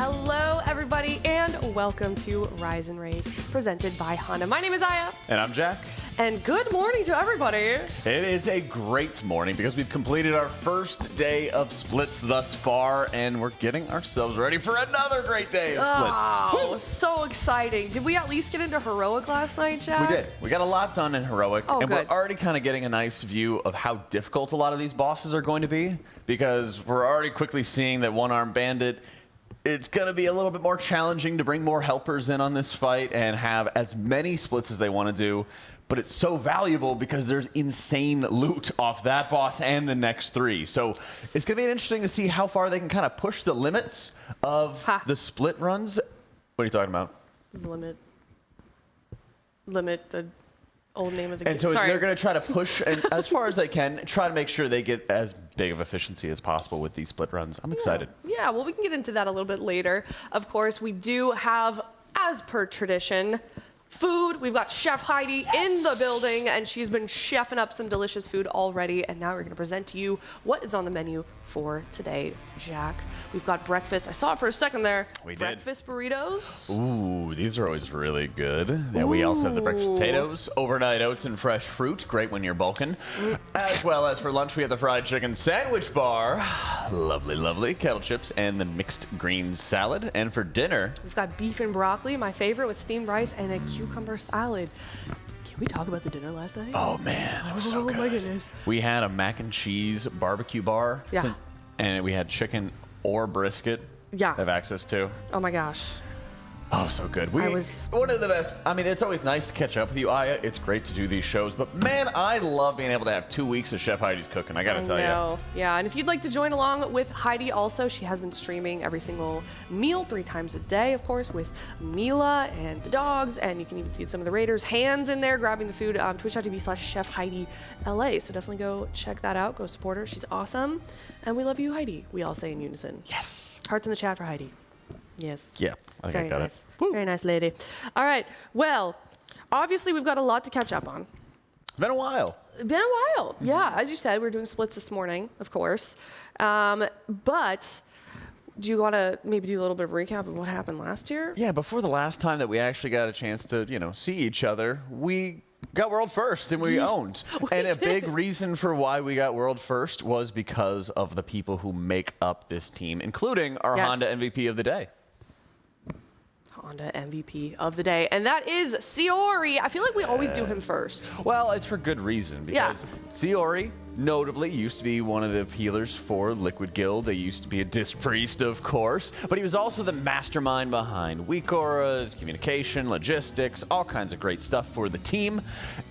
Hello, everybody, and welcome to Rise and Race, presented by Honda. My name is Aya. And I'm Jack. And good morning to everybody. It is a great morning because we've completed our first day of splits thus far, and we're getting ourselves ready for another great day of splits. Oh, so exciting. Did we at least get into Heroic last night, Jack? We did. We got a lot done in Heroic, and good. we're already kind of getting a nice view of how difficult a lot of these bosses are going to be, because we're already quickly seeing that one Armed Bandit, it's going to be a little bit more challenging to bring more helpers in on this fight and have as many splits as they want to do. But it's so valuable because there's insane loot off that boss and the next three. So it's going to be interesting to see how far they can kind of push the limits of the split runs. What are you talking about? Limit, the old name of the game. And so they're going to try to push, and as far as they can, try to make sure they get as big of efficiency as possible with these split runs. I'm excited. Yeah, well, we can get into that a little bit later. Of course, we do have, as per tradition, food. We've got Chef Heidi in the building, and she's been chefing up some delicious food already. And now we're going to present to you what is on the menu for today, Jack. We've got breakfast. I saw it for a second there. We did. Breakfast burritos. Ooh, these are always really good. Yeah, we also have the breakfast potatoes, overnight oats, and fresh fruit. Great when you're bulking. As well as for lunch, we have the fried chicken sandwich bar. Lovely, lovely. Kettle chips and the mixed green salad. And for dinner, We've got beef and broccoli, my favorite, with steamed rice and a cucumber salad. Can we talk about the dinner last night? oh man, that was so good. Oh my goodness. We had a mac and cheese barbecue bar. Yeah. And we had chicken or brisket. Yeah. Have access to. Oh my gosh. Oh, so good. I was- one of the best. I mean, it's always nice to catch up with you, Aya. It's great to do these shows, but man, I love being able to have 2 weeks of Chef Heidi's cooking. I gotta tell you. Yeah, and if you'd like to join along with Heidi also, she has been streaming every single meal 3 times a day, of course, with Mila and the dogs, and you can even see some of the Raiders' hands in there grabbing the food. Twitch.tv/Chef Heidi LA. So definitely go check that out. Go support her. She's awesome. And we love you, Heidi. We all say in unison. Yes. Hearts in the chat for Heidi. Yes. Yeah. I think Very I got nice. it. Woo. Very nice lady. All right. Well, obviously we've got a lot to catch up on. Been a while. Been a while. Yeah, as you said, we're doing splits this morning, of course. But do you want to maybe do a little bit of a recap of what happened last year? Yeah, before the last time that we actually got a chance to, see each other, we got world first and we owned. And a big reason for why we got world first was because of the people who make up this team, including our Honda MVP of the day. Honda MVP of the day, and that is Siori. I feel like we always do him first. Well, it's for good reason, because Siori notably used to be one of the healers for Liquid Guild. They used to be a disc priest, of course, but he was also the mastermind behind weak auras, communication, logistics, all kinds of great stuff for the team,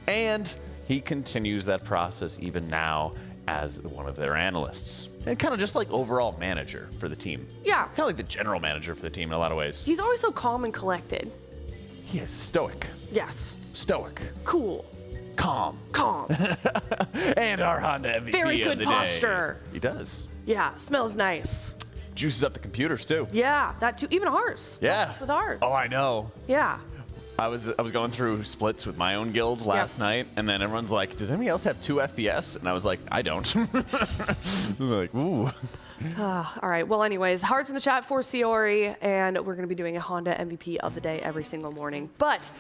and he continues that process even now as one of their analysts. And kind of just like overall manager for the team. Yeah. Kind of like the general manager for the team in a lot of ways. He's always so calm and collected. He is stoic. Yes. Stoic. Cool. Calm. Calm. And our Honda MVP Very of good the posture. day. He does. Yeah, smells nice. Juices up the computers too. Yeah, that too. Even ours. Yeah. Not just with ours. Oh, I know. Yeah. I was going through splits with my own guild last night, and then everyone's like, "Does anybody else have 2 FPS?" And I was like, "I don't." I'm like, ooh. All right. Well, anyways, hearts in the chat for Siori, and we're going to be doing a Honda MVP of the day every single morning. But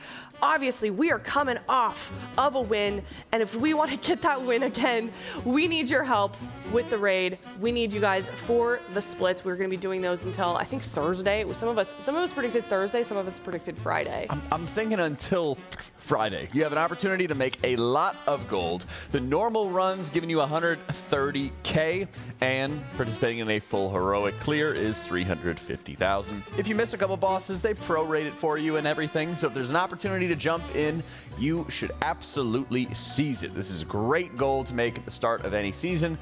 obviously, we are coming off of a win, and if we want to get that win again, we need your help with the raid. We need you guys for the splits. We're going to be doing those until I think Thursday. Some of us predicted Thursday. Some of us predicted Friday. I'm thinking until Friday. You have an opportunity to make a lot of gold. The normal run's giving you 130K, and participating in a full heroic clear is 350,000. If you miss a couple bosses, they prorate it for you and everything. So if there's an opportunity to jump in, you should absolutely seize it. This is great gold to make at the start of any season.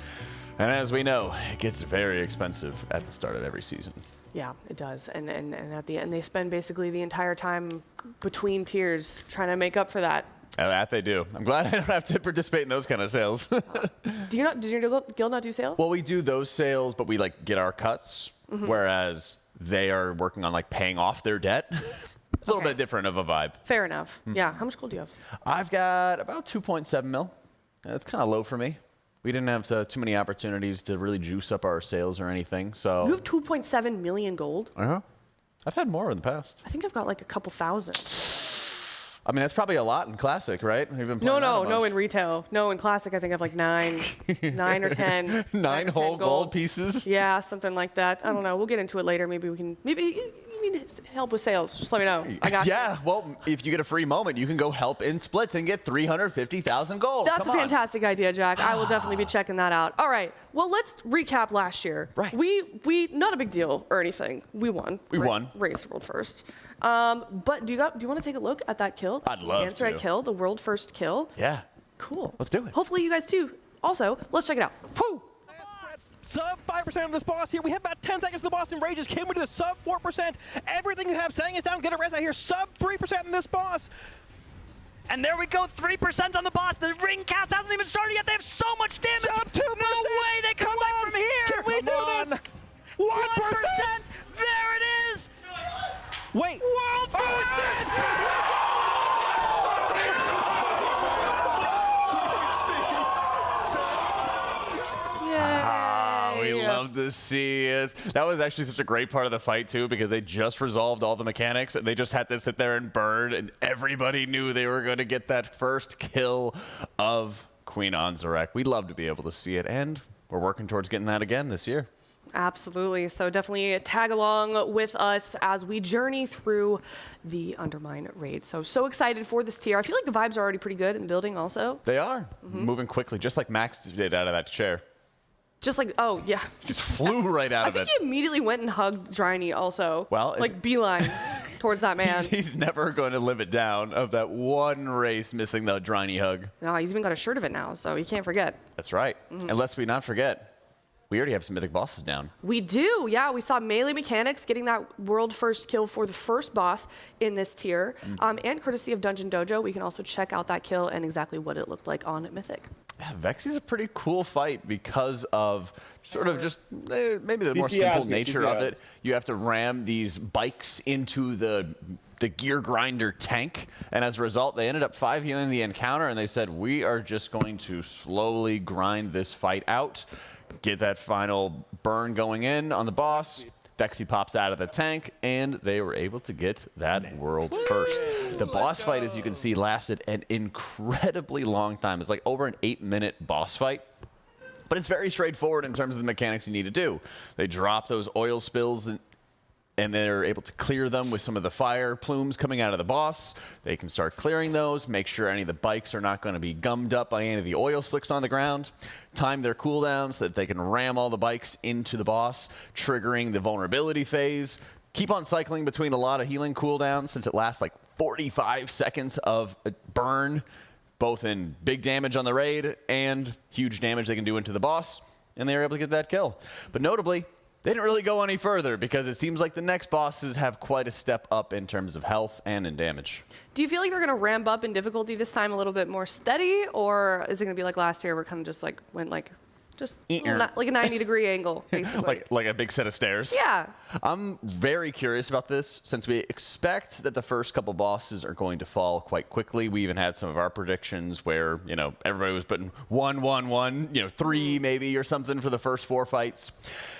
And as we know, it gets very expensive at the start of every season. Yeah, it does. And at the end, they spend basically the entire time between tiers trying to make up for that. That they do. I'm glad I don't have to participate in those kind of sales. Did your guild not do sales? Well, we do those sales, but we get our cuts, whereas they are working on paying off their debt. A little bit different of a vibe. Fair enough. Yeah. How much gold do you have? I've got about 2.7 mil. That's kind of low for me. We didn't have too many opportunities to really juice up our sales or anything, so. You have 2.7 million gold? Uh-huh. I've had more in the past. I think I've got like a couple thousand. I mean, that's probably a lot in Classic, right? No, in retail. No, in Classic, I think I have like 9 or 10. 9 whole gold pieces? Yeah, something like that. I don't know. We'll get into it later. Maybe you need help with sales. Just let me know. I got you. Well, if you get a free moment, you can go help in splits and get 350,000 gold. That's a fantastic idea, Jack. I will definitely be checking that out. All right. Well, let's recap last year. Right. We not a big deal or anything. We won. We won. Race world first. But do you want to take a look at that kill? I'd love to. Answer at kill, the world first kill. Yeah. Cool. Let's do it. Hopefully you guys too. Also, let's check it out. Woo! Sub 5% of this boss here. We have about 10 seconds to the boss and rages. Came into the sub 4%. Everything you have saying is down. Get a rest out here. Sub 3% in this boss. And there we go, 3% on the boss. The ring cast hasn't even started yet. They have so much damage. Sub 2%. No way they can win from here. Can we do this? 1%. There it is. Wait. World first. We love to see it. That was actually such a great part of the fight, too, because they just resolved all the mechanics, and they just had to sit there and burn, and everybody knew they were going to get that first kill of Queen Anzarek. We'd love to be able to see it, and we're working towards getting that again this year. Absolutely. So definitely tag along with us as we journey through the Undermine raid. So excited for this tier. I feel like the vibes are already pretty good in the building also. They are. Moving quickly, just like Max did out of that chair. Just like, oh, yeah. Just flew right out of it. I think he immediately went and hugged Dryny also. Well, like beeline towards that man. He's never going to live it down of that one race missing the Dryny hug. No, he's even got a shirt of it now, so he can't forget. That's right. And lest we not forget, we already have some mythic bosses down. We do, yeah. We saw Melee Mechanics getting that world first kill for the first boss in this tier. And courtesy of DungeonDojo, we can also check out that kill and exactly what it looked like on Mythic. Yeah, Vexy's a pretty cool fight because of sort of just maybe the more simple nature of it. You have to ram these bikes into the gear grinder tank, and as a result, they ended up 5-healing the encounter, and they said, we are just going to slowly grind this fight out, get that final burn going in on the boss. Vexy pops out of the tank, and they were able to get that world first. The boss fight, as you can see, lasted an incredibly long time. It's like over an 8-minute boss fight. But it's very straightforward in terms of the mechanics you need to do. They drop those oil spills and they're able to clear them with some of the fire plumes coming out of the boss. They can start clearing those, make sure any of the bikes are not going to be gummed up by any of the oil slicks on the ground, time their cooldowns so that they can ram all the bikes into the boss, triggering the vulnerability phase. Keep on cycling between a lot of healing cooldowns since it lasts like 45 seconds of a burn, both in big damage on the raid and huge damage they can do into the boss, and they were able to get that kill. But notably, they didn't really go any further because it seems like the next bosses have quite a step up in terms of health and in damage. Do you feel like they're going to ramp up in difficulty this time a little bit more steady, or is it going to be like last year where it kind of just like went like just like a 90-degree angle, basically? like a big set of stairs? Yeah. I'm very curious about this since we expect that the first couple bosses are going to fall quite quickly. We even had some of our predictions where, you know, everybody was putting 1, 1, 1, you know, 3 maybe or something for the first 4 fights.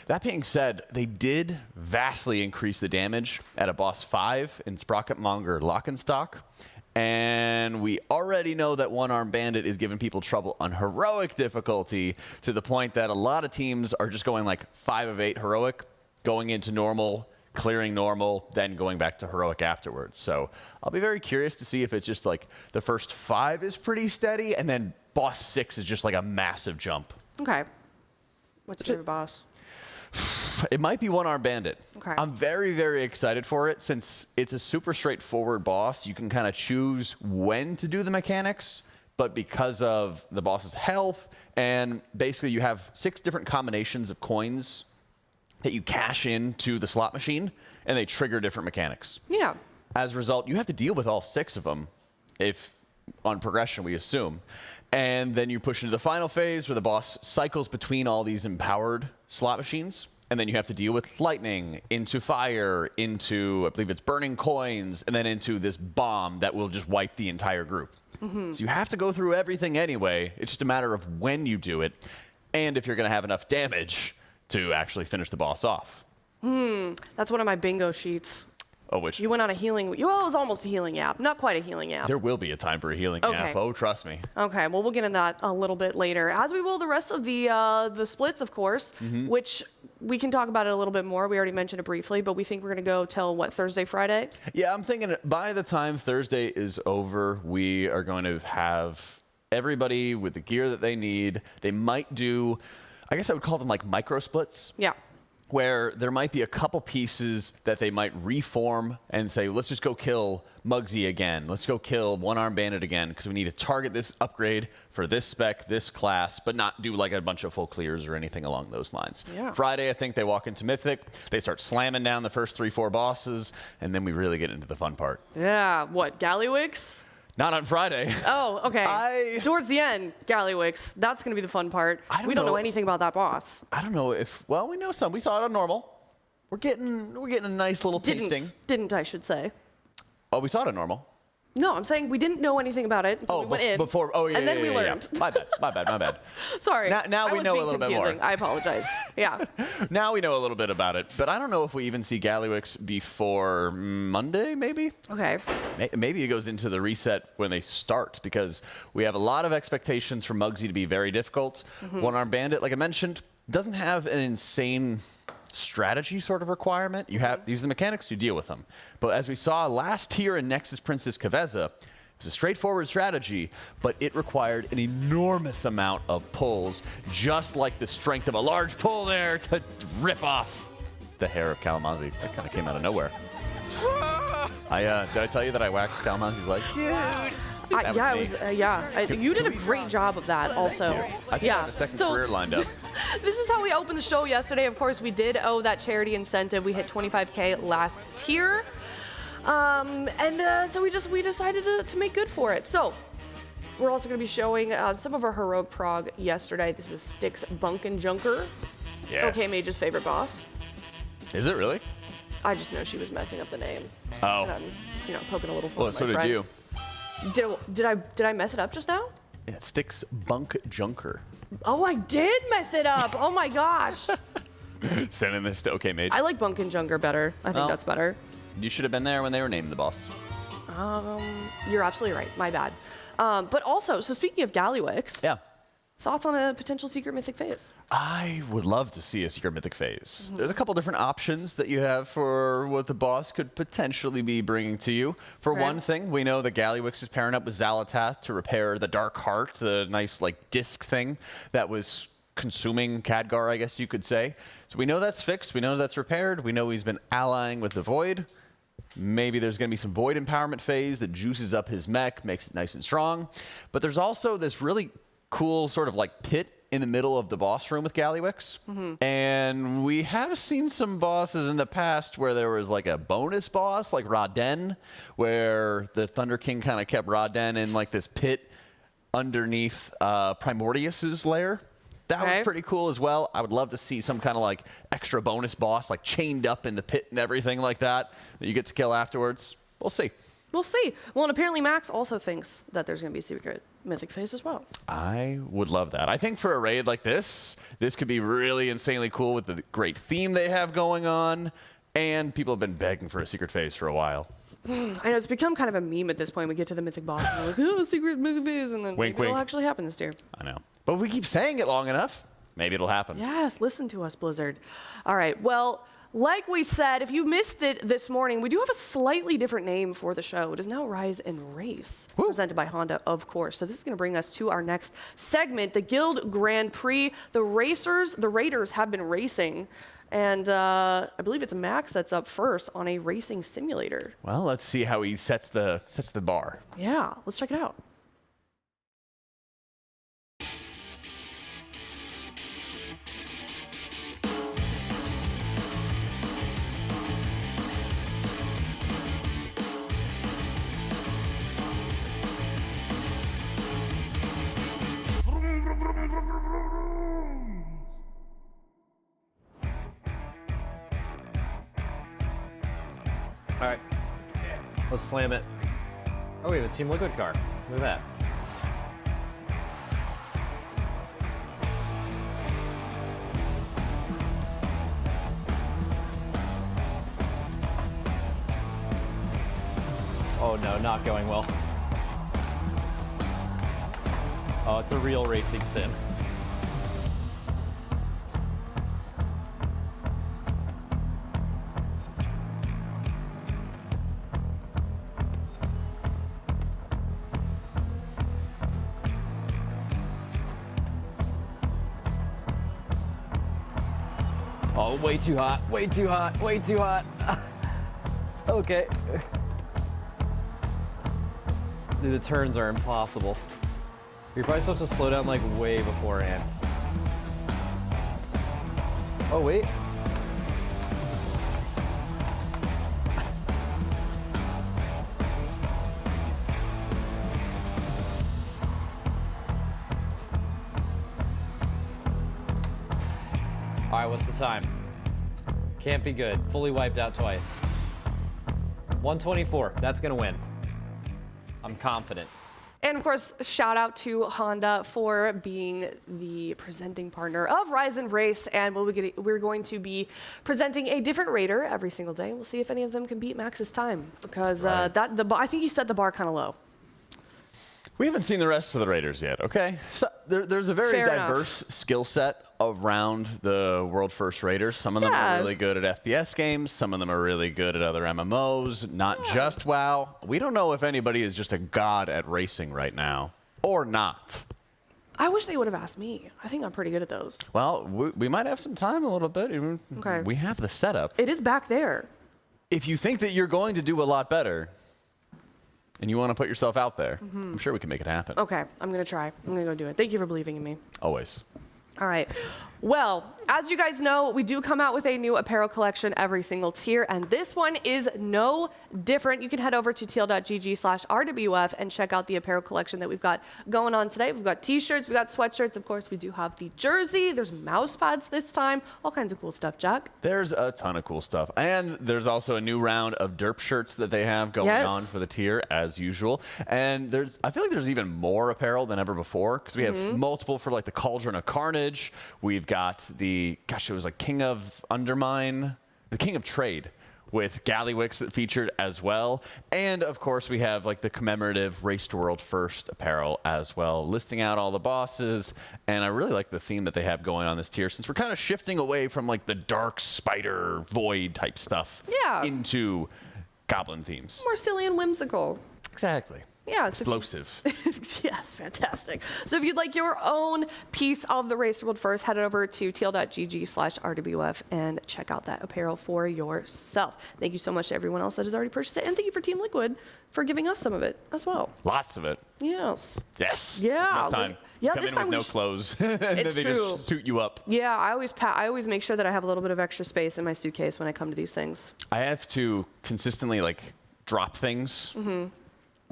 That being said, they did vastly increase the damage at a boss 5 in Sprocketmonger Lockenstock. And we already know that one Armed Bandit is giving people trouble on heroic difficulty to the point that a lot of teams are just going like 5 of 8 heroic, going into normal, clearing normal, then going back to heroic afterwards. So I'll be very curious to see if it's just like the first 5 is pretty steady and then boss 6 is just like a massive jump. Okay. What's your favorite boss? It might be one Armed Bandit. Okay. I'm very, very excited for it since it's a super straightforward boss. You can kind of choose when to do the mechanics, but because of the boss's health, and basically you have 6 different combinations of coins that you cash into the slot machine, and they trigger different mechanics. Yeah. As a result, you have to deal with all 6 of them, if on progression, we assume. And then you push into the final phase where the boss cycles between all these empowered slot machines. And then you have to deal with lightning, into fire, into, I believe it's burning coins, and then into this bomb that will just wipe the entire group. So you have to go through everything anyway. It's just a matter of when you do it and if you're going to have enough damage to actually finish the boss off. That's one of my bingo sheets. Oh, which? You went on a healing. Well, it was almost a healing app. Not quite a healing app. There will be a time for a healing Okay. app. Oh, trust me. Okay, well, we'll get into that a little bit later, as we will the rest of the splits, of course, which we can talk about it a little bit more. We already mentioned it briefly, but we think we're going to go till, what, Thursday, Friday? Yeah, I'm thinking by the time Thursday is over, we are going to have everybody with the gear that they need. They might do, I guess I would call them like micro splits. Yeah. Where there might be a couple pieces that they might reform and say, let's just go kill Muggsy again. Let's go kill one Armed Bandit again, because we need to target this upgrade for this spec, this class, but not do like a bunch of full clears or anything along those lines. Yeah. Friday, I think they walk into Mythic, they start slamming down the first 3-4 bosses, and then we really get into the fun part. Yeah, what, Gallywix? Not on Friday. Oh, okay. Towards the end, Gallywix. That's going to be the fun part. We don't know anything about that boss. I don't know if, well, we know some. We saw it on normal. We're getting a nice little tasting. Didn't, I should say. Oh, we saw it on normal. No, I'm saying we didn't know anything about it until we went in. Before, oh, yeah, and then we yeah. learned. My bad. Sorry. Now we know a little bit more. I apologize. Yeah. Now we know a little bit about it, but I don't know if we even see Gallywix before Monday, maybe? Okay. Maybe it goes into the reset when they start, because we have a lot of expectations for Muggsy to be very difficult. One Armed Bandit, like I mentioned, doesn't have an insane strategy sort of requirement. You have these are the mechanics, you deal with them. But as we saw last tier in Nexus Princess Kaveza, it was a straightforward strategy, but it required an enormous amount of pulls, just like the strength of a large pull there to rip off the hair of Kalamazzi. That kind of came out of nowhere. Did I tell you that I waxed Kalamazzi's leg? Dude. You did a great job of that also. I think I have a second career lined up. This is how we opened the show yesterday. Of course, we did owe that charity incentive. We hit 25K last tier. So we decided to make good for it. So we're also going to be showing some of our heroic prog yesterday. This is Styx Bunkin Junker. Yes. OK Mage's favorite boss. Is it really? I just know she was messing up the name. Oh. And I'm, poking a little fun. Well, so did you. Did I mess it up just now? Yeah, Styx Bunk Junker. Oh, I did mess it up. Oh my gosh. Sending this to OK Mage. I like Bunkin Junker better. I think that's better. You should have been there when they were naming the boss. You're absolutely right. My bad. But also, so speaking of Gallywix, Yeah. thoughts on a potential secret mythic phase? I would love to see a secret mythic phase. There's a couple different options that you have for what the boss could potentially be bringing to you. For one thing, we know that Gallywix is pairing up with Xalatath to repair the Dark Heart, the nice like disc thing that was consuming Khadgar, I guess you could say. So we know that's fixed. We know that's repaired. We know he's been allying with the Void. Maybe there's going to be some Void empowerment phase that juices up his mech, makes it nice and strong. But there's also this really cool sort of like pit in the middle of the boss room with Gallywix. And we have seen some bosses in the past where there was like a bonus boss, like Raden, where the Thunder King kind of kept Raden in like this pit underneath Primordius's lair. That was pretty cool as well. I would love to see some kind of like extra bonus boss, like chained up in the pit and everything like that you get to kill afterwards. We'll see. We'll see. Well, and apparently Max also thinks that there's going to be a secret mythic phase as well. I would love that. I think for a raid like this could be really insanely cool with the great theme they have going on, and people have been begging for a secret phase for a while. I know, it's become kind of a meme at this point. We get to the mythic boss and we're like, oh, secret mythic phase, and then Wink, it'll wink. actually happen this year. I know. But if we keep saying it long enough, maybe it'll happen. Yes, listen to us, Blizzard. All right, well, like we said, if you missed it this morning, we do have a slightly different name for the show. It is now Rise and Race, presented by Honda, of course. So this is going to bring us to our next segment, the Guild Grand Prix. The Raiders have been racing, and I believe it's Max that's up first on a racing simulator. Well, let's see how he sets the bar. Yeah, let's check it out. All right, let's slam it. Oh, we have a Team Liquid car. Look at that. Oh no, not going well. Oh, it's a real racing sim. Oh, way too hot, way too hot, way too hot. Okay. Dude, the turns are impossible. You're probably supposed to slow down like way beforehand. Oh, wait. All right, what's the time? Can't be good. Fully wiped out twice. 124. That's gonna win. I'm confident. And of course, shout out to Honda for being the presenting partner of Rise and Race. And we're going to be presenting a different Raider every single day. We'll see if any of them can beat Max's time, because Right. I think he set the bar kind of low. We haven't seen the rest of the Raiders yet, okay? So there's a very Fair enough. diverse skill set around the World First Raiders. Some of them Yeah. are really good at FPS games. Some of them are really good at other MMOs, not just WoW. We don't know if anybody is just a god at racing right now or not. I wish they would have asked me. I think I'm pretty good at those. Well, we might have some time a little bit. Okay. We have the setup. It is back there. If you think that you're going to do a lot better and you want to put yourself out there, I'm sure we can make it happen. Okay, I'm going to try. I'm going to go do it. Thank you for believing in me. Always. All right. Well, as you guys know, we do come out with a new apparel collection every single tier, and this one is no different. You can head over to teal.gg/RWF and check out the apparel collection that we've got going on today. We've got t-shirts, we've got sweatshirts. Of course, we do have the jersey. There's mouse pads this time. All kinds of cool stuff, Jack. There's a ton of cool stuff. And there's also a new round of derp shirts that they have going on for the tier, as usual. And I feel like there's even more apparel than ever before, because we have multiple for like the Cauldron of Carnage. We've got it was like King of Undermine, the King of Trade, with Gallywix featured as well. And of course, we have like the commemorative Race to World First apparel as well, listing out all the bosses. And I really like the theme that they have going on this tier, since we're kind of shifting away from like the dark spider void type stuff into goblin themes. More silly and whimsical. Exactly. Yeah, Explosive. Yes, fantastic. So if you'd like your own piece of the Race World First, head over to teal.gg/RWF and check out that apparel for yourself. Thank you so much to everyone else that has already purchased it. And thank you for Team Liquid for giving us some of it as well. Lots of it. Yes. Yes. Yeah. This time. Yeah, Come this in time with no we clothes. And then It's they true. just suit you up. Yeah, I always make sure that I have a little bit of extra space in my suitcase when I come to these things. I have to consistently like drop things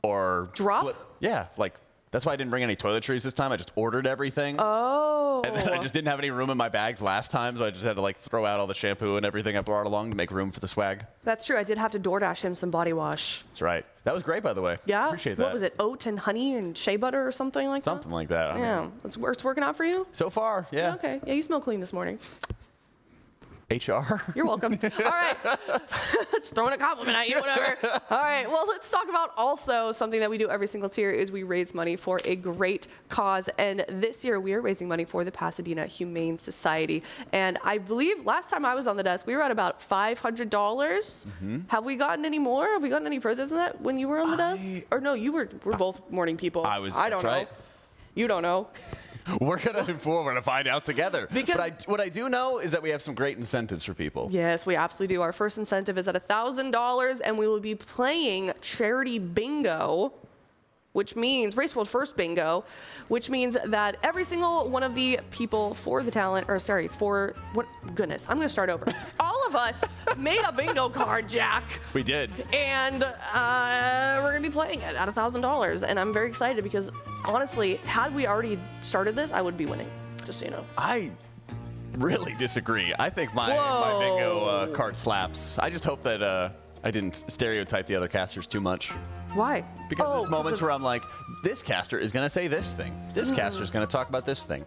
or Drop? flip. Yeah, like that's why I didn't bring any toiletries this time. I just ordered everything. Oh. And then I just didn't have any room in my bags last time, so I just had to like throw out all the shampoo and everything I brought along to make room for the swag. That's true. I did have to DoorDash him some body wash. That's right. That was great, by the way. Yeah? Appreciate that. What was it? Oat and honey and shea butter or something like Something like that. that? I Yeah. mean, It's working out for you? so far, yeah. Okay. Yeah, you smell clean this morning. HR. You're welcome. All right. Just throwing a compliment at you, whatever. All right. Well, let's talk about also something that we do every single tier is we raise money for a great cause. And this year we are raising money for the Pasadena Humane Society. And I believe last time I was on the desk, we were at about $500. Have we gotten any more? Have we gotten any further than that when you were on the desk? Or no, we're both morning people. I don't that's know. right. You don't know. We're gonna find out together. Because- but what I do know is that we have some great incentives for people. Yes, we absolutely do. Our first incentive is at $1,000, and we will be playing charity bingo, which means Race World First bingo, which means that every single one of the people for the talent, or sorry, for what? Goodness, I'm going to start over. All of us made a bingo card, Jack. We did. And we're going to be playing it at $1,000, and I'm very excited because honestly, had we already started this, I would be winning. Just so you know. I really disagree. I think my bingo card slaps. I just hope that I didn't stereotype the other casters too much. Why? Because there's moments where I'm like, this caster is going to say this thing. This caster is going to talk about this thing.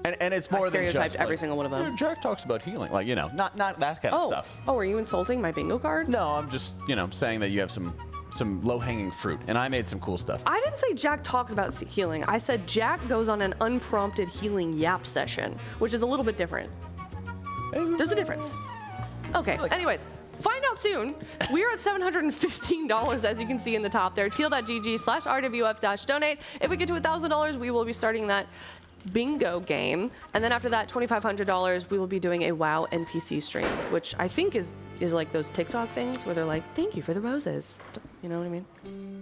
And it's more than just stereotyped every like, single one of them. "Yeah, Jack talks about healing. Like, not that kind of stuff. Oh, are you insulting my bingo card? No, I'm just, saying that you have some some low-hanging fruit, and I made some cool stuff. I didn't say Jack talks about healing. I said Jack goes on an unprompted healing yap session, which is a little bit different. There's a difference. Okay, anyways, find out soon. We are at $715, as you can see in the top there. teal.gg/RWF-donate. If we get to $1,000, we will be starting that bingo game. And then after that, $2,500, we will be doing a WoW NPC stream, which I think is like those TikTok things where they're like, thank you for the roses. You know what I mean?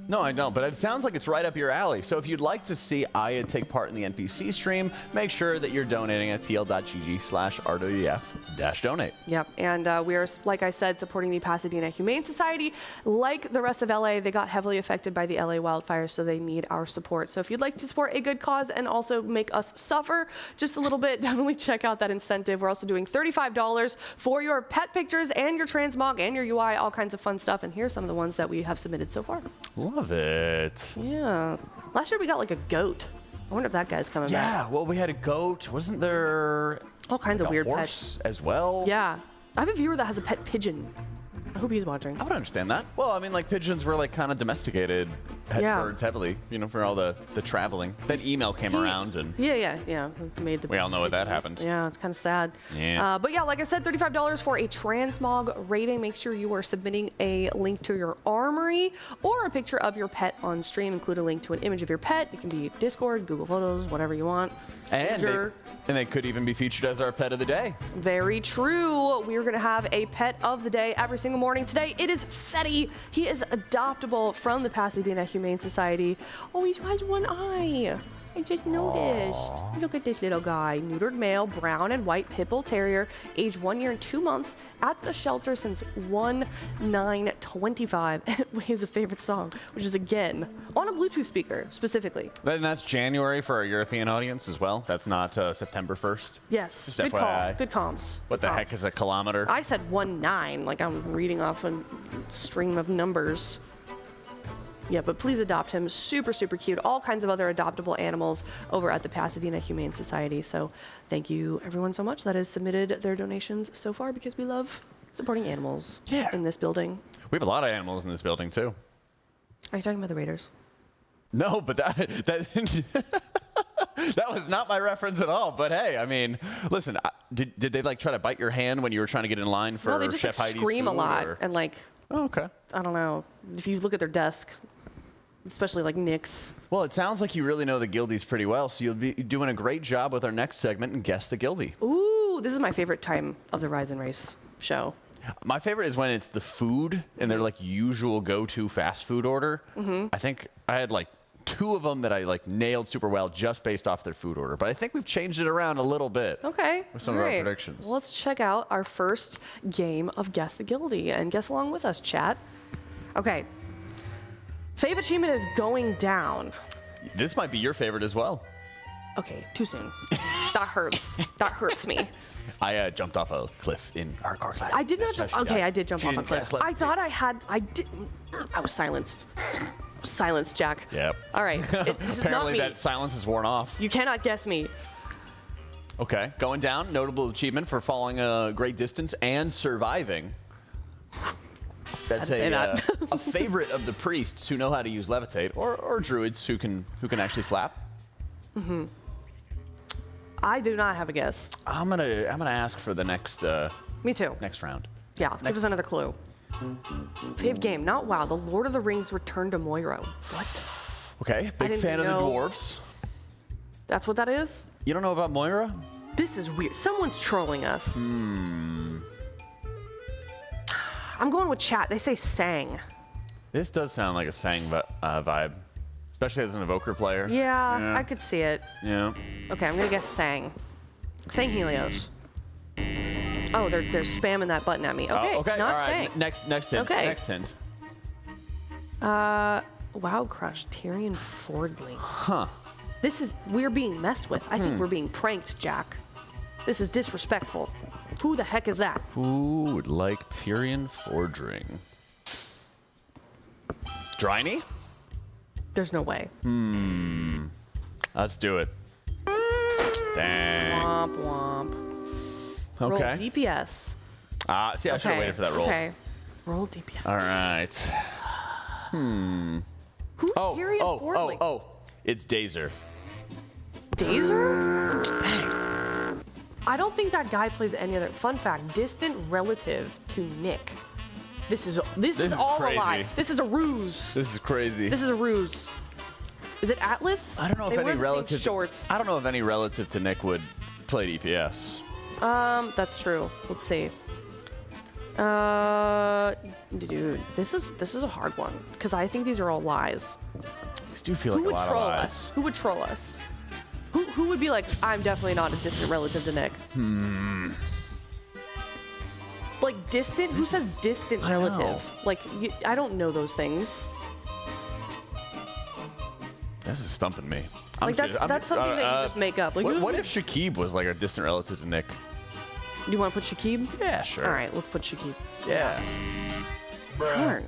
No, I don't, but it sounds like it's right up your alley. So if you'd like to see Aya take part in the NPC stream, make sure that you're donating at tl.gg/RWF-donate. Yep, and we are, like I said, supporting the Pasadena Humane Society. Like the rest of LA, they got heavily affected by the LA wildfires, so they need our support. So if you'd like to support a good cause and also make us suffer just a little bit, definitely check out that incentive. We're also doing $35 for your pet pictures and your transmog and your UI, all kinds of fun stuff. And here's some of the ones that we have submitted so far. Love it. Yeah. Last year we got like a goat. I wonder if that guy's coming back. Yeah, well, we had a goat. Wasn't there all kinds of a weird horse pets as well? Yeah. I have a viewer that has a pet pigeon. I hope he's watching. I would understand that. Well, I mean, like pigeons were like kind of domesticated birds heavily, you know, for all the traveling. Then email came around and Yeah. Made the we all know what that pigeons. happened. Yeah, it's kind of sad. Yeah. But yeah, like I said, $35 for a transmog rating. Make sure you are submitting a link to your armory or a picture of your pet on stream. Include a link to an image of your pet. It can be Discord, Google Photos, whatever you want. And they could even be featured as our pet of the day. Very true. We're going to have a pet of the day every single morning. Today, it is Fetty. He is adoptable from the Pasadena Humane Society. Oh, he has one eye. I just noticed. Look at this little guy. Neutered male, brown and white pit bull terrier, age 1 year and 2 months, at the shelter since 1/9/25. He has a favorite song, which is again on a Bluetooth speaker specifically. And that's January for our European audience as well. That's not September 1st. Yes, Just good call. FYI. Good comms. What the heck is a kilometer? I said 1/9, like I'm reading off a stream of numbers. Yeah, but please adopt him. Super, super cute. All kinds of other adoptable animals over at the Pasadena Humane Society. So thank you everyone so much that has submitted their donations so far, because we love supporting animals in this building. We have a lot of animals in this building too. Are you talking about the Raiders? No, but that that was not my reference at all. But hey, I mean, listen, did they like try to bite your hand when you were trying to get in line for No, they just Chef like, Heidi's scream food, a lot or? and like, Oh, okay. I don't know. If you look at their desk, especially like Nick's. Well, it sounds like you really know the Guildies pretty well, so you'll be doing a great job with our next segment and Guess the Guildie. Ooh, this is my favorite time of the Rise and Race show. My favorite is when it's the food and their like usual go-to fast food order. I think I had like 2 of them that I like nailed super well just based off their food order, but I think we've changed it around a little bit. Okay. With some of our predictions. Well, let's check out our first game of Guess the Guildie and guess along with us, chat. Okay. Fave achievement is going down. This might be your favorite as well. Okay, too soon. That hurts. That hurts me. I jumped off a cliff in hardcore class. I did not jump. Okay, I did jump off a cliff. I thought I had. I didn't. I was silenced. Silenced, Jack. Yep. All right. This is not Apparently me. that silence is worn off. You cannot guess me. Okay, going down. Notable achievement for falling a great distance and surviving. That's a favorite of the priests who know how to use levitate, or druids who can actually flap. I do not have a guess. I'm gonna ask for the next Me too. next round. Yeah, give us another clue. Fave game, not WoW. The Lord of the Rings Return to Moira. What? Okay, big didn't fan of the know. dwarves. That's what that is? You don't know about Moira? This is weird. Someone's trolling us. I'm going with chat. They say sang. This does sound like a sang vibe, especially as an evoker player. Yeah, I could see it. Yeah. Okay, I'm gonna guess sang. Sang Helios. Oh, they're spamming that button at me. Okay, Okay. not All right. sang. Next hint. Okay. Next hint. Wow, Crush, Tyrion Fordley. Huh. We're being messed with. I think we're being pranked, Jack. This is disrespectful. Who the heck is that? Who would like Tyrion Fordring? Dryny? There's no way. Let's do it. Dang. Womp womp. Roll Okay. DPS. See, I should have waited for that roll. Okay. Roll DPS. All right. Who's Tyrion Fordling? Oh, it's Dazer. Dazer? I don't think that guy plays any other. Fun fact: distant relative to Nick. This is all crazy. a lie. This is a ruse. This is crazy. This is a ruse. Is it Atlas? I don't know they if wear any the same relative. shorts. I don't know if any relative to Nick would play DPS. That's true. Let's see. Dude, this is a hard one because I think these are all lies. These do feel like Who a would lot troll of lies. us? Who would troll us? Who would be like, I'm definitely not a distant relative to Nick? Like distant? Who says distant I know. relative? Like, I don't know those things. This is stumping me. Like that's something that you just make up. Like, What if Shakib was like a distant relative to Nick? Do you want to put Shakib? Yeah, sure. All right, let's put Shakib. Yeah. Darn.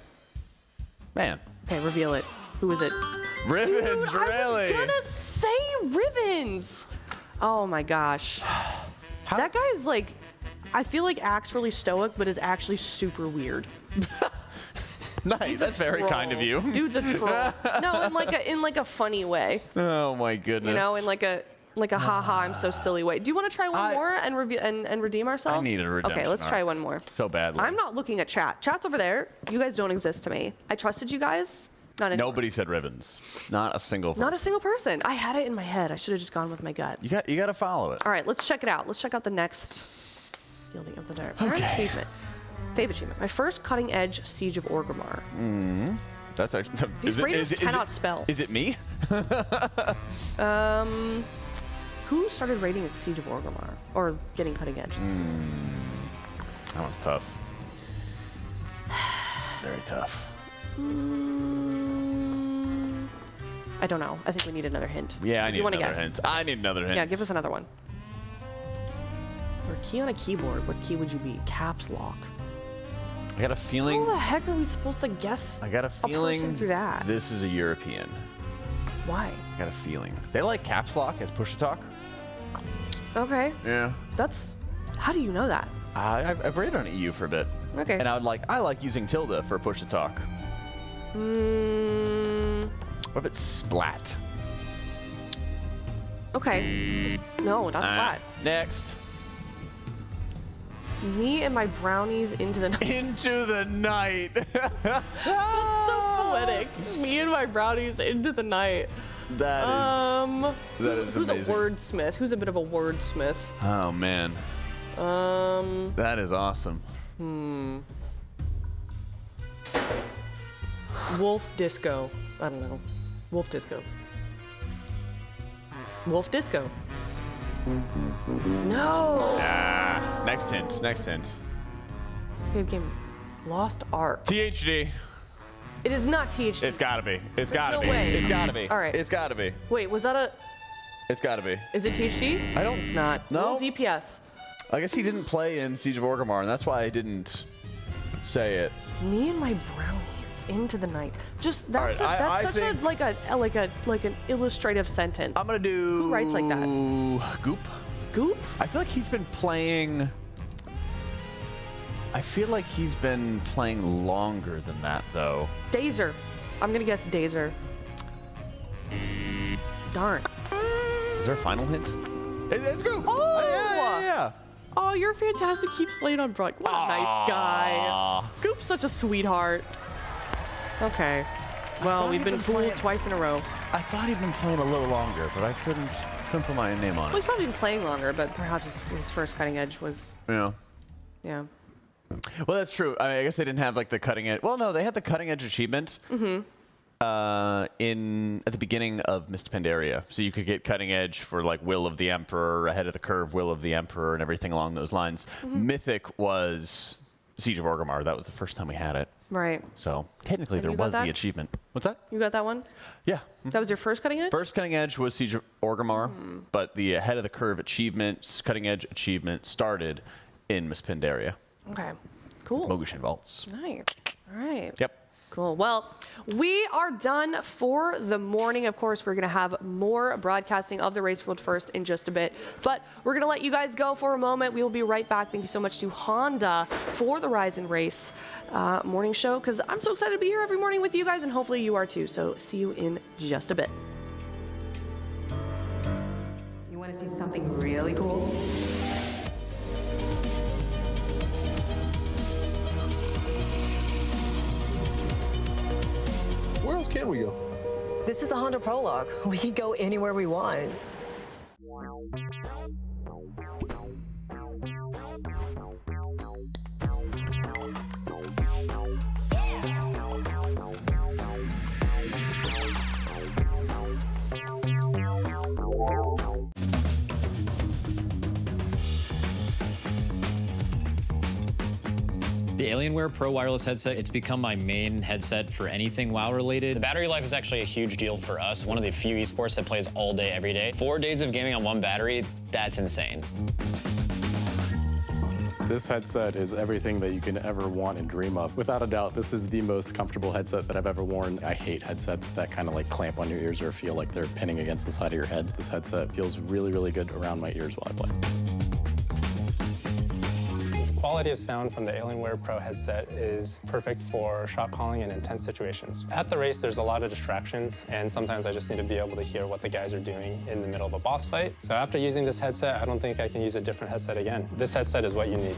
Man. Okay, reveal it. Who is it? Rivens, Dude, really? I was gonna say Rivens. Oh my gosh. That guy is like, I feel like acts really stoic, but is actually super weird. Nice. He's a That's very kind of troll. you. Dude's a troll. No, in like a funny way. Oh my goodness. You know, in like a haha, I'm so silly way. Do you want to try one more and review and redeem ourselves? I need a redemption Okay, let's try arc. one more. So badly. I'm not looking at chat. Chat's over there. You guys don't exist to me. I trusted you guys. Not anymore. Nobody said Rivens. Not a single person. Not a single person. I had it in my head. I should have just gone with my gut. You got to follow it. All right, let's check it out. Let's check out the next Guildie of the Dark. Okay. Achievement. Fave achievement. My first cutting edge Siege of Orgrimmar. That's actually. These raiders cannot spell. Is it me? Who started raiding at Siege of Orgrimmar? Or getting cutting edge? That one's tough. Very tough. I don't know. I think we need another hint. Yeah, I You need wanna another guess? hint. I need another hint. Yeah, give us another one. Or key on a keyboard. What key would you be? Caps lock. I got a feeling. How the heck are we supposed to guess? I got a feeling person through that. this is a European. Why? I got a feeling. They like caps lock as push to talk. Okay. Yeah. That's. How do you know that? I've raided on EU for a bit. Okay. And I like using tilde for push to talk. What if it's splat? Okay. No, not flat. Next. Me and my brownies into the night. Into the night. That's so poetic. Me and my brownies into the night. That is Who's amazing. a wordsmith? Who's a bit of a wordsmith? Oh man. That is awesome. Wolf Disco. I don't know. Wolf Disco. Wolf Disco. No. Ah, next hint. Next hint. Good game. Lost Ark. THD. It is not THD. It's gotta be. It's gotta no be. way. It's gotta be. All right. It's gotta be. Wait, was that a? It's gotta be. Is it THD? I don't. It's not. No. Roll DPS. I guess he didn't play in Siege of Orgrimmar, and that's why I didn't say it. Me and my brownies into the night. Just that's All right, I such think- like an illustrative sentence. I'm gonna do. Who writes like that? Goop. Goop? I feel like he's been playing. I feel like he's been playing longer than that, though. Dazer. I'm gonna guess Dazer. Darn. Is there a final hint? It's Goop. Oh! Yeah. Oh, you're fantastic. Keep slaying on Brock. What a nice guy. Aw. Goop's such a sweetheart. Okay. Well, we've been fooled twice in a row. I thought he'd been playing a little longer, but I couldn't put my name on Well, it. he's probably been playing longer, but perhaps his first cutting edge was, Yeah. yeah. Well, that's true. I guess they didn't have like the cutting edge. Well, no, they had the cutting edge achievement at the beginning of Mist Pandaria, so you could get cutting edge for like Will of the Emperor, ahead of the curve, Will of the Emperor, and everything along those lines. Mythic was Siege of Orgrimmar. That was the first time we had it. Right. So technically, And there you got was that? the achievement. What's that? You got that one? Yeah. That was your first cutting edge? First cutting edge was Siege of Orgrimmar, but the ahead of the curve achievement, cutting edge achievement, started in Mist Pandaria. Okay. Cool. Mogushin Vaults. Nice. All right. Yep. Cool. Well, we are done for the morning. Of course, we're going to have more broadcasting of the Race World First in just a bit, but we're going to let you guys go for a moment. We will be right back. Thank you so much to Honda for the Rise and Race morning show, because I'm so excited to be here every morning with you guys, and hopefully you are too. So see you in just a bit. You want to see something really cool? Where else can we go? This is the Honda Prologue. We can go anywhere we want. The Alienware Pro wireless headset, it's become my main headset for anything WoW related. The battery life is actually a huge deal for us. One of the few esports that plays all day, every day. 4 days of gaming on one battery, that's insane. This headset is everything that you can ever want and dream of. Without a doubt, this is the most comfortable headset that I've ever worn. I hate headsets that kind of like clamp on your ears or feel like they're pinning against the side of your head. This headset feels really, really good around my ears while I play. Quality of sound from the Alienware Pro headset is perfect for shot calling in intense situations. At the race, there's a lot of distractions, and sometimes I just need to be able to hear what the guys are doing in the middle of a boss fight. So after using this headset, I don't think I can use a different headset again. This headset is what you need.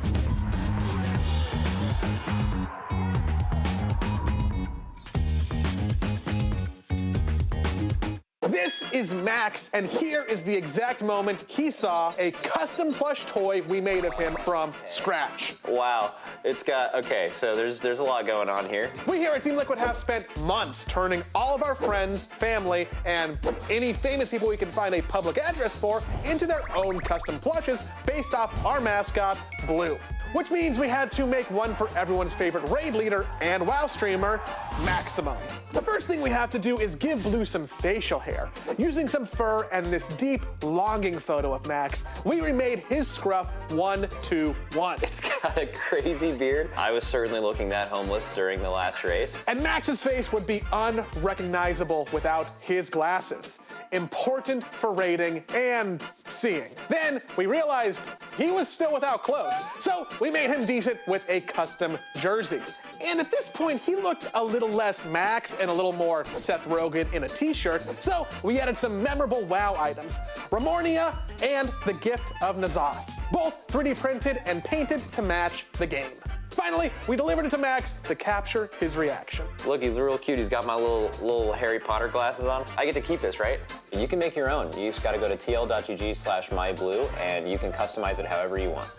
This is Max, and here is the exact moment he saw a custom plush toy we made of him from scratch. Wow, it's got, okay, so there's a lot going on here. We here at Team Liquid have spent months turning all of our friends, family, and any famous people we can find a public address for into their own custom plushes based off our mascot, Blue. Which means we had to make one for everyone's favorite raid leader and WoW streamer, Maximum. The first thing we have to do is give Blue some facial hair. Using some fur and this deep, longing photo of Max, we remade his scruff 1-2-1. It's got a crazy beard. I was certainly looking that homeless during the last race. And Max's face would be unrecognizable without his glasses. Important for raiding and seeing. Then we realized he was still without clothes, so we made him decent with a custom jersey. And at this point, he looked a little less Max and a little more Seth Rogen in a t-shirt, so we added some memorable WoW items, Ramornia and the Gift of N'Zoth, both 3D printed and painted to match the game. Finally, we delivered it to Max to capture his reaction. Look, he's real cute. He's got my little Harry Potter glasses on. I get to keep this, right? You can make your own. You just gotta go to tl.gg/myblue and you can customize it however you want.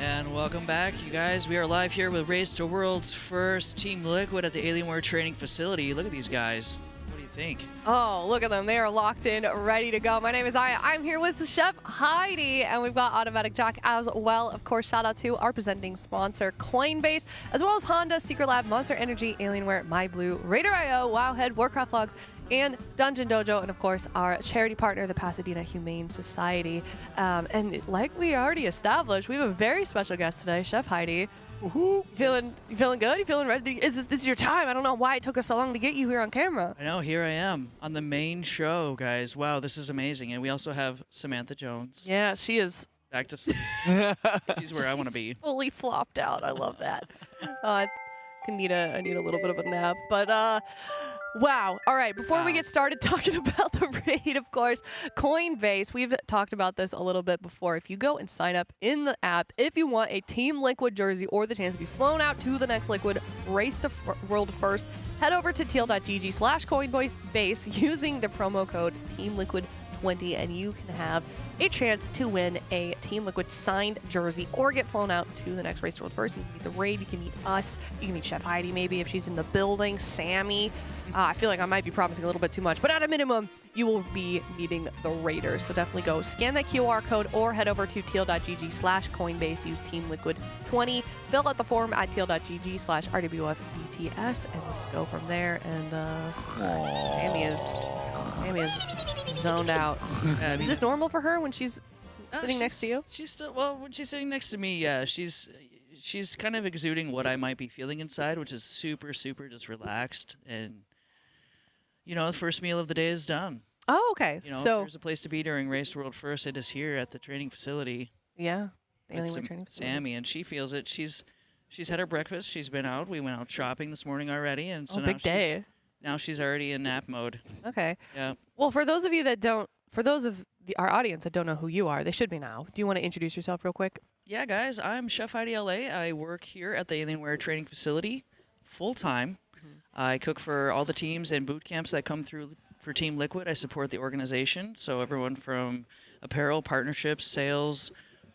And welcome back, you guys. We are live here with Race to World's first Team Liquid at the Alienware training facility. Look at these guys. What do you think? Oh, look at them. They are locked in, ready to go. My name is Aya. I'm here with Chef Heidi, and we've got Automatic Jack as well. Of course, shout out to our presenting sponsor, Coinbase, as well as Honda, Secret Lab, Monster Energy, Alienware, MyBlue, RaiderIO, Wowhead, Warcraft Logs, and DungeonDojo, and of course our charity partner, the Pasadena Humane Society. And like we already established, we have a very special guest today, Chef Heidi. You feeling good? You feeling ready? This is your time. I don't know why it took us so long to get you here on camera. I know, here I am on the main show, guys. Wow, this is amazing. And we also have Samantha Jones. Yeah, she is back to sleep. She's where I want to be. Fully flopped out. I love that. I need a little bit of a nap, but wow. All right, before we get started talking about the raid, of course, Coinbase, we've talked about this a little bit before. If you go and sign up in the app, if you want a Team Liquid jersey or the chance to be flown out to the next Liquid Race to World First, head over to teal.gg/Coinbase using the promo code TeamLiquid20, and you can have a chance to win a Team Liquid signed jersey or get flown out to the next Race to World First. You can meet the raid, you can meet us, you can meet Chef Heidi maybe if she's in the building, Sammy. I feel like I might be promising a little bit too much, but at a minimum, you will be meeting the Raiders. So definitely go scan that QR code or head over to teal.gg/Coinbase. Use Team Liquid 20. Fill out the form at teal.gg/RWFBTS and go from there. And Sammy is zoned out. Is this normal for her when she's sitting next to you? She's still, well, when she's sitting next to me, yeah, she's kind of exuding what I might be feeling inside, which is super, super just relaxed. And, you know, the first meal of the day is done. Oh, okay. You know, so if there's a place to be during Race to World First, it is here at the training facility. Yeah, the with Alienware training facility. Sammy, and she feels it. She's had her breakfast. She's been out. We went out shopping this morning already, and so big day. Now she's already in nap mode. Okay. Yeah. Well, for those of you that don't, for those of our audience that don't know who you are, they should be now. Do you want to introduce yourself real quick? Yeah, guys, I'm Chef Heidi LA. I work here at the Alienware training facility full-time. I cook for all the teams and boot camps that come through for Team Liquid. I support the organization, so everyone from apparel, partnerships, sales,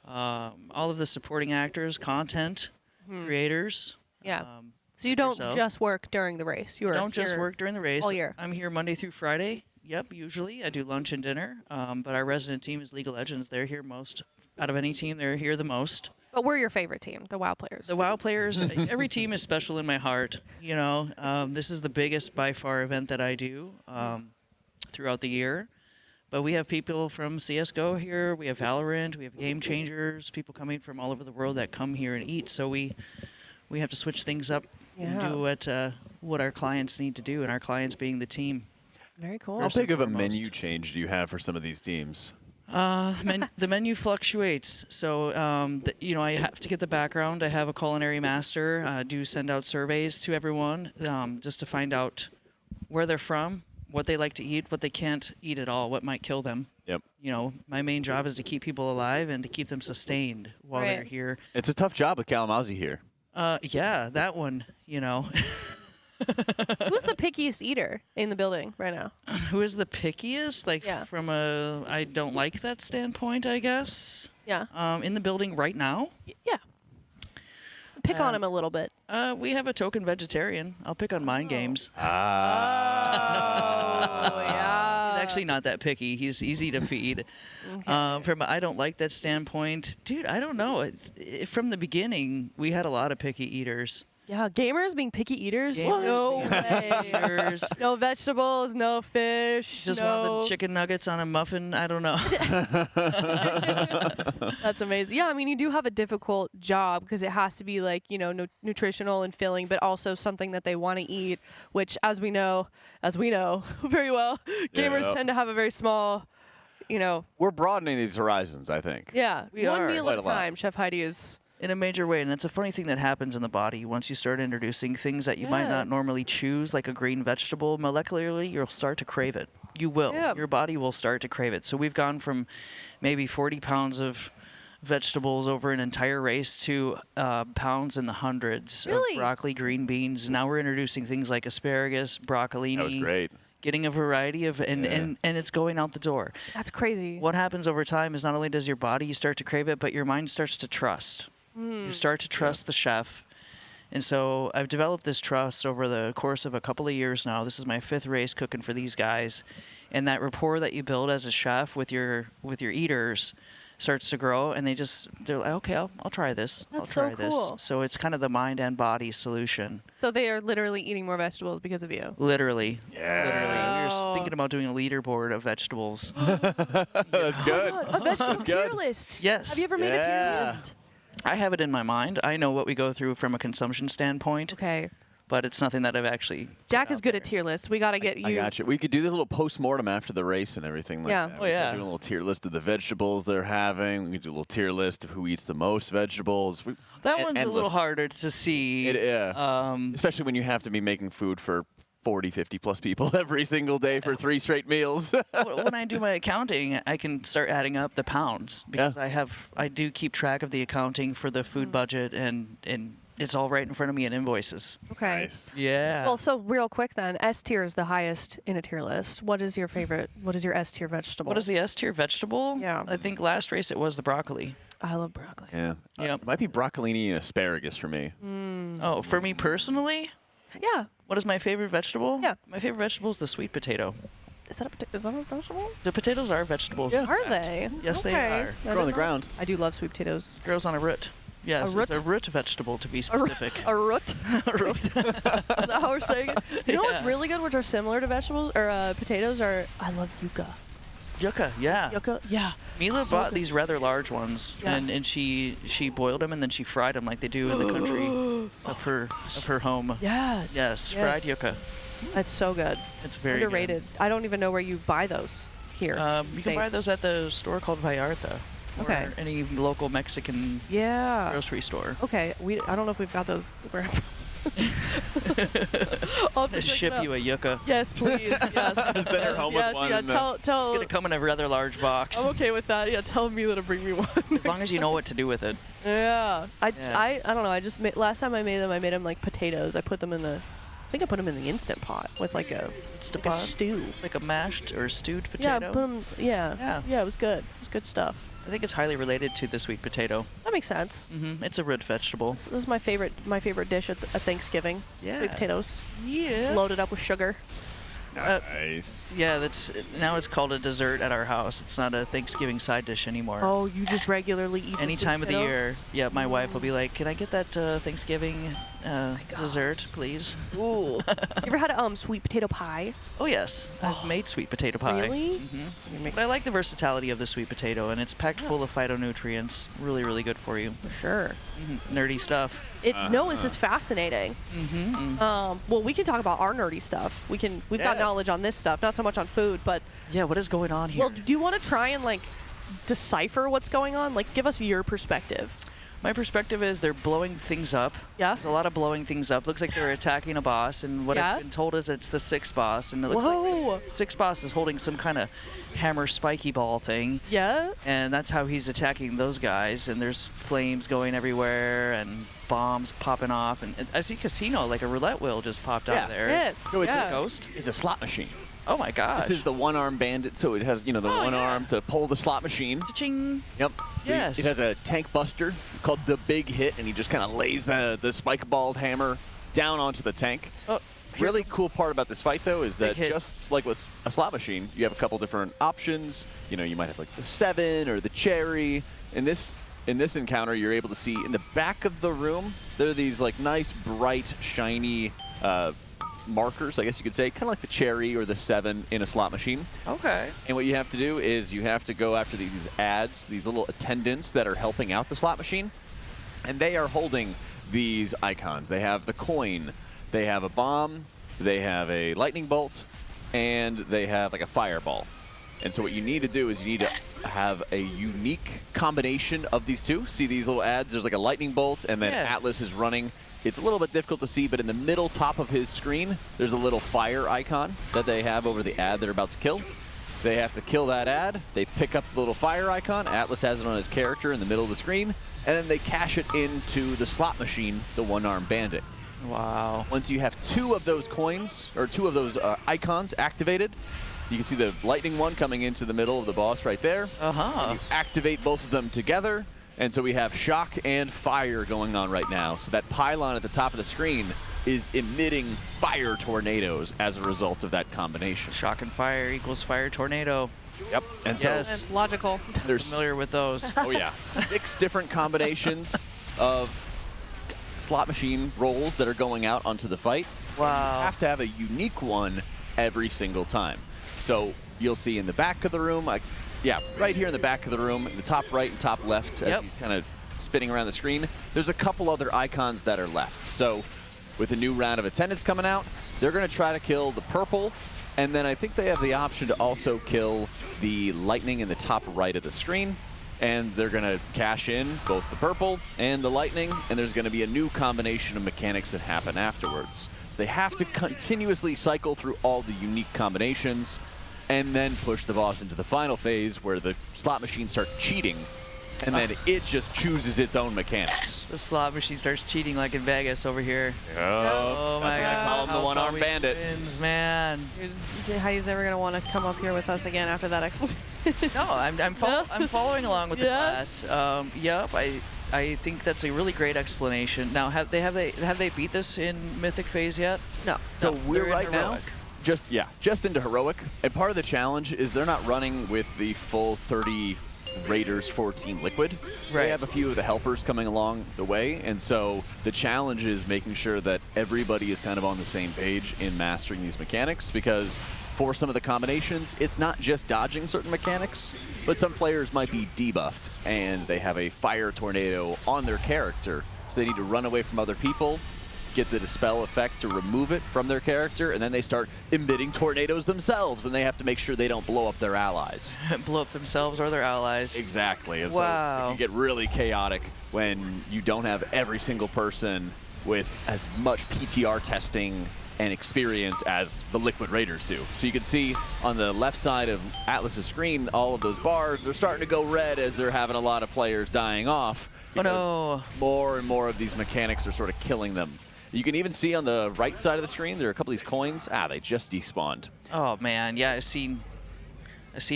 all of the supporting actors, content, creators. Yeah. So you don't just work during the race. You don't just work during the race. All year. I'm here Monday through Friday. Yep, usually. I do lunch and dinner, but our resident team is League of Legends. They're here most. Out of any team, they're here the most. But we're your favorite team, the WoW players. The WoW players, every team is special in my heart. You know, this is the biggest by far event that I do throughout the year. But we have people from CSGO here. We have Valorant. We have Game Changers, people coming from all over the world that come here and eat. So we have to switch things up and do what our clients need to do, and our clients being the team. Very cool. How big of a menu change do you have for some of these teams? The menu fluctuates. So, you know, I have to get the background. I have a culinary master. Do send out surveys to everyone just to find out where they're from, what they like to eat, what they can't eat at all, what might kill them. Yep. You know, my main job is to keep people alive and to keep them sustained while they're here. It's a tough job with Kalamazoo here. Yeah, that one, you know. Who's the pickiest eater in the building right now? Who is the pickiest? Like from a I don't like that standpoint, I guess. Yeah. In the building right now? Yeah. Pick on him a little bit. We have a token vegetarian. I'll pick on Mind Games. Oh, yeah. He's actually not that picky. He's easy to feed. Okay. From a I don't like that standpoint, dude, I don't know. From the beginning, we had a lot of picky eaters. Yeah, gamers being picky eaters? Gamers no being way. eaters. No vegetables, no fish. Just no... want the chicken nuggets on a muffin. I don't know. That's amazing. Yeah, I mean, you do have a difficult job because it has to be like, you know, nutritional and filling, but also something that they want to eat, which as we know very well, gamers tend to have a very small, you know. We're broadening these horizons, I think. Yeah, we one are. meal at a time. Chef Heidi is... In a major way, and that's a funny thing that happens in the body once you start introducing things that you might not normally choose, like a green vegetable. Molecularly, you'll start to crave it. You will. Yeah. Your body will start to crave it. So we've gone from maybe 40 pounds of vegetables over an entire race to pounds in the hundreds of broccoli, green beans. Now we're introducing things like asparagus, broccolini. That was great. Getting a variety of, and it's going out the door. That's crazy. What happens over time is not only does your body start to crave it, but your mind starts to trust. You start to trust the chef. And so I've developed this trust over the course of a couple of years now. This is my 5th race cooking for these guys. And that rapport that you build as a chef with your eaters starts to grow, and they're like, okay, I'll try this. That's I'll try so cool. this. So it's kind of the mind and body solution. So they are literally eating more vegetables because of you. Literally. Yeah. Literally. We were thinking about doing a leaderboard of vegetables. That's good. A vegetable That's tier good. list. Yes. Have you ever made a tier list? I have it in my mind. I know what we go through from a consumption standpoint. Okay. But it's nothing that I've actually. Jack is good at tier list. We got to get you. I got you. We could do this little post-mortem after the race and everything like Yeah. that. Oh, We could yeah. do a little tier list of the vegetables they're having. We could do a little tier list of who eats the most vegetables. That one's a little harder to see. Especially when you have to be making food for 40, 50 plus people every single day for 3 straight meals. When I do my accounting, I can start adding up the pounds because I do keep track of the accounting for the food budget, and it's all right in front of me in invoices. Okay. Yeah. Well, so real quick then, S tier is the highest in a tier list. What is your favorite? What is your S tier vegetable? What is the S tier vegetable? Yeah. I think last race it was the broccoli. I love broccoli. Yeah. It might be broccolini and asparagus for me. Oh, for me personally? Yeah. What is my favorite vegetable? Yeah. My favorite vegetable is the sweet potato. Is that a vegetable? The potatoes are vegetables. Yeah. Are they? Yes, they Okay. are. Grow on the ground. I do love sweet potatoes. Grows on a root. Yes, A root? it's a root vegetable to be specific. A root? A root. Is that how we're saying it? You know what's really good, which are similar to vegetables or potatoes, are I love yucca. Yucca, yeah. Yucca, yeah. Mila So bought good. these rather large ones, Yeah. and she boiled them and then she fried them like they do in the country of her home. Yes. Yes, fried yucca. That's so good. It's very good. underrated. I don't even know where you buy those here. You can buy States. those at the store called Vallarta. Okay. Or any local Mexican Yeah. grocery store. Okay. I don't know if we've got those. Where I'll have to They check ship it out. you a yucca. Yes, please. Yes. Send her home with yes. one Yeah. and, Tell. It's gonna come in a rather large box. I'm okay with that. Yeah. Tell Mila to bring me one. As long as you know what to do with it. Yeah. I don't know. I just last time I made them like potatoes. I put them in the. I think I put them in the Instant Pot with like a stew. Like a mashed or stewed Yeah. potato. Put them. Yeah. Yeah. It was good. It was good stuff. I think it's highly related to the sweet potato. That makes sense. It's a root vegetable. This is my favorite dish at Thanksgiving. Yeah. Sweet potatoes. Yeah. Loaded up with sugar. Nice. Yeah, now it's called a dessert at our house. It's not a Thanksgiving side dish anymore. Oh, you just regularly eat Any the sweet time of the potato? year, yeah, my wife will be like, "Can I get that Thanksgiving dessert, please?" Ooh. You ever had a sweet potato pie? Oh yes, I've made sweet potato pie. Really? But I like the versatility of the sweet potato, and it's packed full of phytonutrients. Really, really good for you. For sure. Nerdy stuff. No, this is fascinating. Well, we can talk about our nerdy stuff. We've got knowledge on this stuff, not so much on food, but yeah, what is going on here? Well, do you want to try and like decipher what's going on? Like, give us your perspective. My perspective is they're blowing things up. Yeah. There's a lot of blowing things up. Looks like they're attacking a boss, and what I've been told is it's the 6th boss, and it looks like the 6th boss is holding some kind of hammer spiky ball thing. Yeah. And that's how he's attacking those guys, and there's flames going everywhere and bombs popping off, and I see Casino, like a roulette wheel just popped out there. Yes. No, it's yeah. a Ghost? It's a slot machine. Oh my gosh. This is the one Armed Bandit, so it has, the one arm to pull the slot machine. Ching. Yep. Yes. It has a tank buster called the Big Hit, and he just kind of lays the spike-balled hammer down onto the tank. Oh, really cool part about this fight, though, is that Big Hit. just like with a slot machine, you have a couple different options. You might have like the 7 or the cherry. In this encounter, you're able to see in the back of the room, there are these like nice, bright, shiny markers, I guess you could say, kind of like the cherry or the 7 in a slot machine. Okay. And what you have to do is you have to go after these ads, these little attendants that are helping out the slot machine, and they are holding these icons. They have the coin, they have a bomb, they have a lightning bolt, and they have like a fireball. And so what you need to do is you need to have a unique combination of these two. See these little ads? There's like a lightning bolt, and then Atlas is running. It's a little bit difficult to see, but in the middle top of his screen, there's a little fire icon that they have over the ad they're about to kill. They have to kill that ad. They pick up the little fire icon. Atlas has it on his character in the middle of the screen, and then they cash it into the slot machine, the one-armed bandit. Wow. Once you have 2 of those coins, or 2 of those icons activated, you can see the lightning one coming into the middle of the boss right there. Uh-huh. You activate both of them together, And so we have shock and fire going on right now. So that pylon at the top of the screen is emitting fire tornadoes as a result of that combination. Shock and fire equals fire tornado. Yep. And so Yes. That's logical. there's Familiar with those. Oh yeah, 6 different combinations of slot machine rolls that are going out onto the fight. Wow. You have to have a unique one every single time. So you'll see in the back of the room, right here in the back of the room, in the top right and top left, as he's kind of spinning around the screen, there's a couple other icons that are left. So with a new round of attendants coming out, they're going to try to kill the purple, and then I think they have the option to also kill the lightning in the top right of the screen. And they're going to cash in both the purple and the lightning, and there's going to be a new combination of mechanics that happen afterwards. So they have to continuously cycle through all the unique combinations and then push the boss into the final phase where the slot machine starts cheating, and then it just chooses its own mechanics. The slot machine starts cheating like in Vegas over here. Oh my God. I call him the one-armed bandit. Wins, man. Heidi's never going to want to come up here with us again after that explanation. No, I'm following along with the class. Yep, I think that's a really great explanation. Now, have they beat this in Mythic phase yet? No. So we're they're in right now Heroic. just into Heroic, and part of the challenge is they're not running with the full 30 Raiders for Team Liquid. Right. They have a few of the helpers coming along the way, and so the challenge is making sure that everybody is kind of on the same page in mastering these mechanics, because for some of the combinations, it's not just dodging certain mechanics, but some players might be debuffed and they have a fire tornado on their character, so they need to run away from other people, get the dispel effect to remove it from their character, and then they start emitting tornadoes themselves, and they have to make sure they don't blow up their allies. Blow up themselves or their allies. Exactly. And Wow. so it can get really chaotic when you don't have every single person with as much PTR testing and experience as the Liquid Raiders do. So you can see on the left side of Atlas's screen, all of those bars, they're starting to go red as they're having a lot of players dying off. Oh no. More and more of these mechanics are sort of killing them. You can even see on the right side of the screen, there are a couple of these coins. They just despawned. Oh man, yeah, I've seen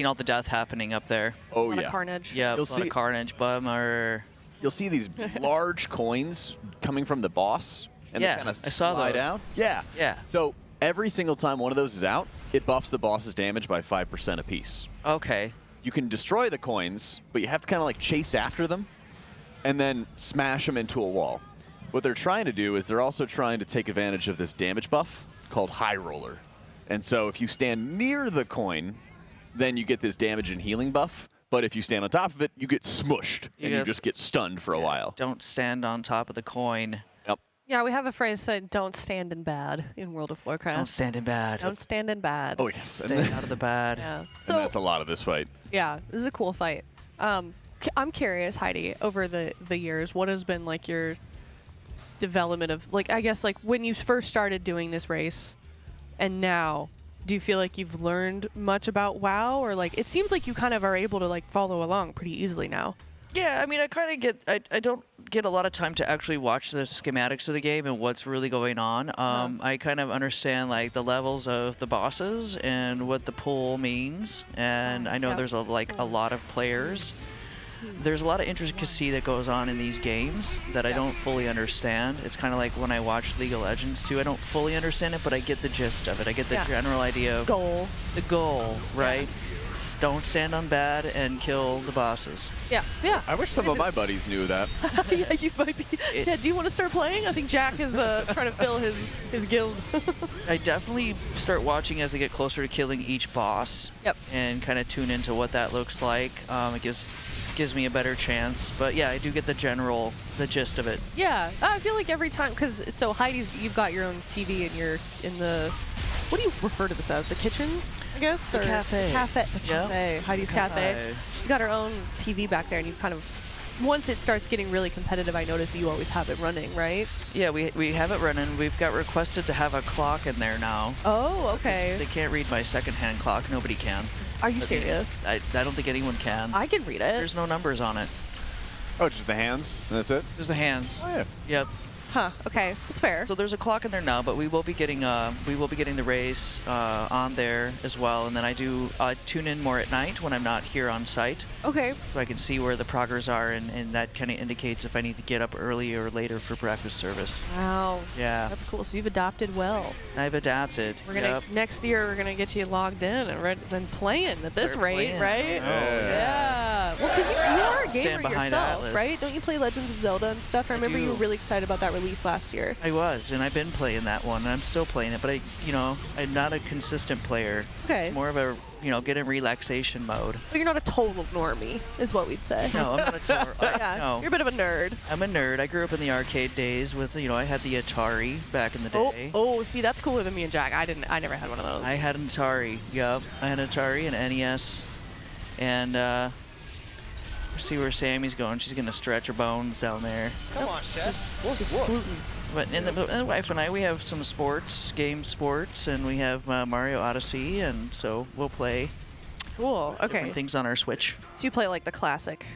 all the death happening up there. Oh A lot yeah. of carnage. Yeah, a lot of carnage, bummer. You'll see these large coins coming from the boss, and Yeah, they kind of I saw slide those. out. Yeah. Yeah. So every single time one of those is out, it buffs the boss's damage by 5% apiece. Okay. You can destroy the coins, but you have to kind of like chase after them and then smash them into a wall. What they're trying to do is they're also trying to take advantage of this damage buff called High Roller. And so if you stand near the coin, then you get this damage and healing buff. But if you stand on top of it, you get smushed, and you just get stunned for a while. Don't stand on top of the coin. Yep. Yeah, we have a phrase that don't stand in bad in World of Warcraft. Don't stand in bad. Don't stand in bad. Oh, yes. Stay out of the bad. Yeah. And So that's a lot of this fight. yeah, this is a cool fight. I'm curious, Heidi, over the years, what has been like your development of, like, I guess, like when you first started doing this race and now, do you feel like you've learned much about WoW, or like it seems like you kind of are able to like follow along pretty easily now? Yeah, I mean, I kind of get, I don't get a lot of time to actually watch the schematics of the game and what's really going on. I kind of understand like the levels of the bosses and what the pull means, and I know there's a lot of players. There's a lot of intricacy that goes on in these games that I don't fully understand. It's kind of like when I watch League of Legends too. I don't fully understand it, but I get the gist of it. I get the general idea of the goal, right? Don't stand on bad and kill the bosses. Yeah, yeah. I wish some of my buddies knew that. Yeah, you might be. Yeah, do you want to start playing? I think Jack is trying to fill his guild. I definitely start watching as they get closer to killing each boss. Yep. And kind of tune into what that looks like. It gives me a better chance. But yeah, I do get the gist of it. Yeah, I feel like every time, because so Heidi's, you've got your own TV and you're in the, what do you refer to this as? The kitchen, I guess? The cafe. The cafe. Heidi's cafe. She's got her own TV back there, and you kind of, once it starts getting really competitive, I notice you always have it running, right? Yeah, we have it running. We've got requested to have a clock in there now. Oh, okay. They can't read my second-hand clock. Nobody can. Are you serious? I don't think anyone can. I can read it. There's no numbers on it. Oh, just the hands? And that's it? Just the hands. Oh, yeah. Yep. Huh. Okay, that's fair. So there's a clock in there now, but we will be getting the race on there as well. And then I tune in more at night when I'm not here on site. Okay. So I can see where the proggers are, and that kind of indicates if I need to get up early or later for breakfast service. Wow. Yeah. That's cool. So you've adopted well. I've adapted. We're gonna next year. We're gonna get you logged in and then playing at this rate, right? Yeah. Well, because you are a gamer yourself, Atlas. right? Don't you play Legends of Zelda and stuff? I remember you were really excited about that release last year. I was, and I've been playing that one, and I'm still playing it. But I'm not a consistent player. Okay. It's more of a get in relaxation mode. But you're not a total normie, is what we'd say. No, I'm not a total. Yeah, no. you're a bit of a nerd. I'm a nerd. I grew up in the arcade days with, I had the Atari back in the day. Oh, see, that's cooler than me and Jack. I never had one of those. I had an Atari. Yep, I had an Atari and NES, and let's see where Sammy's going. She's gonna stretch her bones down there. Come on, Chef. But in the wife and I, we have some sports, and we have Mario Odyssey, and so we'll play. Cool. Okay. Different things on our Switch. So you play like the classic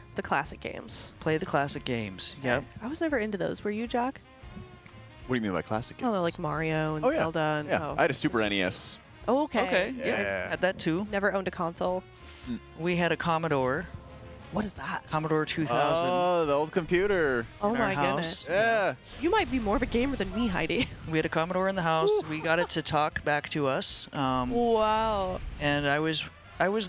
games. Play the classic games. Yep. I was never into those. Were you, Jack? What do you mean by classic games? Oh, like Mario and Zelda. And, yeah. I had a Super NES. Oh, okay. Okay. Yeah. Had that too. Never owned a console. We had a Commodore. What is that? Commodore 2000. Oh, the old computer. Oh my goodness. Yeah. You might be more of a gamer than me, Heidi. We had a Commodore in the house. We got it to talk back to us. Wow. And I was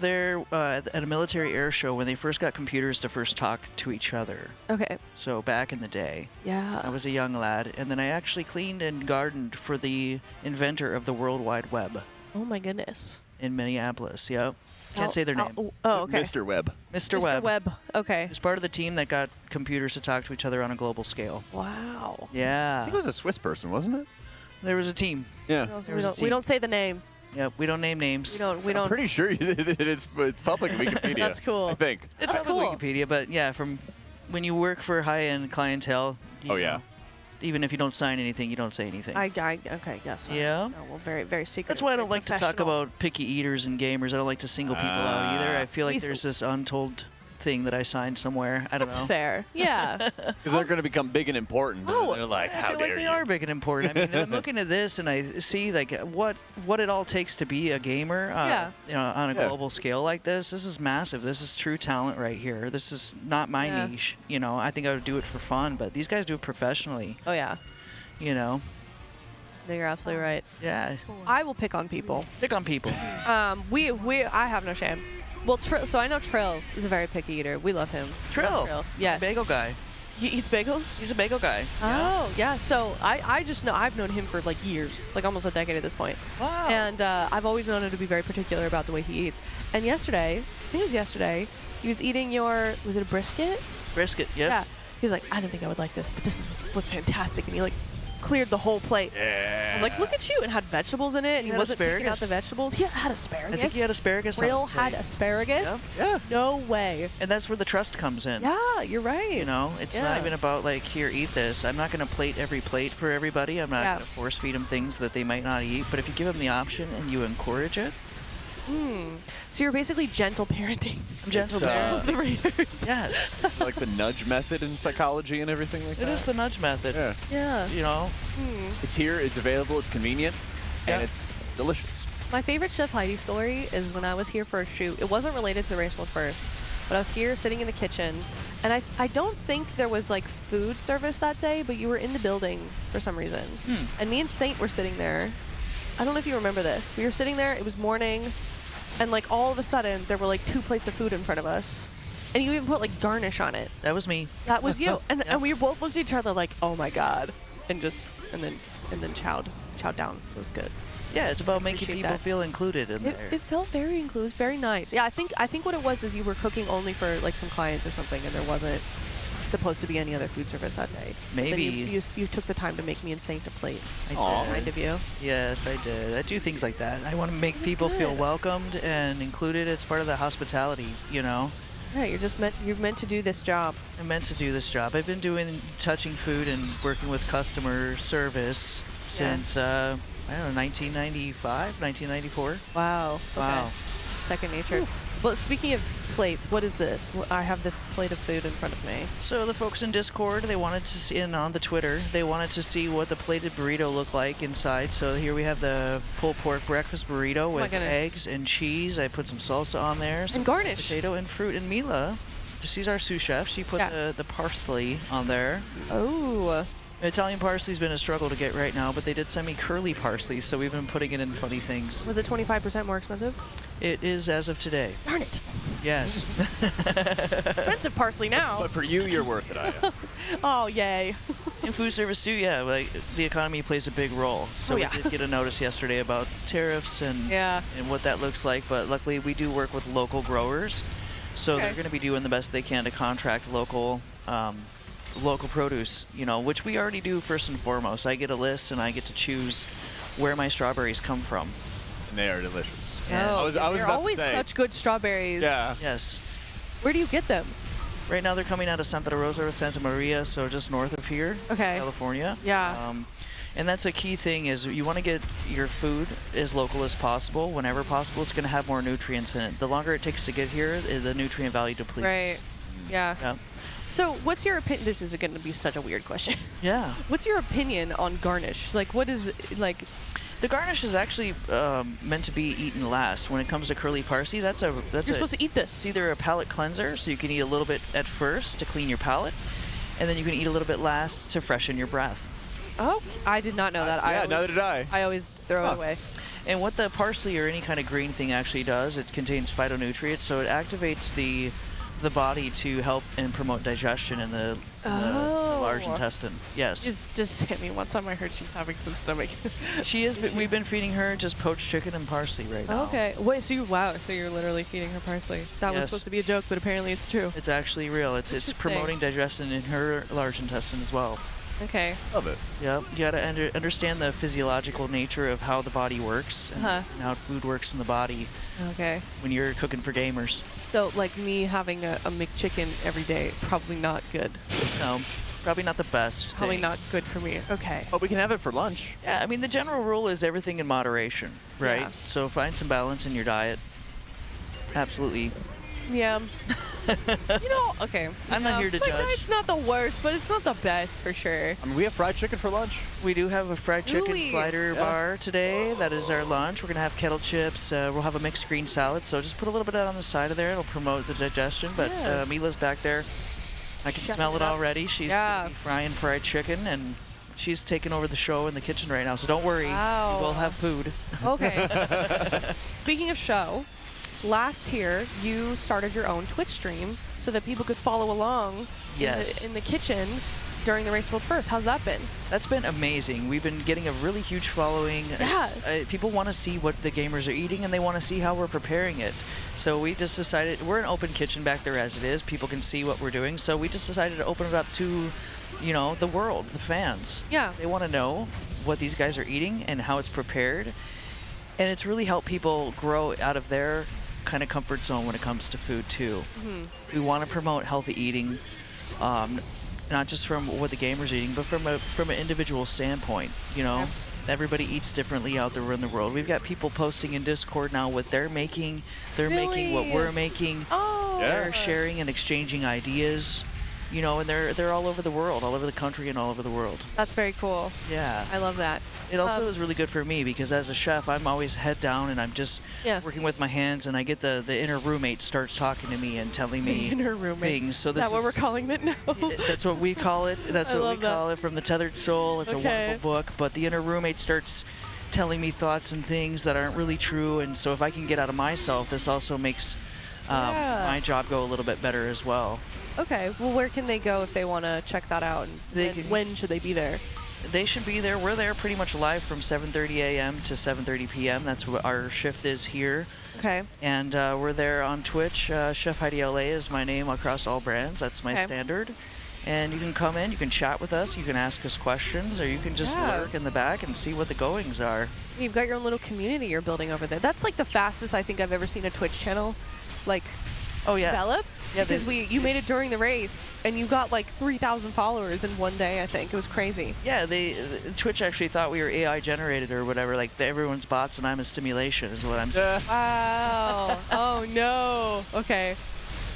there at a military air show when they first got computers to first talk to each other. Okay. So back in the day. Yeah. I was a young lad, and then I actually cleaned and gardened for the inventor of the World Wide Web. Oh my goodness. In Minneapolis. Yep. Can't say their name. Oh, okay. Mr. Webb. Mr. Webb. Mr. Webb. Okay. He's part of the team that got computers to talk to each other on a global scale. Wow. Yeah. I think it was a Swiss person, wasn't it? There was a team. Yeah. We don't say the name. Yep, we don't name names. We don't. I'm pretty sure it's public Wikipedia. That's cool. I think. It's That's cool. Wikipedia, but yeah, from when you work for high-end clientele. Oh yeah. Even if you don't sign anything, you don't say anything. Okay, yes. Yeah. No, well, very, very secret. That's why I don't like to talk about picky eaters and gamers. I don't like to single people out either. I feel like there's this untold thing that I signed somewhere. I don't know. That's fair. Yeah. Because they're going to become big and important. Oh, they're like, I how feel dare like they you? are big and important. I mean, I'm looking at this and I see like what it all takes to be a gamer. On a global scale like this. This is massive. This is true talent right here. This is not my niche. I think I would do it for fun, but these guys do it professionally. Oh yeah. No, you're absolutely right. Yeah. I will pick on people. Pick on people. I have no shame. Well, so I know Trill is a very picky eater. We love him. Trill. Yes. Bagel guy. He eats bagels? He's a bagel guy. Oh, yeah. So I just know, I've known him for like years, like almost a decade at this point. Wow. And I've always known him to be very particular about the way he eats. And yesterday, I think it was yesterday, he was eating was it a brisket? Brisket, yep. Yeah. He was like, I didn't think I would like this, but this is what's fantastic. And he like cleared the whole plate. Yeah. I was like, look at you, and had vegetables in it. And he wasn't picking out the vegetables. He had asparagus. I think he had asparagus. Trill had asparagus? Yeah. No way. And that's where the trust comes in. Yeah, you're right. It's not even about like, here, eat this. I'm not going to plate every plate for everybody. I'm not going to force feed them things that they might not eat. But if you give them the option and you encourage it. So you're basically gentle parenting. I'm gentle parenting. The Raiders. Yes. Like the nudge method in psychology and everything like that. It is the nudge method. Yeah. Yeah. It's here, it's available, it's convenient, and it's delicious. My favorite Chef Heidi story is when I was here for a shoot. It wasn't related to the Race World First, but I was here sitting in the kitchen, and I don't think there was like food service that day, but you were in the building for some reason. And me and Saint were sitting there. I don't know if you remember this. We were sitting there, it was morning, and like all of a sudden there were like 2 plates of food in front of us. And you even put like garnish on it. That was me. That was you. And we both looked at each other like, oh my God. And then chowed down. It was good. Yeah, it's about making people feel included in there. It felt very inclusive, very nice. Yeah, I think what it was is you were cooking only for like some clients or something, and there wasn't supposed to be any other food service that day. Maybe you took the time to make me and Saint a plate. I did. Kind of you. Yes, I did. I do things like that. I want to make people feel welcomed and included. It's part of the hospitality, Yeah, you're meant to do this job. I'm meant to do this job. I've been touching food and working with customer service since 1995, 1994. Wow. Wow. Okay. Second nature. Well, speaking of plates, what is this? I have this plate of food in front of me. So the folks in Discord, they wanted to see, and on the Twitter, they wanted to see what the plated burrito looked like inside. So here we have the pulled pork breakfast burrito with eggs and cheese. I put some salsa on there. Some and garnish. Potato and fruit. And Mila, she's our sous chef. She put the parsley on there. Oh. Italian parsley's been a struggle to get right now, but they did send me curly parsley, so we've been putting it in funny things. Was it 25% more expensive? It is as of today. Darn it. Yes. Expensive parsley now. But for you, you're worth it, Aya. Oh, yay. In food service too, yeah, like the economy plays a big role. So we did get a notice yesterday about tariffs and what that looks like, but luckily we do work with local growers, so they're going to be doing the best they can to contract local produce, you know, which we already do first and foremost. I get a list and I get to choose where my strawberries come from. And they are delicious. Yeah. I was they're about always to say. such good strawberries. Yeah. Yes. Where do you get them? Right now they're coming out of Santa Rosa or Santa Maria, so just north of here, California. Yeah. And that's a key thing is you want to get your food as local as possible. Whenever possible, it's going to have more nutrients in it. The longer it takes to get here, the nutrient value depletes. Right. Yeah. Yeah. So what's your opinion? This is going to be such a weird question. Yeah. What's your opinion on garnish? Like, what is, like... The garnish is actually meant to be eaten last. When it comes to curly parsley, you're supposed to eat this. It's either a palate cleanser, so you can eat a little bit at first to clean your palate, and then you can eat a little bit last to freshen your breath. Oh, I did not know that. Neither did I. I always throw it away. And what the parsley or any kind of green thing actually does, it contains phytonutrients, so it activates the body to help and promote digestion in the large intestine. Yes. Just hit me one time. I heard she's having some stomach. She is. We've been feeding her just poached chicken and parsley right now. Okay. Wait. So you're literally feeding her parsley. That was supposed to be a joke, but apparently it's true. It's actually real. It's promoting digestion in her large intestine as well. Okay. Love it. Yep. You gotta understand the physiological nature of how the body works and how food works in the body. Okay. When you're cooking for gamers. So, like me having a McChicken every day, probably not good. No, probably not the best. Probably not good for me. Okay. But we can have it for lunch. Yeah, I mean, the general rule is everything in moderation, right? Yeah. So find some balance in your diet. Absolutely. Yeah. You know, okay. I'm not here to my judge. diet's not the worst, but it's not the best for sure. I mean, we have fried chicken for lunch. We do have a fried chicken slider bar today. That is our lunch. We're going to have kettle chips. We'll have a mixed green salad. So just put a little bit on the side of there. It'll promote the digestion. But Mila's back there. I can smell it already. She's gonna be frying fried chicken, and she's taking over the show in the kitchen right now. So don't worry. Wow. We'll have food. Okay. Speaking of show, last year you started your own Twitch stream so that people could follow along in the kitchen during the Race World First. How's that been? That's been amazing. We've been getting a really huge following. Yeah. People want to see what the gamers are eating, and they want to see how we're preparing it. So we just decided, we're an open kitchen back there as it is. People can see what we're doing. So we just decided to open it up to, you know, the world, the fans. Yeah. They want to know what these guys are eating and how it's prepared. And it's really helped people grow out of their kind of comfort zone when it comes to food too. We want to promote healthy eating, not just from what the gamers are eating, but from an individual standpoint. You know, everybody eats differently out there in the world. We've got people posting in Discord now what they're making. They're making what we're making. Oh. They're sharing and exchanging ideas. You know, and they're all over the world, all over the country and all over the world. That's very cool. Yeah. I love that. It also is really good for me because as a chef, I'm always head down and I'm just working with my hands, and I get the inner roommate starts talking to me and telling me inner roommate things. So is this that what we're calling it now? That's what we call it. That's what we call it from the Tethered Soul. It's a wonderful book, but the inner roommate starts telling me thoughts and things that aren't really true, and so if I can get out of myself, this also makes my job go a little bit better as well. Okay, well, where can they go if they want to check that out? And when should they be there? They should be there. We're there pretty much live from 7:30 a.m. to 7:30 p.m. That's what our shift is here. Okay. And we're there on Twitch. Chef Heidi LA is my name across all brands. That's my standard. And you can come in, you can chat with us, you can ask us questions, or you can just lurk in the back and see what the goings are. You've got your own little community you're building over there. That's like the fastest I think I've ever seen a Twitch channel, like, Oh, yeah. develop? Yeah, because you made it during the race, and you got like 3,000 followers in one day. I think it was crazy. Yeah, Twitch actually thought we were AI generated or whatever. Like everyone's bots and I'm a stimulation is what I'm saying. Wow. Oh no. Okay.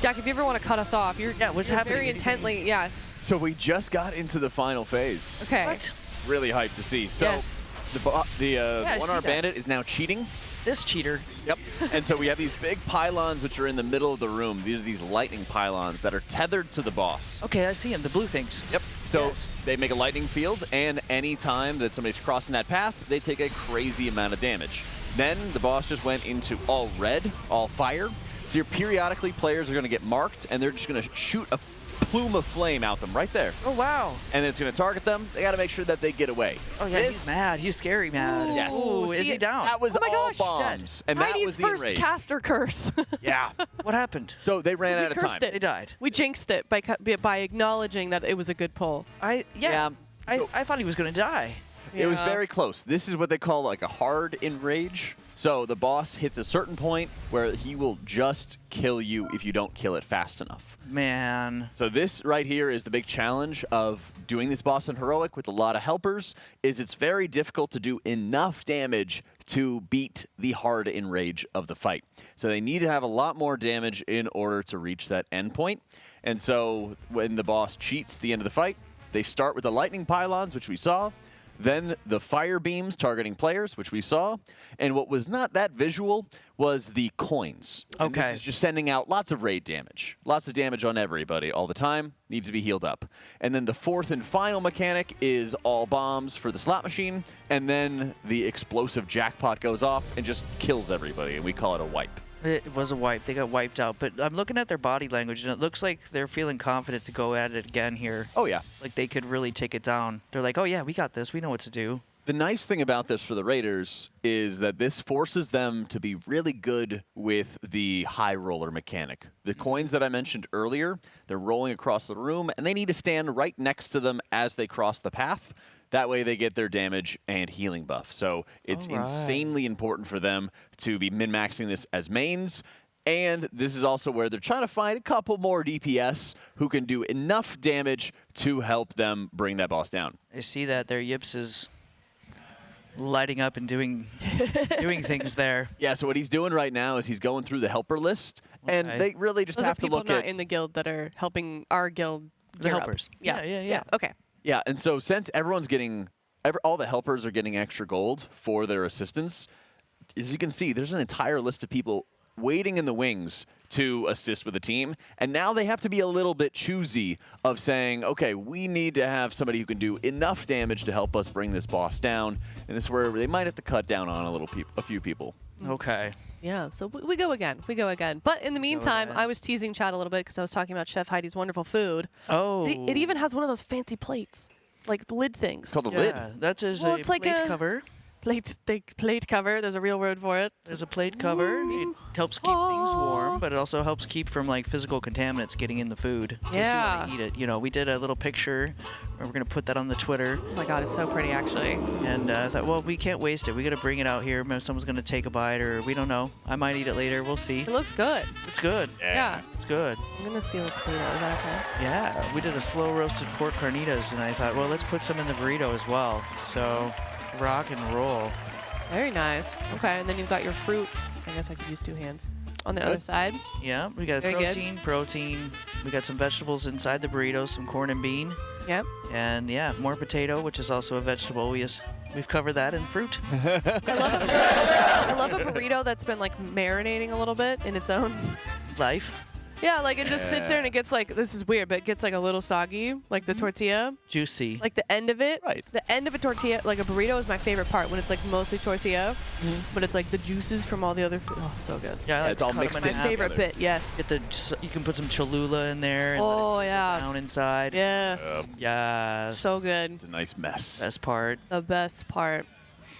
Jack, if you ever want to cut us off, you're what's you're happening? very intently. Yes. So we just got into the final phase. Okay. What? Really hyped to see. So Yes. the I see Armed that. Bandit is now cheating. This cheater. Yep. And so we have these big pylons which are in the middle of the room. These are these lightning pylons that are tethered to the boss. Okay, I see him. The blue things. Yep. So Yes. they make a lightning field, and any time that somebody's crossing that path, they take a crazy amount of damage. Then the boss just went into all red, all fire. So periodically players are going to get marked, and they're just going to shoot a plume of flame out them right there. Oh, wow. And it's going to target them. They got to make sure that they get away. Oh, yeah, he's mad. He's scary mad. Yes. Ooh, is see, he down? That was Oh my all gosh, bombs. And that Heidi's was the first enrage. caster curse. Yeah. What happened? So they ran out of time. cursed it. They died. We jinxed it by acknowledging that it was a good pull. I thought he was going to die. It was Yeah. very close. This is what they call like a hard enrage. So the boss hits a certain point where he will just kill you if you don't kill it fast enough. Man. So this right here is the big challenge of doing this boss in Heroic with a lot of helpers, is it's very difficult to do enough damage to beat the hard enrage of the fight. So they need to have a lot more damage in order to reach that end point. And so when the boss cheats at the end of the fight, they start with the lightning pylons, which we saw, then the fire beams targeting players, which we saw, and what was not that visual was the coins. And Okay. this is just sending out lots of raid damage. Lots of damage on everybody all the time. Needs to be healed up. And then the fourth and final mechanic is all bombs for the slot machine, and then the explosive jackpot goes off and just kills everybody, and we call it a wipe. It was a wipe. They got wiped out. But I'm looking at their body language, and it looks like they're feeling confident to go at it again here. Oh, yeah. Like they could really take it down. They're like, oh, yeah, we got this. We know what to do. The nice thing about this for the Raiders is that this forces them to be really good with the high roller mechanic. The coins that I mentioned earlier, they're rolling across the room, and they need to stand right next to them as they cross the path. That way they get their damage and healing buff. So it's All right. insanely important for them to be min-maxing this as mains. And this is also where they're trying to find a couple more DPS who can do enough damage to help them bring that boss down. I see that their Yips is lighting up and doing things there. Yeah, so what he's doing right now is he's going through the helper list, and Okay. they really just Those have are to people look not at in the guild that are helping our guild. The gear up. helpers. Yeah. Yeah. Okay. Yeah, and so since everyone's getting, all the helpers are getting extra gold for their assistance, as you can see, there's an entire list of people waiting in the wings to assist with the team, and now they have to be a little bit choosy of saying, okay, we need to have somebody who can do enough damage to help us bring this boss down, and it's where they might have to cut down on a few people. Okay. Yeah, so we go again. We go again. But in the meantime, again. I was teasing Chad a little bit because I was talking about Chef Heidi's wonderful food. Oh. It even has one of those fancy plates, like lid things. Called a lid. Yeah, that is Well, a it's like plate a- cover. Plate cover. There's a real word for it. There's a plate cover. It helps keep things warm, but it also helps keep from like physical contaminants getting in the food. In case you Yeah. want to eat it. You know, we did a little picture. We're gonna put that on the Twitter. Oh my God, it's so pretty actually. And I thought, well, we can't waste it. We gotta bring it out here. Maybe someone's gonna take a bite, or we don't know. I might eat it later. We'll see. It looks good. It's good. Yeah. It's good. I'm gonna steal a potato. Is that okay? Yeah, we did a slow roasted pork carnitas, and I thought, well, let's put some in the burrito as well. So, rock and roll. Very nice. Okay, and then you've got your fruit. I guess I could use 2 hands. On the Good. other side. Yeah, we got Very good. protein. We got some vegetables inside the burrito, some corn and bean. Yep. And yeah, more potato, which is also a vegetable. We've covered that in fruit. I love a burrito that's been like marinating a little bit in its own. Life. Yeah, like it just sits there and it gets like, this is weird, but it gets like a little soggy, like the tortilla. Juicy. Like the end of it. Right. The end of a tortilla, like a burrito is my favorite part when it's like mostly tortilla, but it's like the juices from all the other food. Oh, so good. Yeah, I like it's to all cut 'em mixed in in. My half. favorite together. bit, yes. Get you can put some Cholula in there. And let it Oh, fizzle yeah. down inside. Yes. Yes. So good. It's a nice mess. Best part. The best part.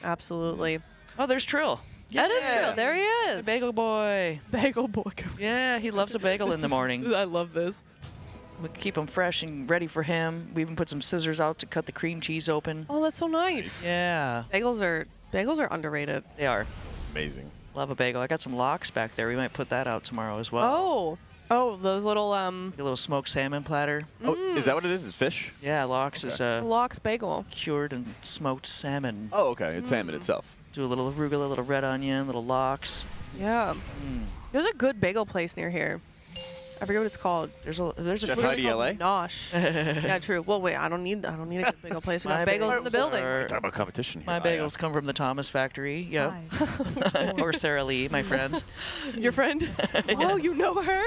Absolutely. Oh, there's Trill. That is true. There he is. Bagel boy. Bagel boy. Yeah, he loves a bagel in the morning. I love this. We keep them fresh and ready for him. We even put some scissors out to cut the cream cheese open. Oh, that's so nice. Yeah, Bagels are underrated. they are. Amazing. Love a bagel. I got some lox back there. We might put that out tomorrow as well. Oh, Oh, those little A little smoked salmon platter. Oh, is that what it is? Is fish? Yeah, lox is lox bagel. cured and smoked salmon. Oh, okay. It's salmon itself. Do a little arugula, a little red onion, little lox. Yeah. There's a good bagel place near here. I forget what it's called. There's a Chef Heidi LA? Nosh. Yeah, true. Well, wait, I don't need a good bagel place. We got bagels in the building. Talk about competition here. My bagels come from the Thomas factory. Yep. Or Sarah Lee, my friend. Your friend? Oh, you know her?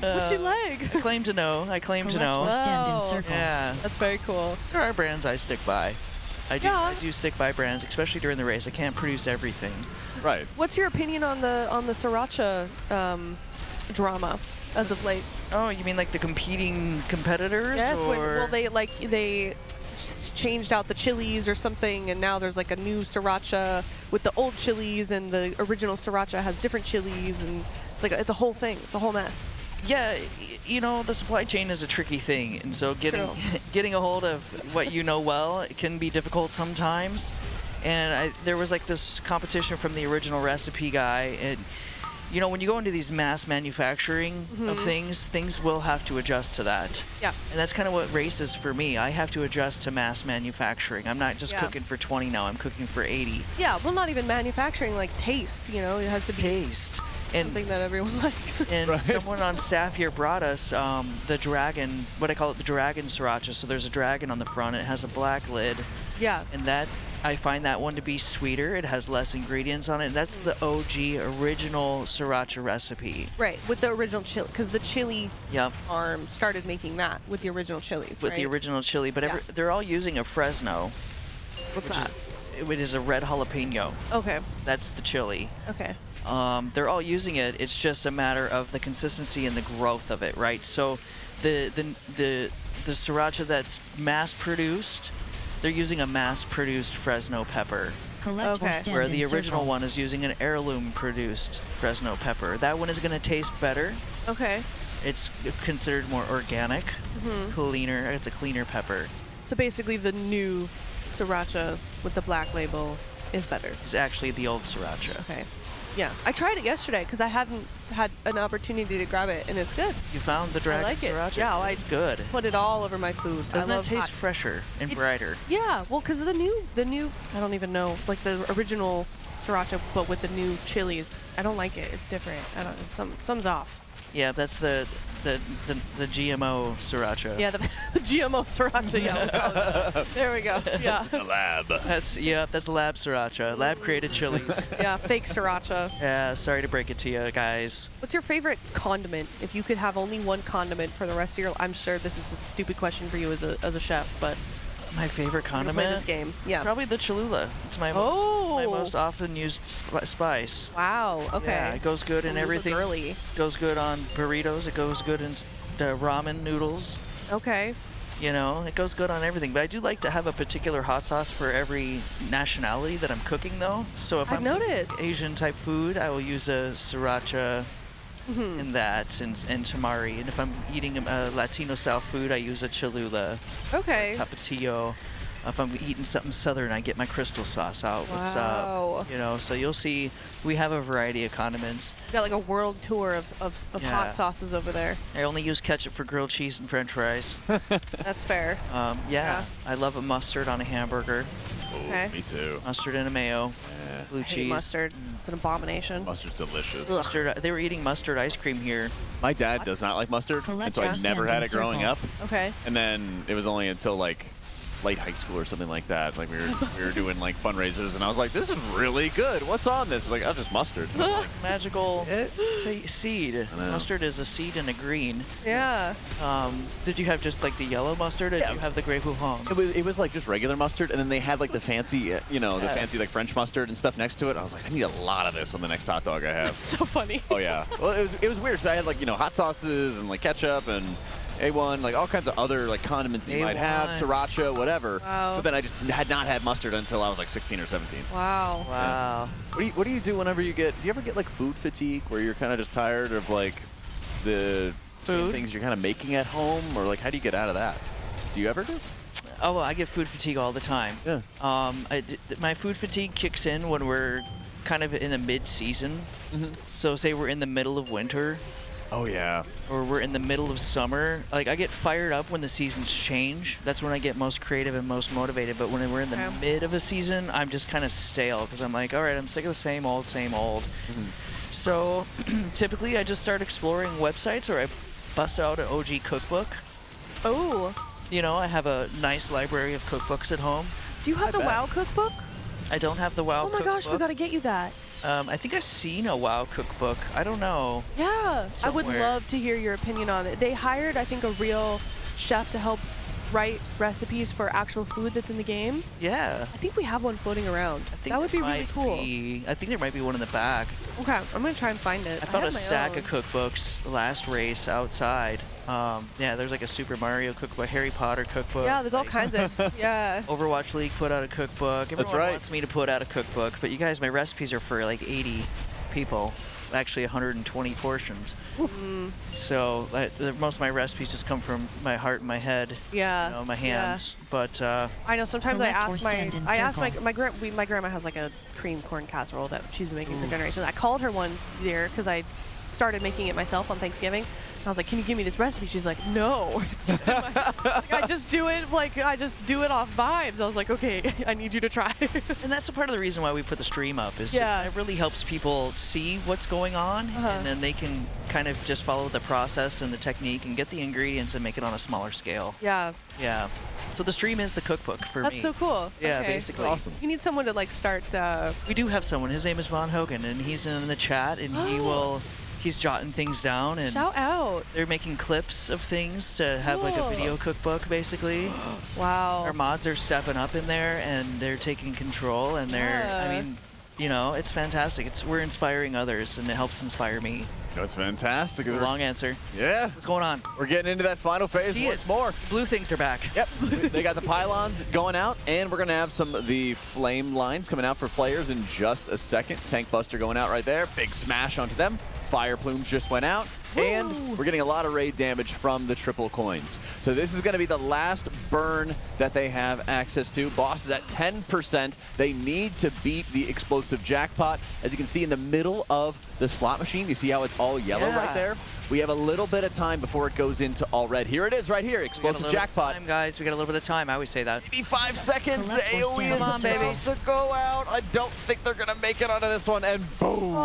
What's she like? I claim to know. Wow. Yeah. That's very cool. There are brands I stick by. I do stick by brands, especially during the race. I can't produce everything. Right. What's your opinion on the sriracha drama as of late? Oh, you mean like the competing competitors? Yes. Or? They changed out the chilies or something, and now there's like a new sriracha with the old chilies, and the original sriracha has different chilies, and it's a whole thing. It's a whole mess. Yeah, you know, the supply chain is a tricky thing, and so getting a hold of what you know well, it can be difficult sometimes. And there was like this competition from the original recipe guy, and you know, when you go into these mass manufacturing of things will have to adjust to that. Yeah. And that's kind of what race is for me. I have to adjust to mass manufacturing. I'm not just cooking for 20 now, I'm cooking for 80. Yeah, well, not even manufacturing, like taste, you know, it has to be taste. Something that everyone likes. And someone on staff here brought us the dragon, what I call it, the dragon sriracha. So there's a dragon on the front, it has a black lid. Yeah. And that, I find that one to be sweeter. It has less ingredients on it. And that's the OG original sriracha recipe. Right, with the original chili, because the chili Yep. farm started making that with the original chilies, With the original chili, but they're all using a Fresno. What's that? It is a red jalapeno. Okay. That's the chili. Okay. They're all using it. It's just a matter of the consistency and the growth of it, right? So the sriracha that's mass-produced, they're using a mass-produced Fresno pepper. Where the original one is using an heirloom-produced Fresno pepper. That one is going to taste better. Okay. It's considered more organic, cleaner. It's a cleaner pepper. So basically, the new sriracha with the black label is better. It's actually the old sriracha. Okay. Yeah, I tried it yesterday because I hadn't had an opportunity to grab it, and it's good. You found the dragon I like it. sriracha? Yeah, it's good. Put it all over my food. Doesn't I it love taste hot. fresher and brighter? Yeah, well, because the new, I don't even know, like the original sriracha, but with the new chilies. I don't like it. It's different. I don't. Something's off. Yeah, that's the GMO sriracha. Yeah, the GMO sriracha. Yeah. There we go. Yeah. A lab. That's lab sriracha. Lab created chilies. Yeah, fake sriracha. Yeah, sorry to break it to you guys. What's your favorite condiment? If you could have only one condiment for the rest of your life, I'm sure this is a stupid question for you as a chef, but my favorite condiment? Play this game. Yeah. Probably the Cholula. It's my most often used spice. Wow. Okay. Yeah, it goes good in everything. Early. Goes good on burritos. It goes good in ramen noodles. Okay. You know, it goes good on everything. But I do like to have a particular hot sauce for every nationality that I'm cooking, though. So if I'm noticed Asian type food, I will use a sriracha in that and tamari. And if I'm eating a Latino style food, I use a Cholula. Okay. Tapatio. If I'm eating something southern, I get my crystal sauce out. What's up? You know, so you'll see we have a variety of condiments. You got like a world tour of hot sauces over there. I only use ketchup for grilled cheese and french fries. That's fair. Yeah, I love a mustard on a hamburger. Okay. Me too. Mustard and a mayo. Yeah. Blue I hate cheese. mustard. It's an abomination. Mustard's delicious. Mustard. They were eating mustard ice cream here. My dad does not like mustard, and so I never had it growing up. Okay. And then it was only until like late high school or something like that. Like we were doing like fundraisers, and I was like, "This is really good. What's on this?" Like, "Oh, just mustard." Like, magical seed. Mustard is a seed and a green. Yeah. Did you have just like the yellow mustard, or did you have the Grey Poupon? It was like just regular mustard, and then they had like the fancy, the fancy like French mustard and stuff next to it. I was like, I need a lot of this on the next hot dog I have. So funny. Oh yeah. Well, it was weird because I had like hot sauces and like ketchup and A1, like all kinds of other like condiments that you might have, sriracha, whatever. Wow. But then I just had not had mustard until I was like 16 or 17. Wow. Wow. What do you do whenever do you ever get like food fatigue where you're kind of just tired of like the same things you're kind of making at home, or like how do you get out of that? Do you ever do? Oh, well, I get food fatigue all the time. Yeah. My food fatigue kicks in when we're kind of in the mid-season. So say we're in the middle of winter, Oh, yeah. Or we're in the middle of summer. Like, I get fired up when the seasons change. That's when I get most creative and most motivated. But when we're in the mid of a season, I'm just kind of stale because I'm like, all right, I'm sick of the same old, same old. So typically I just start exploring websites, or I bust out an OG cookbook. Oh. You know, I have a nice library of cookbooks at home. Do you have the WoW cookbook? I don't have the WoW cookbook. Oh my gosh, we gotta get you that. I think I've seen a WoW cookbook. I don't know. Yeah, I would Somewhere. love to hear your opinion on it. They hired, I think, a real chef to help write recipes for actual food that's in the game. Yeah. I think we have one floating around. I think That would be there really might cool. I think there might be one in the back. Okay, I'm gonna try and find it. I found a have my stack own. of cookbooks last race outside. Yeah, there's like a Super Mario cookbook, Harry Potter cookbook. Yeah, there's all kinds of, yeah. Overwatch League put out a cookbook. Everyone right. wants me to put out a cookbook, but you guys, my recipes are for like 80 people. Actually 120 portions. So most of my recipes just come from my heart and my head. Yeah. You know, my hands. But I know. Sometimes I Collect or ask stand in my circle. my grandma has like a cream corn casserole that she's been making for generations. I called her one year because I started making it myself on Thanksgiving. And I was like, "Can you give me this recipe?" She's like, "No, it's just in my, like, I just do it off vibes." I was like, "Okay, I need you to try." And that's a part of the reason why we put the stream up, is Yeah. it really helps people see what's going on, and then they can kind of just follow the process and the technique and get the ingredients and make it on a smaller scale. Yeah. Yeah. So the stream is the cookbook for me. That's so cool. Yeah, Okay. basically. Awesome. You need someone to like start. We do have someone. His name is Von Hogan, and he's in the chat, and he's jotting things down, and Shout out. they're making clips of things to have like a Cool. video cookbook, basically. Wow. Our mods are stepping up in there, and they're taking control, and Yeah. I mean, you know, it's fantastic. We're inspiring others, and it helps inspire me. That's fantastic. Long answer. Yeah. What's going on? We're getting into that final phase See once it. more. Blue things are back. Yep. They got the pylons going out, and we're going to have some of the flame lines coming out for players in just a second. Tank Buster going out right there. Big smash onto them. Fire plumes just went out. And we're getting a lot of raid damage from the triple coins. So this is going to be the last burn that they have access to. Boss is at 10%. They need to beat the explosive jackpot. As you can see in the middle of the slot machine, you see how it's all yellow right there? We have a little bit of time before it goes into all red. Here it is right here, explosive jackpot. Time, guys. We got a little bit of time. I always say that. Maybe 5 seconds. The AoE is Come on, baby. supposed to go out. I don't think they're going to make it onto this one, and boom.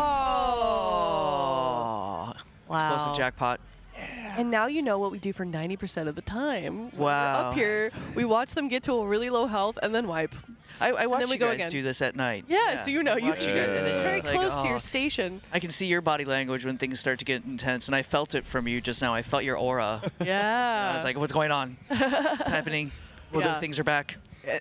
Oh. Wow. Explosive jackpot. And now you know what we do for 90% of the time. When we're Wow. up here, we watch them get to a really low health and then wipe. I watch then we you go guys again. do this at night. Yeah, so you know, you Watch you guys, and then you're very just like, close to "Oh." your station. I can see your body language when things start to get intense, and I felt it from you just now. I felt your aura. Yeah. I was like, what's going on? What's happening? Well, Yeah. the things are back.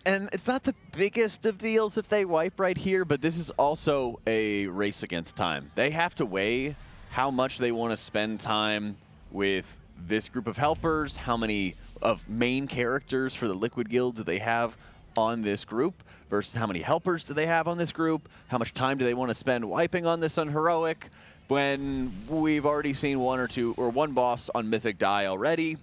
And it's not the biggest of deals if they wipe right here, but this is also a race against time. They have to weigh how much they want to spend time with this group of helpers, how many of main characters for the Liquid Guild do they have on this group versus how many helpers do they have on this group, how much time do they want to spend wiping on this unheroic when we've already seen one boss on Mythic die already.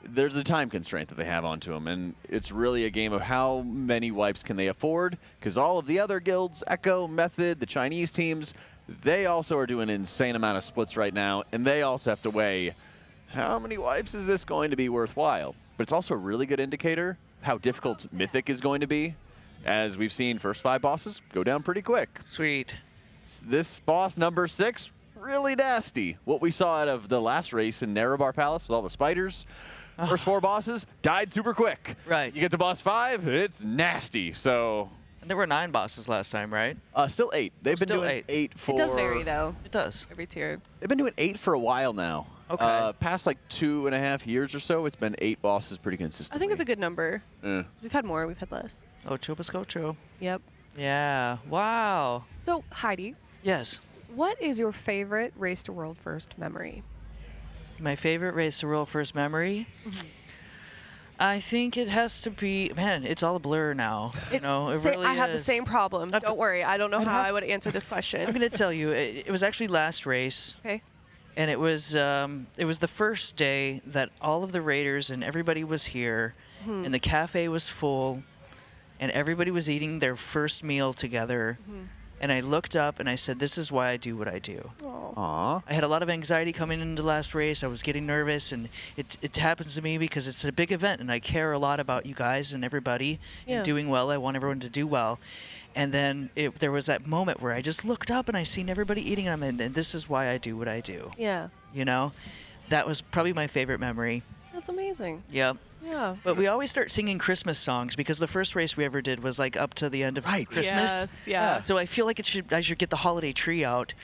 There's a time constraint that they have onto them, and it's really a game of how many wipes can they afford, because all of the other guilds, Echo, Method, the Chinese teams, they also are doing an insane amount of splits right now, and they also have to weigh how many wipes is this going to be worthwhile. But it's also a really good indicator how difficult Mythic is going to be, as we've seen first 5 bosses go down pretty quick. Sweet. This boss, number 6, really nasty. What we saw out of the last race in Narrowbar Palace with all the spiders, first 4 bosses died super quick. Right. You get to boss 5, it's nasty. So And there were 9 bosses last time, right? still 8. They've been Still doing 8 for... It does vary, though. It does. Every tier. They've been doing 8 for a while now. Okay. Past like 2.5 years or so, it's been 8 bosses pretty I consistently. think it's a good number. Yeah. We've had more, we've had less. Ocho Biscocho. Yep. Yeah. Wow. So, Heidi, Yes. what is your favorite Race to World First memory? My favorite Race to World First memory? I think it has to be, man, it's all a blur now. You know, it really I have the is. same problem. Don't worry, I don't know how I would answer this I'm question. going to tell you, it was actually last race. Okay. And it was the first day that all of the raiders and everybody was here, and the cafe was full, and everybody was eating their first meal together. And I looked up and I said, "This is why I do what I do." Aww. Wow. Aw. I had a lot of anxiety coming into the last race. I was getting nervous, and it happens to me because it's a big event, and I care a lot about you guys and everybody and doing well. I want everyone to do well. And then there was that moment where I just looked up and I seen everybody eating them, and this is why I do what I do. Yeah. You know? That was probably my favorite memory. That's amazing. Yep. Yeah. But we always start singing Christmas songs because the first race we ever did was like up to the end of Christmas. Yes, yeah. So I feel like I should get the holiday tree out.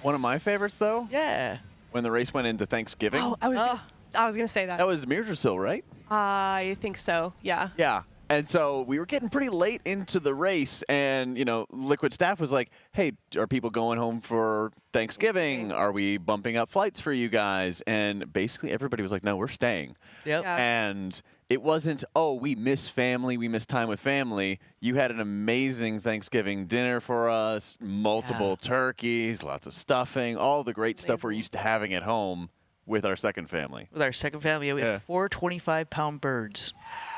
One of my favorites, though? Yeah. When the race went into Thanksgiving. Oh, I was gonna say that. That was Mirgersil, right? I think so. Yeah. Yeah. And so we were getting pretty late into the race, and, you know, Liquid staff was like, hey, are people going home for Thanksgiving? Are we bumping up flights for you guys? And basically everybody was like, no, we're staying. Yep. Yeah. And it wasn't, oh, we miss family, we miss time with family. You had an amazing Thanksgiving dinner for us, multiple turkeys, lots of stuffing, all the great stuff we're used to having at home with our second family. With our second family, we had 4 25-pound birds.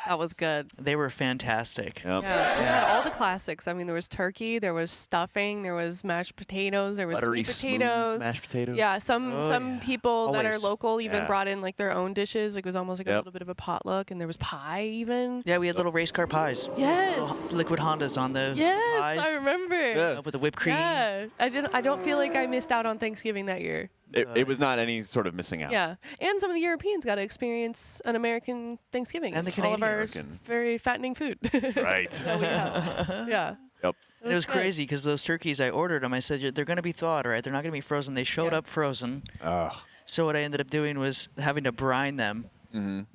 That was good. They were fantastic. Yep. Yeah, we had all the classics. I mean, there was turkey, there was stuffing, there was mashed potatoes, there was Buttery sweet smooth potatoes. mashed potatoes. Yeah, some people that are Always. local even Yeah. brought in like their own dishes. Like it was almost like a Yep. little bit of a potluck, and there was pie even. Yeah, we had little race car pies. Yes. Liquid Hondas on the Yes, pies. I remember. With the whipped cream. Yeah, I don't feel like I missed out on Thanksgiving that year. It was not any sort of missing out. Yeah, and some of the Europeans got to experience an American Thanksgiving. And the all of our Canadian. very fattening food. Right. that we have. Yeah. Yep. It was good. crazy because those turkeys, I ordered them. I said, they're going to be thawed, right? They're not going to be frozen. They showed up frozen. So what I ended up doing was having to brine them.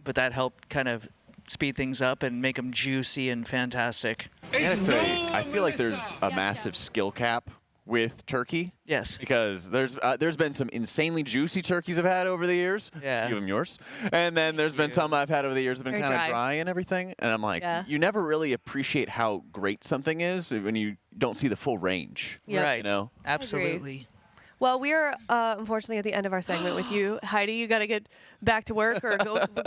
But that helped kind of speed things up and make them juicy and fantastic. And I feel like there's a massive skill cap with turkey. Yes. Because there's been some insanely juicy turkeys I've had over the years. Yeah. Give them yours. And then there's been some I've had over the years that have been Very kind of dry. dry and everything. And I'm like, Yeah. you never really appreciate how great something is when you don't see the full range. Yep. Right. You know? Absolutely. Well, we are unfortunately at the end of our segment with you, Heidi. You got to get back to work or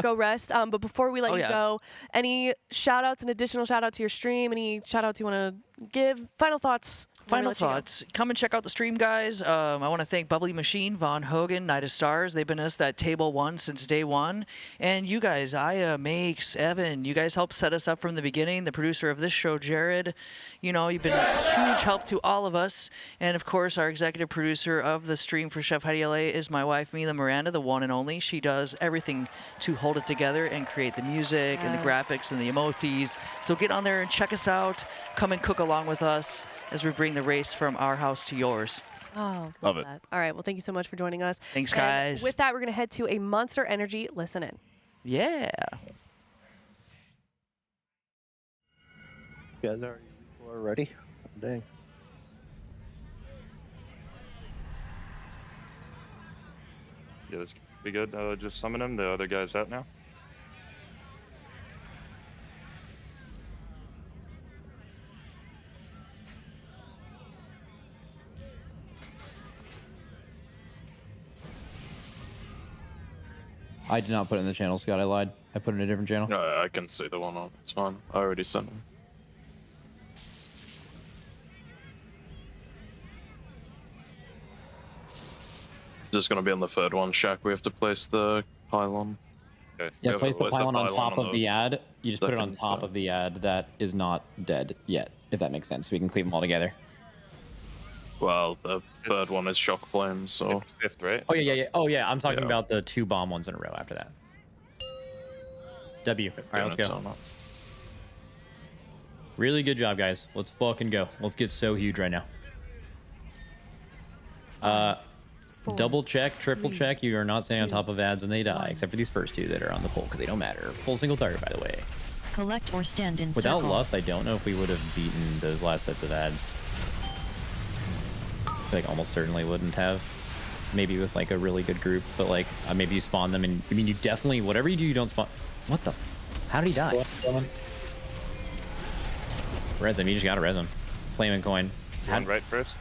go rest. But before we let you go, any shout outs, an additional shout out to your stream? Any shout outs you want to give? Final thoughts. Final thoughts. Come and check out the stream, guys. I want to thank Bubbly Machine, Von Hogan, Night of Stars. They've been us that table one since day one. And you guys, Aya, Makes, Evan, you guys helped set us up from the beginning. The producer of this show, Jared. You know, you've been a huge help to all of us. And of course, our executive producer of the stream for Chef Heidi LA is my wife, Mila Miranda, the one and only. She does everything to hold it together and create the music and the graphics and the emojis. So get on there and check us out. Come and cook along with us as we bring the race from our house to yours. Oh, Love it. that. All right. Well, thank you so much for joining us. Thanks, And guys. with that, we're going to head to a Monster Energy Listen In. Yeah. You guys are ready? Dang. Yeah, this be good. Just summon him. The other guy's out now. I did not put it in the channel, Scott. I lied. I put it in a different channel. No, I can see the one on. It's fine. I already sent him. Just gonna be on the third one, Shaq. We have to place the pylon. Okay. Yeah, place the pylon on top of the the ad. You just put it on second, top of the ad that is not dead yet, if that makes sense. We can cleave them all together. Well, the third one is shock flames, so. It's fifth, right? Oh, yeah. Oh, yeah. I'm talking about the 2 bomb ones in a row after that. W. All right, let's go. Really good job, guys. Let's fucking go. Let's get so huge right now. Double check, triple check. You are not staying on top of ads when they die, except for these first 2 that are on the pole, because they don't matter. Full single target, by the way. Collect or stand in Without circle. Lust, I don't know if we would have beaten those last sets of ads. I feel like almost certainly wouldn't have. Maybe with like a really good group, but like maybe you spawn them, and I mean you definitely, whatever you do, you don't spawn. What the? How did he die? Res him. You just gotta res him. Flaming coin. One right first.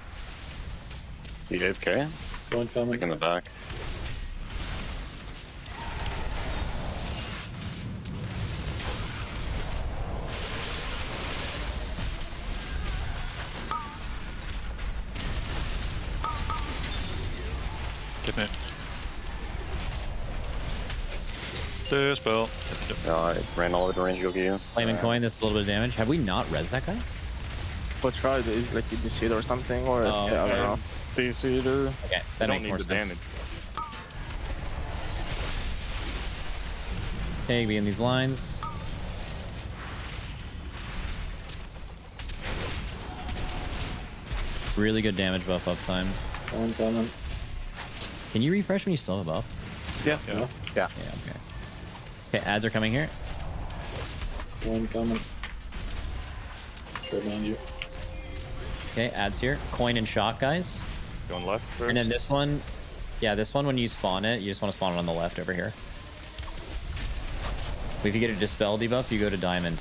You AFK? One coming. Like in the back. Get me. Dispel. I ran all the way to range to go get you. Flaming coin, this is a little bit of damage. Have we not res that guy? What's try is like you see it or something, or Oh, yeah, I don't know. DC-er. Okay, that makes more sense. Damage. Okay, be in these lines. Really good damage buff up time. One coming. Can you refresh when you still have a buff? Yeah. Yeah. Yeah. Yeah, okay. Okay, ads are coming here. One coming. Right behind you. Okay, ads here. Coin and shock, guys. Going left first. And then this one, yeah, this one when you spawn it, you just want to spawn it on the left over here. If you get a dispel debuff, you go to diamond.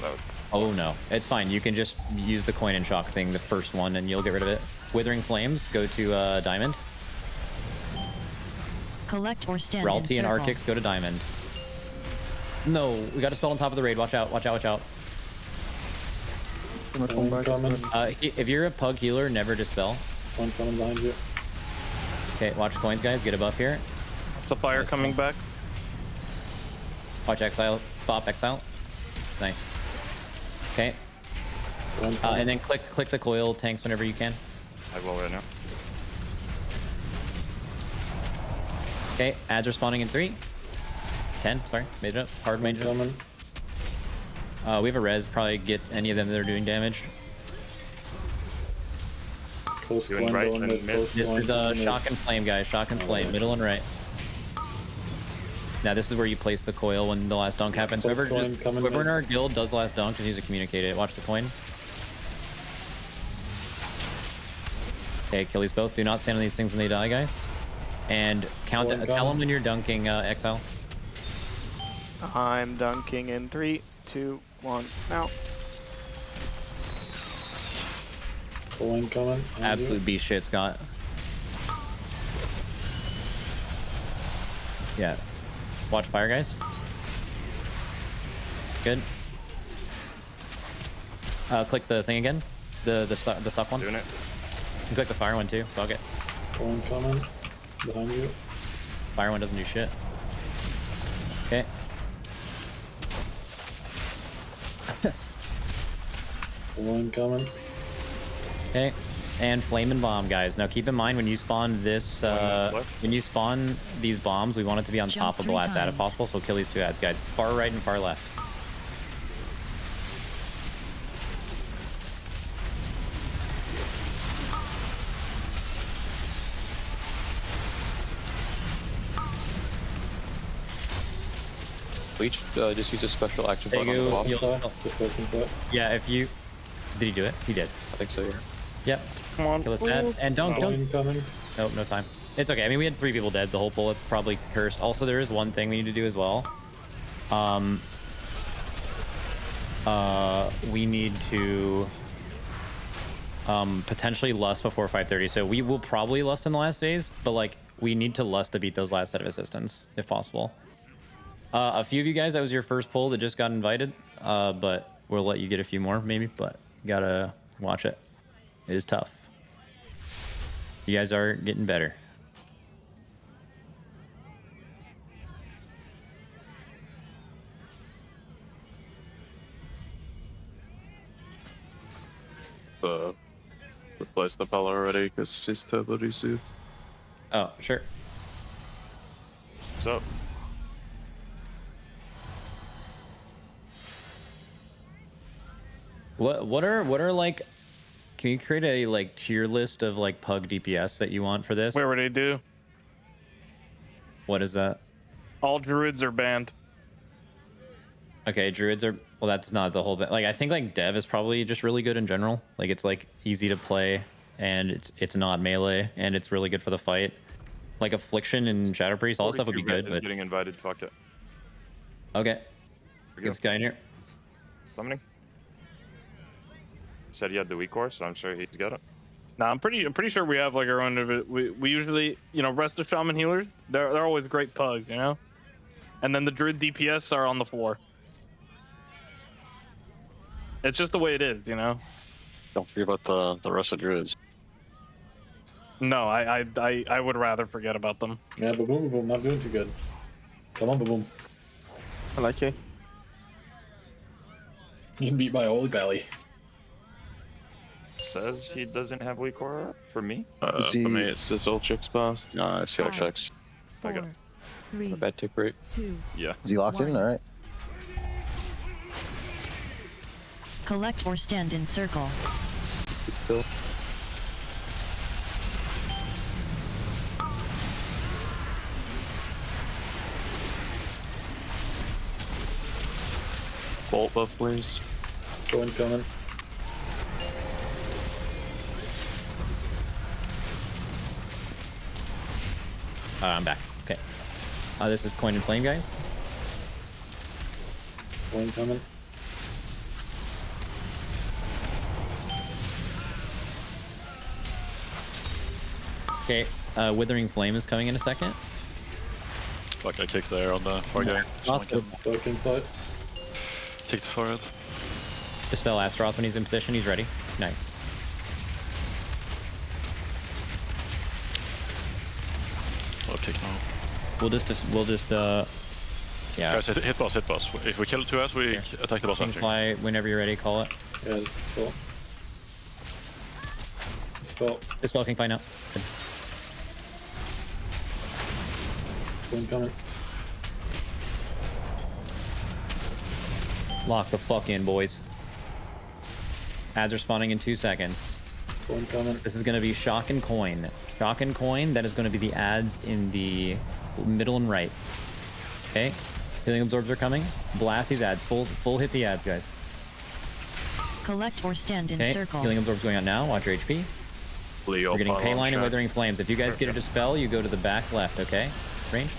No. Oh no, it's fine. You can just use the coin and shock thing, the first one, and you'll get rid of it. Withering Flames, go to diamond. Collect or stand Ralty in and circle. Arcix go to diamond. No, we got a spell on top of the raid. Watch out, watch out, watch out. One coming. If you're a pug healer, never dispel. One coming behind you. Okay, watch coins, guys. Get a buff here. The fire coming back. Watch exile. Bop exile. Nice. Okay. And then click the coil tanks whenever you can. I will right now. Okay, ads are spawning in 3. 10, sorry. Mage up. Hard mage up. Coming. We have a res. Probably get any of them that are doing damage. Close Doing one, right going and mid, mid. close This one, is going mid. shock and flame, guys. Shock and flame. Middle and right. Now this is where you place the coil when the last dunk happens. Close Whoever, coin just, coming whoever in in. our guild does the last dunk just needs to communicate it. Watch the coin. Okay, kill these both. Do not stand on these things when they die, guys. And count. One Tell coming. them when you're dunking, Exile. I'm dunking in 3, 2, 1, now. One coming. behind you. Absolute beast shit, Scott. Yeah. Watch fire, guys. Good. Click the thing again. The suck one. Doing it. And click the fire one too. Fuck it. One coming. Behind you. Fire one doesn't do shit. Okay. One coming. Okay. And flame and bomb, guys. Now keep in mind when you spawn this, when you spawn these bombs, we want it to be on Jump top of the 3 last ad if times. possible. So kill these 2 ads, guys. Far right and far left. Bleach, just use a special action There button on you the go. boss. Just open that. Yeah, if you... Did he do it? He did. I think so, yeah. Yep. Come on. Kill this ad. And don't... One coming. Nope, no time. It's okay. I mean, we had 3 people dead. The whole bullet's probably cursed. Also, there is one thing we need to do as well. We need to potentially lust before 5:30. So we will probably lust in the last phase, but like we need to lust to beat those last set of assistants if possible. A few of you guys, that was your first pull that just got invited, but we'll let you get a few more maybe. But you gotta watch it. It is tough. You guys are getting better. Replace the Pella already because she's turbo DC. Oh, sure. What's up? What are like? Can you create a like tier list of like pug DPS that you want for this? Where would they do? What is that? All druids are banned. Okay, druids are... Well, that's not the whole thing. Like, I think, like, dev is probably just really good in general. Like, it's, like, easy to play, and it's not melee, and it's really good for the fight. Like, Affliction and Shadow Priest, all that stuff would be 42 good, red is but... getting invited, fuck it. Okay. Get this guy in here. Summoning. Said he had the weak core, so I'm sure he's got it. No, I'm pretty sure we have like our own of it. We usually, you know, rest of shaman healers, they're always great pugs, you know? And then the druid DPS are on the floor. It's just the way it is, you know? Don't forget about the rest of druids. No, I would rather forget about them. Yeah, boom, boom, not doing too good. Come on, boom. I like it. Getting beat by Old Belly. Says he doesn't have weak aura for me. For me, it's just all checks passed. No, I see all checks. 4, 3, A bad tick rate. 2. Yeah. Is he locked in? All right. Collect or stand in circle. Still. Bolt buff, please. Going, coming. I'm back. Okay. This is Coin and Flame, guys. Going, coming. Okay. Withering Flame is coming in a second. Fuck, I kicked there on the forehead. Stoking foot. Kick the forehead. Dispel Astaroth when he's in position. He's ready. Nice. I'll kick now. We'll just yeah. Guys, hit boss. If we kill 2S, we attack the boss after. Fly whenever you're ready, call it. Yeah, just dispel. Dispel. Dispel King Fly now. Good. Going, coming. Lock the fuck in, boys. Ads are spawning in 2 seconds. Going, coming. This is going to be Shock and Coin. Shock and Coin, that is going to be the ads in the middle and right. Okay? Healing Absorbs are coming. Blast these ads. Full hit the ads, guys. Collect or stand in Okay? circle. Healing Absorbs going out now. Watch your HP. Leo, We're getting Payline and shot. Withering Flames. If you guys get a Dispel, you go to the back left, okay? Range?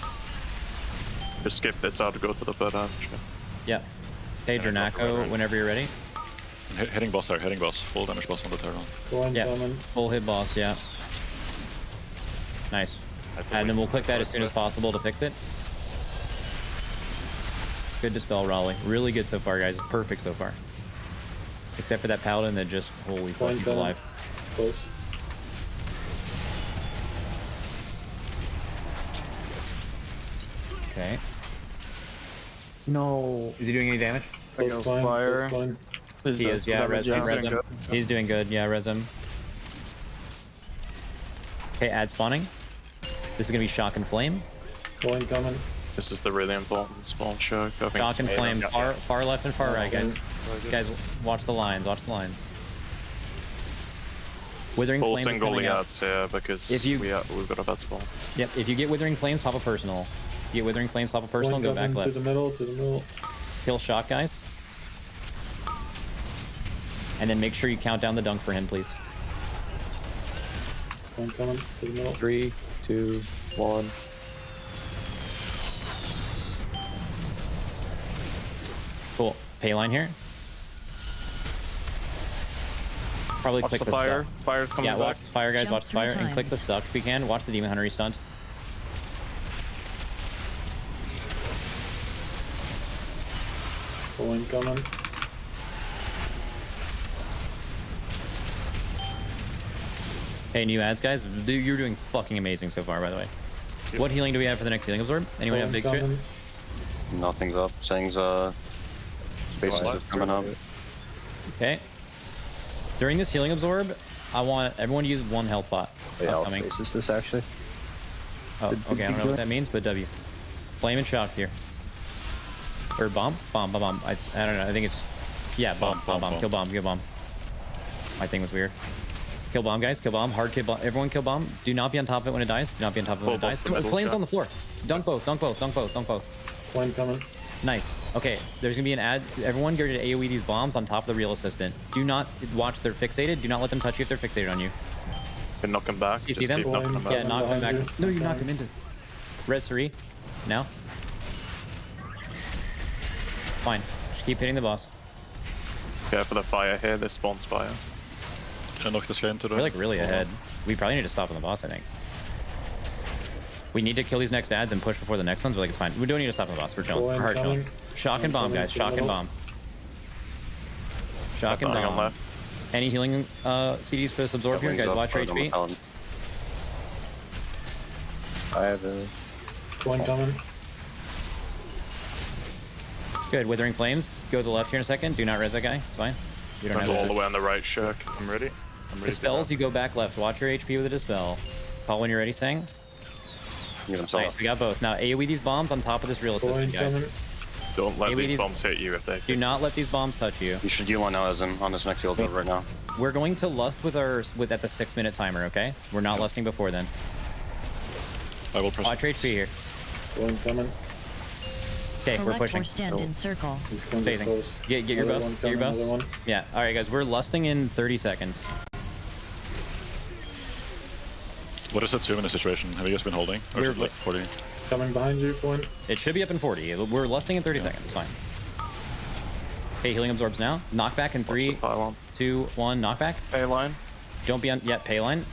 Just skip this out to go to the third hand. Yep. Okay, Dranaco, whenever you're ready. Hitting boss there, hitting boss. Full damage boss on the third one. Going, Yeah, coming. full hit boss, yeah. Nice. And then we'll click that as soon as possible to fix it. Good Dispel, Raleigh. Really good so far, guys. Perfect so far. Except for that Paladin that just, holy fuck, he's alive. It's close. Okay. No. Is he doing any damage? Close climb, close climb. He is, yeah, res him. He's doing good, yeah, res him. Okay, add spawning. This is gonna be Shock and Flame. Going, coming. This is the really important spawn check. Shock and Flame, far left and far right, guys. Guys, watch the lines, watch the lines. Withering Full Flames is single coming out. ads, yeah, because If you- we've got a bad spawn. Yep, if you get Withering Flames, pop a personal. If you get Withering Flames, pop a personal, Going, go back coming. left. To the middle, to the middle. Kill Shock, guys. And then make sure you count down the dunk for him, please. Going, coming. To the middle. 3, 2, 1. Cool. Payline here. Probably Watch click the the fire. suck. Fire's coming Yeah, back. watch the fire, guys. Jump Watch the fire 3 and click the times. suck if you can. Watch the Demon Hunter stunt. Going, coming. Hey, new ads, guys. You're doing fucking amazing so far, by the way. What healing do we have for the next healing absorb? Anyone have big shit? Nothing's up. Saying's spaces is coming up. Okay. During this healing absorb, I want everyone to use 1 health pot. Yeah, I'll Upcoming. space this actually. Oh, okay. I don't know what that means, but W. Flame and shock here. Or bomb? Bomb. I don't know. I think it's... Yeah, bomb. Kill bomb. My thing was weird. Kill bomb, guys. Kill bomb. Hard kill bomb. Everyone kill bomb. Do not be on top of it when it dies. Do not be on top of it when it dies. Flames on the floor. Dunk both. Flame coming. Nice. Okay, there's gonna be an ad. Everyone get ready to AoE these bombs on top of the real assistant. Do not watch they're fixated. Do not let them touch you if they're fixated on you. Can knock him back. You see them? Yeah, knock them back. No, you knock them into. Res 3. Now. Fine. Just keep hitting the boss. Yeah, for the fire here, this spawns fire. Can I knock this guy into the... We're like really ahead. We probably need to stop on the boss, I think. We need to kill these next ads and push before the next ones, but like it's fine. We don't need to stop on the boss. We're chilling. We're hard chilling. Shock and bomb, guys. Shock and bomb. Shock and bomb. Any healing CDs for this absorb here? Guys, watch your HP. I have a Coin coming. Good. Withering Flames. Go to the left here in a second. Do not res that guy. It's fine. You don't have all the to. way on the right, Shaq. I'm ready. Dispels, you go back left. Watch your HP with a Dispel. Call when you're ready, Sang. Nice, we got both. Now AoE these bombs on top of this real assistant, guys. Don't let AoE these bombs hit you if they Do not let these bombs touch you. You should do one now as in on this next field right now. We're going to lust with our at the 6-minute timer, okay? We're not lusting before then. I will press. Watch your HP here. Coin coming. Okay, we're Collect pushing. or stand in circle. These coins are Phasing. close. Get your Another buff. one Get your coming, buffs. another one. Yeah. All right, guys. We're lusting in 30 seconds. What is the 2-minute situation? Have you guys been holding? Or is it like 40? Coming behind you, Coin. It should be up in 40. We're lusting in 30 seconds. It's fine. Okay, healing absorbs now. Knockback in 3, 2, 1. Knockback. Pay line. Don't be on yet. Pay line.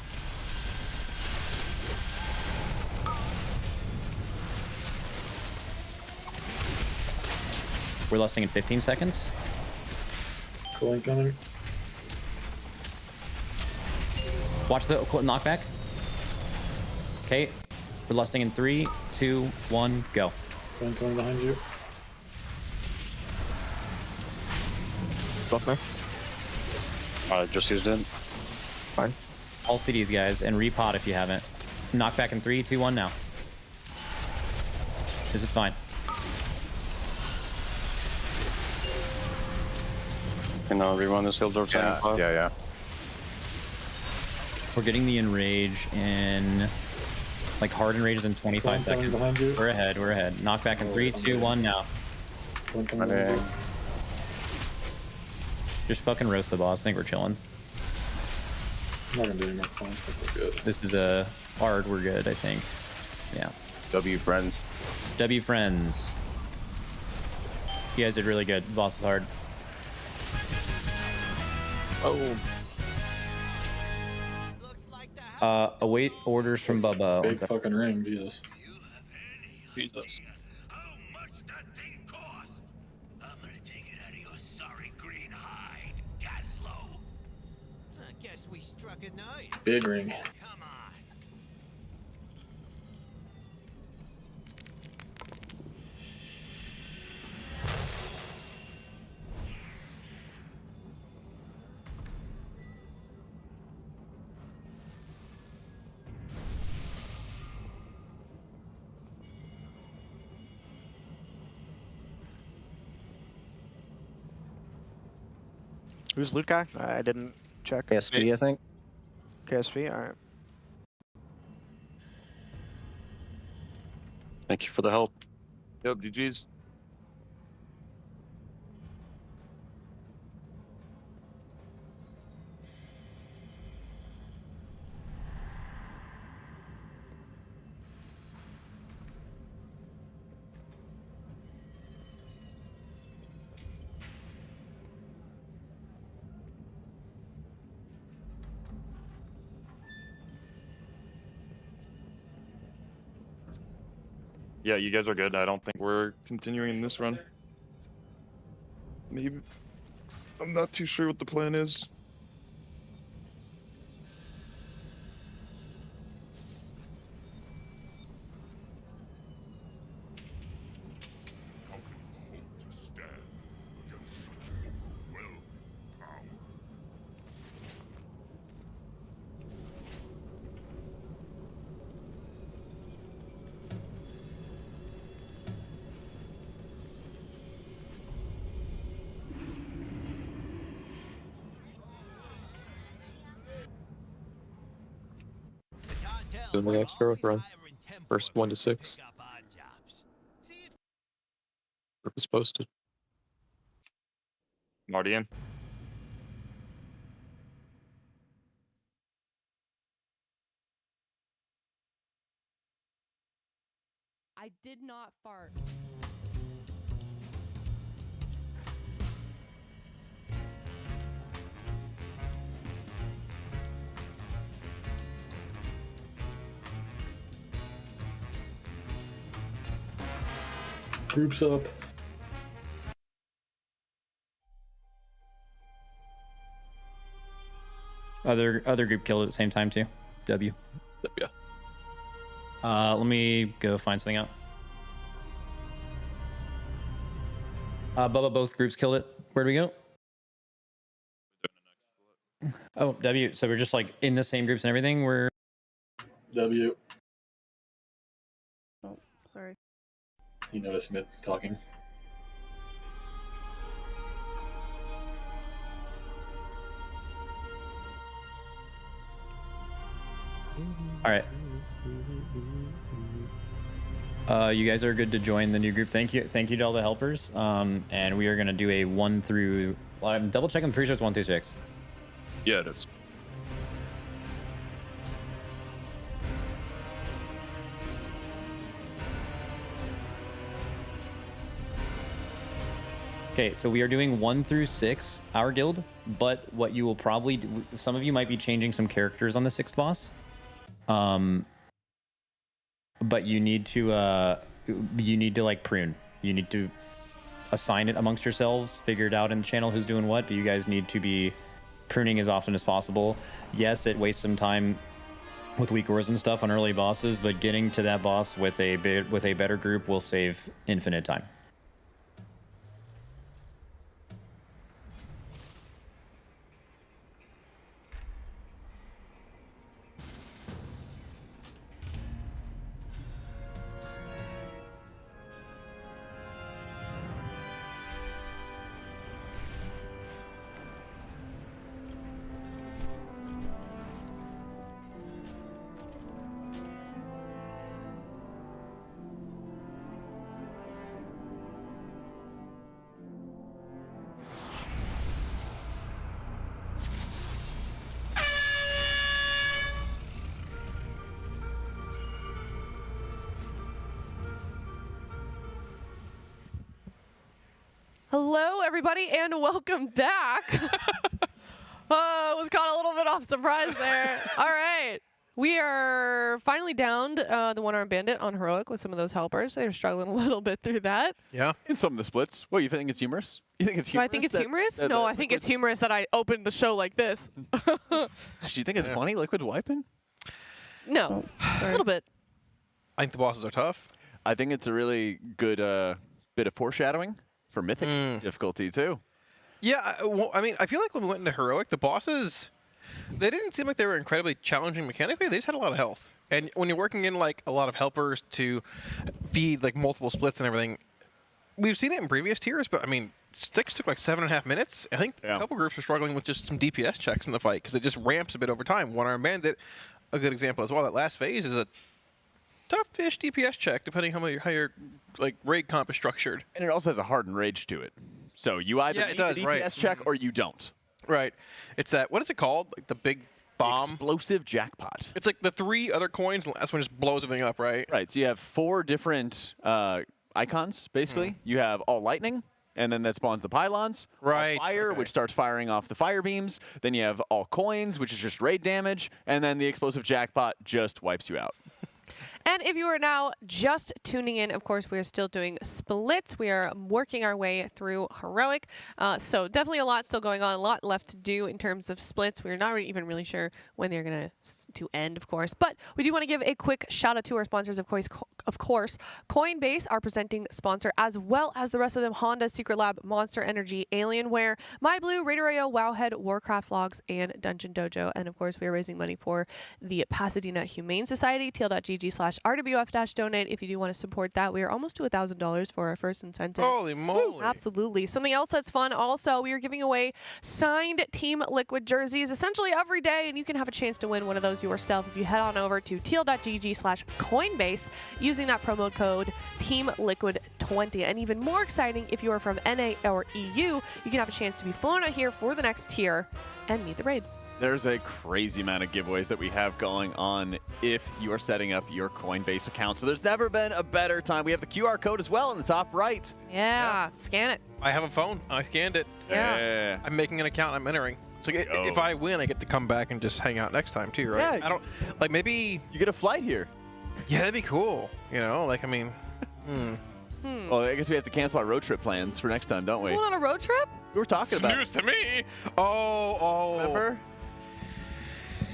We're lusting in 15 seconds. Coin coming. Watch the knockback. Okay. We're lusting in 3, 2, 1, go. Coin coming behind you. Buff now. Just used it. Fine. All CDs, guys, and repot if you haven't. Knockback in 3, 2, 1 now. This is fine. Can rerun this hill door. Yeah. We're getting the enrage in, like, hard enrage is in 25 seconds. We're ahead. We're ahead. Knockback in 3, 2, 1 now. Coin coming behind you. Just fucking roast the boss. I think we're chilling. I'm not gonna do any more coins. I think we're good. This is a hard. We're good, I think. Yeah. W friends. W friends. You guys did really good. The boss is hard. Await orders from Bubba. Big fucking ring, Jesus. Jesus. Big ring. Who's loot guy? I didn't check. KSP, I think. KSP, alright. Thank you for the help. Yep, GG's. Yeah, you guys are good. I don't think we're continuing this run. Maybe. I'm not too sure what the plan is. Doing the next growth run. First 1 to 6. Purpose posted. I'm already in. I did not fart. Groups up. Other group killed at the same time too. W. Yeah. Let me go find something out. Bubba, both groups killed it. Where'd we go? Oh, W. So we're just like in the same groups and everything. We're W. Oh, sorry. You notice Myth talking. all right. You guys are good to join the new group. Thank you to all the helpers. And we are gonna do a 1 through. Well, I'm double checking. I'm pretty sure it's 1 through 6. Yeah, it is. Okay, so we are doing 1 through 6, our guild, but what you will probably do, some of you might be changing some characters on the 6th boss. But you need to like prune. You need to assign it amongst yourselves, figure it out in the channel who's doing what, but you guys need to be pruning as often as possible. Yes, it wastes some time with weak ores and stuff on early bosses, but getting to that boss with a better group will save infinite time. Hello, everybody, and welcome back. Was caught a little bit off surprise there. All right. We are finally downed the one Armed Bandit on Heroic with some of those helpers. They're struggling a little bit through that. Yeah. In some of the splits. Well, you think it's humorous? You think it's humorous? I think it's humorous? No, I think it's humorous that I opened the show like this. Do you think it's funny, Liquid wiping? No. A little bit. I think the bosses are tough. I think it's a really good bit of foreshadowing for Mythic difficulty, too. Yeah, well, I mean, I feel like when we went into Heroic, the bosses, they didn't seem like they were incredibly challenging mechanically. They just had a lot of health. And when you're working in, like, a lot of helpers to feed, like, multiple splits and everything, we've seen it in previous tiers, but, I mean, 6 took, like, 7.5 minutes. I think a couple groups are struggling with just some DPS checks in the fight because it just ramps a bit over time. One Armed Bandit, a good example as well. That last phase is a tough-ish DPS check, depending how your like raid comp is structured. And it also has a hardened rage to it. So you either need the DPS check or you don't. Right. It's that, what is it called? Like the big bomb? Explosive jackpot. It's like the 3 other coins, and the last one just blows everything up, right? Right. So you have 4 different icons, basically. You have all lightning, and then that spawns the pylons. Right. All fire, which starts firing off the fire beams. Then you have all coins, which is just raid damage. And then the explosive jackpot just wipes you out. And if you are now just tuning in, of course, we are still doing splits. We are working our way through Heroic. So definitely a lot still going on, a lot left to do in terms of splits. We're not even really sure when they're going to end, of course. But we do want to give a quick shout out to our sponsors, of course. Coinbase, our presenting sponsor, as well as the rest of them, Honda, Secret Lab, Monster Energy, Alienware, MyBlue, RaiderIO, Wowhead, Warcraft Logs, and DungeonDojo. And of course, we are raising money for the Pasadena Humane Society, TL.gg/RWF-donate if you do want to support that. We are almost to $1,000 for our first incentive. Holy moly. Absolutely. Something else that's fun also, we are giving away signed Team Liquid jerseys essentially every day, and you can have a chance to win one of those yourself if you head on over to TL.gg/Coinbase using that promo code TEAMLIQUID20. And even more exciting, if you are from NA or EU, you can have a chance to be flown out here for the next tier and meet the raid. There's a crazy amount of giveaways that we have going on if you are setting up your Coinbase account. So there's never been a better time. We have the QR code as well in the top right. Yeah. Scan it. I have a phone. I scanned it. Yeah. I'm making an account. I'm entering. So if I win, I get to come back and just hang out next time too, right? Yeah. I don't, like, maybe you get a flight here. Yeah, that'd be cool. You know, like, I mean, Well, I guess we have to cancel our road trip plans for next time, don't we? Going on a road trip? We were talking about news to me. Oh. Remember?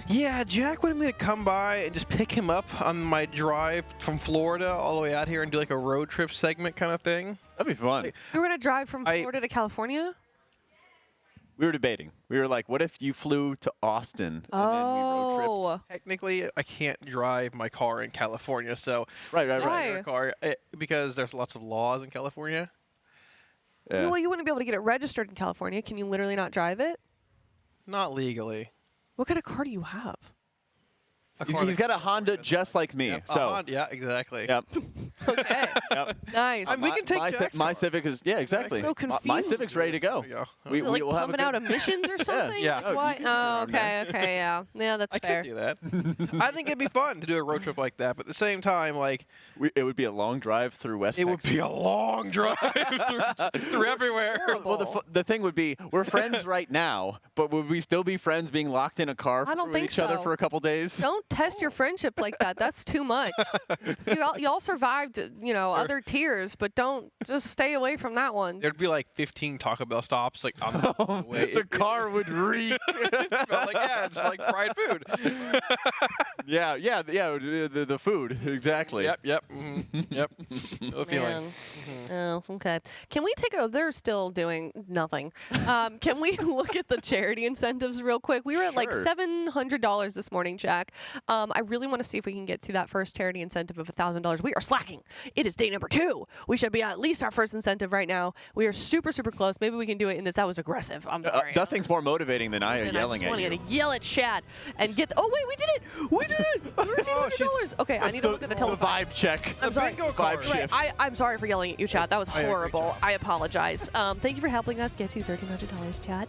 Yeah, Jack wanted me to come by and just pick him up on my drive from Florida all the way out here and do like a road trip segment kind of thing. That'd be fun. You were gonna drive from Florida to California? We were debating. We were like, what if you flew to Austin and then we road tripped? Technically, I can't drive my car in California, so right. Car, because there's lots of laws in California. Yeah. Well, you wouldn't be able to get it registered in California. Can you literally not drive it? Not legally. What kind of car do you have? He's got a Honda just like me. Yep, so yeah, exactly. Yep. Okay. Yep. Nice. We can take my Civic is exactly. So My Civic's ready to go. Is it like pumping out emissions or something? Yeah. Like what? Oh, okay, yeah. Yeah, that's fair. I can do that. I think it'd be fun to do a road trip like that, but at the same time, like it would be a long drive through West Texas. It would be a long drive through everywhere. Well, the thing would be, we're friends right now, but would we still be friends being locked in a car I don't with think each other so. for a couple days? Don't test your friendship like that. That's too much. Y'all survived, other tiers, but don't just stay away from that one. There'd be like 15 Taco Bell stops like on the way. The car would reek. It smelled like, yeah, it's like fried food. Yeah, the food, exactly. Yep. Yep. No feeling. Oh, okay. Can we take they're still doing nothing. Can we look at the charity incentives real quick? We were at like $700 this morning, Jack. I really want to see if we can get to that first charity incentive of $1,000. We are slacking. It is day number 2. We should be at least our first incentive right now. We are super, super close. Maybe we can do it in this. That was aggressive. I'm sorry. Nothing's more motivating than I yelling I at you. want to yell at Chad and get. Oh wait, we did it! We did it! $1,300. Okay, I need to look at the total. The vibe check. I'm sorry. Vibe shift. I'm sorry for yelling at you, Chad. That was horrible. I apologize. Thank you for helping us get to $1,300, Chad.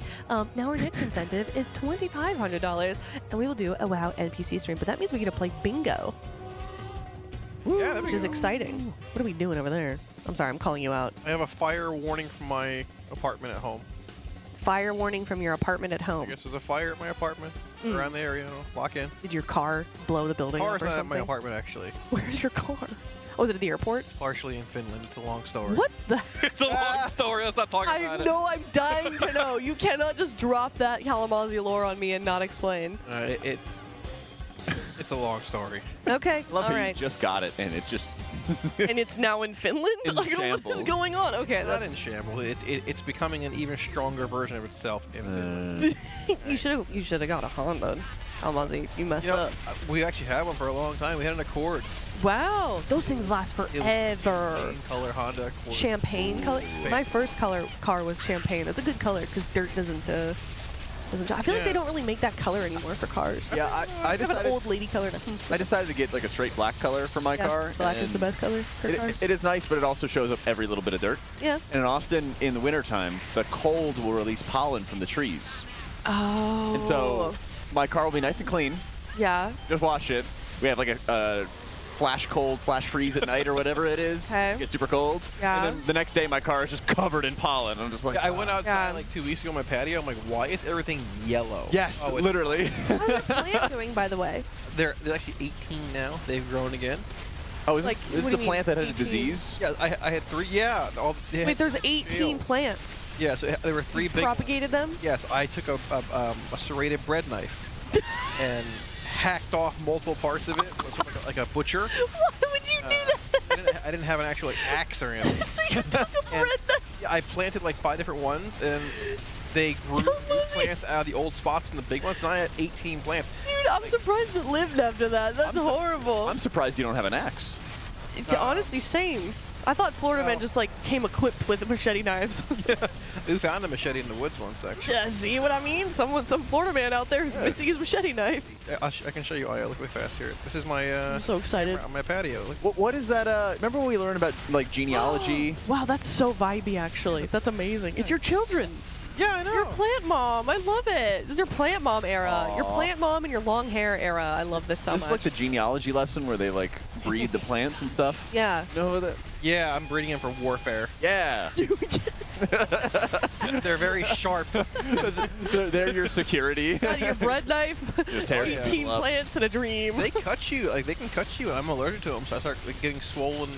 Now our next incentive is $2,500, and we will do a WoW NPC stream. But that means we get to play bingo. Yeah, which is exciting. What are we doing over there? I'm sorry, I'm calling you out. I have a fire warning from my apartment at home. Fire warning from your apartment at I home. guess there's a fire at my apartment around the area. Lock in. Did your car blow the building up Car's or not at something? my apartment, actually. Where's your car? Oh, was it at the airport? Partially in Finland. It's a long story. What the? It's a long story. Let's not talk about it. I'm dying to know. You cannot just drop that Kalamazoo lore on me and not explain. It's a long story. Okay, Love all how right. you just got it, and it's just... And it's now in Finland? In Like, what shambles. is going on? Okay, It's not that's... in shambles. It's becoming an even stronger version of itself in Finland. you should have got a Honda. Kalamazoo, you messed up. We actually had one for a long time. We had an Accord. Wow, those things last It forever. was color Honda Accord. Champagne color? My first car was champagne. That's a good color because dirt doesn't I feel like they don't really make that color anymore for cars. Yeah, I have an old lady color. I decided to get like a straight black color for my car. Black is the best color for cars. It is nice, but it also shows up every little bit of dirt. Yeah. And in Austin, in the wintertime, the cold will release pollen from the trees. Oh. And so my car will be nice and clean. Yeah. Just wash it. We have like a flash cold, flash freeze at night or whatever it is. Okay. Get super cold. Yeah. And then the next day, my car is just covered in pollen. I'm just like, I went outside like 2 weeks ago on my patio. I'm like, why is everything yellow? Yes, Oh, it's literally. How's your plant doing, by the way? They're actually 18 now. They've grown again. Oh, is Like, this what the do you plant mean, that had a 18? disease? Yeah, I had 3. Yeah. Wait, there's 18 plants. Yeah, so there were 3 big. Propagated them? Yes, I took a serrated bread knife and hacked off multiple parts of it. It was like a butcher. Why would you do that? I didn't have an actual axe or anything. So you took a bread knife? Yeah, I planted like 5 different ones, and they grew new plants out of the old spots and the big ones. And I had 18 plants. Dude, I'm surprised it lived after that. That's horrible. I'm surprised you don't have an axe. Honestly, same. I thought Florida men just like came equipped with machete knives. We found a machete in the woods once, actually. Yeah, see what I mean? Some Florida man out there who's missing his machete knife. I can show you. Look way fast here. This is my. I'm so excited. On my patio. Look. What is that? Remember when we learned about like genealogy? Wow, that's so vibey, actually. That's amazing. It's your children. Yeah, I know. Your plant mom. I love it. This is your plant mom era. Your plant mom and your long hair era. I love this so This much. is like the genealogy lesson where they like breed the plants and stuff. Yeah. No, that. Yeah, I'm breeding them for warfare. Yeah. They're very sharp. they're your security. Got your bread knife. Just tear 18 them up. plants and a dream. They cut you. Like they can cut you. I'm allergic to them, so I start like, getting swollen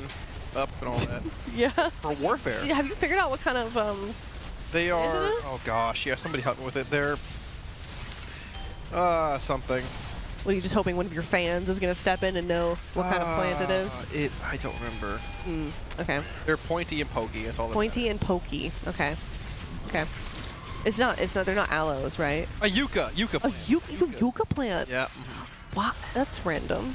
up and all that. Yeah. For warfare. Yeah, have you figured out what kind of They are. Antidotes? Oh gosh, yeah. Somebody help me with it. They're something. Well, you just hoping one of your fans is going to step in and know what kind of plant it is? I don't remember. Okay. They're pointy and pokey. That's all. Pointy and pokey. Okay. Okay. It's not. They're not aloes, right? A yucca plant. Yucca plants. Yeah. Wow, that's random.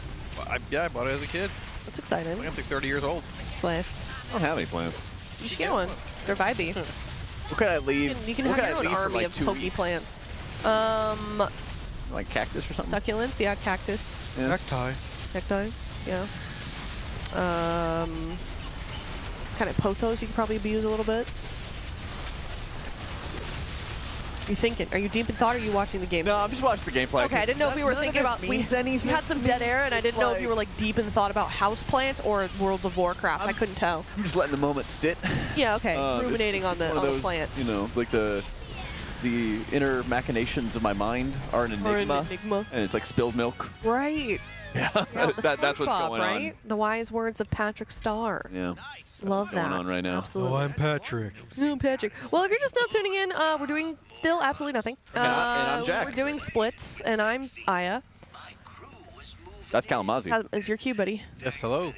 I bought it as a kid. That's exciting. I'm like 30 years old. Slay. I don't have any plants. You should get one. They're vibey. What can I leave? You can what have can your I own leave for, army like, of 2 pokey weeks? plants. Like cactus or something? Succulents, yeah, cactus. Yeah. Necktie. Necktie, yeah. It's kind of pothos you could probably abuse a little bit. You thinking? Are you deep in thought or are you watching the game? No, I'm just watching the gameplay. Okay, I didn't know if we were thinking about... We had some dead air and I didn't know if you were like deep in thought about house plants or World of Warcraft. I couldn't tell. I'm just letting the moment sit. Yeah, okay. Ruminating on the one of those, plants. You know, like the inner machinations of my mind are an enigma. And it's like spilled milk. Right. Yeah, Yeah, that's what's SpongeBob, going right? The wise words of Patrick Star. on. Yeah. Love that. Going on right now. Absolutely. I'm Patrick. No, Patrick. Well, if you're just now tuning in, we're doing still absolutely nothing. And I'm Jack. We're doing splits, and I'm Aya. That's Kalamazoo. Is your cue, buddy? Yes, hello.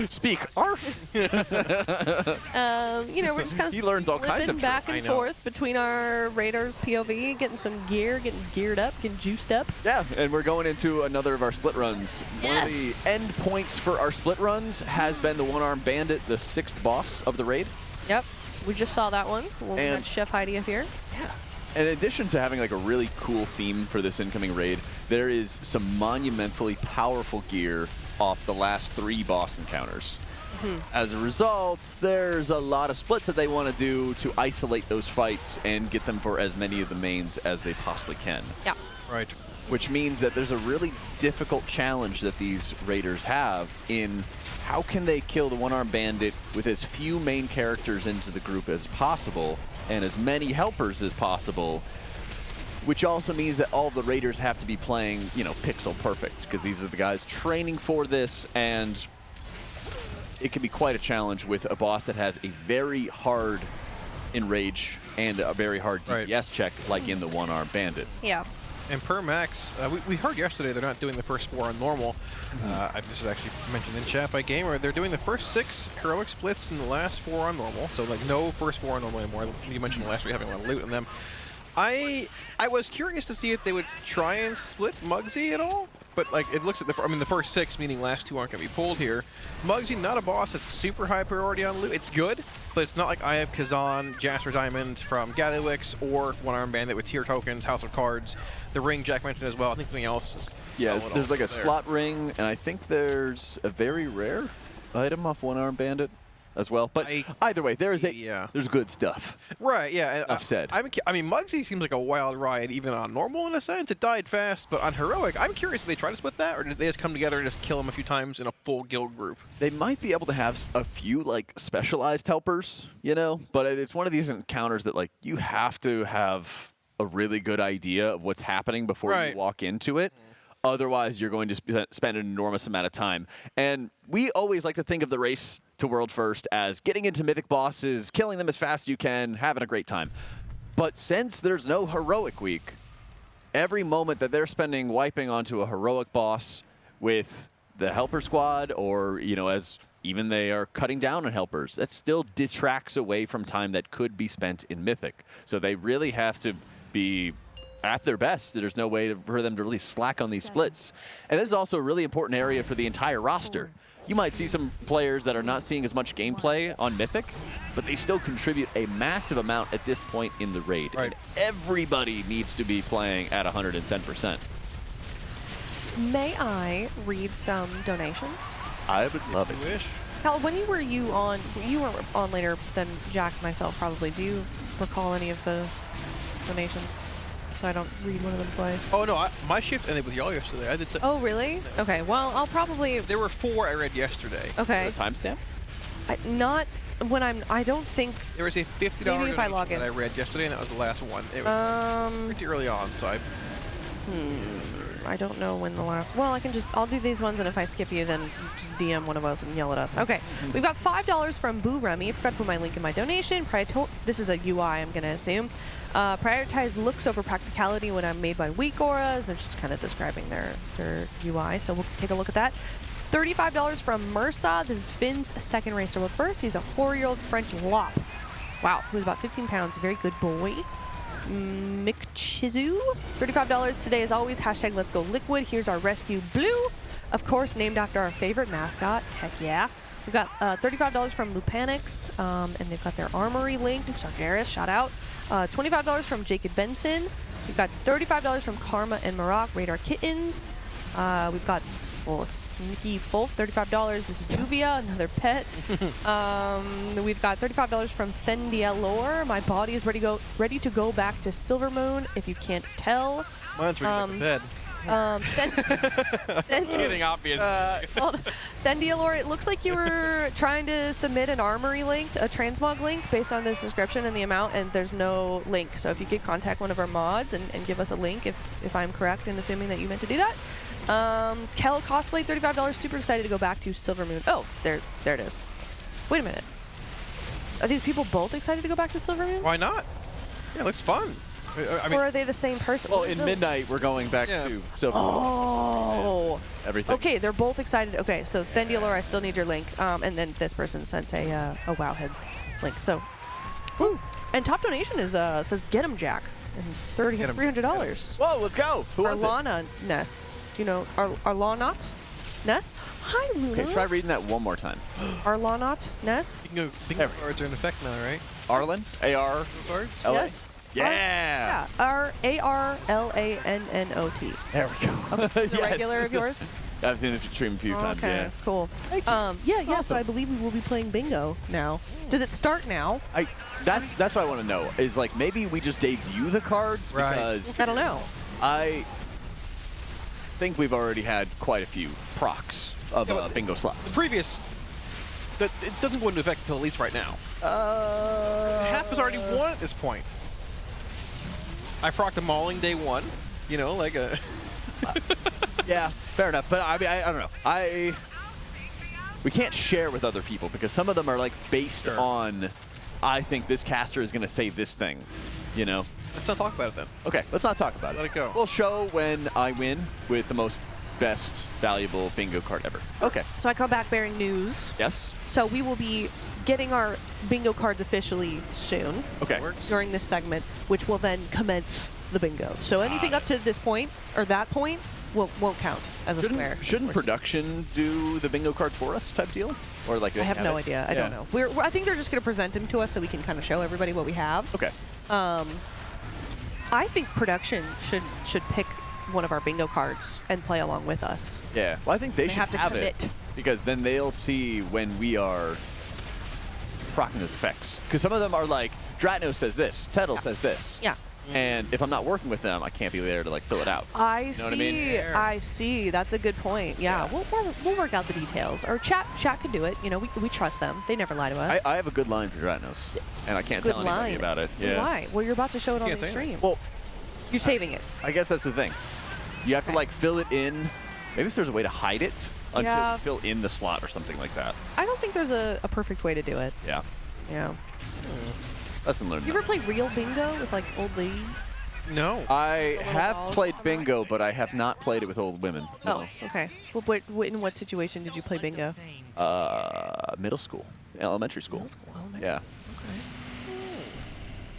Speak. Arf. You know, we're just kind of He learns all kinds of back tricks. and forth between our Raiders POV, getting some gear, getting geared up, getting juiced up. Yeah, and we're going into another of our split runs. One of Yes. the end points for our split runs has been the one-armed bandit, the 6th boss of the raid. Yep. We just saw that one when we And- had Chef Heidi up here. In addition to having like a really cool theme for this incoming raid, there is some monumentally powerful gear off the last 3 boss encounters. As a result, there's a lot of splits that they want to do to isolate those fights and get them for as many of the mains as they possibly can. Yeah. Right. Which means that there's a really difficult challenge that these raiders have in how can they kill the one-armed bandit with as few main characters into the group as possible and as many helpers as possible, which also means that all the raiders have to be playing, you know, pixel perfect, because these are the guys training for this, and it can be quite a challenge with a boss that has a very hard enrage and a very hard DPS check, like in the one-armed bandit. Yeah. And per max, we heard yesterday they're not doing the first 4 on normal. I just actually mentioned in chat by Gamer, they're doing the first 6 heroic splits and the last 4 on normal. So like no first 4 on normal anymore. You mentioned the last 3 having a lot of loot in them. I was curious to see if they would try and split Muggsy at all. But like it looks at the first 6, meaning last 2 aren't going to be pulled here. Muggsy, not a boss that's super high priority on loot. It's good, but it's not like I have Kazan, Jasper Diamond from Gallywix, or One-Armed Bandit with tier tokens, House of Cards. The ring Jack mentioned as well. I think something else is Yeah, solid there's like a also there. slot ring, and I think there's a very rare item off one-armed bandit as well. But either way, there's good stuff. Right, yeah. And Enough said. I mean, Muggsy seems like a wild ride even on normal in a sense. It died fast, but on heroic, I'm curious if they try to split that, or did they just come together and just kill him a few times in a full guild group? They might be able to have a few like specialized helpers, you know, but it's one of these encounters that like you have to have a really good idea of what's happening before you walk into it. Otherwise, you're going to spend an enormous amount of time. And we always like to think of the race to World First as getting into Mythic bosses, killing them as fast as you can, having a great time. But since there's no heroic week, every moment that they're spending wiping onto a heroic boss with the helper squad, or, you know, as even they are cutting down on helpers, that still detracts away from time that could be spent in Mythic. So they really have to be at their best. There's no way for them to really slack on these splits. And this is also a really important area for the entire roster. You might see some players that are not seeing as much gameplay on Mythic, but they still contribute a massive amount at this point in the raid. Right. And everybody needs to be playing at 110%. May I read some donations? I would love it. Cal, when you were on later than Jack and myself probably. Do you recall any of the donations? So I don't read one of them twice. Oh no, my shift ended with y'all yesterday. I did. Oh really? Okay. Well, I'll probably. There were 4 I read yesterday. Okay. Timestamp? Not when I don't think. There was a $50 Maybe if I log donation in. that I read yesterday, and that was the last one. It was pretty early on, so I don't know when the last. Well, I'll do these ones, and if I skip you, then just DM one of us and yell at us. Okay. We've got $5 from Boo Remy. I forgot to put my link in my donation. This is a UI, I'm gonna assume. Prioritize looks over practicality when I'm made by weak auras. They're just kind of describing their UI, so we'll take a look at that. $35 from Mursa. This is Finn's second race to world first. He's a 4-year-old French lop. Wow, who's about 15 pounds. Very good boy. McChizu. $35 today as always. Hashtag Let's Go Liquid. Here's our Rescue Blue. Of course, named after our favorite mascot. Heck yeah. We've got $35 from Lupanix, and they've got their armory linked. Sargeras, shout out. $25 from Jacob Benson. We've got $35 from Karma and Maroc, Radar Kittens. We've got Sneaky Fulf, $35. This is Juvia, another pet. We've got $35 from Thendia Lore. My body is ready to go back to Silver Moon, if you can't tell. Mine's ready to bed. Getting obvious. Thendia Lore, it looks like you were trying to submit an armory link, a transmog link, based on this description and the amount, and there's no link. So if you could contact one of our mods and give us a link, if I'm correct in assuming that you meant to do that. Kel Cosplay, $35. Super excited to go back to Silver Moon. Oh, there it is. Wait a minute. Are these people both excited to go back to Silver Moon? Why not? Yeah, it looks fun. I mean, or are they the same person? Well, in Midnight, we're going back to Silver Moon. Oh. Everything. Okay, they're both excited. Okay, so Thendia Lore, I still need your link. And then this person sent a Wowhead link. So, woo. And top donation is says Get 'em Jack, and $300. Whoa, let's go. Who was it? Arlana Ness. Do you know Arlanot Ness? Hi, Luna. Okay, try reading that one more time. Arlanot Ness. You can go. Bingo cards are in effect now, right? Arlen? A-R? Cards? Yes. Yeah. R-A-R-L-A-N-N-O-T. There we go. The Yes. regular of yours? I've seen it stream a few times, Okay, yeah. cool. Yeah, so I believe we will be playing bingo now. Does it start now? That's what I want to know, is like maybe we just debut the cards because I don't know. I think we've already had quite a few procs of bingo slots. The previous, it doesn't go into effect until at least right now. Half is already won at this point. I procced a mauling day one, you know, like a... Yeah, fair enough. But I mean, I don't know. We can't share with other people because some of them are like based on, I think this caster is going to say this thing, you know? Let's not talk about it then. Okay, let's not talk about it. Let it go. We'll show when I win with the most best valuable bingo card ever. Okay. So I come back bearing news. Yes. So we will be getting our bingo cards officially soon. Okay. During this segment, which will then commence the bingo. So anything up to this point, or that point, won't count as a square. Shouldn't production do the bingo cards for us type deal? Or like I have no idea. I don't know. I think they're just going to present them to us so we can kind of show everybody what we have. Okay. I think production should pick one of our bingo cards and play along with us. Yeah. Well, I think they should have to commit. it because then they'll see when we are proccing those effects. Because some of them are like, Dratno says this, Tettle says this. Yeah. And if I'm not working with them, I can't be there to like fill it out. I know what I mean? I see. That's a good point. Yeah. We'll work out the details. Or chat could do it. You know, we trust them. They never lie to us. I have a good line for Dratnos, and I can't Good tell anybody line. about it. Yeah. Why? Well, you're about to show it on Can't the say stream. it. Well, you're saving it. I guess that's the thing. You have to like fill it in. Maybe if there's a way to hide it until Yeah. you fill in the slot or something like that. I don't think there's a perfect way to do it. Yeah. Yeah. Lesson learned. You ever play real bingo with like old ladies? No. I have balls. played bingo, but I have not played it with old women. No. Oh, okay. Well, in what situation did you play bingo? Middle school, elementary school. Yeah.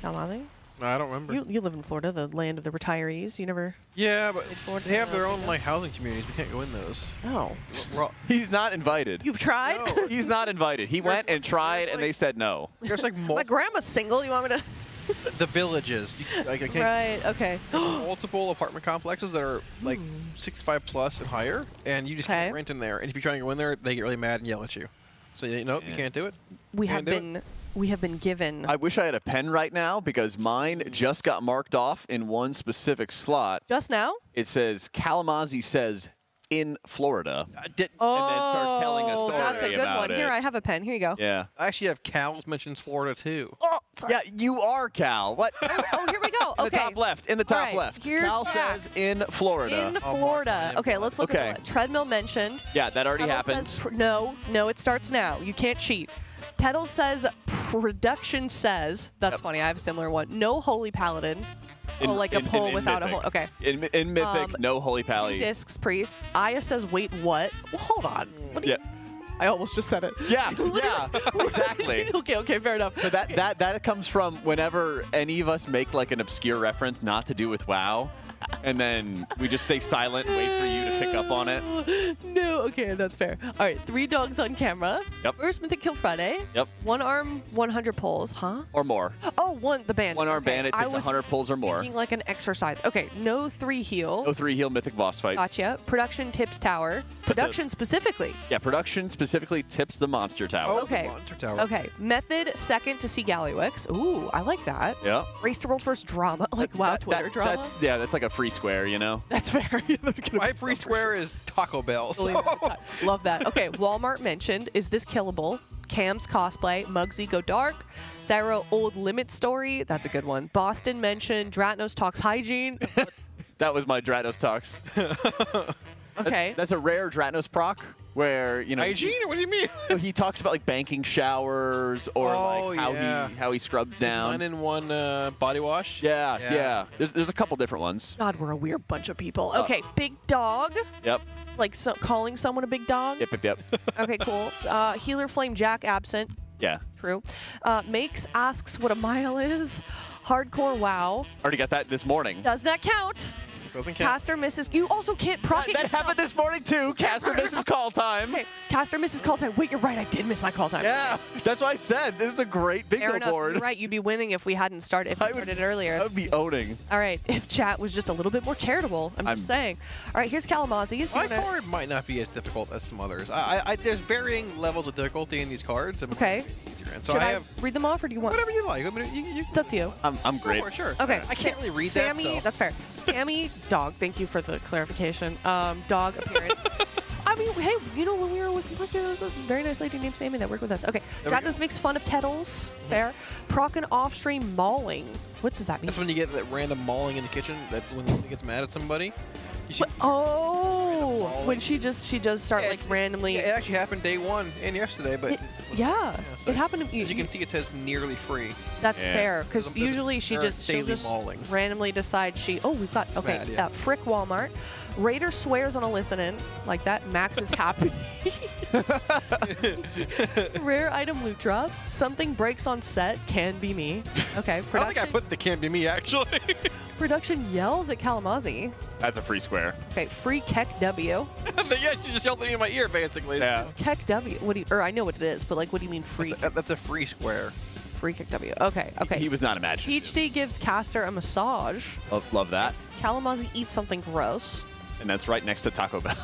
Kalamazoo? No, I don't remember. You live in Florida, the land of the retirees. You never... Yeah, but they have their own like housing communities. We can't go in those. Oh. He's not invited. You've tried? No. He's not invited. He went and tried, and they said no. There's like My grandma's single. You want me to... the villages. Like I can't. Right, okay. Multiple apartment complexes that are like 65 plus and higher, and you just can't rent in there. And if you're trying to go in there, they get really mad and yell at you. So you know, you can't do it. We have been given... I wish I had a pen right now because mine just got marked off in one specific slot. Just now? It says Kalamazoo says in Florida. Oh, and then starts telling a story that's a good about one. it. Here, I have a pen. Here you go. Yeah. I actually have Cal's mentions Florida too. Oh, sorry. Yeah, you are Cal. What? Oh, here we go. In Okay. the top left. In the top All right, left. here's Cal that. says in Florida. In Florida. Okay, let's look Okay. at the treadmill mentioned. Yeah, that already Tettle happened. says no, it starts now. You can't cheat. Tettle says Production says, that's funny, I have a similar one. No Holy Paladin. Like a pull in without Mythic. a hole. Okay. In Mythic, no Holy Pally. Discs, Priest. Aya says, wait, what? Well, hold on. What do you... I almost just said it. Yeah, exactly. Okay, fair enough. So that comes from whenever any of us make like an obscure reference not to do with WoW, and then we just stay silent and wait for you to pick up on it. No, okay, that's fair. All right, 3 dogs on camera. Yep. First Mythic Kill Friday. Yep. 1 arm, 100 pulls, huh? Or more. Oh, the bandit. One Armed Bandit I takes was 100 pulls or more. thinking like an exercise. Okay, no 3 heal. No 3 heal Mythic boss fights. Gotcha. Production tips tower. Production specifically. Yeah, production specifically tips the monster tower. Okay. Monster tower. Okay. Method second to see Gallywix. Ooh, I like that. Yeah. Race to world first drama, like WoW Twitter drama. That's like a free square, you know? That's fair. My free square is Taco Bell. So. Love that. Okay, Walmart mentioned. Is this killable? Cam's cosplay. Muggsy go dark. Zyro old limit story. That's a good one. Boston mentioned. Dratnos talks hygiene. That was my Dratnos talks. Okay. That's a rare Dratnos proc where, you know. Hygiene? What do you mean? He talks about like banking showers or like how he scrubs down. 9-in-1 body wash. Yeah. There's a couple different ones. God, we're a weird bunch of people. Okay, big dog. Yep. Like calling someone a big dog. Yep. Okay, cool. Healer Flame Jack absent. Yeah. True. Makes asks what a mile is. Hardcore WoW. Already got that this morning. Does not count. Doesn't count. Caster misses. You also can't proc it That yourself. happened this morning too. Caster misses call time. Okay, Caster misses call time. Wait, you're right. I did miss my call time. Yeah, that's what I said. This is a great bingo Fair enough. board. You're right. You'd be winning if we hadn't started. If we started earlier. I would be owning. All right. If chat was just a little bit more charitable, I'm just saying. All right. Here's Kalamazzi. He's My doing card might not be as difficult as some others. There's varying levels of difficulty in these cards. Okay. So Should I I have read them off, or do you want? whatever you like. I mean, It's up to you. I'm great. Sure. Okay. I can't really read Sammy, that. So. that's fair. Sammy, dog. Thank you for the clarification. Dog appearance. I mean, hey, you know, when we were with Puncher, there was a very nice lady named Sammy that worked with us. Okay. Dratnos makes fun of Tettles. Fair. Proc and off-stream mauling. What does that mean? That's when you get that random mauling in the kitchen. That when he gets mad at somebody. When she does start like randomly. Yeah, it actually happened day 1 and yesterday, but so it happened to me. As you can see, it says nearly free. That's fair, because usually she'll just maulings. randomly decide we've got, okay, Bad, yeah. Frick Walmart. Raider swears on a listen, like that. Max is happy. Rare item loot drop. Something breaks on set. Can be me. Okay. I don't think I put the can be me, actually. Production yells at Kalamazzi. That's a free square. Okay. Free Keck W. Yeah, she just yelled at me in my ear, basically. Yeah. Keck W. What do you, or I know what it is, but like, what do you mean free? That's a free square. Free Keck W. Okay. He was not imagining. PhD gives Caster a massage. Love that. Kalamazzi eats something gross. And that's right next to Taco Bell.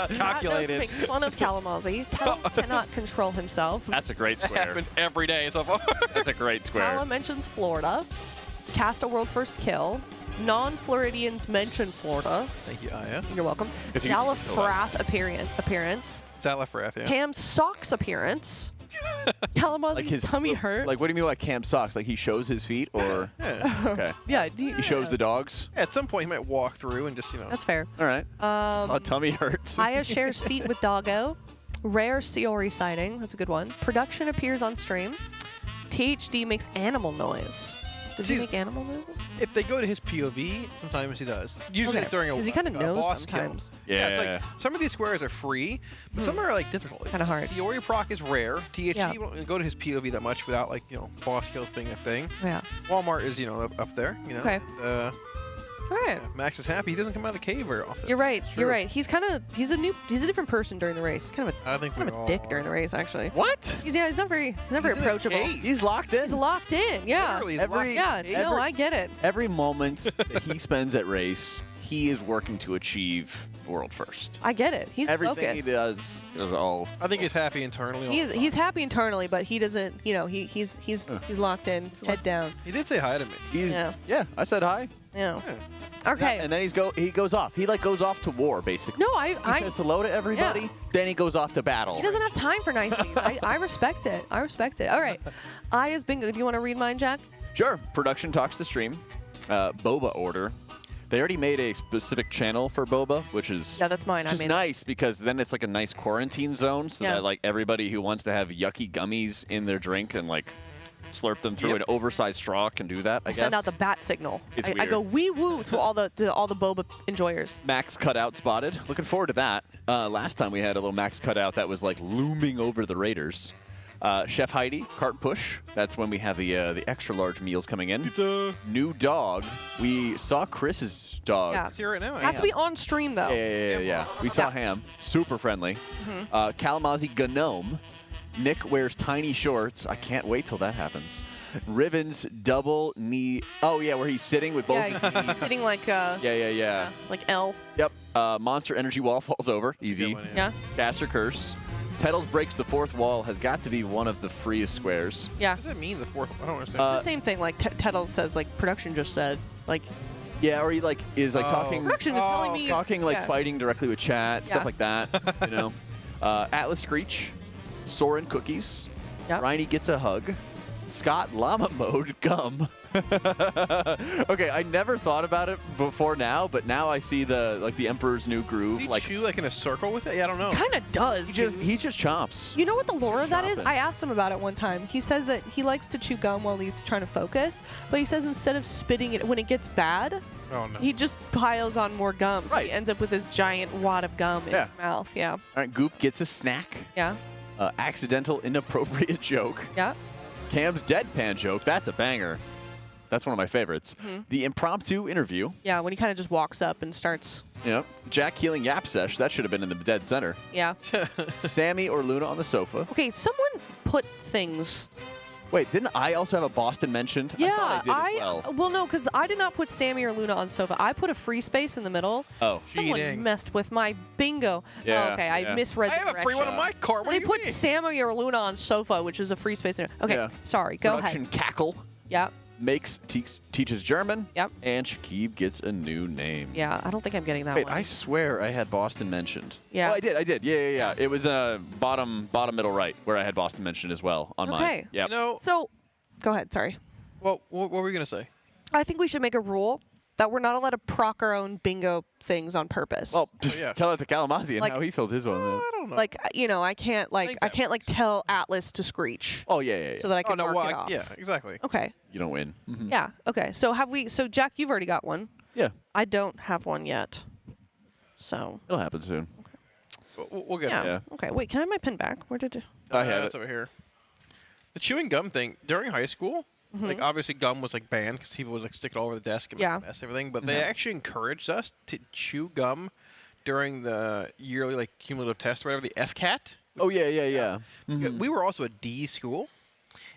Calculated. Makes fun of Kalamazzi. Tails cannot control himself. That's a great That square. happened every day so far. That's a great square. Kala mentions Florida. Cast a world first kill. Non-Floridians mention Florida. Thank you, Aya. You're welcome. Zalafrath appearance. Zalafrath, yeah. Cam's socks appearance. Kalamazzi's tummy hurt. Like, what do you mean by Cam socks? Like, he shows his feet, or? Yeah. Okay. Yeah. He shows the dogs? Yeah, at some point, he might walk through and just, That's fair. All right. My tummy hurts. Aya shares seat with Doggo. Rare Siori sighting. That's a good one. Production appears on stream. THD makes animal noise. Does he make animal noise? If they go to his POV, sometimes he does. Usually Okay. during a Because he kind of knows boss sometimes. Kill. It's like some of these squares are free, but some are like difficult. Kinda hard. Siori proc is rare. THD Yeah. won't go to his POV that much without like boss kills being a thing. Yeah. Walmart is up there. Okay. All right. Max is happy. He doesn't come out of the cave very often. You're right. It's You're true. right. He's a different person during the race. Kind of I think we a dick during the race, actually. What? He's not very approachable. He's locked in. He's locked in. Yeah. Literally, he's locked in. No, I get it. Every moment that he spends at race, he is working to achieve world first. I get it. He's Everything focused. he does is all. I think he's happy internally. He's happy internally, but he doesn't. He's locked in, head down. He did say hi to me. Yeah. I said hi. Yeah. Okay. Yeah, and then he goes off. He goes off to war basically. No, he says hello to everybody. Yeah. Then he goes off to battle. He doesn't have time for niceties. I respect it. I respect it. All right. Aya's bingo. Do you want to read mine, Jack? Sure. Production talks to stream. Boba order. They already made a specific channel for boba, which is that's mine. Which is nice because then it's like a nice quarantine zone, so that like everybody who wants to have yucky gummies in their drink and like slurp them through an oversized straw can do that. I guess. Send out the bat signal. It's I go wee woo to all the boba enjoyers. Max cutout spotted. Looking forward to that. Last time we had a little Max cutout that was like looming over the Raiders. Chef Heidi, cart push. That's when we have the extra large meals coming in. It's a new dog. We saw Chris's dog. Yeah. See right now. Has to be on stream though. Yeah. We saw Ham. Super friendly. Kalamazi Gnome. Nick wears tiny shorts. I can't wait till that happens. Riven's double knee. Oh yeah, where he's sitting with both his knees. He's sitting like Yeah. like L. Yep. Monster Energy Wall falls over. Easy. Yeah. Caster Curse. Tettles breaks the fourth wall has got to be one of the freest squares. Yeah. What does that mean, the fourth? I don't understand. It's the same thing. Like Tettles says, like production just said, like. Yeah, or he like is like talking. Production is telling me. Talking like fighting directly with chat, stuff like that. You know. Atlas Screech, Soren Cookies. Yep. Rhiney gets a hug. Scott Llama Mode Gum. Okay, I never thought about it before now, but now I see the Emperor's New Groove. Does he like chew like in a circle with it? Yeah, I don't know. Kind of does. He just chomps. You know what the lore of that is? chomping. I asked him about it one time. He says that he likes to chew gum while he's trying to focus, but he says instead of spitting it when it gets bad, he just piles on more gum. So he ends up with this giant wad of gum in his mouth. Yeah. All right, Goop gets a snack. Yeah. Accidental inappropriate joke. Yeah. Cam's deadpan joke. That's a banger. That's one of my favorites. The impromptu interview. Yeah, when he kind of just walks up and starts. Yep. Jack Keeling Yap Sesh. That should have been in the dead center. Yeah. Sammy or Luna on the sofa. Okay, someone put things. Wait, didn't I also have a Boston mentioned? Yeah, I thought I did as well. Well, no, because I did not put Sammy or Luna on sofa. I put a free space in the middle. Oh. Someone Cheating. messed with my bingo. Yeah, Oh, okay, I misread the I have a free one on my card. So they put Sammy or Luna on sofa, which is a free space. Okay, sorry. Go Production ahead. Cackle. Yep. Makes teaches German. Yep. And Shakib gets a new name. Yeah, I don't think I'm getting that Wait, one. I swear I had Boston mentioned. Yeah. Oh, I did. Yeah. It was bottom middle right where I had Boston mentioned as well on mine. Okay. Yeah. You know, So, go ahead. Sorry. what were we gonna say? I think we should make a rule that we're not allowed to proc our own bingo things on purpose. Well, tell it to Kalamazi and Like- how he filled his one. I don't know. Like, I can't tell Atlas to screech. Oh yeah. So that I can no, mark well, it off. yeah, exactly. Okay. You don't win. Yeah. Okay. So So Jack, you've already got one. Yeah. I don't have one yet. So. It'll happen soon. We'll get Yeah. it. Yeah. Okay. Wait. Can I have my pen back? Where did it? I have It's it. over here. The chewing gum thing during high school, like obviously gum was like banned because people would like stick it all over the desk and Yeah. mess everything. But they actually encouraged us to chew gum during the yearly like cumulative test or whatever, the FCAT. Oh yeah. We were also a D school.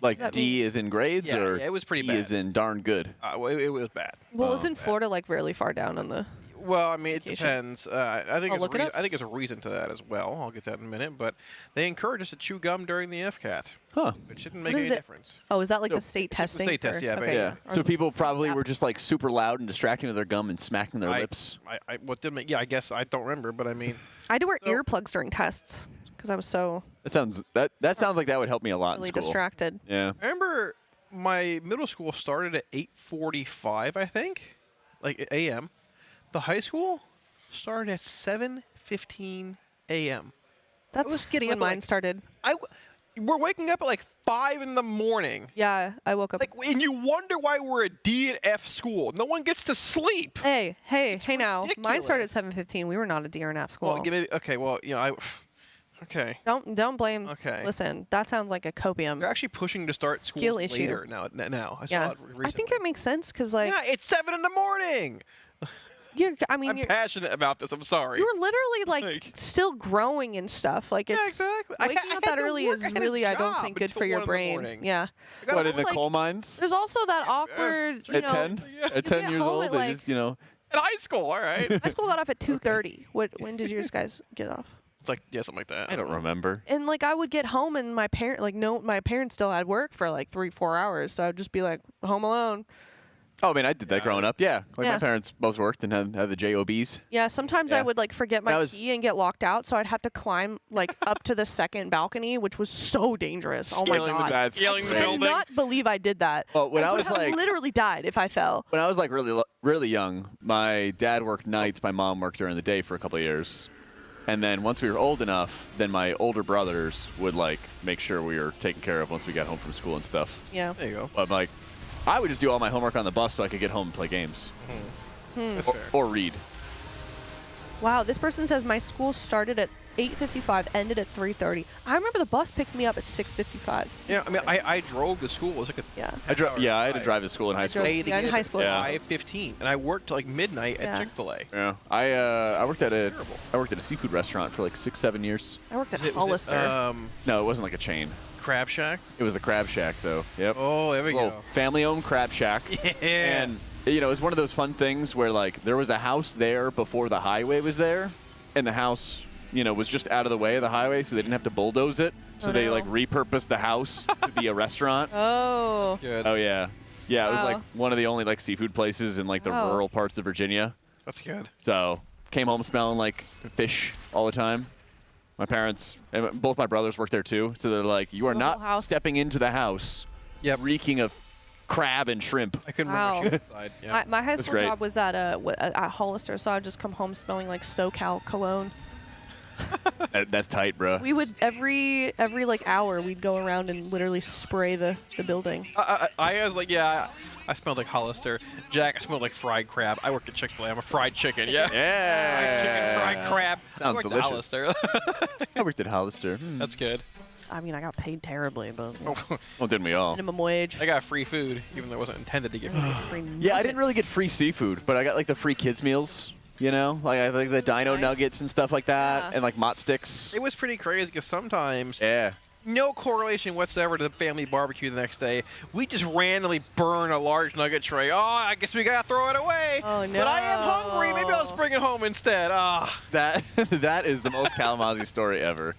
Like that D is in grades, Yeah, or yeah, it was pretty D bad. is in darn good. It was bad. Well, isn't Florida like really far down on the? Well, I mean, it Education. depends. I think I'll look it up. I think there's a reason to that as well. I'll get to that in a minute. But they encourage us to chew gum during the FCAT. Huh. Which didn't make What is any it? difference. Oh, is that like No, the state it's the testing? state test, for- yeah, Okay. basically. Yeah. Or So is it people probably CSAP? were just like super loud and distracting with their gum and smacking their lips. What did make? Yeah, I guess I don't remember, but I mean, I had to wear earplugs during tests because I was so That sounds like that would help me a lot really in school. distracted. Yeah. I remember my middle school started at 8:45, I think, like a.m. The high school started at 7:15 a.m. That's was getting when up at, mine like- started. We're waking up at like 5 in the morning. Yeah, I woke up. Like, and you wonder why we're a D and F school. No one gets to sleep. Hey now. Mine ridiculous. started at 7:15. We were not a D or an F school. Well, okay, well, okay. Don't blame. Okay. Listen, that sounds like a copium. They're actually pushing to start Skill school issue. later now. I saw Yeah, it recently. I think that makes sense because like Yeah, it's 7 in the morning. I'm you're passionate about this. I'm sorry. you're literally like still growing and stuff. Like it's exactly. I waking had up that to early work. is I had a really I don't job think good until for your 1 in the brain. morning. Yeah. What, in the Like, coal mines? There's also that awkward. At 10? At 10 years old, they just, At high school, all right. High school got off at 2:30. When did yours guys get off? It's like, yeah, something like that. I don't remember. And like I would get home and my parents still had work for like 3-4 hours, so I'd just be like home alone. Oh, I mean, I did that growing up. Yeah, like Yeah. my parents both worked and had the JOBs. Yeah, sometimes I Yeah. would like forget my key and get locked out, so I'd have to climb like up to the second balcony, which was so dangerous. Oh my god! That's Scaling the crazy. I building. cannot believe I did that. Well, when I would was have like literally died if I fell. when I was like really young, my dad worked nights, my mom worked during the day for a couple of years. And then once we were old enough, then my older brothers would like make sure we were taken care of once we got home from school and stuff. Yeah. There you go. But like, I would just do all my homework on the bus so I could get home and play games That's or, fair. or read. Wow, this person says my school started at 8:55, ended at 3:30. I remember the bus picked me up at 6:55. Yeah, I mean, I drove to school. It was like a Yeah. I had to drive to school in high school. Yeah, in high school. Yeah. 5:15, and I worked till like midnight Yeah. at Chick-fil-A. Yeah, I worked at a seafood restaurant for like 6-7 years. I worked at Was it, Hollister. No, it wasn't like a chain. Crab Shack? It was the Crab Shack though. Yep. Oh, there we Little go. family-owned Crab Shack. Yeah. And you know, it was one of those fun things where like there was a house there before the highway was there, and the house, you know, was just out of the way of the highway, so they didn't have to bulldoze it. So they like repurposed the house to be a restaurant. Oh. Good. Oh yeah, yeah. It was like Wow. one of the only like seafood places in like the Wow. rural parts of Virginia. That's good. So came home smelling like fish all the time. My parents and both my brothers worked there too, so they're like, "You So are the not whole house- stepping into the house, reeking of crab and shrimp." I couldn't Wow. remember shit inside. Yeah. My high That's school great. job was at Hollister, so I'd just come home smelling like SoCal cologne. That's tight, bro. We would every like hour we'd go around and literally spray the building. I was like, yeah, I smelled like Hollister. Jack, I smelled like fried crab. I work at Chick-fil-A. I'm a fried chicken. Yeah. Fried chicken, fried crab. I Sounds worked at delicious. Hollister. I worked at Hollister. That's good. I mean, I got paid terribly, but Well, didn't we all? minimum wage. I got free food, even though it wasn't intended to get free. Free Yeah, I nothing. didn't really get free seafood, but I got like the free kids meals. You know, like I like the dino nice. nuggets and stuff like that, Yeah. and like mott sticks. It was pretty crazy because sometimes, Yeah. no correlation whatsoever to the family barbecue the next day. We just randomly burn a large nugget tray. Oh, I guess we gotta throw it away. Oh, But I am hungry. Maybe I'll just bring it home instead. Ah. That that is the most Kalamazoo story ever.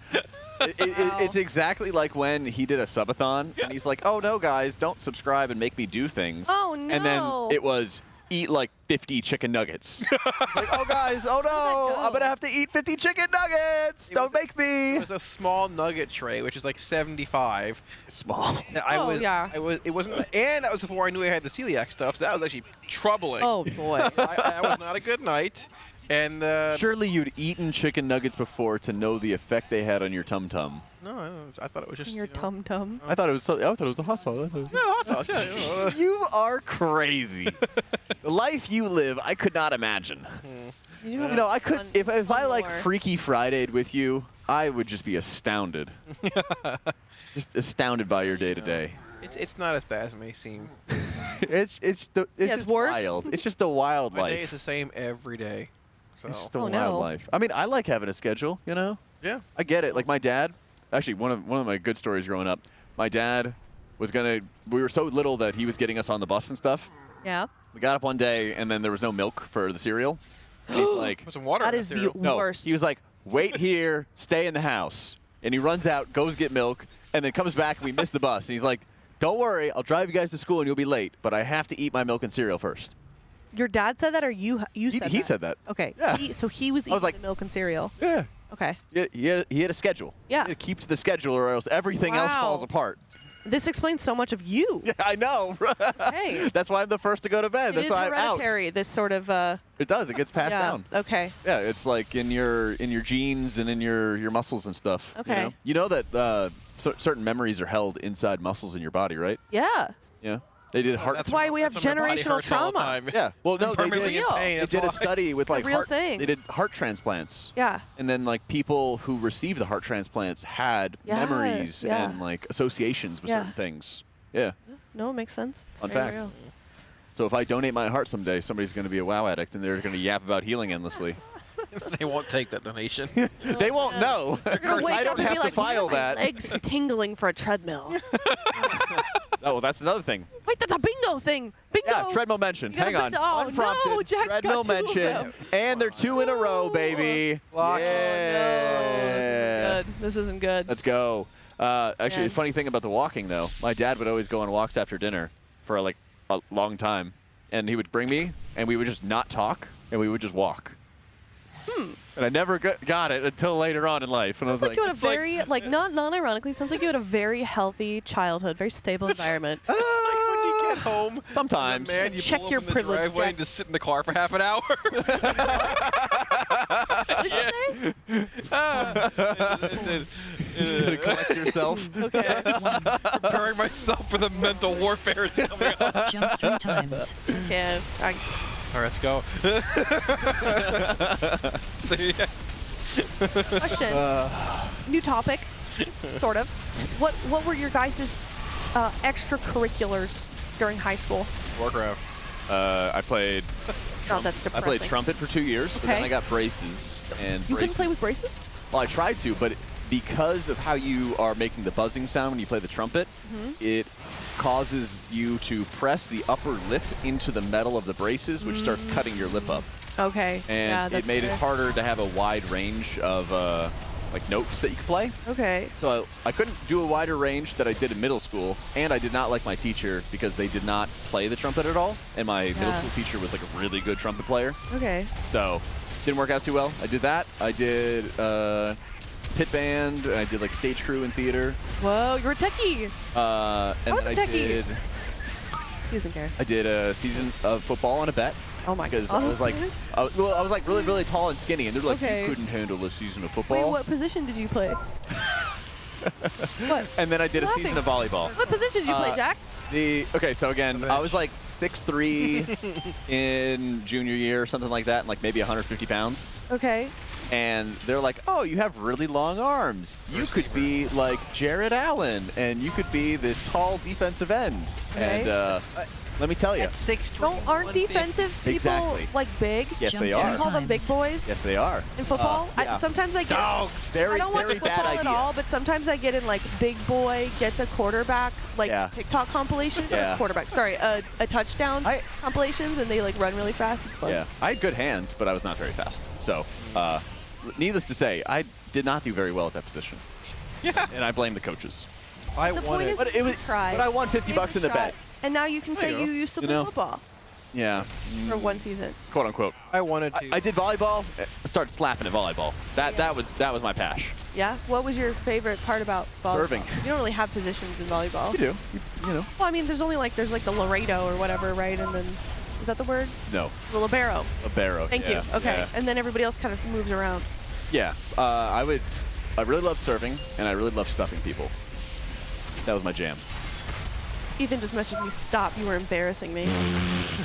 It's exactly like when he did a subathon, and he's like, "Oh no, guys, don't subscribe and make me do things." Oh, And then no. it was eat like 50 chicken nuggets. It's like, "Oh guys, oh no, I'm gonna have to eat 50 chicken nuggets. Don't make It me." was a small nugget tray, which is like 75. Small. Yeah. It wasn't, and that was before I knew I had the celiac stuff. So that was actually troubling. Oh boy. That was not a good night. And Surely you'd eaten chicken nuggets before to know the effect they had on your tum tum. no, I thought it was just Your tum tum. I thought it was the hot sauce. Yeah, hot sauce. Yeah. You are crazy. The life you live, I could not imagine. You have You know, I could one- if I one like more. Freaky Friday'd with you, I would just be astounded. Just astounded by your day to day. It's not as bad as it may seem. It's it's just worse. wild. It's just a wild My day is life. the same every day. So. It's just a Oh, wild no. life. I mean, I like having a schedule. You know, Yeah. I get it. Like my dad, actually, one of my good stories growing up. My dad was gonna. We were so little that he was getting us on the bus and stuff. Yeah. We got up one day and then there was no milk for the cereal. And he's like, Put some water That in is the cereal. no, worst. he was like, wait here, stay in the house. And he runs out, goes get milk, and then comes back and we miss the bus. And he's like, don't worry, I'll drive you guys to school and you'll be late, but I have to eat my milk and cereal first. Your dad said that, or you said that? He said that. Okay. Yeah. So he was I eating was like- the milk and cereal. Yeah. Okay. He had a schedule. Yeah. He had to keep to the schedule or else everything else Wow. falls apart. This explains so much of you. Yeah, I know. Hey. That's why I'm the first to go to bed. It That's is why I'm out. hereditary. This sort of. It does. It gets passed yeah. down. Okay. Yeah, it's like in your genes and in your muscles and stuff. Okay. You know that certain memories are held inside muscles in your body, right? Yeah. Yeah. They did heart. That's why we have That's why my body generational hurts all the trauma. time. Yeah. Well, no, I'm they permanently did. in pain, They that's did a why. study with It's a like real heart. thing. They did heart transplants. Yeah. And then like people who received the heart transplants had Yeah, memories yeah. and like associations with Yeah. certain things. Yeah. No, it makes sense. It's Fun very fact. real. So if I donate my heart someday, somebody's going to be a WoW addict and they're going to yap about healing endlessly. They won't take that donation. They won't know. You're gonna wake I up don't and have be to like, "Why are file my that. legs tingling for a treadmill. Oh, well, that's another thing. Wait, that's a bingo thing. Bingo. Yeah, treadmill mention. You got a Hang on. bit- oh, Unprompted. no, Jack's got treadmill two of mention. them. And they're 2 in a row, baby. Lock. Yeah. This isn't good. Let's go. Actually, Man. the funny thing about the walking, though, my dad would always go on walks after dinner for like a long time. and he would bring me, and we would just not talk, and we would just walk. And I never got it until later on in life. And I was Sounds like, you had a very, non-ironically, sounds like you had a very healthy childhood, very stable environment. It's like when you get home. Sometimes. Man, you Check pull your up in the privilege, driveway Jack. and just sit in the car for half an hour. What did you say? You gotta collect yourself. Okay. Preparing myself for the mental warfare that's coming up. Jump 3 times. Okay. All right, let's go. So, yeah. Question. New topic, sort of. What were your guys' extracurriculars during high school? Warcraft. I played. Oh, that's I depressing. played trumpet for 2 years, but then Okay. I got braces. And You couldn't braces- play with braces? Well, I tried to, but because of how you are making the buzzing sound when you play the trumpet, it causes you to press the upper lip into the metal of the braces, which starts cutting your lip up. Okay. And yeah, it that's made fair. it harder to have a wide range of like notes that you could play. Okay. So I couldn't do a wider range that I did in middle school, and I did not like my teacher because they did not play the trumpet at all, and my middle school teacher was like a really good trumpet player. Okay. So didn't work out too well. I did that. I did pit band, and I did like stage crew in theater. Whoa, you're a techie. And was then a techie. He doesn't care. I did a season of football on a bet. Oh my Because god. I was like, I was like really, really tall and skinny, and they're like, Okay. you couldn't handle a season of Wait, football. what position did you play? What? And then I did a Laughing. season of volleyball. What position did you play, Jack? Okay, so again, I was like 6'3" in junior year, something like that, and like maybe 150 pounds. Okay. And they're like, oh, you have really long arms. You could be like Jared Allen, and you could be this tall defensive end. Okay. And let me tell you. Aren't defensive people Exactly. like big? Yes, they You are. call them big boys? Yes, they are. In football? Yeah. Sometimes I get Dogs. Very, I don't watch very football bad at idea. all, but sometimes I get in like big boy gets a quarterback like Yeah. TikTok compilation. Yeah. Quarterback. Sorry, a touchdown compilations, and they like run really fast. It's fun. Yeah, I had good hands, but I was not very fast. So, needless to say, I did not do very well at that position. Yeah. And I blame the coaches. I The point is, But it was, try. but I won $50 in the bet. And now you can say There you you go. used to You play know. football Yeah. for one season. Quote unquote. I wanted to. I did volleyball. I started slapping at volleyball. That was my passion. Yeah. What was your favorite part about volleyball? Serving. You don't really have positions in volleyball. You do. You know. Well, I mean, there's like the Laredo or whatever, right? And then, is that the word? No. The libero. Libero. Thank yeah, you. Okay. Yeah. And then everybody else kind of moves around. Yeah. I really loved serving, and I really loved stuffing people. That was my jam. Ethan just messaged me, stop, you were embarrassing me.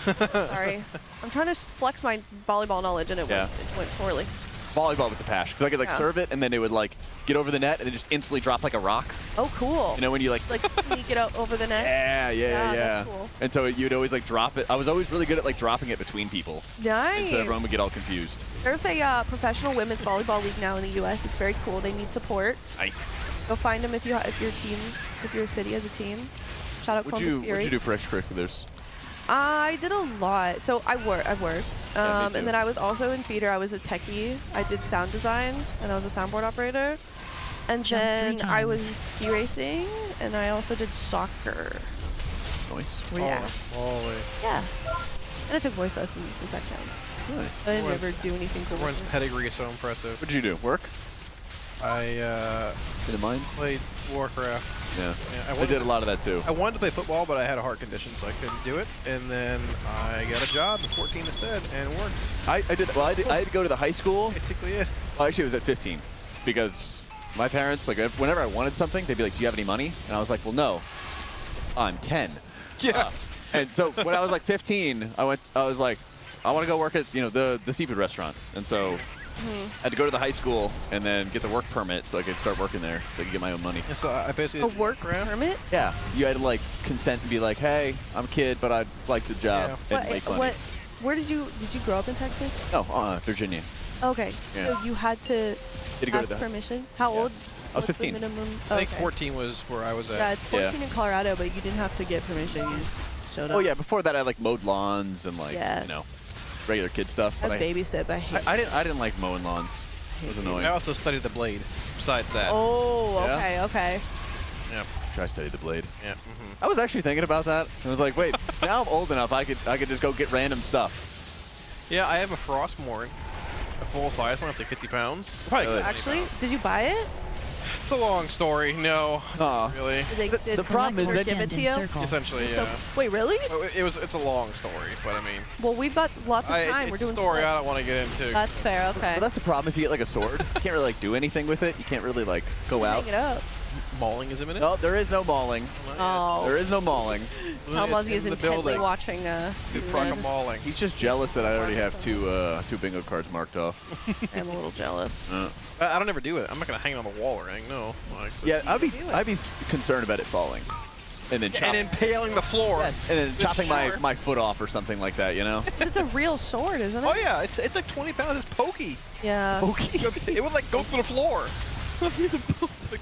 Sorry. I'm trying to flex my volleyball knowledge, and it went poorly. Volleyball with the passion. Because I could like Yeah. serve it, and then it would like get over the net, and then just instantly drop like a rock. Oh, cool. You know when you like. Like sneak it out over the net? Yeah. That's cool. And so you'd always like drop it. I was always really good at like dropping it between people. Nice. And so everyone would get all confused. There's a professional women's volleyball league now in the U.S. It's very cool. They need support. Nice. Go find them if your city has a team. Shout out What'd Columbus Fury. you do for extracurriculars? I did a lot. So I've worked. Yeah, me too. And then I was also in theater. I was a techie. I did sound design, and I was a soundboard operator. And Jump 3 then I times. was ski racing, and I also did soccer. Nice. Yeah. Holy. Yeah. And I took voice lessons with that count. Nice. I didn't ever do anything cool. Everyone's pedigree is so impressive. What did you do? Work? I In the mines? played Warcraft. Yeah. I I did a lot of that too. I wanted to play football, but I had a heart condition, so I couldn't do it. And then I got a job at 14 instead, and it worked. I had to go to the high school. Basically it. Well, actually, it was at 15 because my parents, like, whenever I wanted something, they'd be like, "Do you have any money?" And I was like, "Well, no, I'm 10." Yeah. And so when I was like 15, I was like, "I want to go work at the seafood restaurant." And so I had to go to the high school and then get the work permit so I could start working there, so I could get my own money. And so I basically A work permit? Yeah, you had to like consent and be like, "Hey, I'm a kid, but I'd like the job and make money." Where did you grow up in Texas? No, Virginia. Okay, Yeah. so you had to Had to go to ask the- permission. How old? I was What's the 15. minimum? I think Okay. 14 was where I was at. Yeah, it's 14 in Colorado, but you didn't have to get permission. You just showed up. Oh yeah, before that I like mowed lawns and like regular kid stuff. I But babysit, but I hate I didn't like mowing lawns. It was annoying. I also studied the blade. Besides that. Oh, Yeah? okay, okay. Yeah. Try study the blade. Yeah. I was actually thinking about that. I was like, wait, now I'm old enough. I could just go get random stuff. Yeah, I have a Frostmourne, a full size one. It's like 50 pounds. Probably Actually, did you buy it? It's a long story. No, really. Did The problem is Collector that give it to you? Essentially, So- yeah. Wait, really? It's a long story, but I mean. Well, we've got lots of time. We're it's doing a story splits. I don't want to get into. That's fair. Okay. But that's the problem if you get like a sword. You can't really like do anything with it. You can't really like go out. Hang it up. Mauling is imminent? No, there is no mauling. Oh. There is no mauling. Tell Muzzy is in the intently building. watching. Mauling. He's just jealous that I already have two bingo cards marked off. I'm a little jealous. I don't ever do it. I'm not gonna hang it on the wall or anything. No. Like, so Yeah, I'd be concerned about it falling, and then and impaling the floor. Yes, and then Just chopping shower. my foot off or something like that. You know. It's a real sword, isn't it? Oh yeah, it's like 20 pounds. It's pokey. Yeah. It would like go through the floor.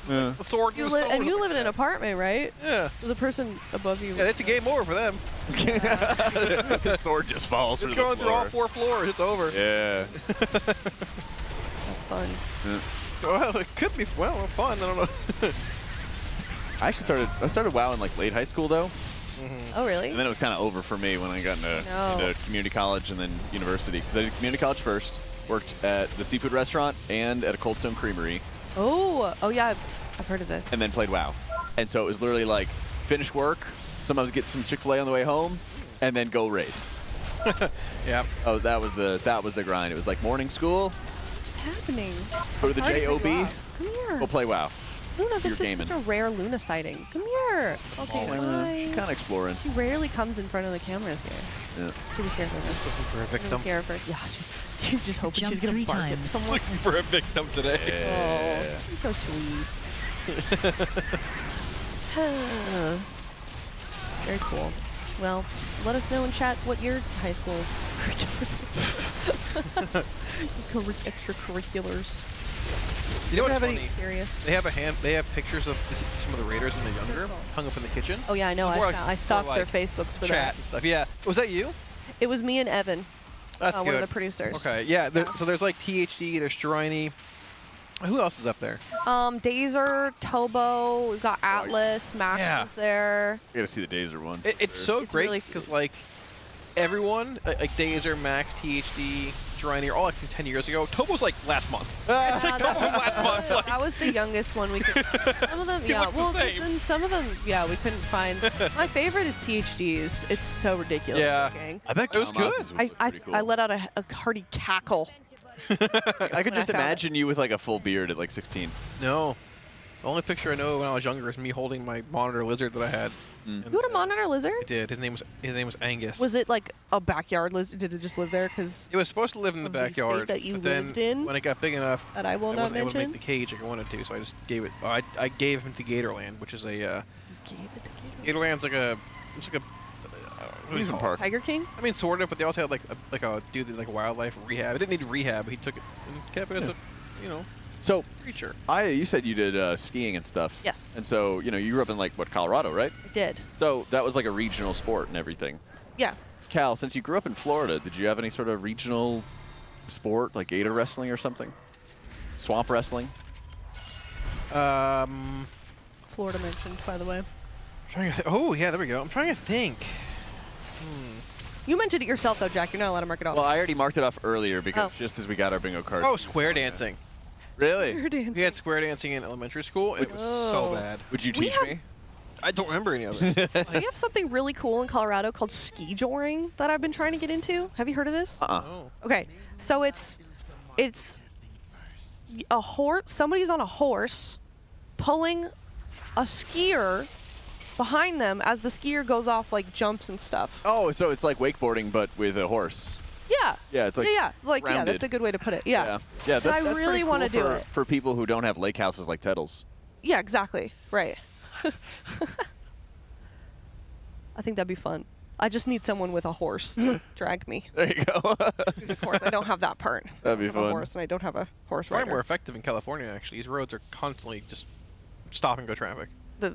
Yeah. The sword. You goes li- and over you the- live in an apartment, right? Yeah. The person above you. Yeah, it's a game over for them. The sword just falls It's through going the through all floor. 4 floors. It's over. Yeah. That's fun. Well, it could be fun. I don't know. I actually started WoW in like late high school though. Oh, really? And then it was kind of over for me when I got into community college and then university. Because I did community college first, worked at the seafood restaurant and at a Cold Stone Creamery, Oh yeah, I've heard of this. and then played WoW. And so it was literally like finish work, sometimes get some Chick-fil-A on the way home, and then go raid. Yeah. Oh, that was the grind. It was like morning school, What's happening? go to the Sorry cut you JOB, off. Come here. go play WoW. Luna, this You're is gaming. such a rare Luna sighting. Come here. Okay, She's hi. kind of exploring. She rarely comes in front of the cameras here. Yeah. She was scared for her. Looking for a I'm victim. scared for her. Yeah, she's just hoping Jump she's gonna 3 bark at times. someone. Looking for a victim today. Oh, she's so sweet. Very cool. Well, let us know in chat what your high school extracurriculars. You know Do what's have any funny? curious? They have pictures of some of the raiders when they're younger, hung up in the kitchen. Oh yeah, I know. More like- I stalked more their like Facebooks for chat that. and stuff. Yeah. Was that you? It was me and Evan, That's one of good. the producers. Okay. Yeah. So there's like THD. There's Striney. Who else is up there? Dazer, Tobo, we've got Atlas, Max Yeah. is there. I gotta see the Dazer one. It's so It's great really- because like everyone, like Dazer, Max, THD, Striney, are all like from 10 years ago. Tobo's like last month. It's like Tobo was last month. Like, That was the youngest one we could. Some of them, yeah. looks the Well, same. listen, some of them, yeah, we couldn't find. My favorite is THD's. It's so ridiculous Yeah. looking. I bet It was good. I let out a hearty cackle. I could when I just found imagine you with like a full beard at like 16. no. The only picture I know when I was younger is me holding my monitor lizard that I had. Mm. And, You had a monitor I lizard? did. His name was Angus. Was it like a backyard lizard? Did it just live there? Because It was supposed to live in the of the state backyard, that you but then lived in? when it got big enough, That I will I not wasn't able to mention? make the cage like I wanted to, so I just gave it. I gave him to Gatorland, which is a. Gatorland's like a. It's like a. What do you call it? Tiger King? I mean, sort of, but they also had like a dude that like wildlife rehab. It didn't need rehab. He took it and kept it as a, So, creature. you said you did skiing and stuff. Yes. And so, you grew up in like, what, Colorado, right? I did. So that was like a regional sport and everything. Yeah. Cal, since you grew up in Florida, did you have any sort of regional sport, like gator wrestling or something? Swamp wrestling? Florida mentioned, by the way. Oh, yeah, there we go. I'm trying to think. You mentioned it yourself, though, Jack. You're not allowed to mark it off. Well, I already marked it off earlier because Oh. just as we got our bingo card. Oh, square dancing. Really? Square dancing. We had square dancing in elementary school. It was so Oh. bad. Would you We teach have- me? I don't remember any of it. We have something really cool in Colorado called ski joring that I've been trying to get into. Have you heard of this? Oh. Okay, so it's a horse. Somebody's on a horse, pulling a skier behind them as the skier goes off like jumps and stuff. Oh, so it's like wakeboarding but with a horse. Yeah. Yeah, it's like yeah, like yeah, rounded. that's a good way to put it. Yeah. Yeah, And that's, I that's really pretty want to cool do for, it. for people who don't have lake houses like Teddles. Yeah, exactly. Right. I think that'd be fun. I just need someone with a horse to drag me. There you go. Of course, I don't have that part. That'd be I have a fun. horse, and I don't have a horse Probably rider. more effective in California, actually. These roads are constantly just stop and go traffic.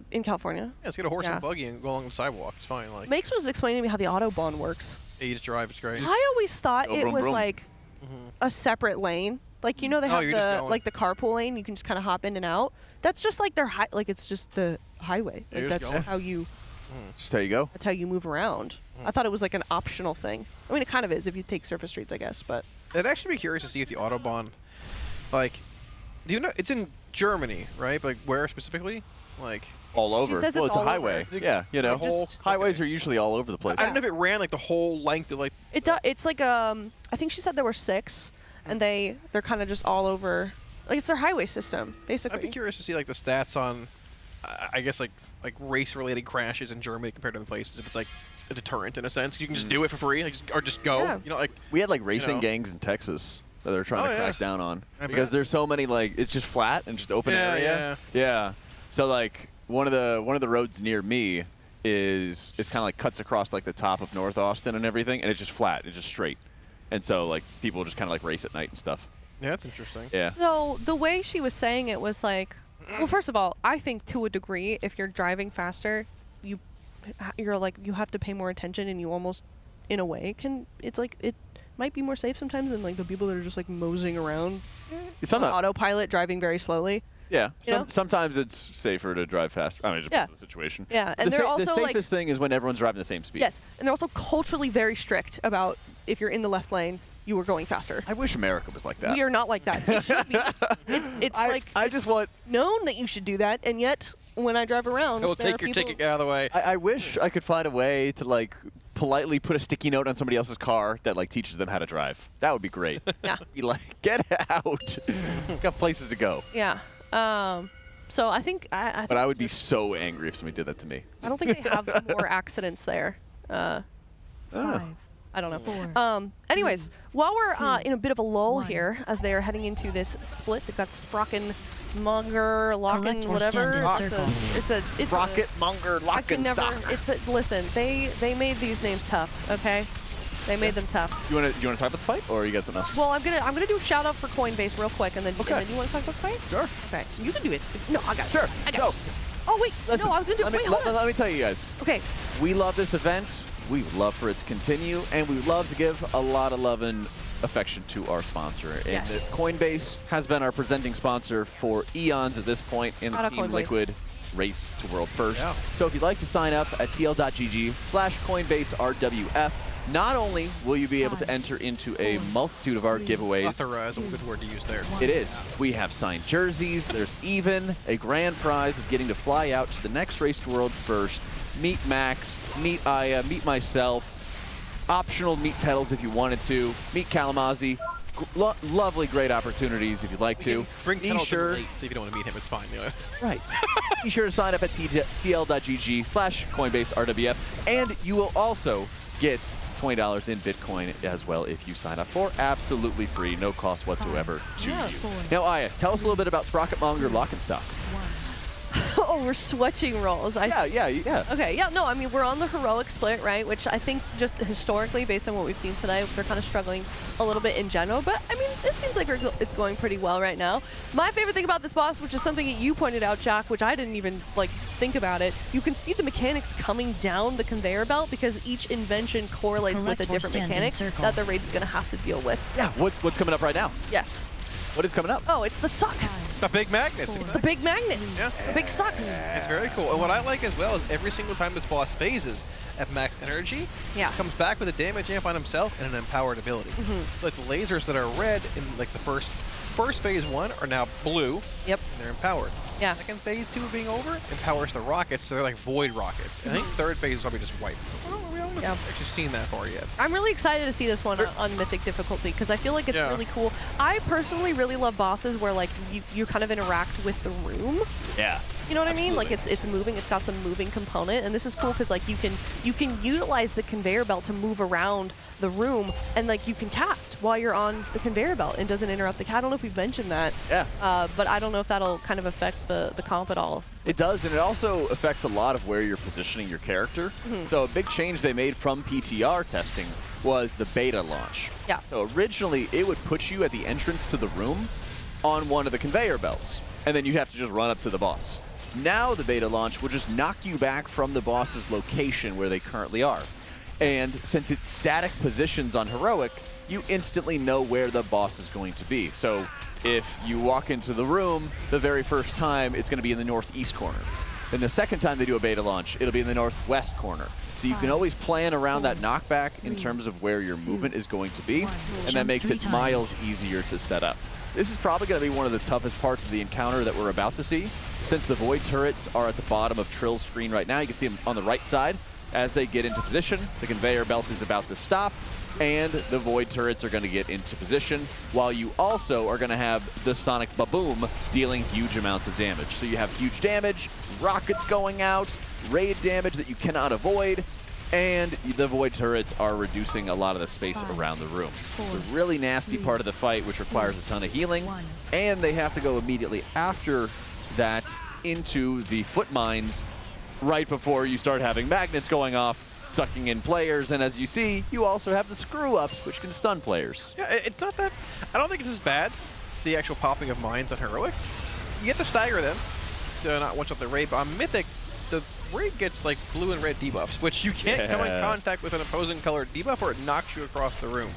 In California. Yeah, let's get a horse Yeah. and buggy and go along the sidewalk. It's fine. Like, Makes was explaining to me how the Autobahn works. yeah, you just drive. It's great. I always thought Go it vroom, was vroom. like a separate lane. Like, you know, they Oh, have you're just the going. like the carpool lane. You can just kind of hop in and out. That's just like their like it's just the highway. Like, just that's going. how you. Just there you go. That's how you move around. I thought it was like an optional thing. I mean, it kind of is if you take surface streets, I guess. But I'd actually be curious to see if the Autobahn, like, do you know it's in Germany, right? But like, where specifically? Like all over. says Well, it's it's a all highway. over. Yeah, you know, The whole- highways are usually all over the place. I don't know if it ran like the whole length of like. it's like I think she said there were 6, and they're kind of just all over. Like it's their highway system, basically. I'd be curious to see like the stats on, I guess like race-related crashes in Germany compared to other places. If it's like a deterrent in a sense, you can just do it for free, like, or just go. Yeah. You know, like We had like racing know. gangs in Texas that they're trying Oh, to yeah. crack down on I because bet. there's so many like it's just flat and just open Yeah, area. Yeah. So like one of the roads near me is kind of like cuts across like the top of North Austin and everything, and it's just flat, it's just straight, and so like people just kind of like race at night and stuff. Yeah, that's interesting. Yeah. So the way she was saying it was like, well, first of all, I think to a degree, if you're driving faster, you're like you have to pay more attention, and you almost, in a way, it's like it might be more safe sometimes than like the people that are just like moseying around on autopilot, driving very slowly. Yeah. You know? Sometimes it's safer to drive fast. I mean, it depends on the situation. Yeah, and the they're also the like safest thing is when everyone's driving the same speed. yes, and they're also culturally very strict about if you're in the left lane, you are going faster. I wish America was like that. We are not like that. It should be. It's I just want known that you should do that, and yet when I drive around, He'll there take are your people- ticket, get out of the way. I wish I could find a way to like politely put a sticky note on somebody else's car that like teaches them how to drive. That would be great. Yeah. Be like, get out. Got places to go. Yeah. So I think I But I would be so angry if somebody did that to me. I don't think they have more accidents there. I don't know. I don't know. Anyways, while we're in a bit of a lull here, as they are heading into this split, they've got Sprocken, Monger, Locken, Collect or whatever. stand in It's a Rocket, Monger, I Lock, can and never. Stock. Listen. They made these names tough. Okay, they made them tough. You want to talk about the fight, or you got something else? Well, I'm gonna do a shout out for Coinbase real quick, and then Okay. you want to talk about the fight? Sure. Okay, you can do it. No, I got it. Sure. I got it. Oh wait, Listen, no, I was gonna do it. Wait, hold on. let me tell you guys. Okay. We love this event. We would love for it to continue, and we would love to give a lot of love and affection to our sponsor. And Yes. Coinbase has been our presenting sponsor for eons at this point in the Shout out Team Coinbase. Liquid race to world first. Yeah. So if you'd like to sign up at tl.gg/CoinbaseRWF, not only will you be able to enter into a multitude of our giveaways. Authorize, a good word to use there. It is. We have signed jerseys. There's even a grand prize of getting to fly out to the next race to world first. Meet Max, meet Aya, meet myself. Optional meet Tettles if you wanted to. Meet Kalamazzi. Lovely, great opportunities if you'd like to. Bring Be Tettles sure. late, so if you don't want to meet him, it's fine. Anyway. Right. Be sure to sign up at tl.gg/CoinbaseRWF, and you will also get $20 in Bitcoin as well if you sign up for absolutely free, no cost whatsoever to you. Now, Aya, tell us a little bit about Sprocket Monger Lock and Stock. Oh, we're switching roles. Yeah. Okay, yeah, no, I mean, we're on the heroic split, right? Which I think just historically, based on what we've seen today, they're kind of struggling a little bit in general. But, I mean, it seems like it's going pretty well right now. My favorite thing about this boss, which is something that you pointed out, Jack, which I didn't even, like, think about it, you can see the mechanics coming down the conveyor belt because each invention correlates with a different mechanic that the raid is going to have to deal with. Yeah, what's coming up right now? Yes. What is coming up? Oh, it's the suck. The big magnets. It's the big magnets. Yeah. The big sucks. It's very cool. And what I like as well is every single time this boss phases at max energy, Yeah. comes back with a damage amp on himself and an empowered ability. Like the lasers that are red in like the first phase 1 are now blue. Yep. And they're empowered. Yeah. Second phase 2 being over empowers the rockets, so they're like void rockets. And I think third phase is probably just white. We haven't actually seen that far yet. I'm really excited to see this one on Mythic difficulty because I feel like it's Yeah. really cool. I personally really love bosses where like you kind of interact with the room. Yeah. You know what I mean? Like it's moving. It's got some moving component, and this is cool because like you can utilize the conveyor belt to move around the room, and like you can cast while you're on the conveyor belt and doesn't interrupt the. I don't know if we've mentioned that. Yeah. But I don't know if that'll kind of affect the comp at all. It does, and it also affects a lot of where you're positioning your character. So a big change they made from PTR testing was the beta launch. Yeah. So originally, it would put you at the entrance to the room on one of the conveyor belts, and then you'd have to just run up to the boss. Now the beta launch will just knock you back from the boss's location where they currently are. And since it's static positions on Heroic, you instantly know where the boss is going to be. So if you walk into the room the very first time, it's going to be in the northeast corner. Then the second time they do a beta launch, it'll be in the northwest corner. So you can always plan around that knockback in terms of where your movement is going to be, and that makes it miles easier to set up. This is probably going to be one of the toughest parts of the encounter that we're about to see. Since the Void turrets are at the bottom of Trill's screen right now, you can see them on the right side. As they get into position, the conveyor belt is about to stop, and the Void turrets are going to get into position, while you also are going to have the Sonic Baboom dealing huge amounts of damage. So you have huge damage, rockets going out, raid damage that you cannot avoid, and the Void turrets are reducing a lot of the space around the room. It's a really nasty part of the fight, which requires a ton of healing, and they have to go immediately after that into the foot mines right before you start having magnets going off, sucking in players, and as you see, you also have the screw-ups, which can stun players. Yeah, it's not that... I don't think it's as bad, the actual popping of mines on Heroic. You get to stagger them to not one-shot the raid, but on Mythic, the raid gets like blue and red debuffs, which you can't come in contact with an opposing colored debuff or it knocks you across the room.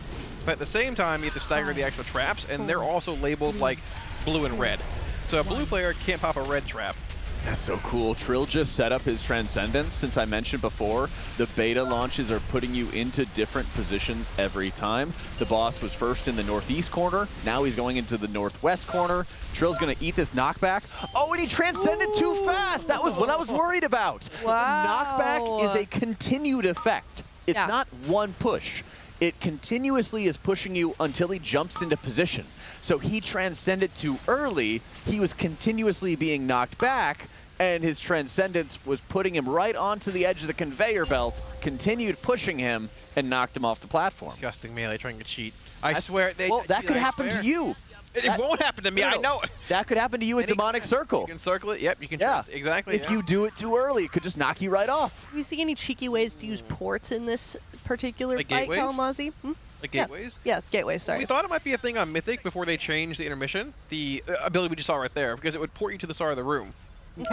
But at the same time, you have to stagger the actual traps, and they're also labeled like blue and red. So a blue player can't pop a red trap. That's so cool. Trill just set up his Transcendence. Since I mentioned before, the beta launches are putting you into different positions every time. The boss was first in the northeast corner. Now he's going into the northwest corner. Trill's going to eat this knockback. Oh, and he transcended too fast. That was what I was worried about. Wow. Knockback is a continued effect. It's not one push. It continuously is pushing you until he jumps into position. So he transcended too early. He was continuously being knocked back, and his Transcendence was putting him right onto the edge of the conveyor belt, continued pushing him, and knocked him off the platform. Disgusting melee trying to cheat. I swear. Well, that could happen to you. It won't happen to me, I know. That could happen to you in Demonic Circle. You can circle it, yep, you can exactly. If you do it too early, it could just knock you right off. Do you see any cheeky ways to use ports in this particular Like fight, gateways? Kalamazzi? Like gateways? Yeah, gateways, sorry. We thought it might be a thing on Mythic before they changed the intermission, the ability we just saw right there, because it would port you to the start of the room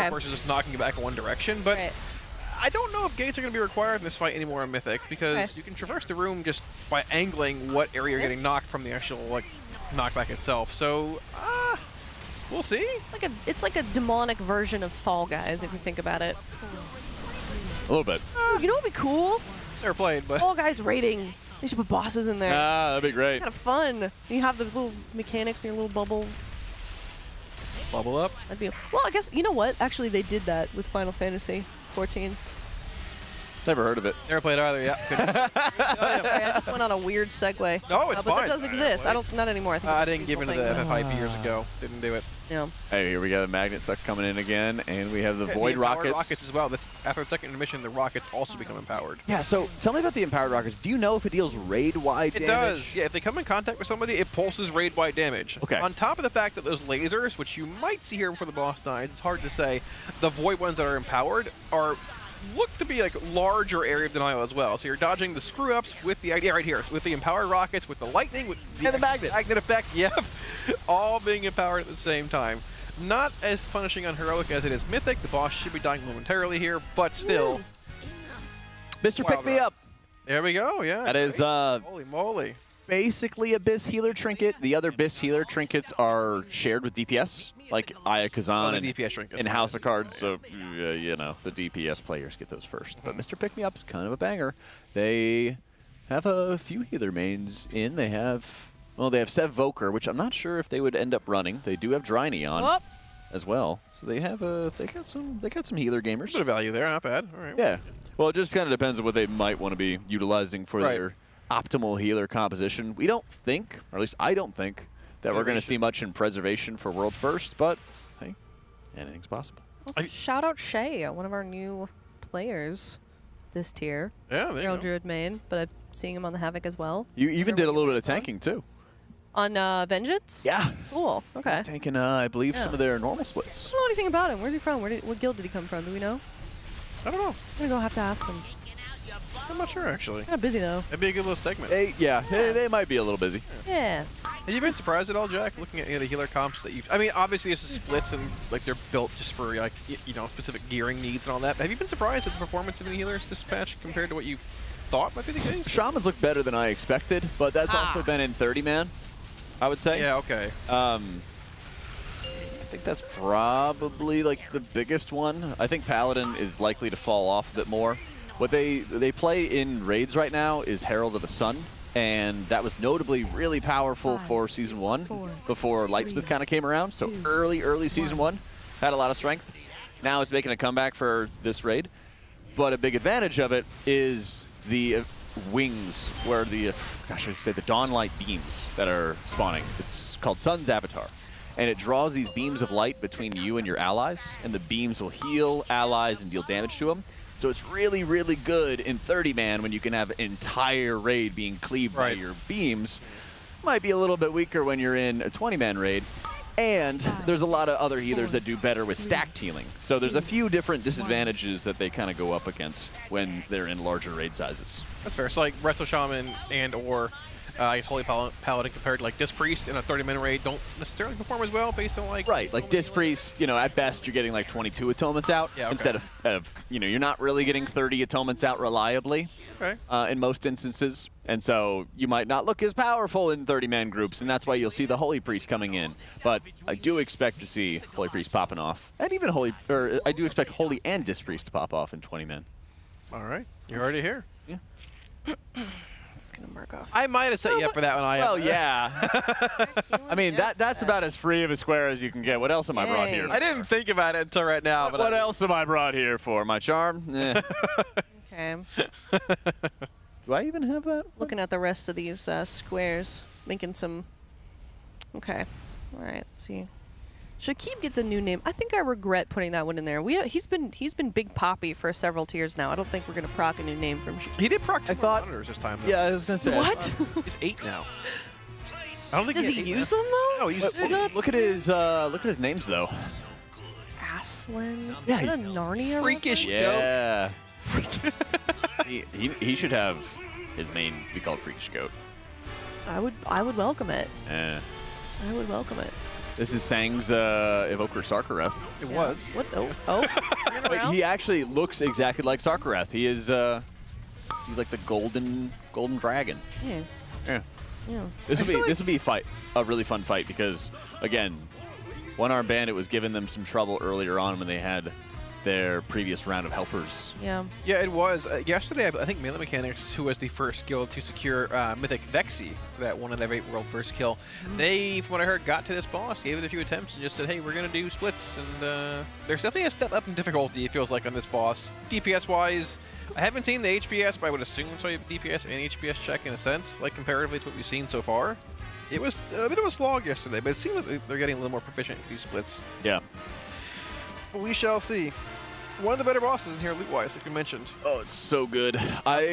versus just knocking you back in one direction. But I don't know if gates are going to be required in this fight anymore on Mythic, because you can traverse the room just by angling what area you're getting knocked from the actual knockback itself. So, we'll see. It's like a demonic version of Fall Guys, if you think about it. A little bit. You know what would be cool? Never played, but... Fall Guys raiding. They should put bosses in there. That'd be great. Kind of fun. You have the little mechanics and your little bubbles. Bubble up? That'd be... Well, I guess, you know what? Actually, they did that with Final Fantasy 14. Never heard of it. Never played either, yeah. Sorry, I just went on a weird segue. No, it's but fine. that does exist. Not anymore. I didn't give into the FF5 years ago. Didn't do it. Yeah. Hey, here we got a magnet suck coming in again, and we have the Void the rockets. rockets as well. After the second intermission, the rockets also become empowered. Yeah, so tell me about the empowered rockets. Do you know if it deals raid-wide damage? It does. Yeah, if they come in contact with somebody, it pulses raid-wide damage. Okay. On top of the fact that those lasers, which you might see here before the boss dies, it's hard to say, the Void ones that are empowered look to be like larger area of denial as well. So you're dodging the screw-ups with the idea right here, with the empowered rockets, with the lightning, with the magnet effect, all being empowered at the same time. Not as punishing on Heroic as it is Mythic. The boss should be dying momentarily here, but still. Mr. Pick Me Up. There we go, yeah. That is holy moly. Basically a Abyss Healer trinket. The other Abyss Healer trinkets are shared with DPS, like Aya Kazan and House of Cards, so you know, the DPS players get those first. But Mr. Pick Me Up is kind of a banger. They have a few healer mains in. They have Sev Voker, which I'm not sure if they would end up running. They do have Dry Neon as well. So they have they got some healer gamers. Bit of value there, not bad. All right. Yeah. Well, it just kind of depends on what they might want to be utilizing for their optimal healer composition. We don't think, or at least I don't think, that we're going to see much in Preservation for World First, but hey, anything's possible. Also, shout out Shay, one of our new players this tier. Yeah, there you go. Druid main, but I'm seeing him on the Havoc as well. You even did a little bit of tanking too. On Vengeance? Yeah. Cool, okay. He's tanking, I believe, some of their normal splits. I don't know anything about him. Where's he from? What guild did he come from? Do we know? I don't know. I'm going to go have to ask him. I'm not sure, actually. Kind of busy, though. That'd be a good little segment. They might be a little busy. Yeah. Have you been surprised at all, Jack, looking at any of the healer comps that you've... I mean, obviously this is splits and like they're built just for like specific gearing needs and all that. But have you been surprised at the performance of the healers this patch compared to what you thought might be the case? Shamans look better than I expected, but that's also been in 30-man, I would say. Yeah, okay. I think that's probably like the biggest one. I think Paladin is likely to fall off a bit more. What they play in raids right now is Herald of the Sun, and that was notably really powerful for Season 1 before Lightsmith kind of came around. So early Season 1 had a lot of strength. Now it's making a comeback for this raid. But a big advantage of it is the wings, where the, I should say the Dawnlight beams that are spawning. It's called Sun's Avatar. And it draws these beams of light between you and your allies, and the beams will heal allies and deal damage to them. So it's really, really good in 30-man when you can have an entire raid being cleaved by your beams. Might be a little bit weaker when you're in a 20-man raid. And there's a lot of other healers that do better with stacked healing. So there's a few different disadvantages that they kind of go up against when they're in larger raid sizes. That's fair. So like Resto Shaman and or I guess Holy Paladin compared to like Disc Priest in a 30-minute raid don't necessarily perform as well based on like... Right, like Disc Priest, you know, at best you're getting like 22 atonements out instead of, you know, you're not really getting 30 atonements out reliably in most instances. And so you might not look as powerful in 30-man groups, and that's why you'll see the Holy Priest coming in. But I do expect to see Holy Priest popping off. And even I do expect Holy and Disc Priest to pop off in 20-man. All right, you're already here. Yeah. It's gonna mark off. I might have set you up for that one. Well, yeah. I mean, that's about as free of a square as you can get. What else am I brought here for? I didn't think about it until right now. But what else am I brought here for? My charm? Okay. Do I even have that? Looking at the rest of these squares, making some. Okay. All right. See. Shakib gets a new name. I think I regret putting that one in there. He's been Big Poppy for several tiers now. I don't think we're gonna proc a new name from Shakib. He did proc 2 monitors this time, though. Yeah, I was gonna say. What? He's 8 now. I don't think Does he use them though? No, he's look at his names though. Aslan. Yeah, Is that a Narnia freakish Yeah. he should have his main be called Freakish Goat. I would welcome it. Yeah. I would welcome it. This is Sang's Evoker Sarkareth. It was. What? Oh. Wait, he actually looks exactly like Sarkareth. He is he's like the golden dragon. Yeah. Yeah. Yeah. This will be a really fun fight because again, Armed Bandit was giving them some trouble earlier on when they had their previous round of helpers. Yeah. Yeah, it was. Yesterday, I think Melee Mechanics, who was the first guild to secure Mythic Vexy for that 1 out of 8 world first kill, they, from what I heard, got to this boss, gave it a few attempts, and just said, hey, we're going to do splits. And there's definitely a step up in difficulty, it feels like, on this boss. DPS-wise, I haven't seen the HPS, but I would assume it's a DPS and HPS check in a sense, like comparatively to what we've seen so far. It was a bit of a slog yesterday, but it seems like they're getting a little more proficient with these splits. Yeah. We shall see. One of the better bosses in here loot-wise, like you mentioned. Oh, it's so good.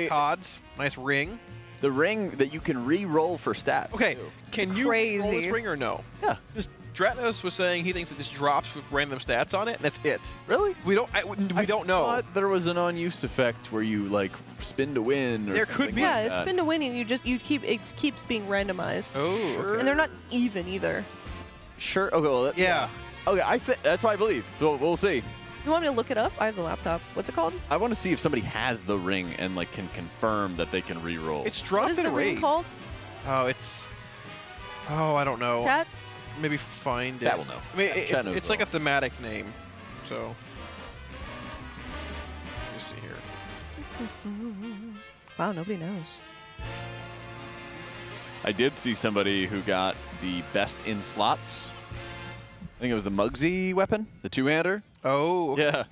Cods, nice ring. The ring that you can re-roll for stats. Okay, can you roll this Crazy. ring or no? Yeah. Just Dratnos was saying he thinks it just drops with random stats on it, and that's it. Really? We don't. We don't know. I thought there was an on-use effect where you like spin to win. Or There could be. Yeah, it's spin to win, and it keeps being randomized. Oh. Okay. And they're not even either. Sure. Okay. Well, Yeah. Okay. That's what I believe. We'll see. You want me to look it up? I have the laptop. What's it called? I want to see if somebody has the ring and like can confirm that they can re-roll. It's dropped What is in the raid. ring called? Oh, it's. Oh, I don't know. Cat? Maybe find it. Cat will know. I mean, Cat knows it's like a thematic name, so. Let me see here. Wow, nobody knows. I did see somebody who got the best in slots. I think it was the Muggsy weapon, the two-hander. Oh, okay. Yeah.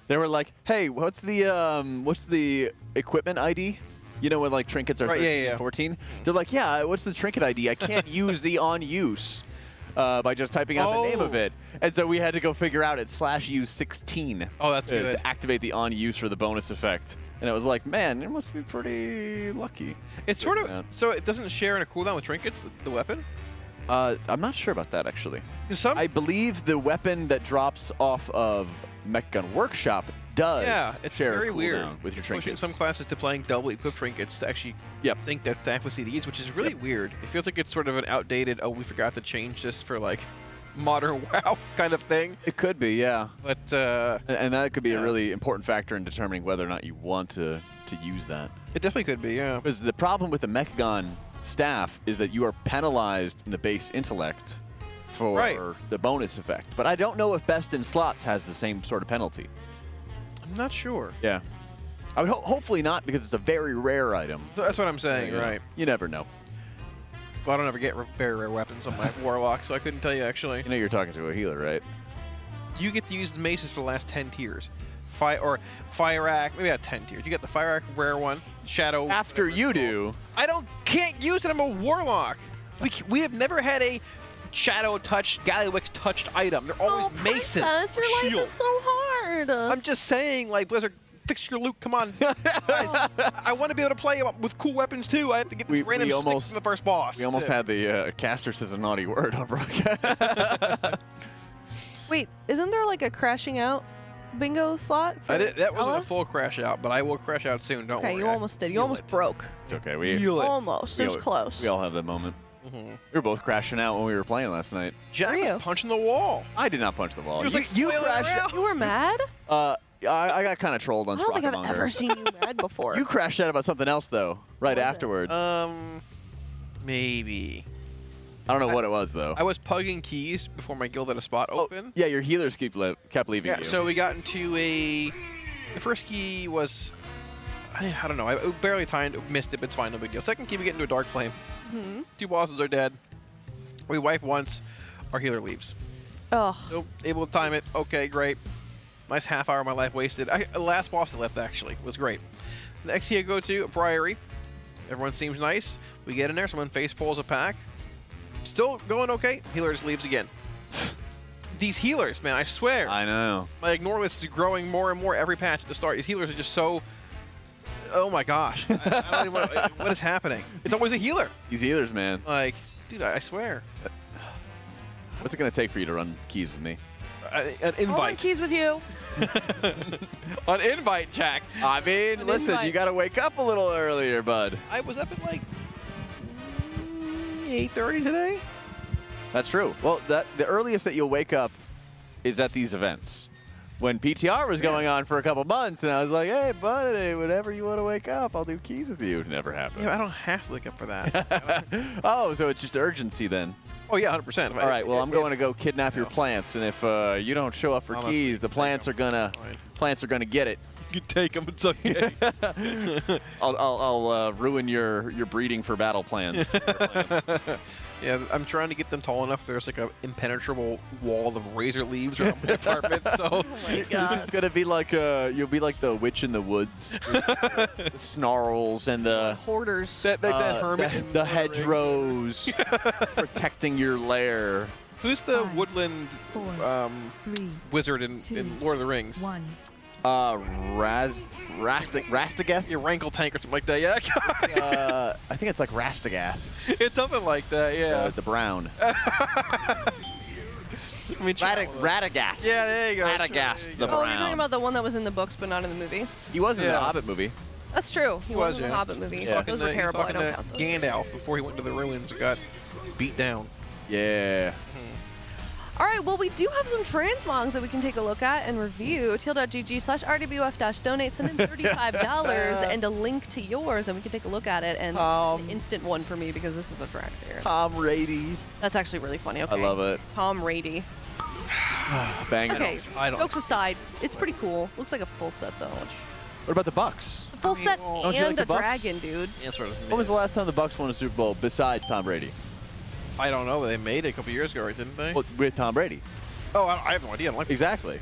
They were like, "Hey, what's the equipment ID? You know when like trinkets are 13 and 14? They're like, "Yeah, what's the trinket ID? I can't use the on use by just typing out the name of it." And so we had to go figure out it's /use16. Oh, that's good. To activate the on use for the bonus effect. And it was like, man, it must be pretty lucky. It's sort of so it doesn't share in a cooldown with trinkets, the weapon. I'm not sure about that actually. I believe the weapon that drops off of Mechgun Workshop does. Yeah, it's share very a cooldown weird with your Pushing trinkets. some classes to playing double equipped trinkets to actually think that staff with CDs, which is really weird. It feels like it's sort of an outdated, oh, we forgot to change this for like modern WoW kind of thing. It could be, yeah. But and that could be a really important factor in determining whether or not you want to use that. It definitely could be, yeah. Because the problem with the Mechgun staff is that you are penalized in the base intellect for the bonus effect. But I don't know if Best in Slots has the same sort of penalty. I'm not sure. Yeah. I would hopefully not, because it's a very rare item. That's what I'm saying, right. You never know. Well, I don't ever get very rare weapons on my Warlock, so I couldn't tell you, actually. You know you're talking to a healer, right? You get to use the maces for the last 10 tiers. Fire Act, maybe not 10 tiers. You get the Fire Act rare one, Shadow. After you do. I can't use it, I'm a Warlock. We have never had a Shadow touched, Gallywix touched item. They're always maces. Princess, your life shields. is so hard. I'm just saying, like, Blizzard, fix your loot, come on. Guys, I want to be able to play with cool weapons too. I have to get these random sticks from the first boss. We almost had the caster says a naughty word on broadcast. Wait, isn't there like a crashing out bingo slot? For that wasn't Ella? a full crash out, but I will crash out soon, don't worry. Okay, you almost did. You almost broke. It's okay. Almost. It was close. We all have that moment. We were both crashing out when we were playing last night. Jack was punching the wall. I did not punch the wall. He was like, you flailing crashed. around. You were mad? I got kind of trolled on I don't think I've Sprockemonger. ever seen you mad before. You crashed out about something else though, right What was it? afterwards. Maybe. I don't know what it was though. I was pugging keys before my guild had a spot open. Yeah, your healers kept leaving Yeah, you. so we got into the first key was, I don't know, I barely timed, missed it, but it's fine, no big deal. Second key, we get into a Dark Flame. Mm-hmm. 2 bosses are dead. We wipe once, our healer leaves. Ugh. So able to time it, okay, great. Nice half hour of my life wasted. Last boss I left, actually, was great. The next key I go to, a Priory. Everyone seems nice. We get in there, someone face pulls a pack. Still going okay, healer just leaves again. These healers, man, I swear. I know. My ignore list is growing more and more every patch at the start. These healers are just so... Oh my gosh. I don't even what is happening? It's always a healer. These healers, man. Like, dude, I swear. What's it gonna take for you to run keys with me? An I'll run invite. keys with you. An invite, Jack. I mean, An listen, invite. you gotta wake up a little earlier, bud. I was up at like 8:30 today. That's true. Well, the earliest that you'll wake up is at these events. When PTR was going on for a couple months, and I was like, hey, buddy, whenever you want to wake up, I'll do keys with you. It never happened. Yeah, I don't have to wake up for that. Oh, so it's just urgency then. Oh, yeah, 100%. All right, well, I'm going to go kidnap your plants, and if you don't show up for Honestly, keys, the plants are gonna get it. You take them, it's okay. I'll ruin your breeding for battle plans. Yeah, I'm trying to get them tall enough. There's like an impenetrable wall of razor leaves around my apartment. So This is gonna be like you'll be like the witch in the woods, with the snarls and the Hoarders. that hermit, in the Lord of the Rings. hedgerows protecting your lair. Who's the woodland wizard in Lord of the Rings? Rastagath? Your Rankle Tank or something like that, yeah? I think it's like Rastagath. It's something like that, yeah. The brown. I mean, Radagast. yeah, there you go. Radagast, the Oh, brown. you're talking about the one that was in the books but not in the movies? He was in the Yeah. Hobbit movie. That's true. He was in the yeah. Hobbit movie. He's Those talking were to- terrible. I he's don't talking count to those. Gandalf before he went to the ruins and got beat down. Yeah. All right, well, we do have some transmogs that we can take a look at and review. teal.gg/RWF-donate, send in $35 and a link to yours, and we can take a look at it. And an instant one for me because this is a drag fair. Tom Rady. That's actually really funny. Okay. I love it. Tom Rady. Bang. Okay, I don't. jokes aside, it's pretty cool. Looks like a full set, though. What about the Bucks? A full set don't you like and the a Bucks? dragon, dude. When was the last time the Bucks won a Super Bowl besides Tom Brady? I don't know. They made it a couple years ago, right, didn't they? Well, with Tom Brady. Oh, I have no idea. I don't like Exactly.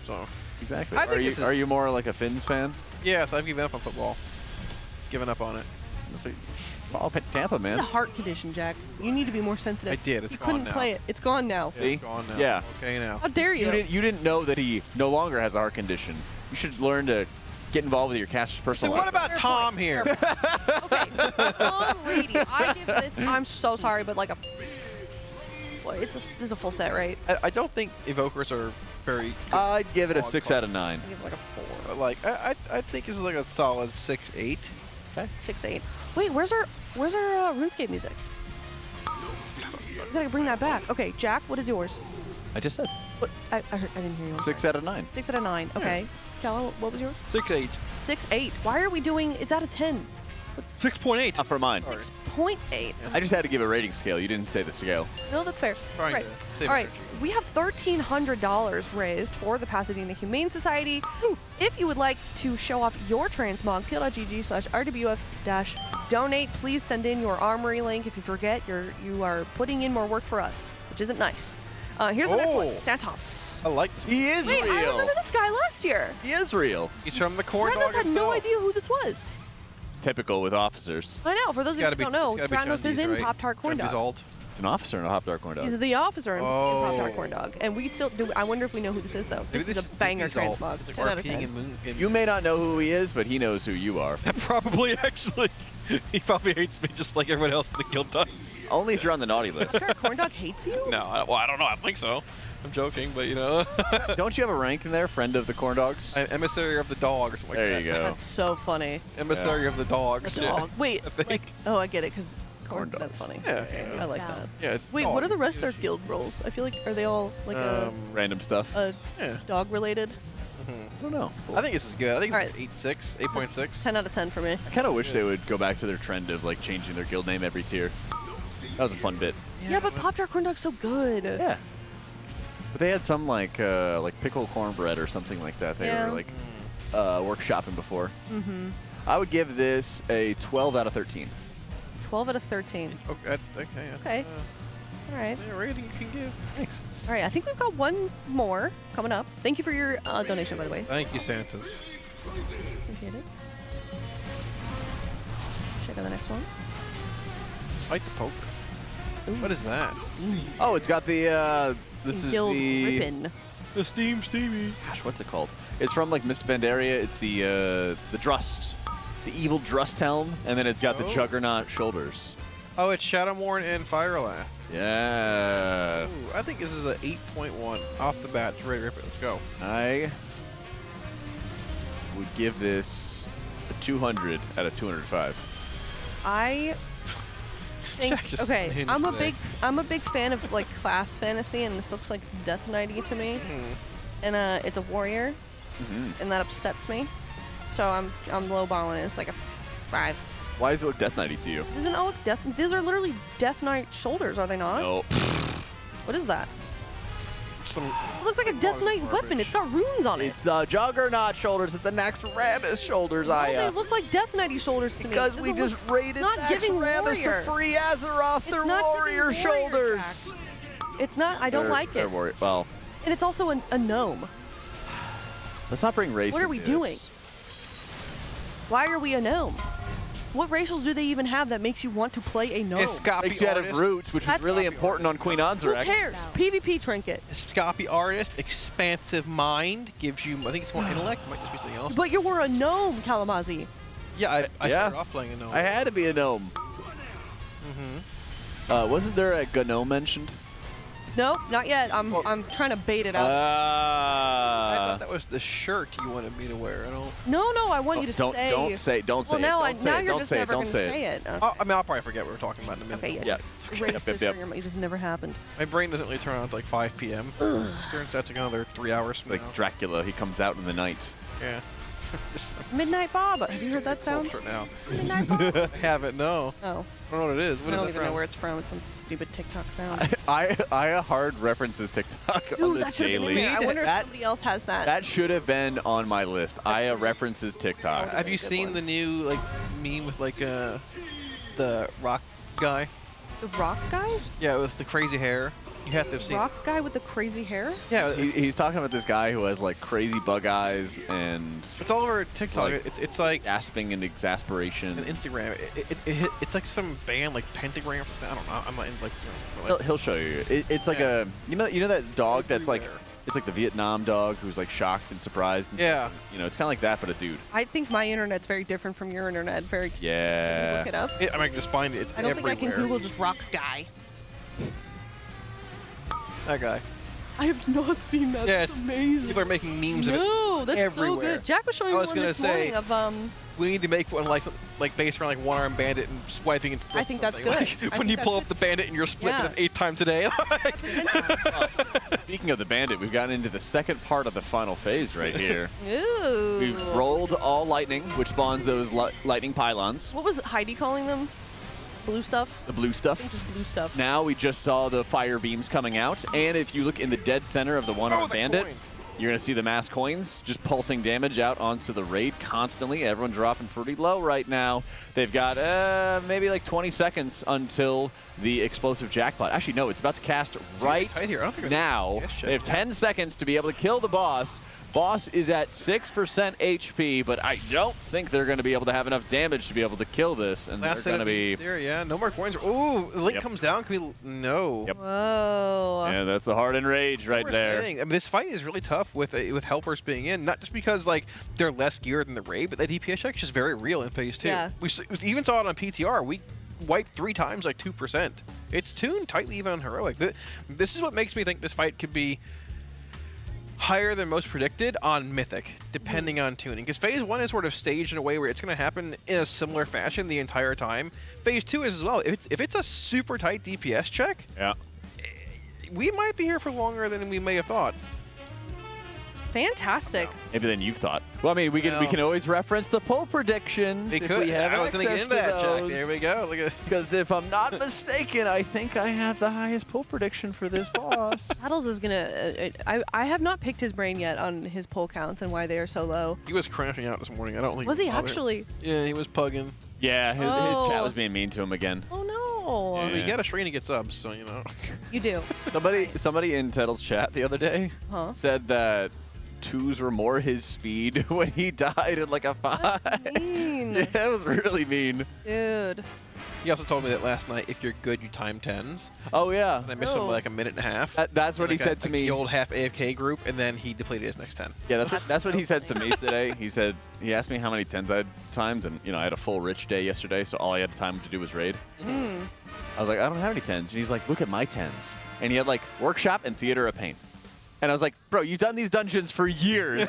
so. Exactly. I think this is- Are you more like a Finns fan? Yes, I've given up on football. Given up on it. Follow Tampa, It's man. a heart condition, Jack. You need to be more sensitive. I did. It's you gone couldn't now. play it. It's gone now. Yeah, it's gone now. Yeah. Okay now. How dare you? You didn't know that he no longer has a heart condition. You should learn to get involved with your caster's So personal what life. about Tom here? Okay, Tom Brady. I give this. I'm so sorry, but like a. Well, this is a full set, right? I don't think evokers are very. I'd give it a 6 out of 9. I give it like a 4. But like I think this is like a solid 6-8. Okay. 6-8. Wait, where's our RuneScape music? We gotta bring that back. Okay, Jack, what is yours? I just said What? I didn't hear you. 6 out of 9. 6 out of 9. Okay. Calla, what was yours? 6-8. 6-8. Why are we doing? It's out of 10. What's 6.8. For mine. 6.8? I just had to give a rating scale. You didn't say the scale. No, that's fair. Trying Right. to save All right. energy. We have $1,300 raised for the Pasadena Humane Society. If you would like to show off your transmog, TL.GG/RWF-donate. Please send in your armory link. If you forget, you are putting in more work for us, which isn't nice. Here's the next one. Santos. I like. He is Wait, real. I remember this guy last year. He is real. He's from the corn Dranos dog had no himself. idea who this was. Typical with officers. I know. For those of you who don't know, Dranos is in right? Pop-Tart Corn Jumby's Dog. alt. It's an officer and a Hop Dark Corn Dog. He's the officer in Oh. Pop-Tart Corn Dog. And we still do. I wonder if we know who this is, though. Maybe This is a is banger Jumby's alt. transmog. It's like 10 out of RPing 10. You may not know who he is, but he knows who you are. Probably, actually. He probably hates me just like everyone else in the guild does. Only if you're on the naughty list. Pop-Tart Corn Dog hates you? No, I don't know. I think so. I'm joking, but you know. Don't you have a rank in there, friend of the corn dogs? Emissary of the dog or something There like you that. go. That's so funny. Emissary of the dogs. The dog. Wait, I think. like, oh, I get it, because Corn dog. that's funny. Yeah. I like that. Yeah. Wait, dog. what are the rest of their guild roles? I feel like, are they all like Random stuff. Yeah. dog related? I don't know. I think this is good. I think Alright. it's 8.6. 10 out of 10 for me. I kind of wish they would go back to their trend of like changing their guild name every tier. That was a fun bit. Yeah, but Pop-Tart Corn Dog's so good. Yeah. But they had some like pickle cornbread or something like that. They Yeah. were like workshopping before. I would give this a 12 out of 13. 12 out of 13. Okay. That's, Okay. All right. Yeah, rating you can give. Thanks. All right, I think we've got one more coming up. Thank you for your donation, by the way. Thank you, Santas. Appreciate it. Check out the next one. Like the poke. What is that? Oh, it's got the this is Guild the Ribbon. The Steam Steamy. Gosh, what's it called? It's from like Mist Pandaria. It's the Drust, the evil Drust helm, and then it's got the Juggernaut shoulders. Oh, it's Shadowmourne and Firelaugh. Yeah. Ooh, I think this is a 8.1 off the bat. It's ready to rip it. Let's go. I would give this a 200 out of 205. I think Just okay. unhinged I'm today. a big fan of like class fantasy, and this looks like Death Knight-y to me. And it's a warrior, and that upsets me. So I'm lowballing it. It's like a 5. Why does it look Death Knight-y to you? Doesn't it look Death? These are literally Death Knight shoulders, are they not? No. What is that? Some It looks like a Death Knight weapon. It's got runes on it. It's the Juggernaut shoulders. It's the next Ramus shoulders. They look like Death Knighty shoulders to me. Because It we doesn't just look- rated it's not Next giving Ramus warrior. to free Azeroth. They're not giving warrior warrior, shoulders. Jack. It's not. I don't They're- like they're it. warrior. Well, And it's also a gnome. let's not bring race. What are we into doing? this. Why are we a gnome? What racials do they even have that makes you want to play a gnome? It's Scoppy Makes you out of artist. roots, which is That's- really important on Queen Who Anzarac. cares? PvP trinket. Scoppy artist, expansive mind, gives you, I think it's more intellect, might just be something else. But you were a gnome, Kalamazi. Yeah, I Yeah. started off playing a gnome. I had to be a gnome. Wasn't there a gnome mentioned? Nope, not yet. I'm trying to bait it out. I thought that was the shirt you wanted me to wear. I don't. No, I want you to don't say. don't say Well, it. now Don't say now it. you're Don't just say it. never Don't gonna say say it. it. I mean, I'll probably forget what we're talking about in a minute. Okay, Yeah. Erase this Yep. from your mind. This never happened. My brain doesn't really turn on until like 5 p.m. Turns out it's like another 3 hours from Like now. Dracula, he comes out in the night. Yeah. Just Midnight Bob. Have you heard that sound? right now. Midnight Bob. I haven't, no. Oh. I don't know what it is. What I is don't it even from? know where it's from. It's some stupid TikTok sound. I hard references TikTok on Ooh, the that should have been in daily. there. I wonder if That- somebody else has that. That should have been on my list. Aya references TikTok. Have you seen the new like meme with like the rock guy? The rock guy? Yeah, with the crazy hair. You have to have seen. Rock guy with the crazy hair? Yeah, He's talking about this guy who has like crazy bug eyes and it's all over TikTok. like It's like gasping and exasperation. an Instagram. It's like some band like Pentagram. I don't know. I'm not in like. You know, He'll show you. It's like Yeah. you know that dog that's like Everywhere. it's like the Vietnam dog who's like shocked and surprised. And Yeah. stuff. You know, it's kind of like that, but a dude. I think my internet's very different from your internet. Very. Can you Yeah. look it up? I mean, I can just find it. It's I don't everywhere. think I can Google just rock guy. That guy. I have not seen that. Yeah, That's amazing. People are making memes of it. No, that's everywhere. so good. Jack was showing me one this morning of we need to make one like based around like one Armed Bandit and swiping and I think that's good. Like, when you pull up the Bandit and you're splitting them 8 times a day. Speaking of the Bandit, we've gotten into the second part of the final phase right here. Ooh. We've rolled all lightning, which spawns those lightning pylons. What was Heidi calling them? Blue stuff? The blue stuff. I think just blue stuff. Now we just saw the fire beams coming out, and if you look in the dead center of the one-armed bandit, you're going to see the mass coins just pulsing damage out onto the raid constantly. Everyone dropping pretty low right now. They've got maybe like 20 seconds until the explosive jackpot. Actually, no, it's about to cast right now. They have 10 seconds to be able to kill the boss. Boss is at 6% HP, but I don't think they're going to be able to have enough damage to be able to kill this. And Last they're going to be... There, yeah, no more coins. Ooh, the link comes down. Can we... No. Yep. Whoa. Yeah, that's the hard enrage right there. I mean, this fight is really tough with helpers being in, not just because like they're less geared than the raid, but the DPS check is just very real in phase 2. Yeah. We even saw it on PTR. We wiped 3 times like 2%. It's tuned tightly even on heroic. This is what makes me think this fight could be higher than most predicted on Mythic, depending on tuning. Because phase 1 is sort of staged in a way where it's going to happen in a similar fashion the entire time. Phase 2 is as well. If it's a super tight DPS check, we might be here for longer than we may have thought. Fantastic. Maybe than you've thought. Well, I mean, we can always reference the poll predictions if we have I was gonna get access into to that, those. Jack. There we go. Look at Because if I'm not mistaken, I think I have the highest poll prediction for this boss. Battles is gonna. I have not picked his brain yet on his poll counts and why they are so low. He was crashing out this morning. I don't think. Was he bothered. actually? Yeah, he was pugging. Yeah, his chat was being mean to him again. Oh no. Well, you got a stream to get subs, so you know. You do. Somebody in Tettle's chat the other day said that 2s were more his speed when he died in like a 5. Mean. Yeah, it was really mean. Dude. He also told me that last night, if you're good, you time 10s. Oh, yeah. And I missed him by like a minute and a half. That's what he said to me. The old half AFK group, and then he depleted his next 10. Yeah, that's what he said to me today. He asked me how many 10s I'd timed, and I had a full rich day yesterday, so all I had time to do was raid. Mm. I was like, I don't have any 10s. And he's like, look at my 10s. And he had like Workshop and Theater of Pain. And I was like, bro, you've done these dungeons for years.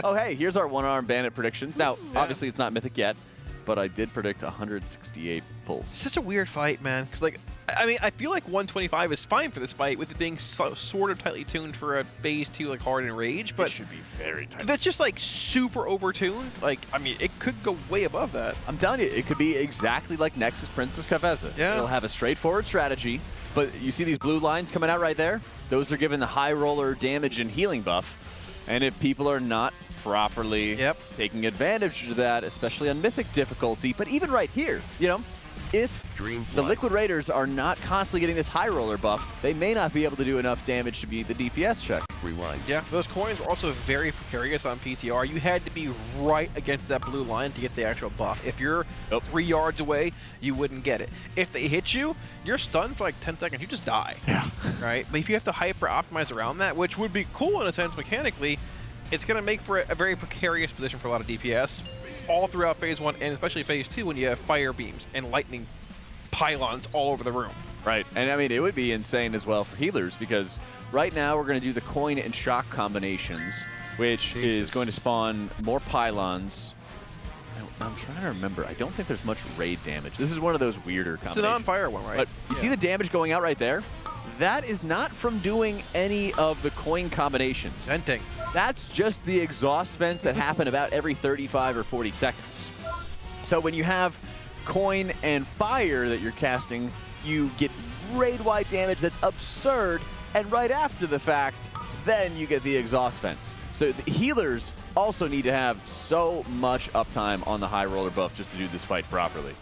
Oh, hey, here's our one-armed bandit predictions. Now, obviously, it's not Mythic yet, but I did predict 168 pulls. It's such a weird fight, man. Because, like, I mean, I feel like 125 is fine for this fight with it being sort of tightly tuned for a phase 2, like, hard and rage. But it should be very tight. That's just, like, super over-tuned. Like, I mean, it could go way above that. I'm telling you, it could be exactly like Nexus Princess Kaveza. Yeah. It'll have a straightforward strategy, but you see these blue lines coming out right there? Those are given the high roller damage and healing buff. And if people are not properly taking advantage of that, especially on Mythic difficulty, but even right here, if the Liquid Raiders are not constantly getting this high roller buff, they may not be able to do enough damage to beat the DPS check. Rewind. Yeah, those coins were also very precarious on PTR. You had to be right against that blue line to get the actual buff. If you're 3 yards away, you wouldn't get it. If they hit you, you're stunned for like 10 seconds. You just die. Yeah. Right? But if you have to hyper-optimize around that, which would be cool in a sense mechanically, it's going to make for a very precarious position for a lot of DPS all throughout phase 1 and especially phase 2 when you have fire beams and lightning pylons all over the room. Right, and I mean, it would be insane as well for healers because right now we're going to do the coin and shock combinations, which is going to spawn more pylons. I'm trying to remember. I don't think there's much raid damage. This is one of those weirder combinations. It's a non-fire one, right? But you see the damage going out right there? That is not from doing any of the coin combinations. Venting. That's just the exhaust vents that happen about every 35 or 40 seconds. So when you have coin and fire that you're casting, you get raid-wide damage that's absurd, and right after the fact, then you get the exhaust vents. So the healers also need to have so much uptime on the high roller buff just to do this fight properly.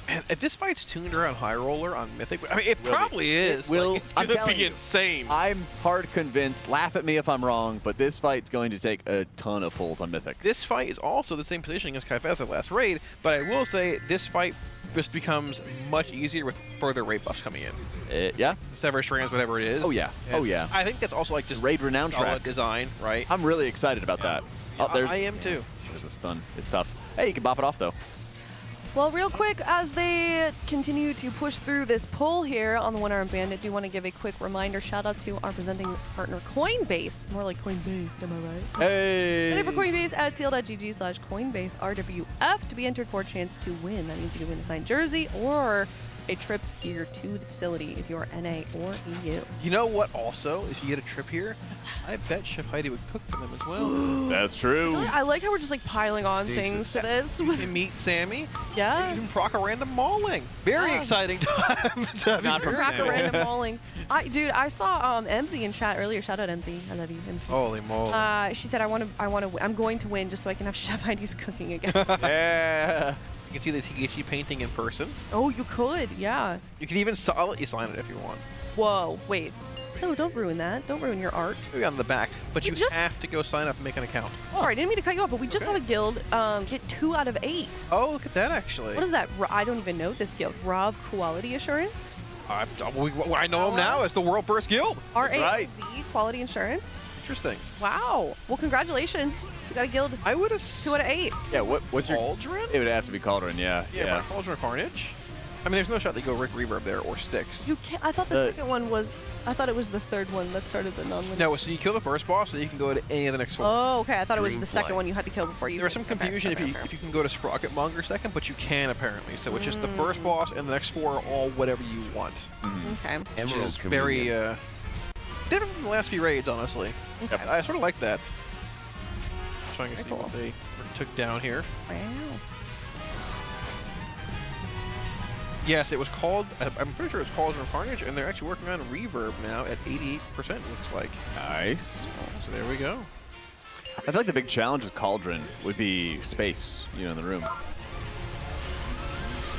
Man, if this fight's tuned around high roller on Mythic, I mean, it probably is. Will, like, it's going to be insane. I'm hard convinced. Laugh at me if I'm wrong, but this fight's going to take a ton of pulls on Mythic. This fight is also the same positioning as Kaifasa last raid, but I will say this fight just becomes much easier with further raid buffs coming in. Yeah? Sever Strands, whatever it is. Oh, yeah. And oh, yeah. I think that's also like just raid renown solid track design, right? I'm really excited about that. Yeah, Oh, there's, I am too. There's a stun. It's tough. Hey, you can bop it off, though. Well, real quick, as they continue to push through this pull here on the Armed Bandit, do want to give a quick reminder, shout out to our presenting partner, Coinbase. More like Coinbase, am I right? Hey! Sign up for Coinbase at TL.gg/CoinbaseRWF to be entered for a chance to win. That means you can win a signed jersey or a trip here to the facility if you're NA or EU. You know what also, if you get a trip here, I bet Chef Heidi would cook for them as well. That's true. I like how we're just like piling on things to this. You can meet Sammy. Yeah. You can proc a random mauling. Very exciting time. Not from Crack a random mauling. Dude, I saw MZ in chat earlier. Shout out MZ. I love you. MZ. Holy moly. She said, I'm going to win just so I can have Chef Heidi's cooking again. Yeah. You can see the THG painting in person. Oh, you could, yeah. You can even, I'll let you sign it if you want. Whoa, wait. No, don't ruin that. Don't ruin your art. Maybe on the back, but you just have to go sign up and make an account. All right, didn't mean to cut you off, but we just have a guild get 2 out of 8. Oh, look at that, actually. What is that? I don't even know this guild. RAV Quality Assurance? I know him now as the world first guild. RAV Quality Insurance? Interesting. Wow. Well, congratulations. You got a guild. I would have 2 out of 8. Yeah, what's your Cauldron? It would have to be Cauldron, yeah. Yeah, Cauldron of Carnage. I mean, there's no shot that you go Rick Reverb there or Styx. You can't. I thought the second one was. I thought it was the third one that started the non-limited. No, so you kill the first boss, so you can go to any of the next 4. Oh, okay. I thought it was the second one you had to kill before you. There was some confusion if you can go to Sprocket Monger second, but you can apparently. So it's just the first boss and the next 4 are all whatever you want. Okay. Which is very different from the last few raids, honestly. Okay. I sort of like that. Trying to see what they took down here. Wow. Yes, it was called, I'm pretty sure it's Cauldron of Carnage, and they're actually working on Reverb now at 88%, looks like. Nice. So there we go. I feel like the big challenge with Cauldron would be space, in the room.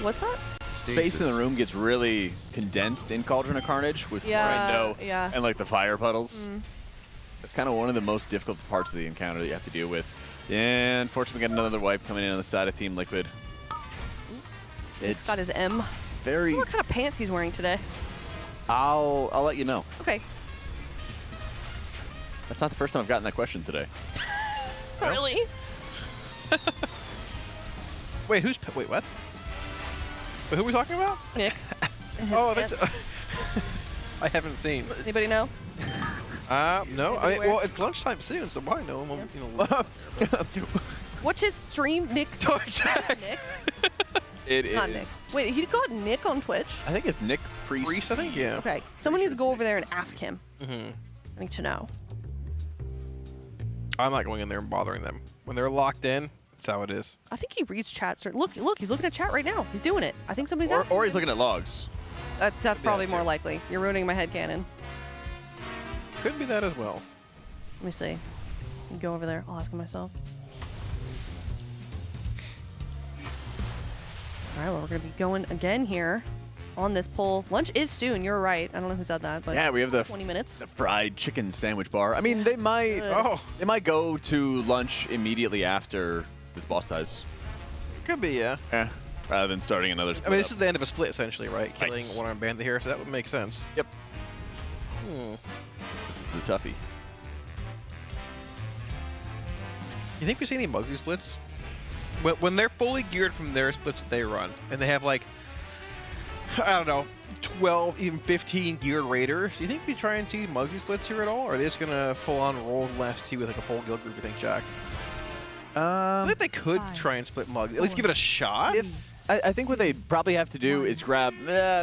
What's that? Space in the room gets really condensed in Cauldron of Carnage with Florendo and like the fire puddles. That's kind of one of the most difficult parts of the encounter that you have to deal with. And unfortunately, we got another wipe coming in on the side of Team Liquid. It's got his M. Very. What kind of pants he's wearing today? I'll let you know. Okay. That's not the first time I've gotten that question today. Really? Wait, wait, what? Wait, who are we talking about? Nick. Oh, that's. I haven't seen. Anybody know? No. I mean, well, it's lunchtime soon, so why no? What's his stream? Nick. Nick. It is. Not Nick. Wait, he got Nick on Twitch? I think it's Nick Prix. Prix, I think, yeah. Okay. Someone needs to go over there and ask him. I need to know. I'm not going in there and bothering them. When they're locked in, that's how it is. I think he reads chat. Look, he's looking at chat right now. He's doing it. I think somebody's asking Or he's him. looking at logs. That's probably more likely. You're ruining my headcanon. Could be that as well. Let me see. Let me go over there. I'll ask him myself. All right, well, we're going to be going again here on this poll. Lunch is soon. You're right. I don't know who said that, but yeah, we have the 20 minutes. The fried chicken sandwich bar. I mean, they might they might go to lunch immediately after this boss dies. Could be, yeah. Yeah. Rather than starting another split. I mean, this is the end of a split, essentially, right? Killing one Armed Bandit here, so that would make sense. Yep. This is the toughie. You think we see any Muggsy splits? When they're fully geared from their splits that they run, and they have like, I don't know, 12, even 15 geared raiders, do you think we try and see Muggsy splits here at all? Or are they just going to full on roll the last 2 with like a full guild group, you think, Jack? I think they could try and split Muggsy. At least give it a shot. I think what they probably have to do is grab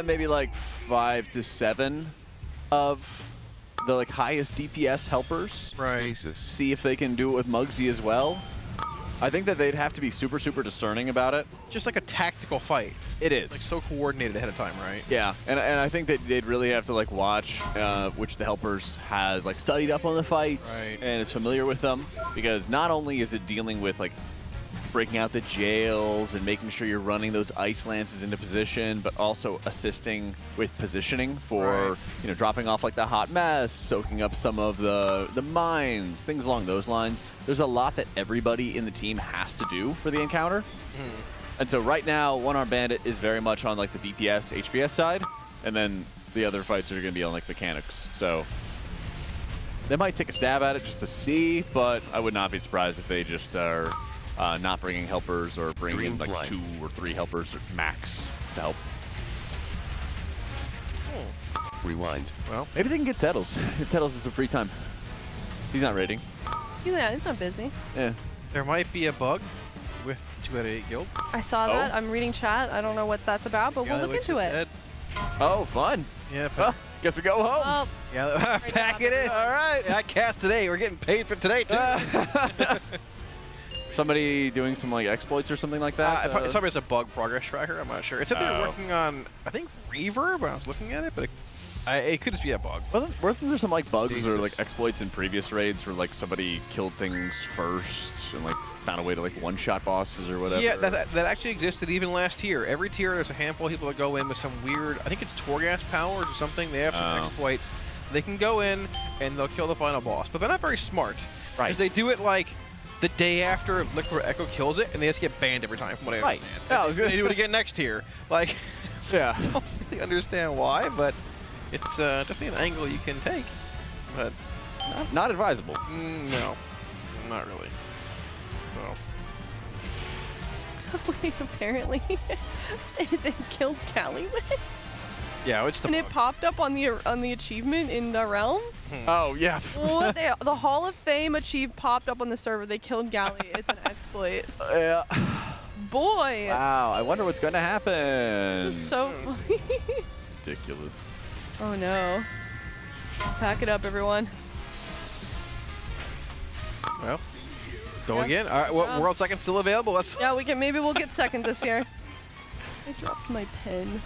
maybe like 5 to 7 of the like highest DPS helpers. Right. See if they can do it with Muggsy as well. I think that they'd have to be super, super discerning about it. Just like a tactical fight. It is. Like so coordinated ahead of time, right? Yeah, and I think that they'd really have to like watch which the helpers has like studied up on the fights and is familiar with them, because not only is it dealing with like breaking out the jails and making sure you're running those ice lances into position, but also assisting with positioning for dropping off like the hot mess, soaking up some of the mines, things along those lines. There's a lot that everybody in the team has to do for the encounter. And so right now, One Armed Bandit is very much on like the DPS, HPS side, and then the other fights are going to be on like mechanics. So they might take a stab at it just to see, but I would not be surprised if they just are not bringing helpers or bringing in like 2 or 3 helpers max to help. Rewind. Well, maybe they can get Tettles. Tettles is some free time. He's not raiding. Yeah, it's not busy. Yeah. There might be a bug with 2 out of 8 guild. I saw that. I'm reading chat. I don't know what that's about, but we'll look into it. Oh, fun. Yeah. Huh, guess we go home. Well, yeah, pack it in. All right. I cast today. We're getting paid for today, too. Somebody doing some like exploits or something like that? It's probably just a bug progress tracker. I'm not sure. It said they were working on, I think, Reverb when I was looking at it, but it could just be a bug. Wasn't there some like bugs Stasis. or like exploits in previous raids where like somebody killed things first and like found a way to like one-shot bosses or whatever? Yeah, that actually existed even last tier. Every tier, there's a handful of people that go in with some weird, I think it's Torghast powers or something. They have some exploit. They can go in and they'll kill the final boss, but they're not very smart. Right. Because they do it like the day after Liquid Echo kills it, and they just get banned every time, from what I understand. Yeah, They do it again next tier. Like, yeah. I don't really understand why, but it's definitely an angle you can take. But not advisable. No, not really. So. Wait, apparently they killed Callywix. Yeah, it's the and it popped up on the achievement in the realm. Oh yeah. What the Hall of Fame popped up on the server. They killed Galley. It's an exploit. Yeah. Boy. Wow. I wonder what's going to happen. This is so funny. Ridiculous. Oh no. Pack it up, everyone. Well, go again. All right, well, World Second still available. Let's. Yeah, maybe we'll get second this year. I dropped my pen.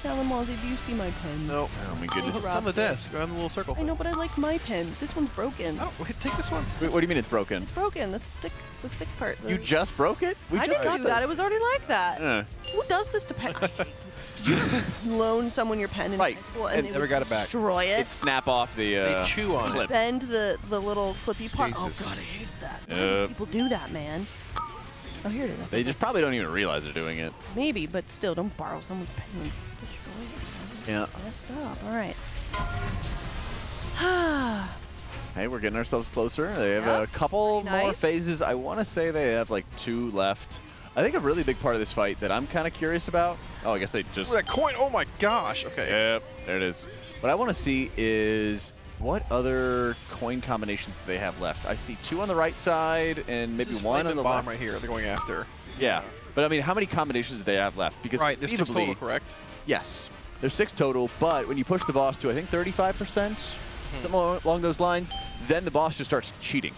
Kalamazoo, do you see my pen? No. Oh my goodness. It's on the desk. Go on the little circle. I know, but I like my pen. This one's broken. Oh, we can take this one. Wait, what do you mean it's broken? It's broken. The stick part. You just broke it? I didn't do that. It was already like that. Who does this to pen? Did you loan someone your pen in high school and they never would got it back. destroy it? It snap off the They chew on clip. Bend the little flippy part. Oh Stasis. god, I hate that. Why do people do that, man? Oh, here it is. They just probably don't even realize they're doing it. Maybe, but still, don't borrow someone's pen and destroy it. Yeah. Messed up. All right. Hey, we're getting ourselves closer. They have a couple more nice. phases. I want to say they have like 2 left. I think a really big part of this fight that I'm kind of curious about. Oh, I guess they just. Ooh, that coin! Oh my gosh! Okay. Yep, there it is. What I want to see is what other coin combinations do they have left. I see 2 on the right side and maybe 1 on the bottom left. right here. They're going after. Yeah, but I mean, how many combinations do they have left? Because Right, there's 6 conceivably- total, correct? Yes, there's 6 total. But when you push the boss to I think 35%, something along those lines, then the boss just starts cheating.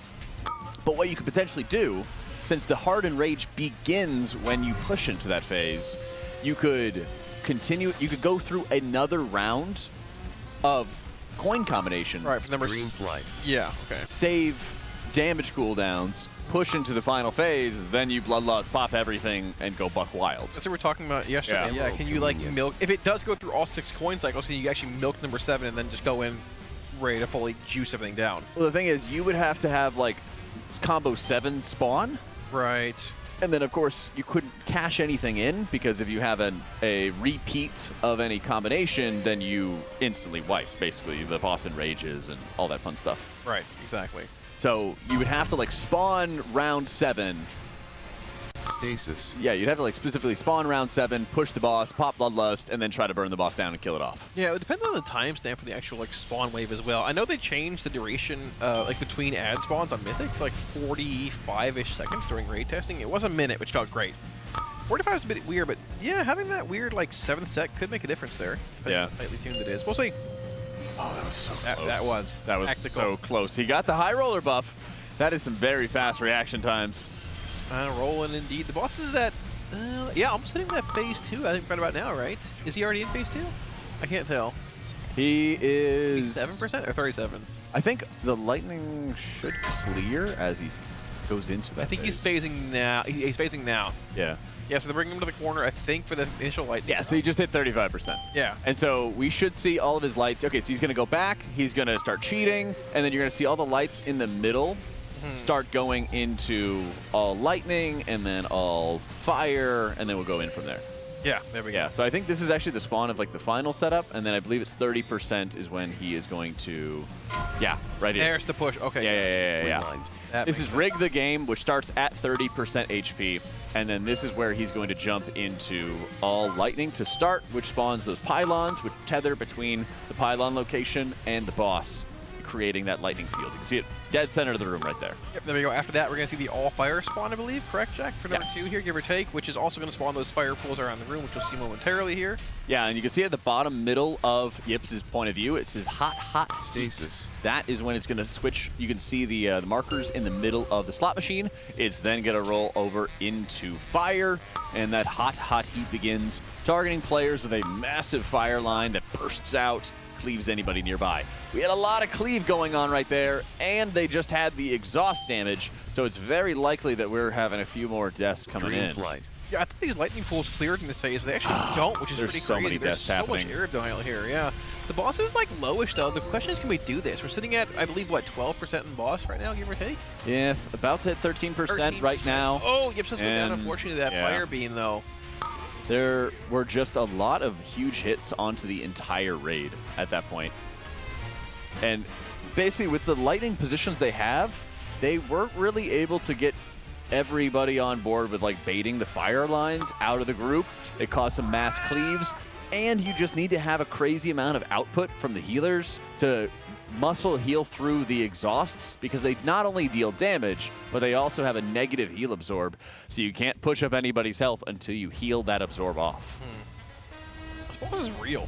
But what you could potentially do, since the Hardened Rage begins when you push into that phase, you could continue. You could go through another round of coin combinations. Right, for number Dream Flight. Yeah. Okay. Save damage cooldowns, push into the final phase, then you bloodlust, pop everything, and go buck wild. That's what we were talking about yesterday. Yeah. Yeah. Can you like milk? If it does go through all 6 coin cycles, can you actually milk number 7 and then just go in ready to fully juice everything down? Well, the thing is, you would have to have like combo 7 spawn. Right. And then, of course, you couldn't cash anything in because if you have a repeat of any combination, then you instantly wipe, basically, the boss enrages and all that fun stuff. Right. Exactly. So you would have to, like, spawn round 7. Stasis. Yeah, you'd have to, like, specifically spawn round 7, push the boss, pop Bloodlust, and then try to burn the boss down and kill it off. Yeah, it would depend on the timestamp for the actual like spawn wave as well. I know they changed the duration like between ad spawns on Mythic to like 45-ish seconds during raid testing. It was a minute, which felt great. 45 is a bit weird, but yeah, having that weird like 7th set could make a difference there. Yeah. How tightly tuned it is. We'll see. Oh, that was so close. That was Tactical. So close. He got the high roller buff. That is some very fast reaction times. Rolling indeed. The boss is at yeah, almost hitting that phase 2. I think right about now, right? Is he already in phase 2? I can't tell. He is 7% or 37. I think the lightning should clear as he goes into that. I think phase. he's phasing now. He's phasing now. Yeah. Yeah, so they're bringing him to the corner, I think, for the initial light. Yeah, so he just hit 35%. Yeah. And so we should see all of his lights. Okay, so he's going to go back. He's going to start cheating. And then you're going to see all the lights in the middle start going into all lightning and then all fire. And then we'll go in from there. Yeah, there we go. Yeah, so I think this is actually the spawn of like the final setup, and then I believe it's 30% is when he is going to, yeah, right here. There's the push. Okay. Yeah. This is Rig the Game, which starts at 30% HP, and then this is where he's going to jump into all lightning to start, which spawns those pylons, which tether between the pylon location and the boss, creating that lightning field. You can see it dead center of the room right there. Yep, there we go. After that, we're going to see the all-fire spawn, I believe. Correct, Jack? For number 2 here, give or take, which is also going to spawn those fire pools around the room, which we'll see momentarily here. Yeah, and you can see at the bottom middle of Yips's point of view, it says hot stasis. That is when it's going to switch. You can see the markers in the middle of the slot machine. It's then going to roll over into fire, and that hot heat begins, targeting players with a massive fire line that bursts out, cleaves anybody nearby. We had a lot of cleave going on right there, and they just had the exhaust damage, so it's very likely that we're having a few more deaths coming in. Yeah, I think these lightning pools cleared in this phase. They actually don't, which is pretty crazy. There's so many deaths happening. There's so much air denial here, yeah. The boss is like lowish though. The question is, can we do this? We're sitting at, I believe, what, 12% in boss right now, give or take? Yeah, about to hit 13% right now. Oh, Yips has gone down, unfortunately, to that fire beam though. There were just a lot of huge hits onto the entire raid at that point. And basically with the lightning positions they have, they weren't really able to get everybody on board with like baiting the fire lines out of the group. It caused some mass cleaves, and you just need to have a crazy amount of output from the healers to muscle heal through the exhausts, because they not only deal damage, but they also have a negative heal absorb, so you can't push up anybody's health until you heal that absorb off. This boss is real.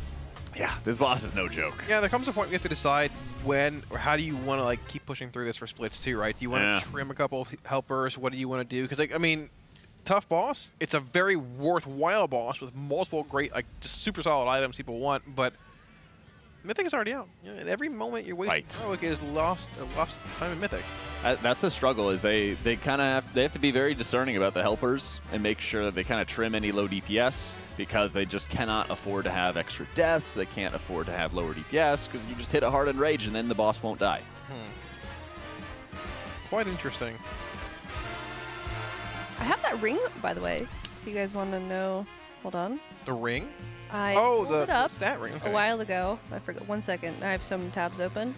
Yeah, this boss is no joke. Yeah, there comes a point we have to decide when or how do you want to like keep pushing through this for splits too, right? Do you want to trim a couple helpers? What do you want to do? Because like, I mean, tough boss. It's a very worthwhile boss with multiple great, like just super solid items people want, but Mythic is already out. You know, at every moment you're wasting heroic is lost time in Mythic. That's the struggle. Is they kind of have to be very discerning about the helpers and make sure that they kind of trim any low DPS, because they just cannot afford to have extra deaths. They can't afford to have lower DPS because you just hit it hard in rage and then the boss won't die. Quite interesting. I have that ring, by the way. If you guys want to know, hold on. The ring? I pulled it up a while ago. I forgot. 1 second. I have some tabs open.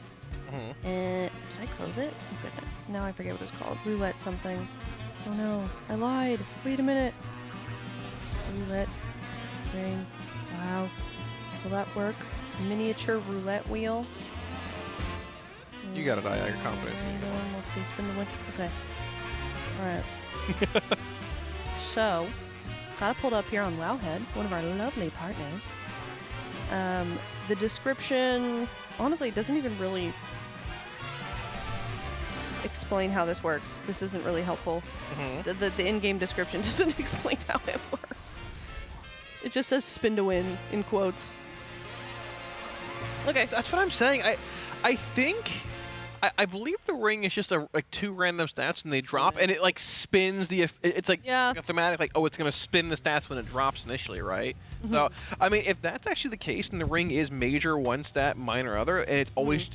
And did I close it? Oh goodness. Now I forget what it's called. Roulette something. Oh no. I lied. Wait a minute. Roulette ring. Wow. Will that work? Miniature roulette wheel. You got it, I your confidence. Let's see. Spin the wheel. Okay. Alright. So, got it pulled up here on Wowhead, one of our lovely partners. The description, honestly, doesn't even really explain how this works. This isn't really helpful. The in-game description doesn't explain how it works. It just says spin to win in quotes. Okay. That's what I'm saying. I think... I believe the ring is just like 2 random stats and they drop, and it like spins the. It's like a thematic, like, oh, it's gonna spin the stats when it drops initially, right? So I mean, if that's actually the case, and the ring is major one stat, minor other, and it's always,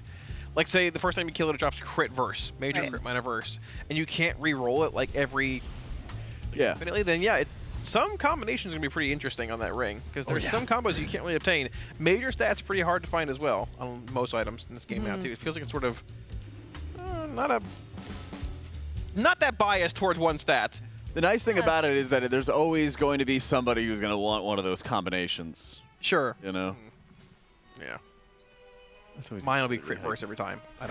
like, say the first time you kill it, it drops crit verse, major crit, minor verse, and you can't re-roll it like every infinitely, then some combinations are gonna be pretty interesting on that ring, because there's some combos you can't really obtain. Major stats pretty hard to find as well on most items in this game now too. It feels like it's sort of not that biased towards one stat. The nice thing about it is that there's always going to be somebody who's going to want one of those combinations. Sure. You know? Yeah. Mine will be crit verse every time. I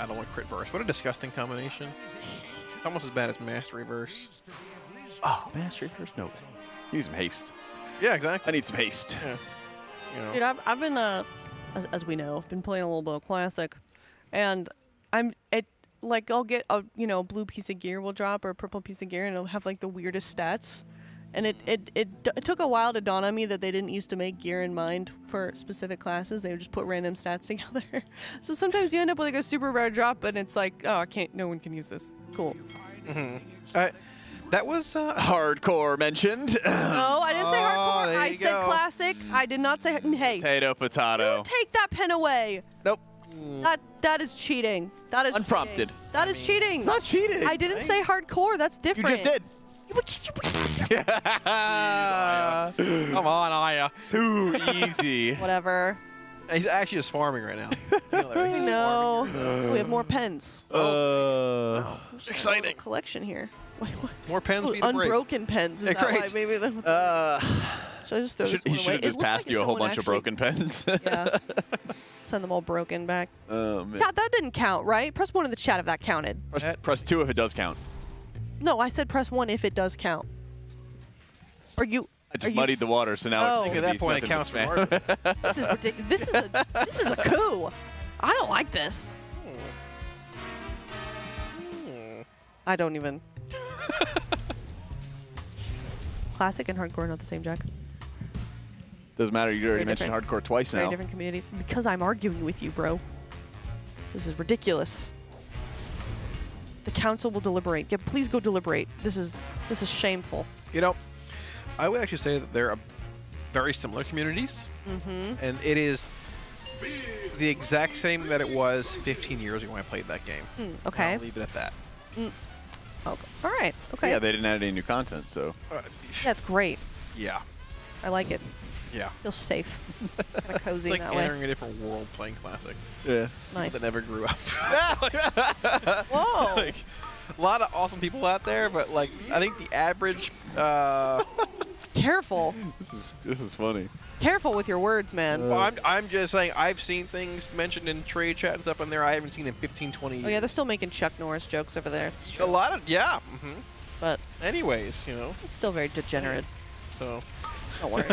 don't want crit verse. What a disgusting combination. It's almost as bad as mastery verse. Oh, mastery verse? No. You need some haste. Yeah, exactly. I need some haste. Yeah. You know. Dude, I've been, as we know, been playing a little bit of Classic, and I'll get a blue piece of gear will drop, or a purple piece of gear, and it'll have like the weirdest stats. And it took a while to dawn on me that they didn't used to make gear in mind for specific classes. They would just put random stats together. So sometimes you end up with like a super rare drop, and it's like, oh, no one can use this. Cool. That was hardcore mentioned. No, I didn't say hardcore. I said classic. I did not say. Hey. Potato, potato. Don't take that pen away. Nope. That is cheating. That is unprompted. Cheating. That is cheating. It's not cheating. I didn't say hardcore. That's different. You just did. Come on, Aya. Too easy. Whatever. He's actually just farming right now. I know. We have more pens. Exciting. Collection here. Wait, what? More pens. Ooh, unbroken pens. Is that why? Maybe that was should I just throw this He one should away? have just passed you a whole bunch of broken pens. Yeah. Send them all broken back. Oh, man. Chat, that didn't count, right? Press 1 in the chat if that counted. Press 2 if it does count. No, I said press 1 if it does count. Are you... I just muddied the water, so now Oh. it's At that point, it counts for more. This is ridiculous. This is a coup. I don't like this. I don't even. Classic and hardcore are not the same, Jack. Doesn't matter. You already Very mentioned different. hardcore twice Very now. different communities. Because I'm arguing with you, bro. This is ridiculous. The council will deliberate. Yeah, please go deliberate. This is shameful. You know, I would actually say that they're very similar communities, and it is the exact same that it was 15 years ago when I played that game. Okay. I'll leave it at that. Okay. All right. Okay. Yeah, they didn't add any new content, so. That's great. Yeah. I like it. Yeah. Feels safe. Kind of cozy It's like in that way. entering a different world playing Classic. Yeah. Nice. That never grew up. Whoa. Like, a lot of awesome people out there, but like I think the average. Careful. This is funny. Careful with your words, man. Well, I'm just saying I've seen things mentioned in trade chat and stuff in there I haven't seen in 15, 20 years. Oh yeah, they're still making Chuck Norris jokes over there. It's true. A lot of But anyways, you know. it's still very degenerate. So. Don't worry.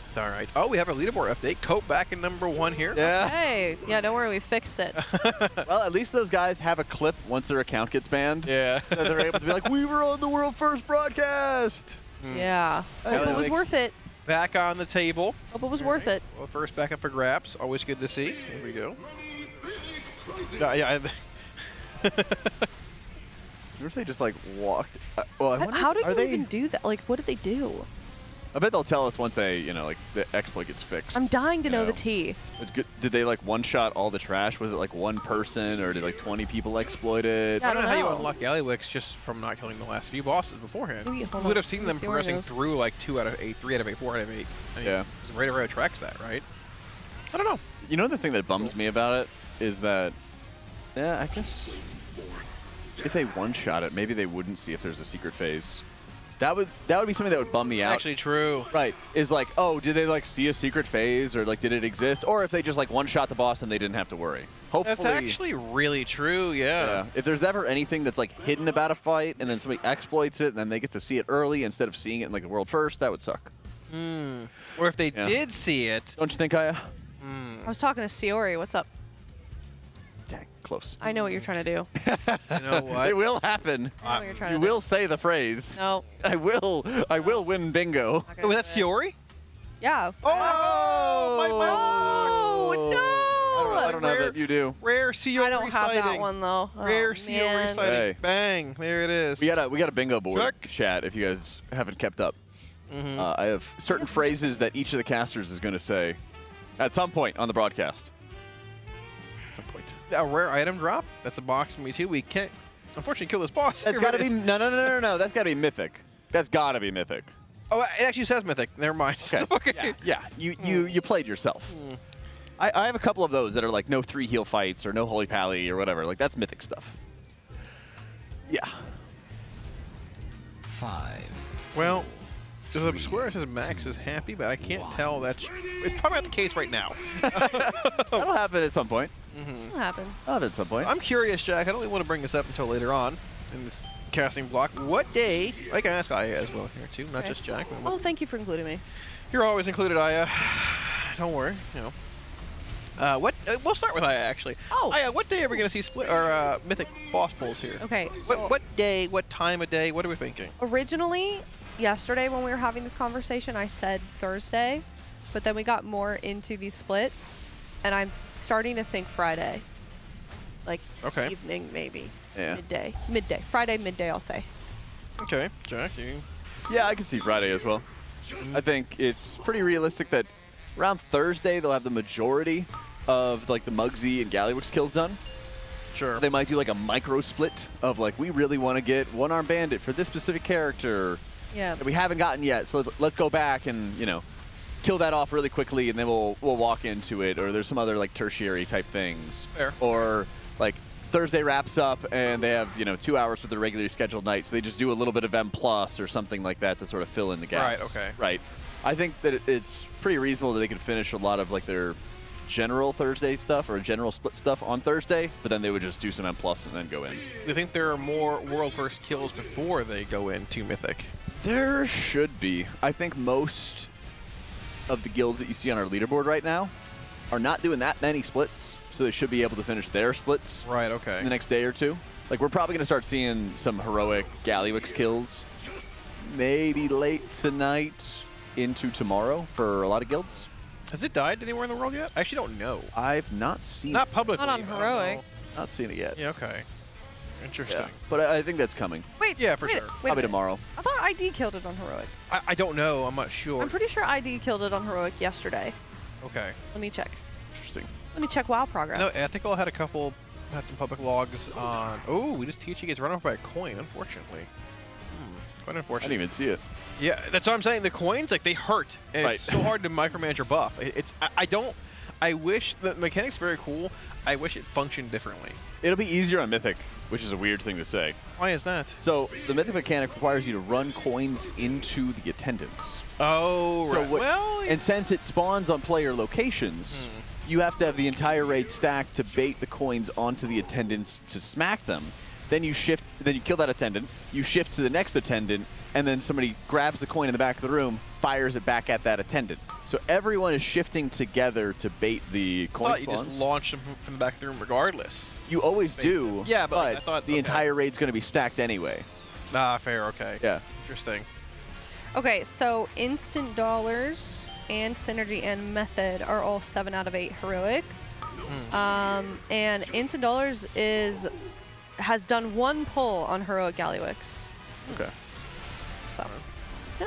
It's all right. Oh, we have a leaderboard update. Cope back in #1 here. Yeah. Hey, yeah, don't worry, we fixed it. Well, at least those guys have a clip once their account gets banned. Yeah. That they're able to be like, we were on the world first broadcast. Yeah. Hope it was worth it. Back on the table. Hope it was worth it. Well, first back up for grabs. Always good to see. Here we go. Yeah. What if they just like walked? Well, I wonder, How did are you they? even do that? Like, what did they do? I bet they'll tell us once they, like the exploit gets fixed. I'm dying to know Yeah. the tea. It's good. Did they like one-shot all the trash? Was it like one person, or did like 20 people exploit it? Yeah, I don't know how you know. unlock Alienware just from not killing the last few bosses beforehand. Maybe- You hold would on. have seen Let me them see where it progressing goes. through like 2 out of 8, 3 out of 8, 4 out of 8. I mean, Yeah. RaiderIO tracks that, right? I don't know. You know the thing that bums me about it is that, yeah, I guess if they one-shot it, maybe they wouldn't see if there's a secret phase. That would be something that would bum me out. Actually true. Right. Is like, oh, did they like see a secret phase, or like did it exist? Or if they just like one-shot the boss and they didn't have to worry. Hopefully. That's actually really true, yeah. If there's ever anything that's like hidden about a fight and then somebody exploits it and then they get to see it early instead of seeing it in like the world first, that would suck. Or if they did see it. Don't you think, Aya? I was talking to Siori. What's up? Dang, close. I know what you're trying to do. You know what? It will happen. I know what you're trying You to do. will say the phrase. No. I will win bingo. Oh, was that Siori? Yeah. Oh, Oh, no! I don't have it. You do. Rare Siori I don't have that sighting. one, though. Rare Oh, Siori man. sighting. Hey. Bang. There it is. We got a bingo board Check. chat if you guys haven't kept up. I have certain phrases that each of the casters is going to say at some point on the broadcast. At some point. A rare item drop? That's a box for me, too. We can't, unfortunately, kill this boss. That's got to be no. That's got to be mythic. That's got to be mythic. Oh, it actually says Mythic. Never mind. Okay. Yeah. You played yourself. I have a couple of those that are like no 3 heal fights or no holy pally or whatever. Like that's mythic stuff. Yeah. 5. Well, there's a square that says Max is happy, but I can't tell that's... It's probably not the case right now. That'll happen at some point. What happened? That'll happen at some point. I'm curious, Jack. I don't really want to bring this up until later on in this casting block. What day... I can ask Aya as well here, too, not Okay. just Jack. Oh, thank you for including me. You're always included, Aya. Don't worry, you know. We'll start with Aya, actually. Oh. Aya, what day are we going to see split or Mythic boss pulls here? Okay, so What day, what time of day, what are we thinking? originally, yesterday when we were having this conversation, I said Thursday, but then we got more into these splits, and I'm starting to think Friday. Like Okay. evening, maybe. Yeah. Midday. Friday, midday, I'll say. Okay, Jack, you... Yeah, I can see Friday as well. I think it's pretty realistic that around Thursday they'll have the majority of like the Muggsy and Gallywix kills done. Sure. They might do like a micro split of like, we really want to get one Armed Bandit for this specific character Yeah. that we haven't gotten yet. So let's go back and, you know, kill that off really quickly, and then we'll walk into it. Or there's some other like tertiary type things. Fair. Or like Thursday wraps up and they have, you know, 2 hours for their regularly scheduled night, so they just do a little bit of M+ or something like that to sort of fill in the gaps. Right, okay. Right. I think that it's pretty reasonable that they could finish a lot of like their general Thursday stuff or general split stuff on Thursday, but then they would just do some M+ and then go in. Do you think there are more world first kills before they go into Mythic? There should be. I think most of the guilds that you see on our leaderboard right now are not doing that many splits, so they should be able to finish their splits Right, okay. in the next day or two. Like, we're probably going to start seeing some heroic Gallywix kills maybe late tonight into tomorrow for a lot of guilds. Has it died anywhere in the world yet? I actually don't know. I've not seen Not it. publicly. Not on but I don't heroic. know. Not seen it yet. Yeah, okay. Interesting. Yeah. But I think that's coming. Wait. Yeah, for wait, sure. Wait a Probably minute. tomorrow. I thought ID killed it on heroic. I don't know. I'm not sure. I'm pretty sure ID killed it on heroic yesterday. Okay. Let me check. Interesting. Let me check WoW progress. No, I think I had some public logs on. Oh, we just THE gets run over by a coin, unfortunately. Quite I unfortunate. didn't even see it. Yeah, that's what I'm saying. The coins, like, they hurt. And it's so hard to micromanage your buff. I wish the mechanic's very cool. I wish it functioned differently. It'll be easier on Mythic, which is a weird thing to say. Why is that? So the Mythic mechanic requires you to run coins into the attendants. Oh, So right. and since it spawns on player locations, you have to have the entire raid stacked to bait the coins onto the attendants to smack them. Then you shift. Then you kill that attendant. You shift to the next attendant, and then somebody grabs the coin in the back of the room, fires it back at that attendant. So everyone is shifting together to bait the coin I thought spawns. you just launched them from the back of the room regardless. You always do. Yeah, but I thought the entire raid's going to be stacked anyway. Ah, fair. Okay. Yeah. Interesting. Okay, so instant dollars and synergy and method are all 7 out of 8 heroic. And instant dollars has done 1 pull on heroic Gallywix. Okay. So, yeah.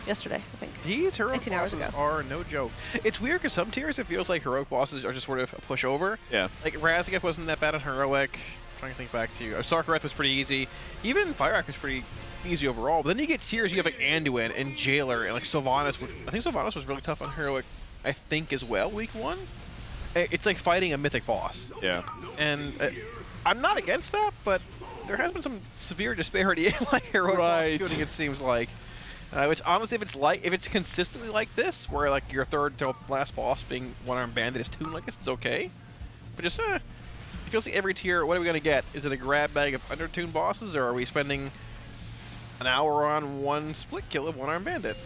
Yesterday, I think. These heroic 19 hours bosses ago. are no joke. It's weird because some tiers it feels like heroic bosses are just sort of a pushover. Yeah. Like Razageth wasn't that bad on heroic. I'm trying to think back to Sarkareth was pretty easy. Even Fireark was pretty easy overall. But then you get tiers. You have like Anduin and Jailer and like Sylvanas. I think Sylvanas was really tough on heroic. I think as well week 1. It's like fighting a mythic boss. Yeah. And I'm not against that, but there has been some severe disparity in like heroic boss tuning. It seems like. Which honestly, if it's consistently like this, where like your third to last boss being one Armed Bandit is tuned like this, it's okay. But just it feels like every tier, what are we gonna get? Is it a grab bag of undertuned bosses, or are we spending an hour on one split kill of one Armed Bandit?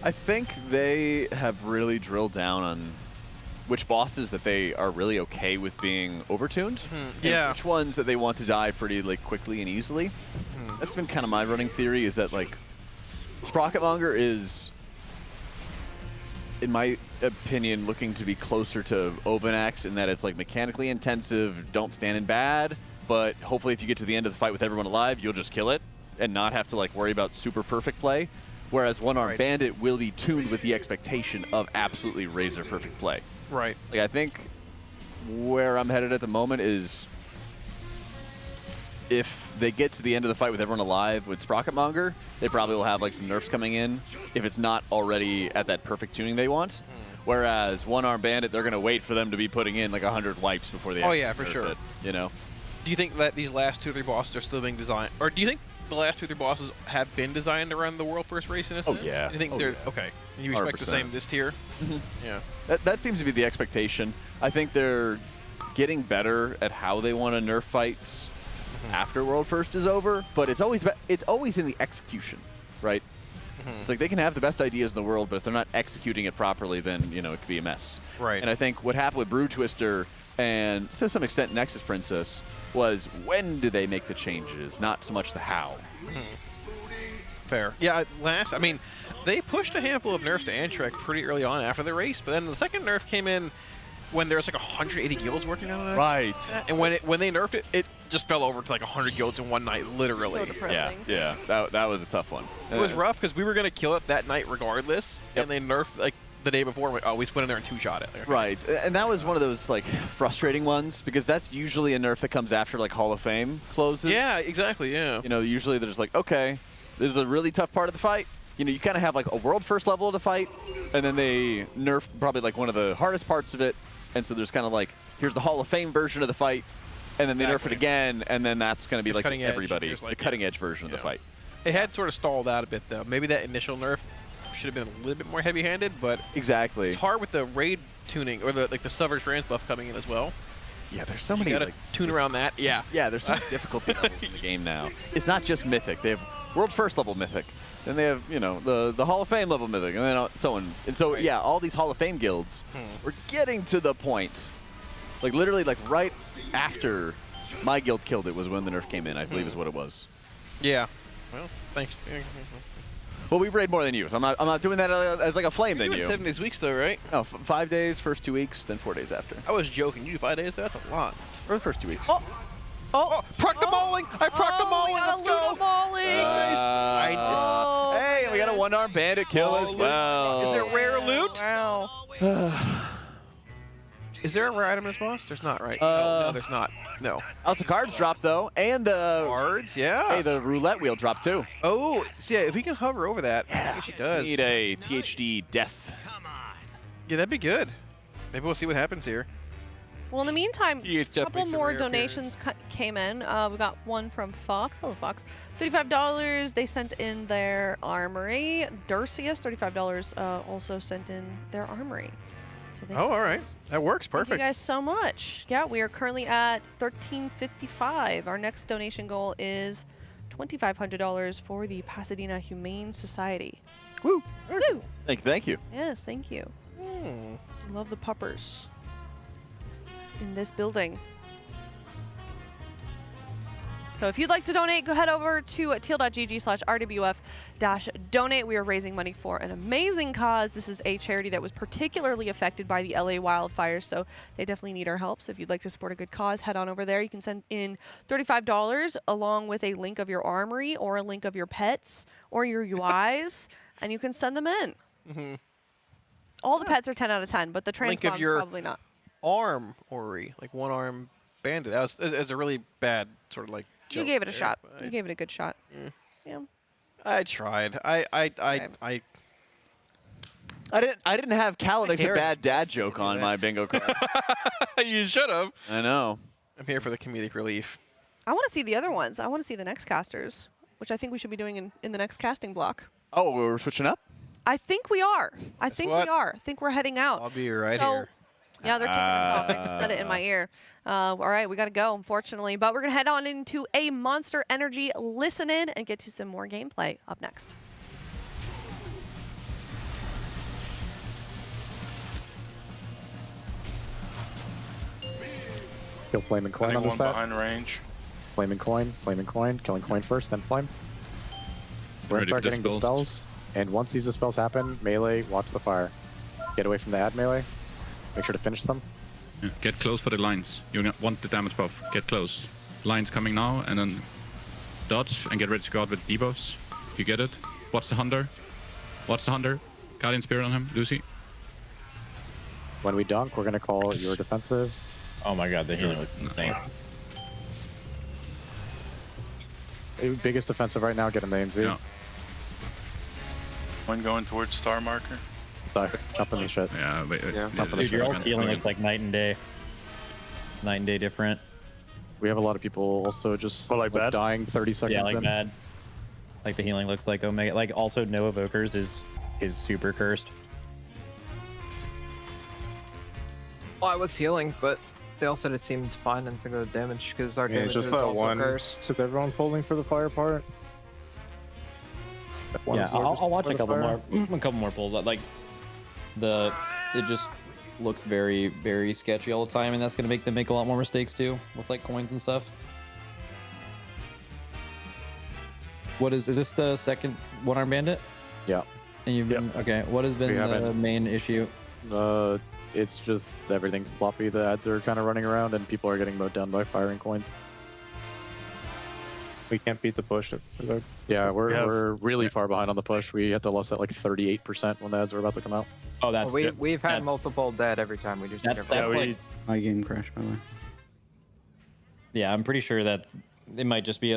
I think they have really drilled down on which bosses that they are really okay with being overtuned. Yeah. Which ones that they want to die pretty like quickly and easily. That's been kind of my running theory, is that like Sprocketmonger is, in my opinion, looking to be closer to Ovenax in that it's like mechanically intensive, don't stand in bad, but hopefully if you get to the end of the fight with everyone alive, you'll just kill it and not have to like worry about super perfect play. Whereas One Armed Bandit will be tuned with the expectation of absolutely razor perfect play. Right. Like, I think where I'm headed at the moment is if they get to the end of the fight with everyone alive with Sprocketmonger, they probably will have like some nerfs coming in if it's not already at that perfect tuning they want. Whereas One Armed Bandit, they're going to wait for them to be putting in like 100 wipes before they actually nerf it, you know? Do you think that these last 2 or 3 bosses are still being designed, or do you think the last 2 or 3 bosses have been designed around the world first race in a sense? Oh, yeah. You think they're okay? And you expect the 100%. same this tier? Yeah. That seems to be the expectation. I think they're getting better at how they want to nerf fights after World First is over, but it's always in the execution, right? It's like they can have the best ideas in the world, but if they're not executing it properly, then you know it could be a mess. Right. And I think what happened with Brew Twister and to some extent Nexus Princess was when do they make the changes, not so much the how. Fair. Yeah, I mean, they pushed a handful of nerfs to Antrek pretty early on after the race, but then the second nerf came in when there was like 180 guilds working on it. Right. And when they nerfed it, it just fell over to like 100 guilds in one night, literally. So depressing. Yeah, that was a tough one. It was rough because we were going to kill it that night regardless, and they nerfed, like, the day before, we went in there and two-shot it. Like, okay. Right, and that was one of those like frustrating ones because that's usually a nerf that comes after like Hall of Fame closes. Yeah, exactly. Yeah. You know, usually there's like, okay, this is a really tough part of the fight. You know, you kind of have like a world first level of the fight, and then they nerf probably like one of the hardest parts of it, and so there's kind of like, here's the Hall of Fame version of the fight, and then they nerf it again, and then that's going to be like everybody, the cutting edge version of the fight. It had sort of stalled out a bit though. Maybe that initial nerf should have been a little bit more heavy-handed, but exactly. It's hard with the raid tuning or the Suffers Strands buff coming in as well. Yeah, there's so many. You gotta like, tune around that. Yeah. Yeah, there's some difficulty levels in the game now. It's not just Mythic. They have world first level Mythic. Then they have, you know, the Hall of Fame level Mythic, and then so on. And so, yeah, all these Hall of Fame guilds were getting to the point, like literally, like right after my guild killed it was when the nerf came in. I believe is what it was. Yeah. Well, thanks. Well, we raid more than you, so I'm not doing that as like a flame than you. 7 days weeks though, right? No, 5 days, first 2 weeks, then 4 days after. I was joking. You do 5 days? That's a lot. Or the first 2 weeks. Proc the mauling! I proc the mauling! Let's go! Hey, we got a one-armed bandit kill as well. Is there rare loot? Wow. Is there a rare item in this boss? There's not, right? No, there's not. No. Oh, the cards dropped though, and the cards, yeah. Hey, the roulette wheel dropped too. Oh, so yeah. If we can hover over that, I think she does. Need a THD death. Yeah, that'd be good. Maybe we'll see what happens here. Well, in the meantime, Yeah, a it's couple definitely some more rare donations came in. We got one from Fox. Hello, Fox. $35. They sent in their armory. Durcius, $35, also sent in their armory. So Oh, all right. That works. Thank Perfect. you guys so much. Yeah, we are currently at $13.55. Our next donation goal is $2,500 for the Pasadena Humane Society. Woo! Woo! Thank you. Yes, thank you. Love the puppers in this building. So if you'd like to donate, go head over to teal.gg/RWF-donate. We are raising money for an amazing cause. This is a charity that was particularly affected by the LA wildfires, so they definitely need our help. So if you'd like to support a good cause, head on over there. You can send in $35 along with a link of your armory or a link of your pets or your UIs, and you can send them in. All the pets are 10 out of 10, but the Link of transmogs your probably not. arm, Ori, like one-arm bandit. That was it's a really bad sort of like. You joke gave it a there, shot. but You gave it a good shot. Yeah. I tried. I didn't have Kalinix a Harry. bad dad joke on my bingo card. You should have. I know. I'm here for the comedic relief. I want to see the other ones. I want to see the next casters, which I think we should be doing in the next casting block. Oh, we're switching up? I think we are. I think what? we are. I think we're heading out. I'll be right So- here. Yeah, they're kicking us off. I just said it in my ear. All right, we got to go, unfortunately. But we're going to head on into a Monster Energy listen in and get to some more gameplay up next. Kill Flame and Coin on this one side. behind range. Flame and Coin, killing Coin first, then Flame. We're Ready gonna start for getting dispels. dispels, and once these dispels happen, melee, watch the fire. Get away from the ad melee. Make sure to finish them. Yeah, get close for the lines. You want the damage buff. Get close. Lines coming now, and then dodge and get ready to go out with debuffs. You get it. Watch the Hunter. Watch the Hunter. Guardian Spirit on him. Lucy. When we dunk, we're gonna call your defensive. Oh my god, the healing looks insane. Biggest defensive right now, get him the AMZ. Yeah. One going towards star marker. Sorry, jump in the shit. Yeah, but Jump in the Dude, your shit. healing looks like night and day. Night and day different. We have a lot of people also just like bad? dying 30 seconds Yeah, like in. bad. Like the healing looks like Omega. Like also no evokers is super cursed. Well, I was healing, but they all said it seemed fine and to go damage because our Yeah, damage it's just is that also one. cursed. If everyone's holding for the fire part. That one Yeah, absorb I'll watch for a the couple fire. more, a couple more pulls. Like it just looks very, very sketchy all the time, and that's gonna make them make a lot more mistakes too with like coins and stuff. What is this the second one-armed bandit? Yeah. And you've been okay. What has been We the haven't- main issue? It's just everything's floppy. The ads are kind of running around, and people are getting mowed down by firing coins. We can't beat the push. Yeah, We have- we're really far behind on the push. We had to lost at like 38% when the ads were about to come out. Oh, that's we've had multiple dead every time. We just That's never- like, My game crashed, by the way. yeah, I'm pretty sure that it might just be.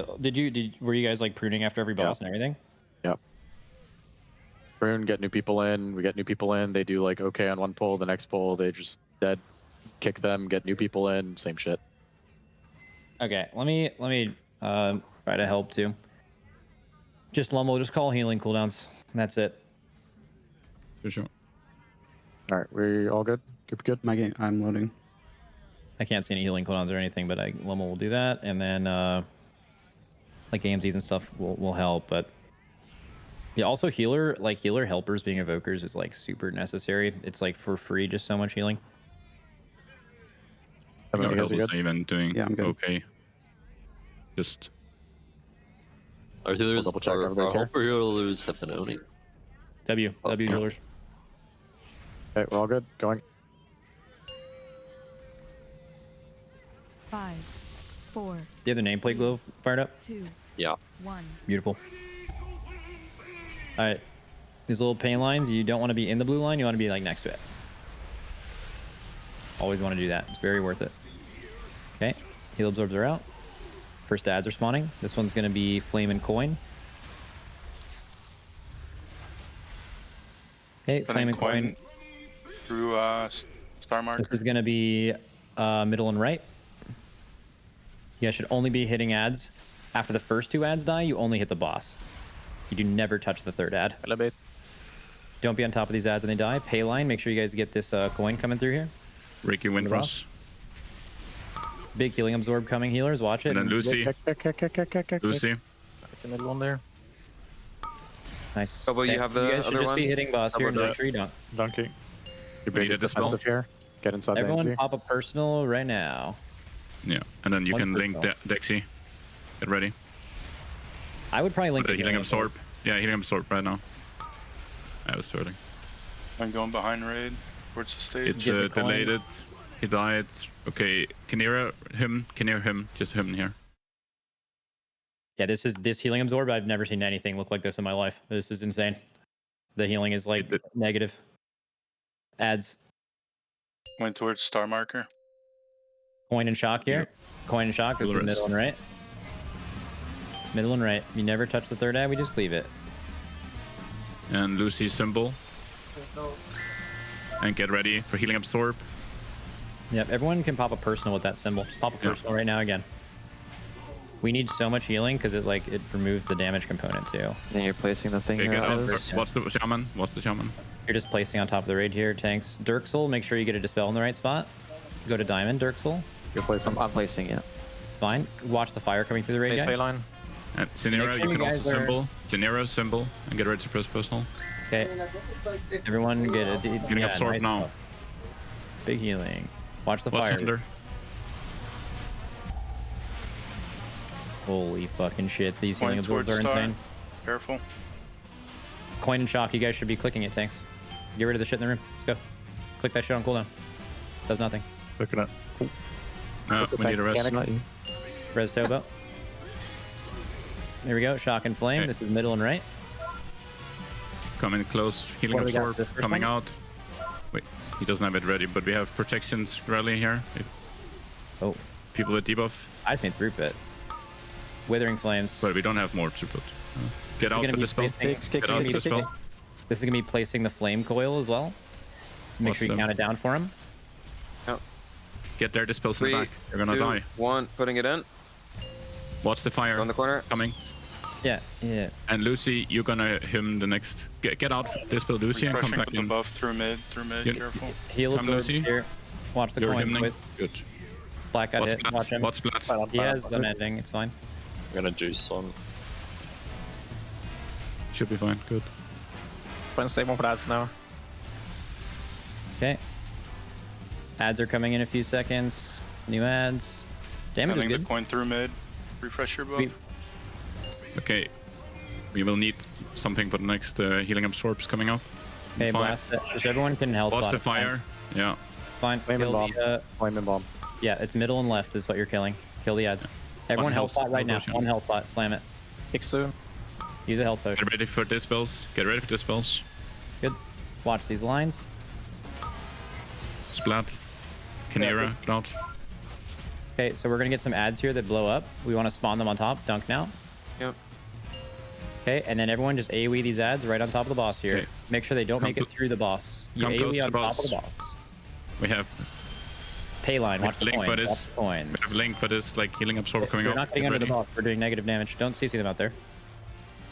Were you guys like pruning after every boss and everything? Yep. Prune, get new people in. We get new people in. They do like okay on one pull, the next pull they just dead. Kick them, get new people in. Same shit. Okay, let me try to help too. Just Lummel, just call healing cooldowns. That's it. For sure. All right, we all good? Good. My game, I'm loading. I can't see any healing cooldowns or anything, but Lummel will do that, and then like AMZs and stuff will help. But yeah, also healer helpers being evokers is like super necessary. It's like for free, just so much healing. Our help is even doing okay. Just. Our healers, double check over there. our helper healers have been owning. W healers. Okay, we're all good. Going. 5, 4. Do you have the nameplate glove fired up? 2. Yeah. 1. Beautiful. All right, these little pain lines, you don't want to be in the blue line. You want to be like next to it. Always want to do that. It's very worth it. Okay, heal absorbs are out. First ads are spawning. This one's going to be Flame and Coin. Okay, Flame and Coin. Through Star Mark. This is going to be middle and right. You guys should only be hitting ads. After the first 2 ads die, you only hit the boss. You do never touch the 3rd ad. Elevate. Don't be on top of these ads when they die. Pay line, make sure you guys get this coin coming through here. Ricky Windross. Big healing absorb coming, healers. Watch it. And then Lucy. Lucy. The middle one there. Nice. Oh, but you Okay, have the you guys should other just one? be hitting boss How here. about Make that? sure you don't. Donkey. Your biggest defensive here. Get inside Everyone the MC. pop a personal right now. Yeah, and then you One can link personal. Dexy. Get ready. I would probably link the the healing absorb. Yeah, healing absorb right now. I was sorting. I'm going behind raid towards the stage. It's delayed it. He died. Okay, Kinera him, just him here. Yeah, this healing absorb. I've never seen anything look like this in my life. This is insane. The healing is like negative. Ads. Went towards Star Marker. Coin and shock here. Coin and shock. This is Healers. middle and right. Middle and right. You never touch the 3rd ad. We just cleave it. And Lucy symbol. And get ready for healing absorb. Yep. Everyone can pop a personal with that symbol. Just pop a personal right now again. We need so much healing because it removes the damage component too. Then you're placing the thing Okay, there. get out. Others. What's the shaman? What's the shaman? You're just placing on top of the raid here. Tanks. Dirksel, make sure you get a dispel in the right spot. Go to diamond, Dirksel. You're placing. I'm placing it. It's fine. Watch the fire coming through the raid, guy. line. And Cenera, Make sure you you can also guys are- symbol. Cenera symbol and get ready to press personal. Okay. Everyone get a Getting absorbed now. Big healing. Watch the What's fire. under? Holy fucking shit. These healing Going absorbs towards are Star. insane. Careful. Coin and shock, you guys should be clicking it, tanks. Get rid of the shit in the room. Let's go. Click that shit on cooldown. Does nothing. Looking at. No, we need a rest. Res Tobo. There we go. Shock and flame. Okay. This is middle and right. Coming close. Healing What do we got? absorb. The first Coming one? out. Wait, he doesn't have it ready, but we have protections rally here. Oh. People with debuff. I just made throughput. Withering flames. But we don't have more throughput. Get out for the spell. Get out for the spell. This is gonna be placing the flame coil as well. Make What's sure you the- count it down for him. Get there, dispels in the 3, back. You're gonna 2, die. 1, putting it in. Watch the fire. On the corner. Coming. Yeah, yeah. And Lucy, you're gonna him the next. Get out, dispel Lucy and come Refreshing back with the in. buff through mid, You- careful. Heal Come, absorbs Lucy. here. Watch the You're coin. himning. With Good. Black got Watch hit. Blood. Watch him. Watch Blood. He has unending. It's fine. I'm gonna juice on. Should be fine. Good. Gonna save one for ads now. Okay. Ads are coming in a few seconds. New ads. Damage is Having the good. coin through mid. Refresh your buff. Okay. We will need something for the next healing absorbs coming up. Okay, 5. blast it. Just everyone can health Watch bot the it, fine. fire. Yeah. Fine. Flame and Kill bomb. the, Flame and bomb. yeah, it's middle and left is what you're killing. Kill the ads. Everyone One health pot right now. potion. One health pot. Slam it. Kick soon. Use a health potion. Get ready for dispels. Get ready for dispels. Good. Watch these lines. Splat. Chimera. Cloud. Okay, so we're gonna get some ads here that blow up. We want to spawn them on top. Dunk now. Yep. Okay, and then everyone just AoE these ads right on top of the boss here. Okay. Make sure they don't Come make it through the boss. You come close AoE to on the top boss. of the boss. We have Payline, watch the link coins. for this. Watch the coins. We have link for this, like healing absorb coming We're up. not getting Get under the ready. boss. We're doing negative damage. Don't CC them out there.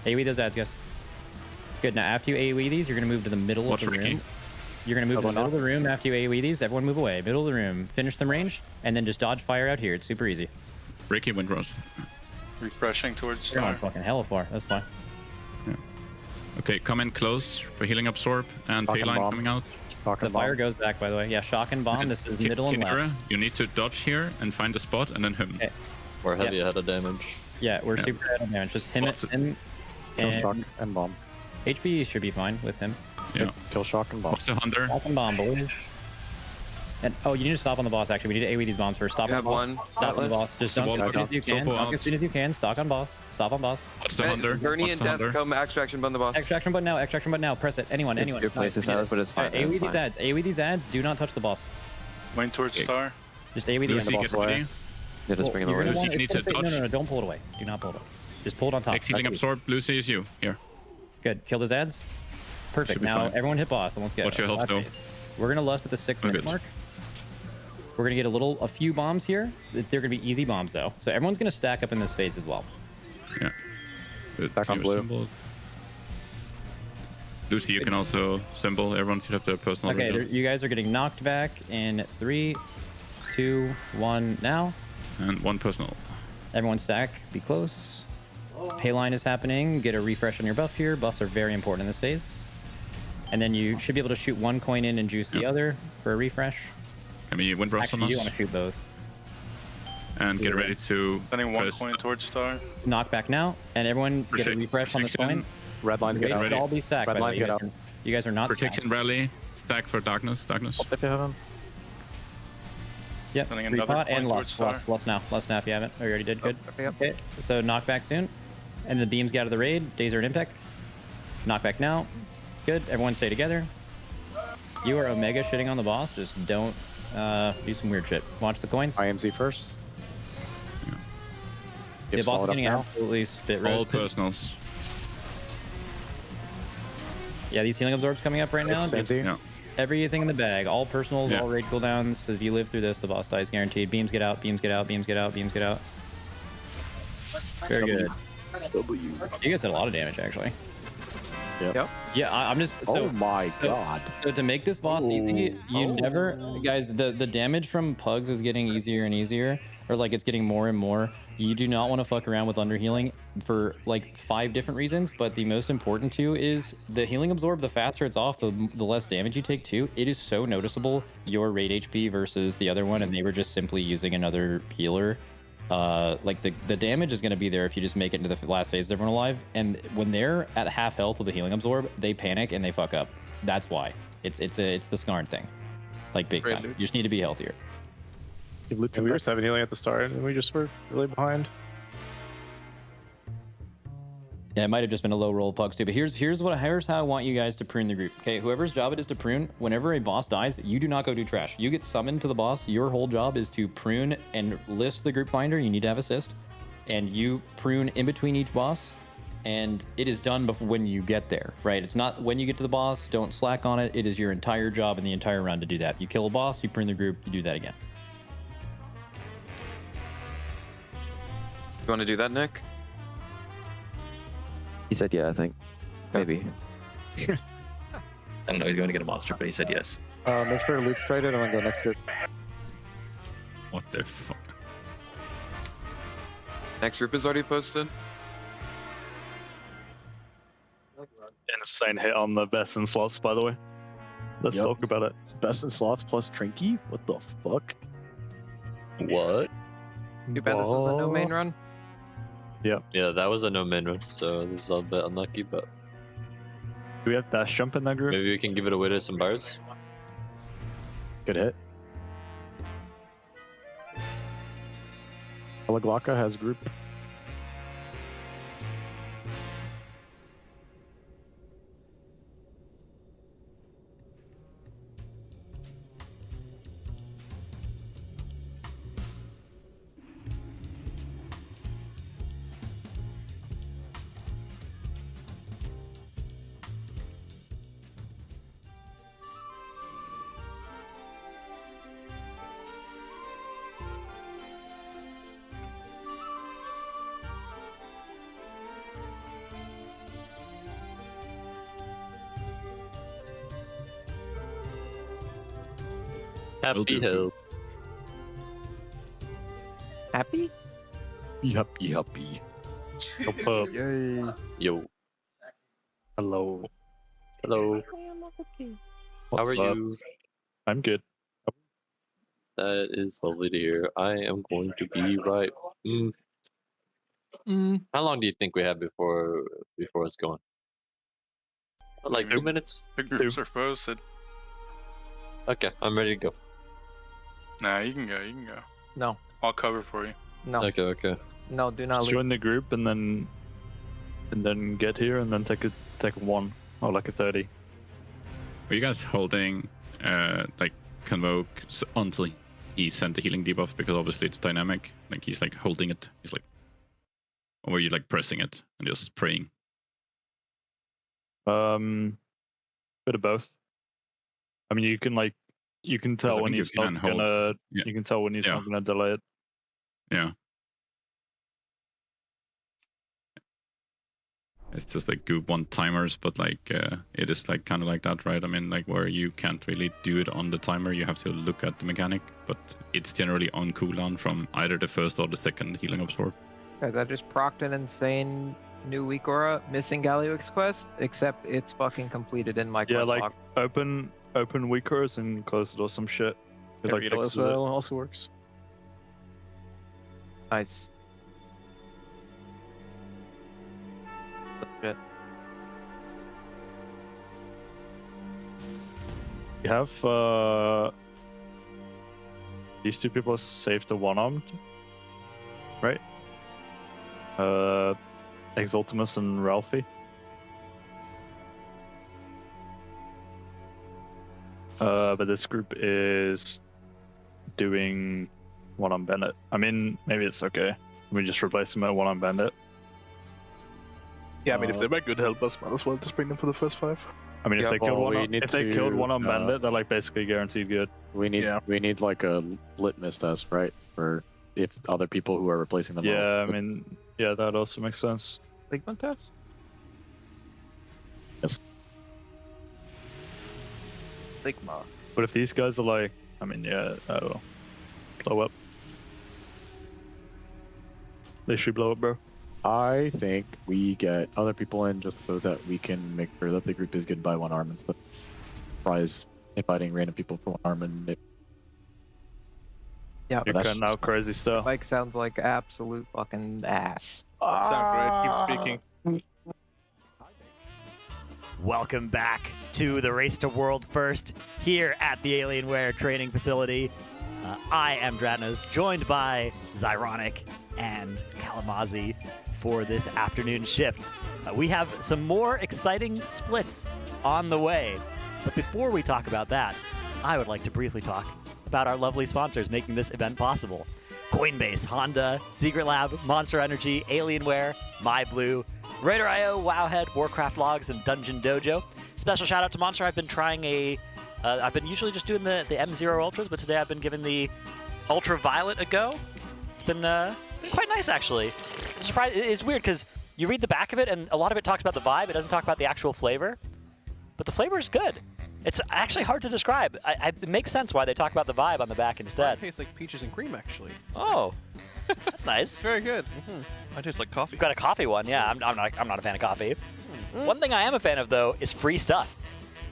AoE those ads, guys. Good. Now after you AoE these, you're gonna move to the middle Watch of the Ricky. room. You're gonna move to the middle of the room after you AoE these. Everyone move away. Middle of the room. Finish them ranged, and then just dodge fire out here. It's super easy. Ricky Windrose. Refreshing towards You're on star. fucking hella far. That's fine. Okay, come in close for healing absorb and Shock and payline bomb. coming out. The fire goes back, by the way. Yeah, shock and bomb. This is middle and Chimera, left. you need to dodge here and find a spot and then him. Okay. We're heavy ahead of damage. Yeah, we're Yeah. super ahead of damage. Just him, What's it? him, Kill shock and and bomb. HP should be fine with him. Yeah. Kill shock and bomb. What's the hunter? Shock and bomb, boys. And oh, you need to stop on the boss. Actually, we need to AoE these bombs first. Stop You on the have boss. one. Stop on the boss. Just dunk as soon as you can. Sopo Dunk out. as soon as you can. Stock on boss. Stop on boss. What's the hunter? Gurney What's and the Death hunter? come extraction button the boss. Extraction button now. Extraction button now. Press it. Anyone. Anyone. Your place is ours, but it's fine. AoE It's these fine. ads. AoE these ads. Do not touch the boss. Wayne towards Okay. star. Just AoE these Lucy, ads. get ready. Yeah, just bring it You're over. gonna Lucy, want- you need it's to gonna take- dodge. No, don't pull it away. Do not pull it away. Just pull it on top. Take healing That's it. absorb. Lucy is you. Here. Good. Kill those ads. Perfect. Should be Now fine. everyone hit boss and let's go. Watch your health Last go. phase. We're gonna lust at the 6-minute good. mark. We're gonna get a few bombs here. They're gonna be easy bombs though. So everyone's gonna stack up in this phase as well. Yeah. Good. Back on You blue. symbol. Lucy, you can also symbol. Everyone should have their personal Okay, reveal. you guys are getting knocked back in 3, 2, 1 now. And one personal. Everyone stack. Be close. Payline is happening. Get a refresh on your buff here. Buffs are very important in this phase. And then you should be able to shoot one coin in and juice the other for a refresh. Can we Windrose on Actually, you want to us? shoot both. And get ready to Sending one press coin towards star. Knock back now, and everyone get a Protection- refresh on this protection. coin. Red lines get Rates out. should all be stacked. Red by the lines way. get out. You guys are not protection stacked. rally. Stack for darkness. Darkness. If you have him. Yep. Sending Three another pot coin and towards lost. Lost now. Lost now if you haven't. Or you already did. Good. Okay. So knock back soon, and the beams get out of the raid. Days are an impact. Knock back now. Good. Everyone stay together. You are Omega shitting on the boss. Just don't do some weird shit. Watch the coins. IMZ first. The Give boss is solid up getting now. absolutely spit All roasted. personals. Yeah, these healing absorbs coming up right now. Same team. Yeah. Everything in the bag, all personals, Yeah. all raid cooldowns. If you live through this, the boss dies guaranteed. Beams get out, beams get out, beams get out, beams get out. Very good. You guys did a lot of damage actually. Yep. Yeah, I'm just so. Oh my god. So to make this boss easy, you Oh. never, guys. The damage from pugs is getting easier and easier, or like it's getting more and more. You do not want to fuck around with underhealing for like 5 different reasons, but the most important two is the healing absorb. The faster it's off, the less damage you take too. It is so noticeable your raid HP versus the other one, and they were just simply using another healer. Like the damage is going to be there if you just make it into the last phase of everyone alive, and when they're at half health with the healing absorb, they panic and they fuck up. That's why it's the Skarn thing, like big time. You just need to be healthier. Yeah, we were 7 healing at the start, and we just were really behind. Yeah, it might have just been a low roll of pugs too. But here's how I want you guys to prune the group. Okay, whoever's job it is to prune, whenever a boss dies, you do not go do trash. You get summoned to the boss. Your whole job is to prune and list the group finder. You need to have assist, and you prune in between each boss. And it is done before when you get there, right? It's not when you get to the boss. Don't slack on it. It is your entire job in the entire run to do that. You kill a boss, you prune the group, you do that again. You want to do that, Nick? He said yeah, I think. Maybe. I don't know. He's going to get a monster, but he said yes. Make sure Luke's traded and then go next group. What the fuck? Next group is already posted. Insane hit on the best in slots, by the way. Let's Yep. talk about it. Best in slots plus Trinket? What the fuck? What? Too bad this was a no main run. Yeah. Yeah, that was a no main run, so this is a bit unlucky, but Do we have dash jump in that group? maybe we can give it away to some bars. Good hit. Alaglaka has group. Happy hill. Happy? Yuppie, yuppie. Yay. Yo. Hello. Hello. What's How are up? you? I'm good. That is lovely to hear. I am going to be right. How long do you think we have before it's going? Like 2 minutes? The groups are posted. Okay, I'm ready to go. Nah, you can go. You can go. No. I'll cover for you. No. Okay. No, do not Just leave. join the group and then get here and then take a 1 or like a 30. Are you guys holding like Convoke until he sent the healing debuff? Because obviously it's dynamic. Like he's like holding it. He's like, or are you like pressing it and just praying? Bit of both. I mean, you can tell when he's not gonna. You can tell when he's not gonna delay it. Yeah. It's just like Goop 1 timers, but like it is like kind of like that, right? I mean, like where you can't really do it on the timer, you have to look at the mechanic, but it's generally on cooldown from either the first or the second healing absorb. Guys, I just procced an insane new week aura missing Galliux quest, except it's fucking completed in my quest like log. open weakers and close the door some shit. It like Ariel fixes as it. well also works. Nice. Shit. You have these 2 people saved the 1-armed, right? Exultimus and Ralphie. But this group is doing 1-armed Bandit. I mean, maybe it's okay. We just replace him at 1-armed Bandit. Yeah, I mean, if they're my good helpers, might as well just bring them for the first 5. I mean, if they killed one on to, Bandit, they're like basically guaranteed good. We need like a litmus test, right? For if other people who are replacing them. Yeah, I mean, yeah, that also makes sense. Ligma test? Yes. Ligma. But if these guys are like, I mean, yeah, I don't know. Blow up. They should blow up, bro. I think we get other people in just so that we can make sure that the group is good by 1 arm instead of prize inviting random people for 1 arm and Yeah, You're cutting out crazy stuff. Mike sounds like absolute fucking ass. Sound great. Keep speaking. Welcome back to the Race to World First here at the Alienware training facility. I am Dratnos, joined by Zyronic and Kalamazi for this afternoon shift. We have some more exciting splits on the way. But before we talk about that, I would like to briefly talk about our lovely sponsors making this event possible. Coinbase, Honda, Secret Lab, Monster Energy, Alienware, MyBlue, RaiderIO, Wowhead, Warcraft Logs, and DungeonDojo. Special shout out to Monster. I've been trying I've been usually just doing the M0 Ultras, but today I've been giving the Ultraviolet a go. It's been quite nice, actually. It's weird because you read the back of it, and a lot of it talks about the vibe. It doesn't talk about the actual flavor, but the flavor is good. It's actually hard to describe. It makes sense why they talk about the vibe on the back instead. It tastes like peaches and cream, actually. Oh, that's nice. It's very good. I taste like coffee. You've got a coffee one, yeah. I'm not a fan of coffee. One thing I am a fan of, though, is free stuff,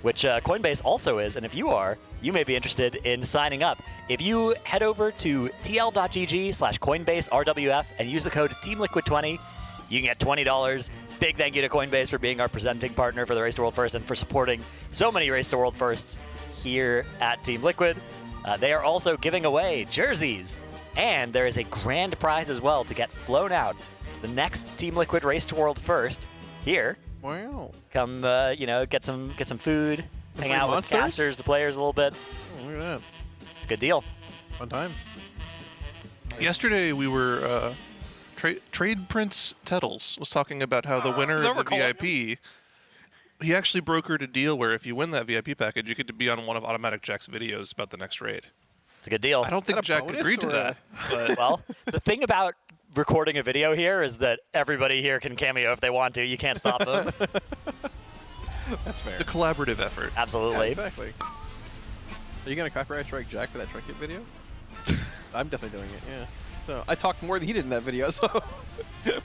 which Coinbase also is. And if you are, you may be interested in signing up. If you head over to tl.gg/CoinbaseRWF and use the code TeamLiquid20, you can get $20. Big thank you to Coinbase for being our presenting partner for the Race to World First and for supporting so many Race to World Firsts here at Team Liquid. They are also giving away jerseys And there is a grand prize as well to get flown out to the next Team Liquid Race to World First here. Wow. Come, get some food, hang free out with monsters? casters, the players a little bit. Oh, look at that. It's a good deal. Fun times. Yesterday we were Trade Prince Tettles was talking about how the winner of the VIP, he actually brokered a deal where if you win that VIP package, you get to be on one of Automatic Jack's videos about the next raid. It's a good deal. I don't think Jack agreed to that. But Well, the thing about recording a video here is that everybody here can cameo if they want to. You can't stop them. That's fair. It's a collaborative effort. Absolutely. Yeah, exactly. Are you going to copyright strike Jack for that Trinket video? I'm definitely doing it, yeah. So I talked more than he did in that video, so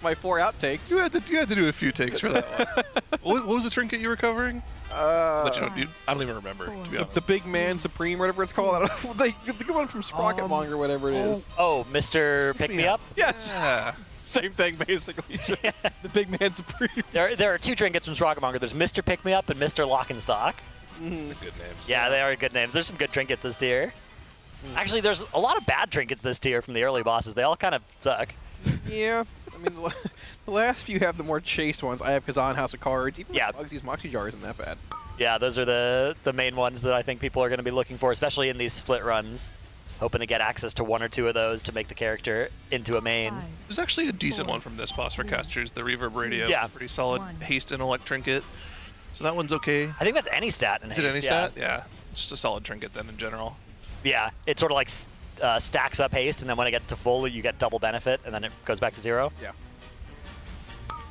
my 4 outtakes. You had to do a few takes for that one. What was the trinket you were covering? I don't even remember, to be honest. The Big Man Supreme, whatever it's called. I don't know. The good one from Sprocket Monger, whatever it is. Oh, Mr. Pick Me Up? Yes. Yeah. Same thing, basically. The Big Man Supreme. There are 2 trinkets from Sprocketmonger. There's Mr. Pick Me Up and Mr. Lock and Stock. Good names. Yeah, they are good names. There's some good trinkets this tier. Actually, there's a lot of bad trinkets this tier from the early bosses. They all kind of suck. Yeah. I mean, the last few have the more chased ones. I have Kazan House of Cards. Even these Moxie Jar isn't that bad. Yeah, those are the main ones that I think people are going to be looking for, especially in these split runs. Hoping to get access to 1 or 2 of those to make the character into a main. There's actually a decent one from this boss for casters, the Reverb Radio. Yeah. Pretty solid haste and elect trinket. So that one's okay. I think that's any stat in Is haste. it any stat? Yeah. It's just a solid trinket then in general. Yeah, it sort of like stacks up haste, and then when it gets to full, you get double benefit, and then it goes back to 0. Yeah.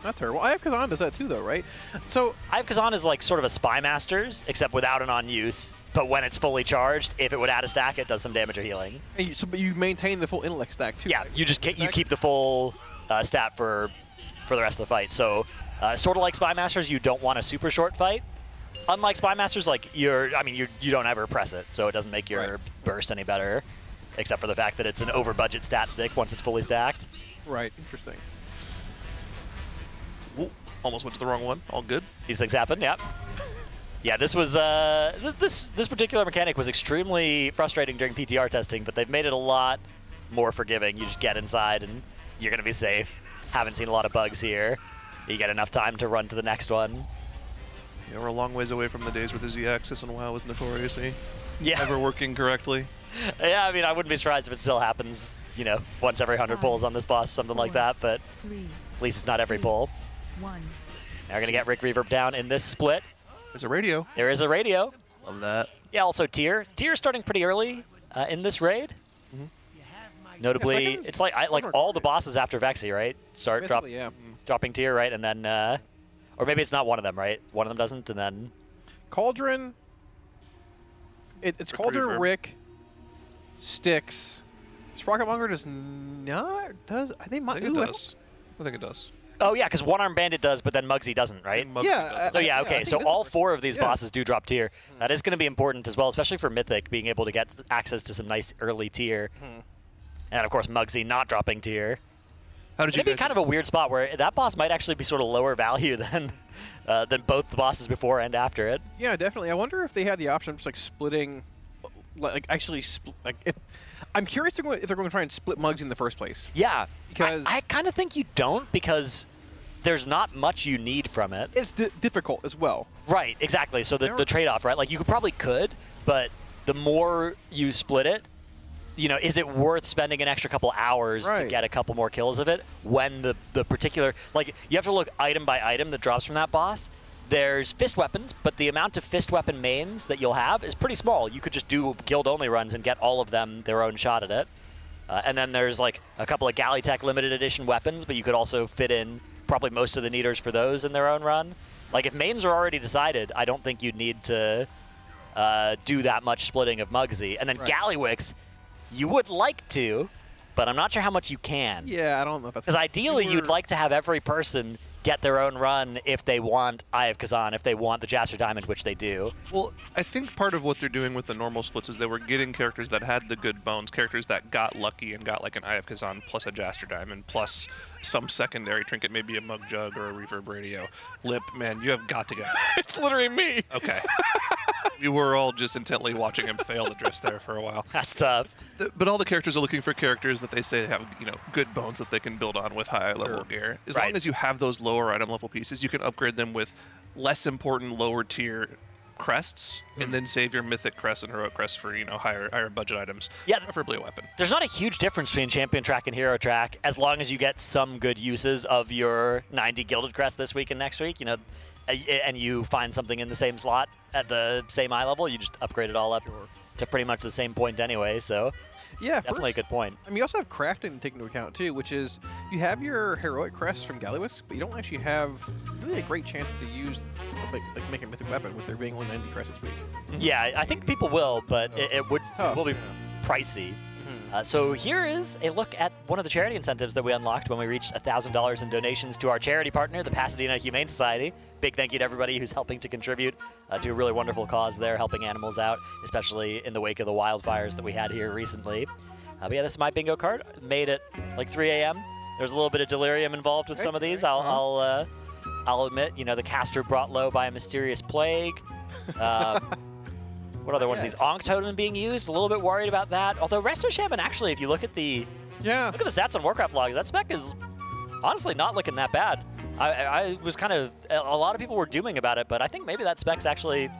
Not terrible. I have Kazan does that too, though, right? So I have Kazan as like sort of a Spy Masters, except without an on use. But when it's fully charged, if it would add a stack, it does some damage or healing. But you maintain the full intellect stack too. Yeah, right? you just you keep the full stat for the rest of the fight. So sort of like Spy Masters, you don't want a super short fight. Unlike Spy Masters, like you don't ever press it, so it doesn't make your burst any better, except for the fact that it's an over budget stat stick once it's fully stacked. Right. Interesting. Ooh, almost went to the wrong one. All good. These things happen. Yep. Yeah, this was this particular mechanic was extremely frustrating during PTR testing, but they've made it a lot more forgiving. You just get inside and you're gonna be safe. Haven't seen a lot of bugs here. You get enough time to run to the next one. Yeah, we're a long ways away from the days where the Z-axis in WoW was notoriously never working correctly. Yeah, I mean, I wouldn't be surprised if it still happens, once every 100 pulls on this boss, something like that, but at least it's not every pull. Now we're going to get Rick Reverb down in this split. There's a radio. There is a radio. Love that. Yeah, also Tier. Tier's starting pretty early in this raid. Notably, it's like all the bosses after Vexy, right? Start dropping Tier, right? And then, or maybe it's not one of them, right? One of them doesn't, and then... Cauldron. It's Cauldron, Reverb. Rick, Styx. Sprocketmonger does not. Does I think it does. I think it does. Oh yeah, because one Armed Bandit does, but then Muggsy doesn't, right? Doesn't. So yeah, okay. So all 4 of these Yeah. bosses do drop Tier. That is going to be important as well, especially for Mythic, being able to get access to some nice early Tier. And of course, Muggsy not dropping Tier. How did you It'd be guys kind of a weird spot where that boss might actually be sort of lower value than both the bosses before and after it. Yeah, definitely. I wonder if they had the option of just splitting, if I'm curious if they're going to try and split Muggsy in the first place. Yeah, because I kind of think you don't, because there's not much you need from it. It's difficult as well. Right, exactly. So the trade-off, right? Like you could, but the more you split it, is it worth spending an extra couple hours to get a couple more kills of it when the particular, like you have to look item by item that drops from that boss. There's fist weapons, but the amount of fist weapon mains that you'll have is pretty small. You could just do guild-only runs and get all of them their own shot at it. And then there's like a couple of Galley Tech limited edition weapons, but you could also fit in probably most of the needers for those in their own run. Like if mains are already decided, I don't think you'd need to do that much splitting of Muggsy. And then Gallywix, you would like to, but I'm not sure how much you can. Yeah, I don't know if that's... Because ideally, you'd like to have every person get their own run if they want Eye of Kazan, if they want the Jaster Diamond, which they do. Well, I think part of what they're doing with the normal splits is they were getting characters that had the good bones, characters that got lucky and got like an Eye of Kazan plus a Jaster Diamond plus some secondary trinket, maybe a mug jug or a reverb radio. Lip, man, you have got to go. It's literally me. Okay. We were all just intently watching him fail the drifts there for a while. That's tough. But all the characters are looking for characters that they say have, good bones that they can build on with high level gear. As long as you have those lower item level pieces, you can upgrade them with less important lower tier crests, and then save your mythic crest and heroic crest for higher budget items. Yeah, preferably a weapon. There's not a huge difference between champion track and hero track as long as you get some good uses of your 90 gilded crest this week and next week. And you find something in the same slot at the same eye level, you just upgrade it all up to pretty much the same point anyway. So yeah, definitely a good point. I mean, you also have crafting to take into account too, which is you have your heroic crests from Galliwix, but you don't actually have really a great chance to use like make a mythic weapon with there being only 90 crests this week. Yeah, I think people will, but it will be pricey. So here is a look at one of the charity incentives that we unlocked when we reached $1,000 in donations to our charity partner, the Pasadena Humane Society. Big thank you to everybody who's helping to contribute to a really wonderful cause there, helping animals out, especially in the wake of the wildfires that we had here recently. But yeah, this is my bingo card. Made it like 3 a.m. There's a little bit of delirium involved with some of these. I'll admit, the caster brought low by a mysterious plague. What other ones? These Ankh Totem being used. A little bit worried about that. Although Resto Shaman, actually, if you look at the stats on Warcraft Logs, that spec is honestly not looking that bad. I was kind of a lot of people were dooming about it, but I think maybe that spec's actually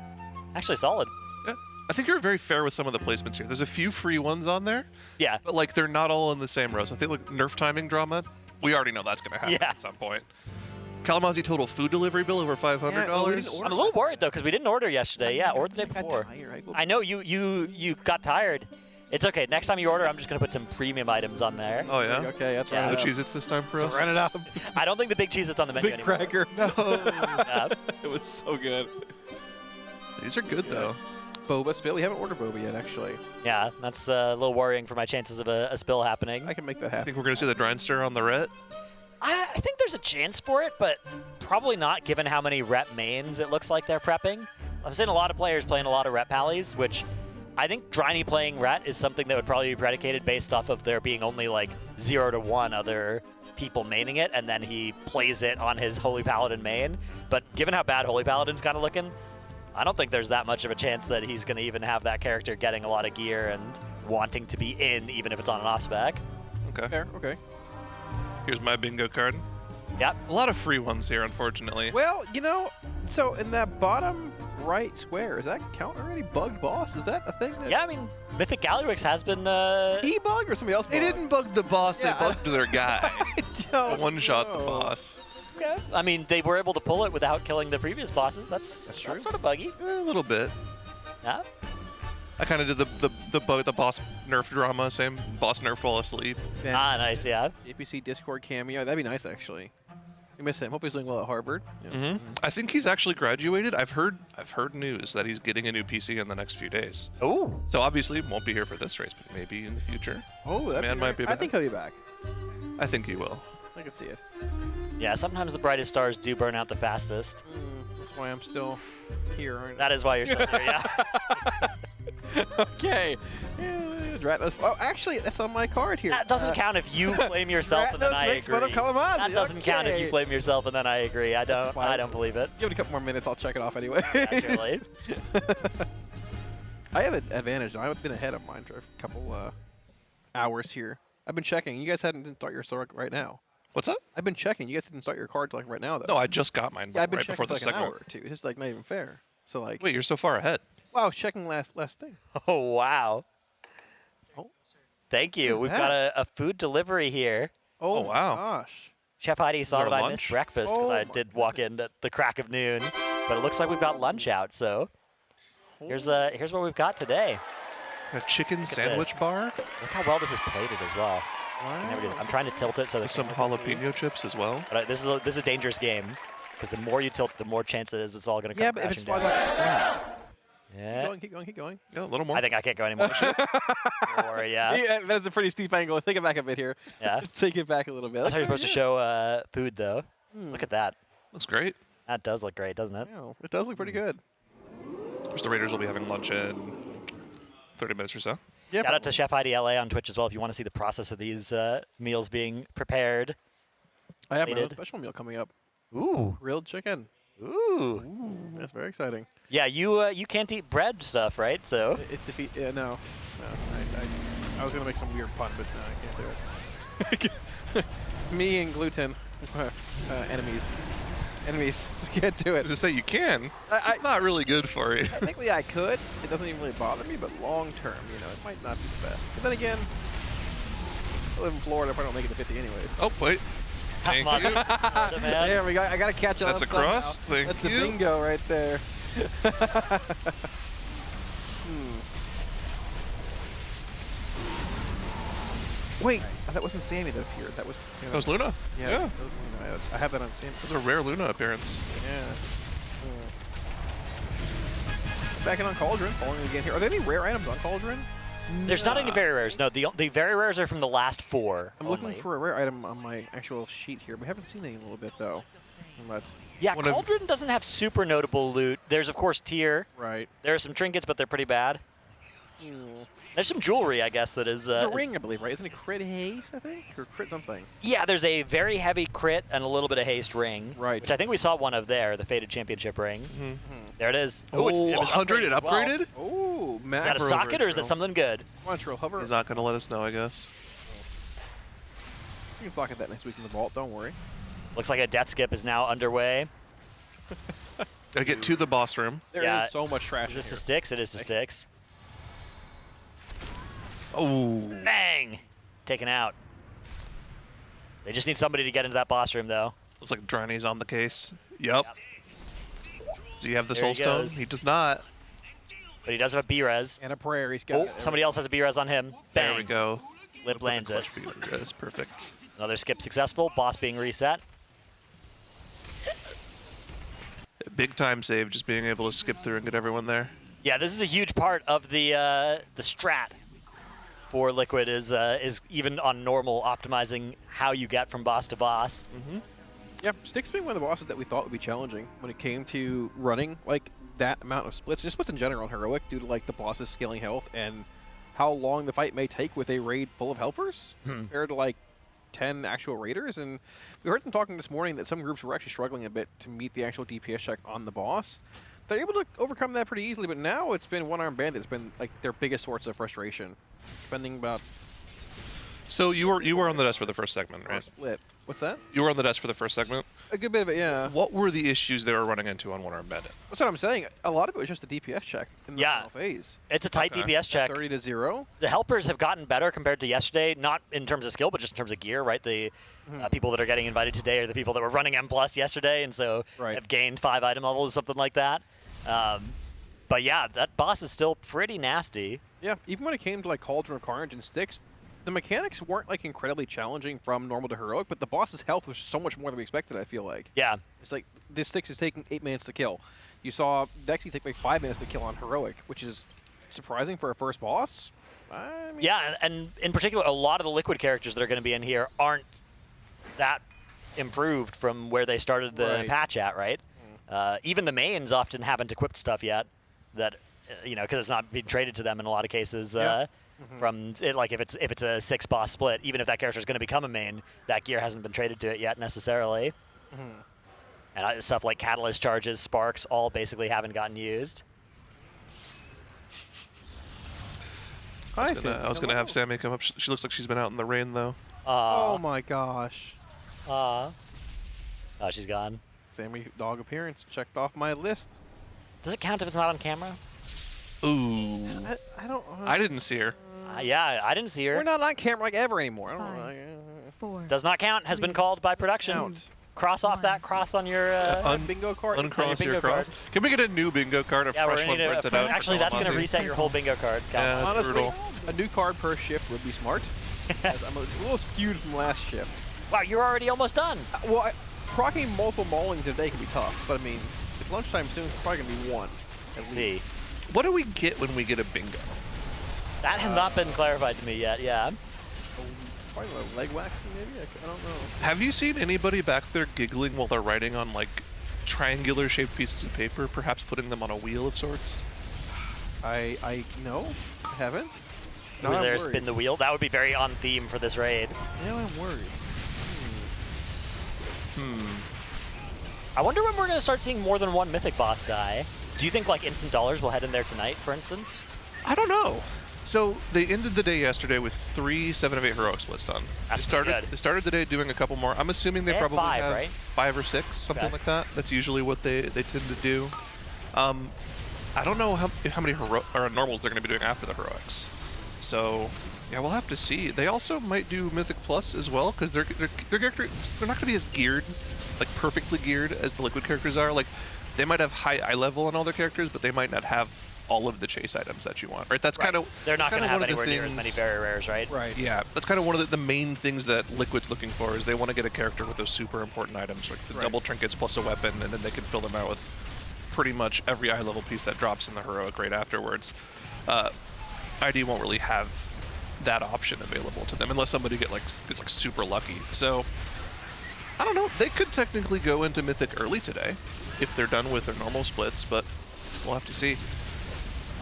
solid. Yeah. I think you're very fair with some of the placements here. There's a few free ones on there. Yeah. But they're not all in the same row. So I think nerf timing drama, we already know that's going to happen at some point. Kalamazi total food delivery bill over $500. I'm a little worried though because we didn't order yesterday. Yeah, or the day before. I know you got tired. It's okay. Next time you order, I'm just gonna put some premium items on there. Oh yeah. Okay, that's right. No Cheez-Its this time for us. Run it up. I don't think the big Cheez-Its on the menu anymore. Big cracker. No. It was so good. These are good though. Boba spill. We haven't ordered boba yet, actually. Yeah, that's a little worrying for my chances of a spill happening. I can make that happen. I think we're gonna see the Drynster on the ret. I think there's a chance for it, but probably not given how many rep mains it looks like they're prepping. I've seen a lot of players playing a lot of rep pallies, which I think Dryny playing ret is something that would probably be predicated based off of there being only 0 to 1 other people maining it, and then he plays it on his Holy Paladin main. But given how bad Holy Paladin's kind of looking, I don't think there's that much of a chance that he's going to even have that character getting a lot of gear and wanting to be in, even if it's on an off spec. Okay. Fair. Okay. Here's my bingo card. Yep. A lot of free ones here, unfortunately. Well, so in that bottom right square, does that count already? Bugged boss? Is that a thing? Yeah, I mean, Mythic Galliwix has been... He bugged or somebody else bugged? They didn't bug the boss, they bugged their guy. I don't one-shot the boss. Okay. I mean, they were able to pull it without killing the previous bosses. That's sort of buggy. A little bit. Yeah. I kind of did the boss nerf drama, same boss nerf while asleep. Nice, yeah. APC Discord cameo, that'd be nice actually. We miss him. Hope he's doing well at Harvard. Yeah. I think he's actually graduated. I've heard news that he's getting a new PC in the next few days. Ooh. So obviously won't be here for this race, but maybe in the future. Oh, that man might be back. I think he'll be back. I think he will. I can see it. Yeah, sometimes the brightest stars do burn out the fastest. That's why I'm still here. That is why you're still here, yeah. Okay. Oh, actually, that's on my card here. That doesn't count if you flame yourself and then I agree. Fun of Kalamazi. That doesn't count if you flame yourself and then I agree. I don't believe it. Give it a couple more minutes. I'll check it off anyway. Naturally. I have an advantage. I've been ahead of mine for a couple hours here. I've been checking. You guys didn't start your store right now. What's up? I've been checking. You guys didn't start your cards right now, though. No, I just got mine I've been right checking before for the an segment. hour or two. It's just not even fair. So wait, you're so far ahead. Wow, I was checking last thing. Oh, wow. Oh. Thank you. We've got a food delivery here. Oh, wow. Gosh. Chef Heidi saw that I lunch? missed breakfast because I did walk in at the crack of noon. But it looks like we've got lunch out, so here's what we've got today. A chicken sandwich bar? Look how well this is plated as well. I'm trying to tilt it so with some jalapeno chips as well. But this is a dangerous game because the more you tilt it, the more chance it is it's all going to come but if it's down. Yeah. Keep going. Yeah, a little more. I think I can't go anymore. Yeah. That's a pretty steep angle. Take it back a bit here. Yeah. Take it back a little bit. I thought you were supposed to show food, though. Look at that. Looks great. That does look great, doesn't it? Yeah, it does look pretty good. Of course, the Raiders will be having lunch in 30 minutes or so. Yeah, Shout out to Chef Heidi LA on Twitch as well if you want to see the process of these meals being prepared. I have my own Plated. special meal coming up. Ooh. Grilled chicken. Ooh. That's very exciting. Yeah, you can't eat bread stuff, right? So. No. I was gonna make some weird pun, but no, I can't do it. Me and gluten, enemies. I can't do it. Just say you can. It's not really good for you. Technically, I could. It doesn't even really bother me, but long term, it might not be the best. But then again, I live in Florida. If I don't make it to 50 anyways. Oh wait. Thank you. There we go. I gotta catch up. That's a cross. Thank That's you. the bingo right there. Wait, that wasn't Sammy that appeared. That was Luna. Yeah. That was Luna. I have that on Sammy. It's a rare Luna appearance. Yeah. Back in on Cauldron, following again here. Are there any rare items on Cauldron? There's not any very rares. No, the very rares are from the last 4. I'm looking for a rare item on my actual sheet here. We haven't seen any in a little bit though. But yeah, Cauldron doesn't have super notable loot. There's of course tier. Right. There are some trinkets, but they're pretty bad. There's some jewelry, I guess, that is. There's a ring, I believe, right? Isn't it crit haste, I think? Or crit something? Yeah, there's a very heavy crit and a little bit of haste ring. Right. Which I think we saw one of there, the Fated Championship ring. There it is. Oh, it was 100 it as well. upgraded? Oh, Is that a socket or is that something good? Montreal hover. He's not going to let us know, I guess. You can socket that next week in the vault, don't worry. Looks like a death skip is now underway. Gotta get to the boss room. There is so much trash. Is this to sticks? It is to sticks. Oh. Bang! Taken out. They just need somebody to get into that boss room, though. Looks like Drowny's on the case. Yep. Does he have the There soul he stone? goes. He does not. But he does have a B-res. And a prayer. He's got it. Somebody else has a B-res on him. Bang. There we go. Lip lands it. That's perfect. Another skip successful. Boss being reset. Big time save, just being able to skip through and get everyone there. Yeah, this is a huge part of the strat for Liquid is even on normal optimizing how you get from boss to boss. Yeah, Sticks being one of the bosses that we thought would be challenging when it came to running like that amount of splits, just splits in general on Heroic due to like the boss's scaling health and how long the fight may take with a raid full of helpers compared to like 10 actual raiders. And we heard them talking this morning that some groups were actually struggling a bit to meet the actual DPS check on the boss. They're able to overcome that pretty easily, but now it's been one Armed Bandit that's been like their biggest source of frustration. Spending about So you were on the desk for the first segment, right? split. What's that? You were on the desk for the first segment? A good bit of it, yeah. What were the issues they were running into on One Armed Bandit? That's what I'm saying. A lot of it was just the DPS check in the final phase. It's a tight DPS check. 30 to 0. The helpers have gotten better compared to yesterday, not in terms of skill, but just in terms of gear, right? The people that are getting invited today are the people that were running M+ yesterday, and so have gained 5 item levels, something like that. But yeah, that boss is still pretty nasty. Yeah, even when it came to like Cauldron of Carnage and Styx, the mechanics weren't like incredibly challenging from normal to heroic, but the boss's health was so much more than we expected, I feel like. Yeah. It's like this Styx is taking 8 minutes to kill. You saw Dexy take like 5 minutes to kill on heroic, which is surprising for a first boss. I mean, Yeah, and in particular, a lot of the Liquid characters that are going to be in here aren't that improved from where they started the patch at, right? Even the mains often haven't equipped stuff yet that, because it's not being traded to them in a lot of cases. From it, like if it's a 6 boss split, even if that character is going to become a main, that gear hasn't been traded to it yet necessarily. And stuff like catalyst charges, sparks, all basically haven't gotten used. I was gonna have Sammy come up. She looks like she's been out in the rain though. Oh my gosh. Oh, she's gone. Sammy dog appearance checked off my list. Does it count if it's not on camera? Ooh. I don't. I didn't see her. Yeah, I didn't see her. We're not on camera like ever anymore. I don't know. 4. Does not count. Has been called by production. Cross off that cross on your bingo card. Uncross your cross. Can we get a new bingo card, a fresh one printed out? Actually, that's going to reset your whole bingo card. Yeah, that's honestly, brutal. a new card per shift would be smart. I'm a little skewed from last shift. Wow, you're already almost done. Well, proccing multiple maulings a day can be tough, but I mean, if lunchtime soon, it's probably going to be one. Let's see. What do we get when we get a bingo? That has not been clarified to me yet, yeah. Probably a leg waxing, maybe? I don't know. Have you seen anybody back there giggling while they're writing on, like, triangular-shaped pieces of paper, perhaps putting them on a wheel of sorts? No, I haven't. Now was there a spin the wheel? That would be very on theme for this raid. Now I'm worried. I wonder when we're going to start seeing more than one Mythic boss die. Do you think like instant dollars will head in there tonight, for instance? I don't know. So they ended the day yesterday with 3 7 of 8 heroic splits done. That's They started the day doing a couple more. I'm assuming they probably had 5, have right? 5 or 6, something like that. That's usually what they tend to do. I don't know how many normals they're going to be doing after the heroics. So yeah, we'll have to see. They also might do Mythic Plus as well, because their characters, they're not going to be as geared, like perfectly geared as the Liquid characters are. Like they might have high eye level on all their characters, but they might not have all of the chase items that you want, right? That's kind of they're not going to have anywhere near as many very rares, right? Right. Yeah, that's kind of one of the main things that Liquid's looking for is they want to get a character with those super important items, like the double trinkets plus a weapon, and then they can fill them out with pretty much every eye level piece that drops in the heroic right afterwards. ID won't really have that option available to them unless somebody gets like super lucky. So I don't know. They could technically go into Mythic early today if they're done with their normal splits, but we'll have to see.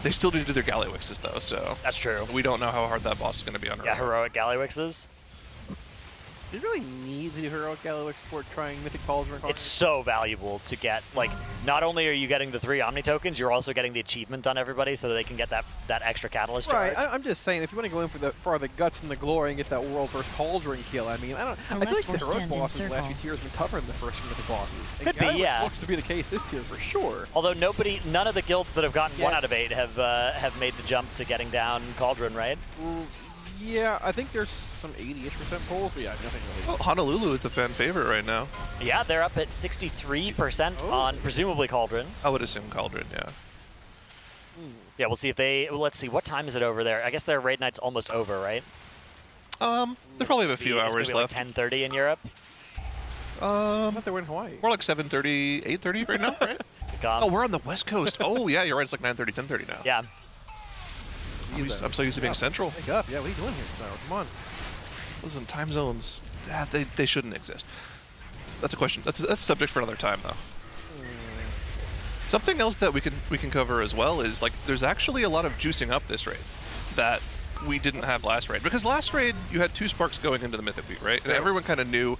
They still need to do their Gallywixes though, so that's true. We don't know how hard that boss is going to be on heroic. Yeah, heroic Gallywixes. Do you really need the heroic Gallywix for trying Mythic Cauldron? It's so valuable to get, like, not only are you getting the 3 Omni tokens, you're also getting the achievement on everybody so that they can get that extra catalyst charge. Right, I'm just saying, if you want to go in for the guts and the glory and get that world first Cauldron kill, I mean, I feel like the heroic bosses in the last few tiers have been covering the first Mythic bosses. Could be, yeah. Looks to be the case this tier for sure. Although none of the guilds that have gotten 1 out of 8 have made the jump to getting down Cauldron, right? Yeah, I think there's some 80-ish% pulls, but yeah, nothing really. Well, Honolulu is the fan favorite right now. Yeah, they're up at 63% on presumably Cauldron. I would assume Cauldron, yeah. Yeah, we'll see if they. Let's see, what time is it over there? I guess their raid night's almost over, right? They probably have a few hours left. Like 10:30 in Europe. I thought they were in Hawaii. More like 7:30, 8:30 right now, right? Oh, we're on the West Coast. Oh, yeah, you're right. It's like 9:30, 10:30 now. Yeah. I'm so used to being central. Wake up. Yeah, what are you doing here, Cyril? Come on. Listen, time zones, they shouldn't exist. That's a question. That's a subject for another time, though. Something else that we can cover as well is, like, there's actually a lot of juicing up this raid that we didn't have last raid. Because last raid, you had 2 sparks going into the Mythic Beat, right? And everyone kind of knew,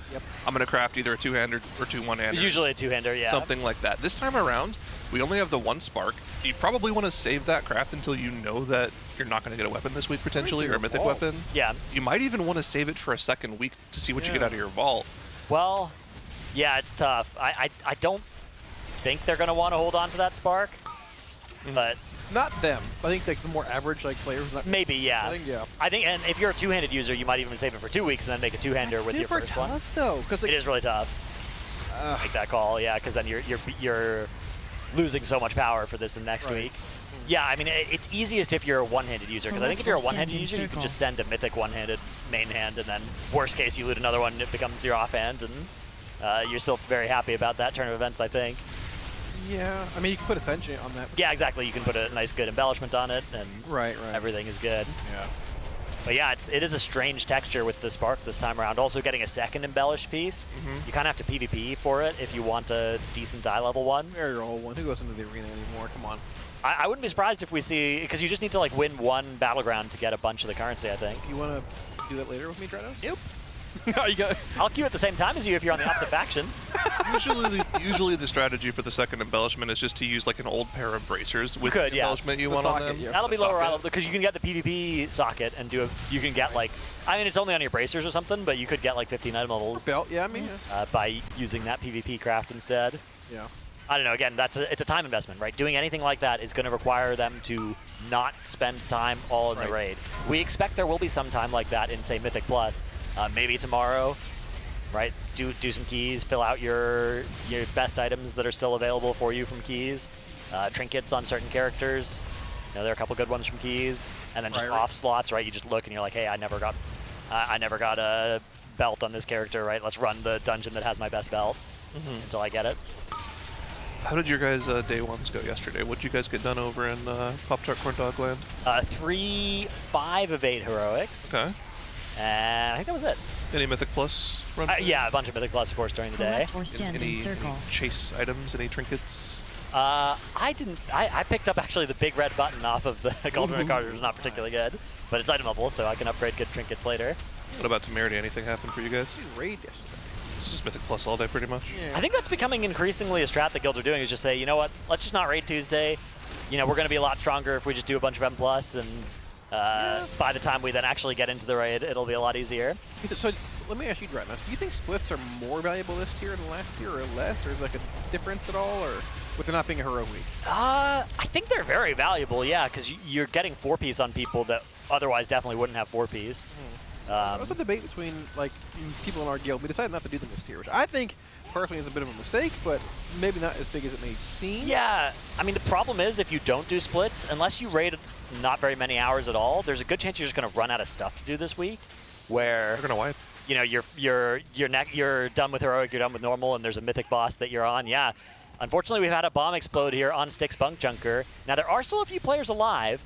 I'm going to craft either a 2-hander or 2 1-handers. It's usually a 2-hander, yeah. Something like that. This time around, we only have the 1 spark. You probably want to save that craft until you know that you're not going to get a weapon this week, potentially, or a Mythic weapon. Yeah. You might even want to save it for a second week to see what you get out of your vault. Well, yeah, it's tough. I don't think they're going to want to hold on to that spark, but... Not them. I think like the more average like players. Maybe, yeah. I think, and if you're a 2-handed user, you might even save it for 2 weeks and then make a 2-hander with your first one. Though, because it is really tough. Make that call, yeah, because then you're losing so much power for this in next week. Yeah, I mean, it's easiest if you're a 1-handed user, because I think if you're a 1-handed user, you can just send a Mythic 1-handed main hand, and then worst case, you loot another one, and it becomes your offhand, and you're still very happy about that turn of events, I think. Yeah, I mean, you can put Ascension on that. Yeah, exactly. You can put a nice, good embellishment on it, and everything is good. Yeah. But yeah, it is a strange texture with the Spark this time around. Also getting a second embellished piece. You kind of have to PvP for it if you want a decent die level one. Very old one. Who goes into the arena anymore? Come on. I wouldn't be surprised if we see, because you just need to like win 1 battleground to get a bunch of the currency, I think. You want to do that later with me, Dranos? Nope. You I'll queue at the same time as you if you're on the opposite faction. Usually the strategy for the second embellishment is just to use like an old pair of bracers with the embellishment you want on them. That'll be lower level because you can get the PvP socket and you can get like, I mean it's only on your bracers or something, but you could get like 15 item levels. Belt, yeah, I mean, by using that PvP craft instead. Yeah. I don't know, again, it's a time investment, right? Doing anything like that is going to require them to not spend time all in the raid. We expect there will be some time like that in, say, Mythic Plus. Maybe tomorrow, right? Do some keys, fill out your best items that are still available for you from keys. Trinkets on certain characters. You know, there are a couple good ones from keys. And then just off slots, right? You just look and you're like, hey, I never got a belt on this character, right? Let's run the dungeon that has my best belt until I get it. How did your guys' day ones go yesterday? What did you guys get done over in Pop-Tart Corn Dog Land? 5 of 8 heroics. Okay. And I think that was it. Any Mythic Plus run? Yeah, a bunch of Mythic Plus, of course, during the day. Any chase items? Any trinkets? I didn't. I picked up actually the big red button off of the Golden card. It was not particularly good, but it's itemable, so I can upgrade good trinkets later. What about Temerity? Anything happen for you guys? Raid yesterday. It's just Mythic Plus all day, pretty much. I think that's becoming increasingly a strat that guilds are doing, is just say, you know what, let's just not raid Tuesday. You know, we're going to be a lot stronger if we just do a bunch of M+, and by the time we then actually get into the raid, it'll be a lot easier. So let me ask you, Dreadnought, do you think splits are more valuable this tier than last year, or less, or is there like a difference at all, or with there not being a heroic week? I think they're very valuable, yeah, because you're getting 4Ps on people that otherwise definitely wouldn't have 4Ps. There was a debate between like people in our guild. We decided not to do them this tier, which I think personally is a bit of a mistake, but maybe not as big as it may seem. Yeah, I mean, the problem is if you don't do splits, unless you raid not very many hours at all, there's a good chance you're just going to run out of stuff to do this week. Where you're going to wipe. You know, you're done with heroic, you're done with normal, and there's a mythic boss that you're on. Yeah, unfortunately, we've had a bomb explode here on Styx Bunk Junker. Now there are still a few players alive.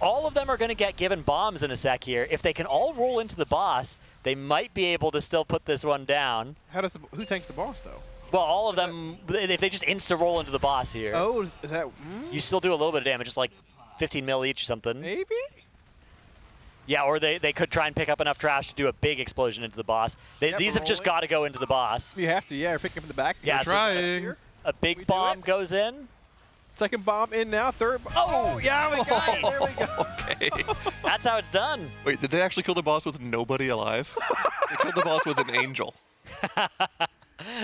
All of them are going to get given bombs in a sec here. If they can all roll into the boss, they might be able to still put this one down. Who tanks the boss though? Well, all of them, if they just insta-roll into the boss here. Oh, is that... You still do a little bit of damage, just like 15 mil each or something. Maybe? Yeah, or they could try and pick up enough trash to do a big explosion into the boss. These have just got to go into the boss. You have to, yeah, or pick up in the back. Yeah, so trying. A big bomb goes in. Second bomb in now, third Oh, yeah, we got it. There we go. Okay. That's how it's done. Wait, did they actually kill the boss with nobody alive? They killed the boss with an angel.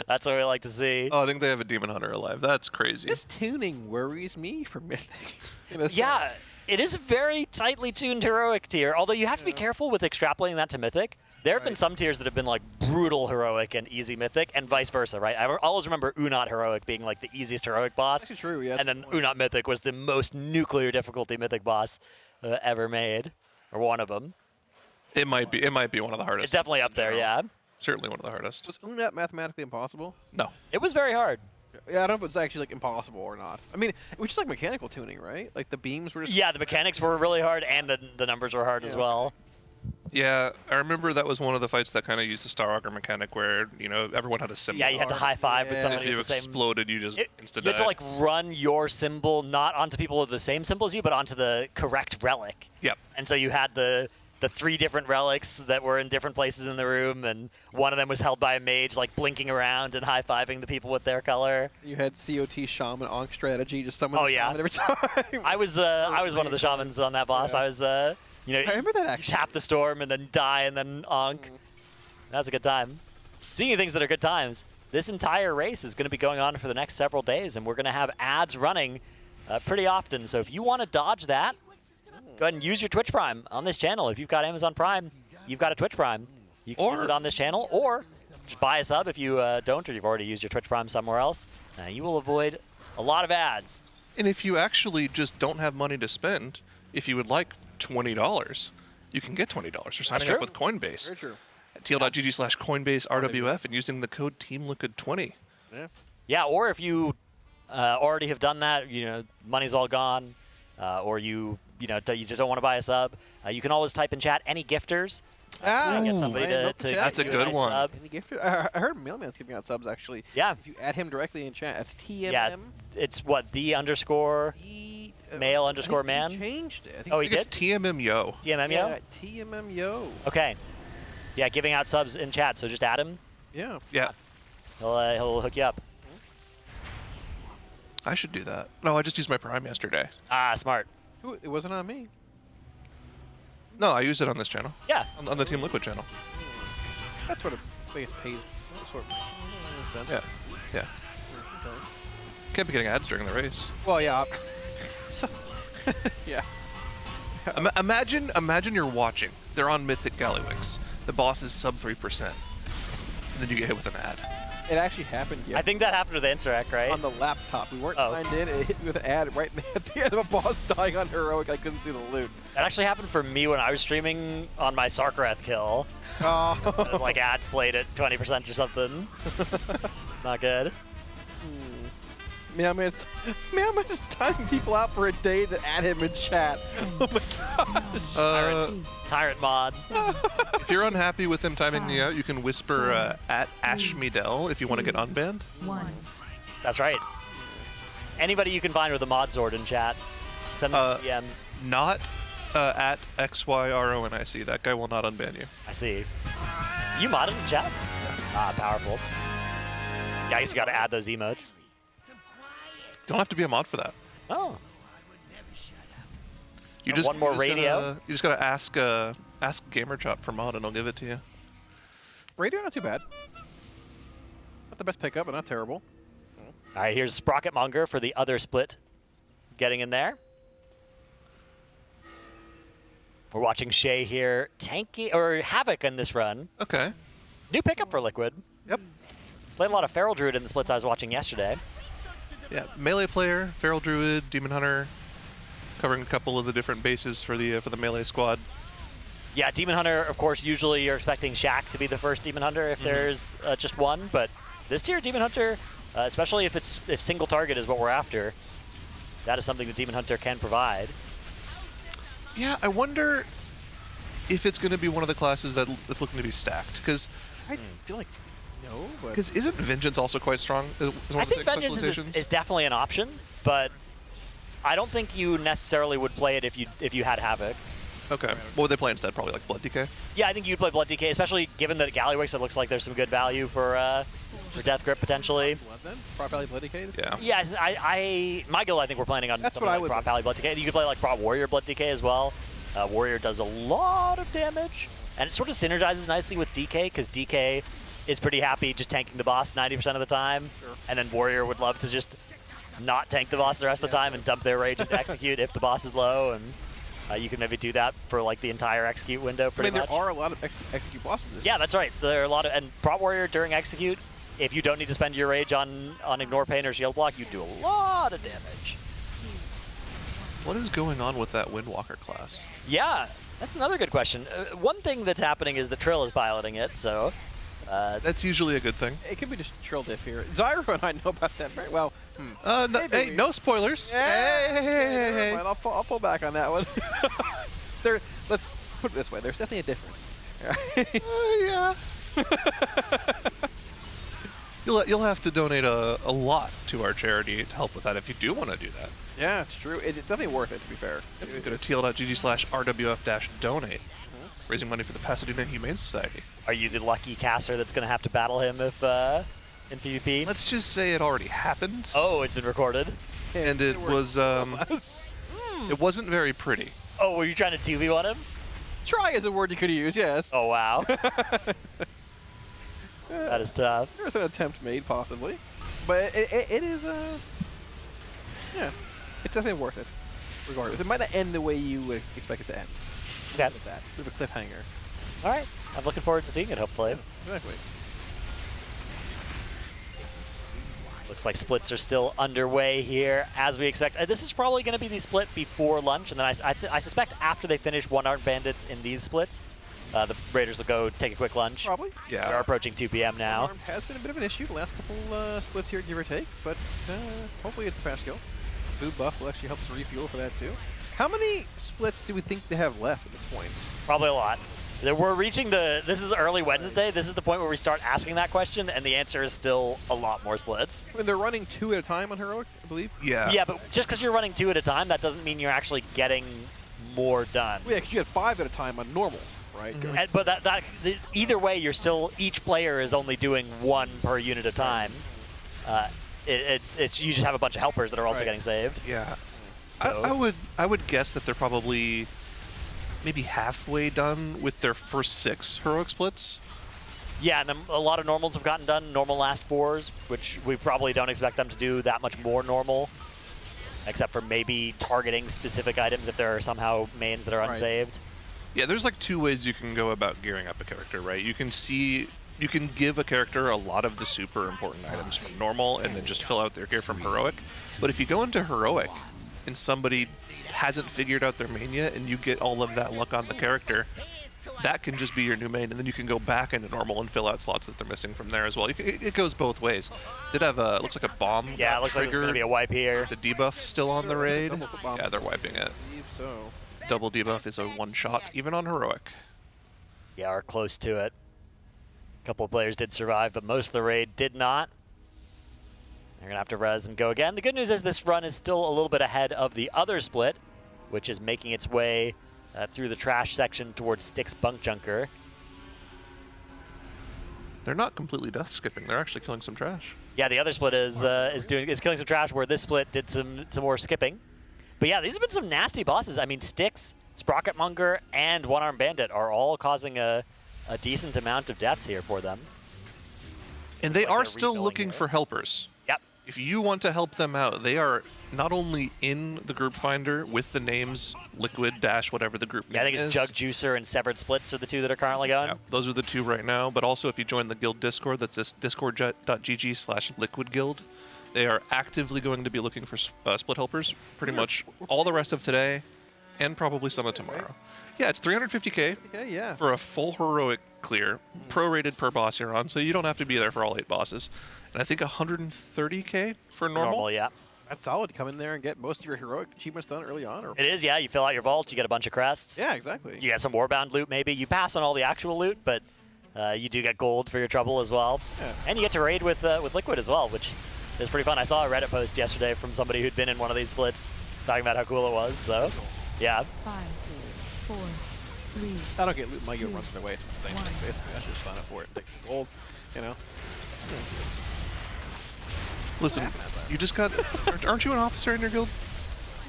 That's what we like to see. Oh, I think they have a demon hunter alive. That's crazy. This tuning worries me for Mythic. Yeah, it is a very tightly tuned heroic tier, although you have to be careful with extrapolating that to Mythic. There have been some tiers that have been like brutal heroic and easy Mythic, and vice versa, right? I always remember Unot heroic being like the easiest heroic boss. That's true, yeah. And then Unot Mythic was the most nuclear difficulty Mythic boss ever made, or one of them. It might be one of the hardest. It's definitely up there, yeah. Certainly one of the hardest. Was Unot mathematically impossible? No. It was very hard. Yeah, I don't know if it's actually like impossible or not. I mean, it was just like mechanical tuning, right? Like the beams were just... Yeah, the mechanics were really hard, and the numbers were hard as well. Yeah, I remember that was one of the fights that kind of used the Star Auger mechanic where, you know, everyone had a symbol. Yeah, you had to high five with somebody if you with the same... exploded, you just insta-died. You had to, like, run your symbol not onto people with the same symbol as you, but onto the correct relic. Yep. And so you had the 3 different relics that were in different places in the room, and one of them was held by a mage, like, blinking around and high-fiving the people with their color. You had COT Shaman Ankh strategy, just summon the shaman every time. I was one of the shamans on that boss. Yeah. I was... You know, I remember that actually. Tap the storm and then die and then Ankh. That was a good time. Speaking of things that are good times, this entire race is going to be going on for the next several days, and we're going to have ads running pretty often. So if you want to dodge that, go ahead and use your Twitch Prime on this channel. If you've got Amazon Prime, you've got a Twitch Prime. You can use it on this channel, or just buy a sub if you don't, or you've already used your Twitch Prime somewhere else. You will avoid a lot of ads. And if you actually just don't have money to spend, if you would like $20, you can get $20 for signing up with Coinbase. Very true. At TL.gg/Coinbase RWF and using the code TEAMLIQUID20. Yeah. Yeah, or if you already have done that, you know, money's all gone, or you just don't want to buy a sub, you can always type in chat any gifters. Get somebody to that's a good one. Sub. Any gifter? I heard Mailman's giving out subs actually. Yeah. If you add him directly in chat, that's TMM. Yeah, it's what _mail_man. He changed it. He did? It's TMMYO. TMMYO? Yeah, TMMYO. Okay. Yeah, giving out subs in chat, so just add him. Yeah. Yeah. He'll hook you up. I should do that. No, I just used my Prime yesterday. Ah, smart. It wasn't on me. No, I used it on this channel. Yeah. On the Team Liquid channel. That's sort of, I guess, pays. Sort of makes sense. Yeah. Can't be getting ads during the race. Well, yeah. So, yeah. Imagine you're watching. They're on Mythic Gallywix. The boss is sub 3%. And then you get hit with an ad. It actually happened. Yeah. I think that happened with Inserac, right? On the laptop. We weren't signed in. It hit me with an ad right at the end of a boss dying on heroic. I couldn't see the loot. That actually happened for me when I was streaming on my Sarkareth kill. Oh. It was like ads played at 20% or something. Not good. Mailman's timing people out for a day that add him in chat. Oh my gosh. Tyrant mods. If you're unhappy with him timing me out, you can whisper at Ashmedel if you want to get unbanned. That's right. Anybody you can find with a mod sword in chat, send them DMs. Not at XYRONIC. That guy will not unban you. I see. You modded in chat? Powerful. Yeah, I guess you got to add those emotes. Don't have to be a mod for that. Oh. You just one more radio. You just gotta ask GamerChop for mod, and I'll give it to you. Radio, not too bad. Not the best pickup, but not terrible. All right, here's Sprocketmonger for the other split getting in there. We're watching Shay here, tanky or Havoc in this run. Okay. New pickup for Liquid. Yep. Played a lot of Feral Druid in the splits I was watching yesterday. Yeah, melee player, Feral Druid, Demon Hunter, covering a couple of the different bases for the melee squad. Yeah, Demon Hunter, of course, usually you're expecting Shaq to be the first Demon Hunter if there's just one, but this tier Demon Hunter, especially if single target is what we're after, that is something that Demon Hunter can provide. Yeah, I wonder if it's going to be one of the classes that's looking to be stacked, because I feel like no, but because isn't Vengeance also quite strong? As one I of the think six Vengeance specializations? is definitely an option, but I don't think you necessarily would play it if you had Havoc. Okay. What would they play instead? Probably like Blood DK? Yeah, I think you'd play Blood DK, especially given that Gallywix, it looks like there's some good value for Death Grip potentially. Blood then? Prop Valley Blood DK? Yeah. Yeah, my guild, I think we're planning on That's something what I like would Prop Valley Blood DK. You could play like Prop Warrior Blood DK as well. Warrior does a lot of damage, and it sort of synergizes nicely with DK, because DK is pretty happy just tanking the boss 90% of the time, and then Warrior would love to just not tank the boss the rest of the time and dump their rage into execute if the boss is low, and you can maybe do that for like the entire execute window pretty much. There are a lot of execute bosses. Yeah, that's right. There are a lot of, and Prop Warrior during execute, if you don't need to spend your rage on Ignore Pain or Shield Block, you do a lot of damage. What is going on with that Windwalker class? Yeah, that's another good question. One thing that's happening is the Trill is piloting it, so... that's usually a good thing. It could be just Trill diff here. Zyro and I know about that very well. Hey, no spoilers. Hey. I'll pull back on that one. Let's put it this way. There's definitely a difference. Yeah. You'll have to donate a lot to our charity to help with that if you do want to do that. Yeah, it's true. It's definitely worth it, to be fair. Go to tl.gg/rwf-donate, raising money for the Pasadena Humane Society. Are you the lucky caster that's going to have to battle him if in PvP? Let's just say it already happened. Oh, it's been recorded. And it was it wasn't very pretty. Oh, were you trying to 2v1 him? Try is a word you could use, yes. Oh, wow. That is tough. There's an attempt made, possibly. But it is, yeah, it's definitely worth it, regardless. It might not end the way you would expect it to end. Okay. With that. Bit of a cliffhanger. All right. I'm looking forward to seeing it, hopefully. Yeah, exactly. Looks like splits are still underway here, as we expect. This is probably going to be the split before lunch, and then I suspect after they finish one Armed Bandits in these splits, the Raiders will go take a quick lunch. Probably. Yeah. We are approaching 2 p.m. now. Armed has been a bit of an issue the last couple splits here, give or take, but hopefully it's a fast kill. Boot buff will actually help to refuel for that too. How many splits do we think they have left at this point? Probably a lot. We're reaching this is early Wednesday. This is the point where we start asking that question, and the answer is still a lot more splits. I mean, they're running 2 at a time on Heroic, I believe. Yeah. Yeah, but just because you're running 2 at a time, that doesn't mean you're actually getting more done. Well, yeah, because you had 5 at a time on normal, right? And, but either way, you're still, each player is only doing 1 per unit of time. You just have a bunch of helpers that are also getting saved. Yeah. So. I would guess that they're probably maybe halfway done with their first 6 heroic splits. Yeah, and then a lot of normals have gotten done, normal last 4s, which we probably don't expect them to do that much more normal, except for maybe targeting specific items if there are somehow mains that are unsaved. Yeah, there's like 2 ways you can go about gearing up a character, right? You can give a character a lot of the super important items from normal and then just fill out their gear from heroic. But if you go into heroic and somebody hasn't figured out their main yet and you get all of that luck on the character, that can just be your new main, and then you can go back into normal and fill out slots that they're missing from there as well. It goes both ways. Did have looks like a bomb. Yeah, it looks like there's going to be a wipe here. The debuff still on the raid. Yeah, they're wiping it. So. Double debuff is a 1-shot, even on heroic. Yeah, we're close to it. A couple of players did survive, but most of the raid did not. They're going to have to res and go again. The good news is this run is still a little bit ahead of the other split, which is making its way through the trash section towards Styx Bunk Junker. they're not completely death skipping. They're actually killing some trash. Yeah, the other split is killing some trash, where this split did some more skipping. But yeah, these have been some nasty bosses. I mean, Styx, Sprocketmonger, and One Armed Bandit are all causing a decent amount of deaths here for them. And they are still looking for helpers. Yep. If you want to help them out, they are not only in the group finder with the names Liquid Dash whatever the group name I think is. it's Jug Juicer and Severed Splits are the two that are currently going. Yeah, those are the two right now. But also, if you join the guild Discord, that's this discord.gg/Liquid Guild. They are actively going to be looking for split helpers pretty much all the rest of today, and probably some of tomorrow. Yeah, it's 350k yeah. for a full heroic clear, prorated per boss you're on, so you don't have to be there for all 8 bosses. And I think 130k for normal. Yeah. That's solid. Come in there and get most of your heroic achievements done early on. Or It is, yeah. You fill out your vault, you get a bunch of crests. Yeah, exactly. You get some Warbound loot, maybe. You pass on all the actual loot, but you do get gold for your trouble as well. Yeah. And you get to raid with Liquid as well, which is pretty fun. I saw a Reddit post yesterday from somebody who'd been in one of these splits talking about how cool it was. So, yeah. 5, 4, 3. I don't get loot. My guild runs away. It's the same thing, basically. I should just sign up for it and take the gold, you know? Listen, you just got... aren't you an officer in your guild?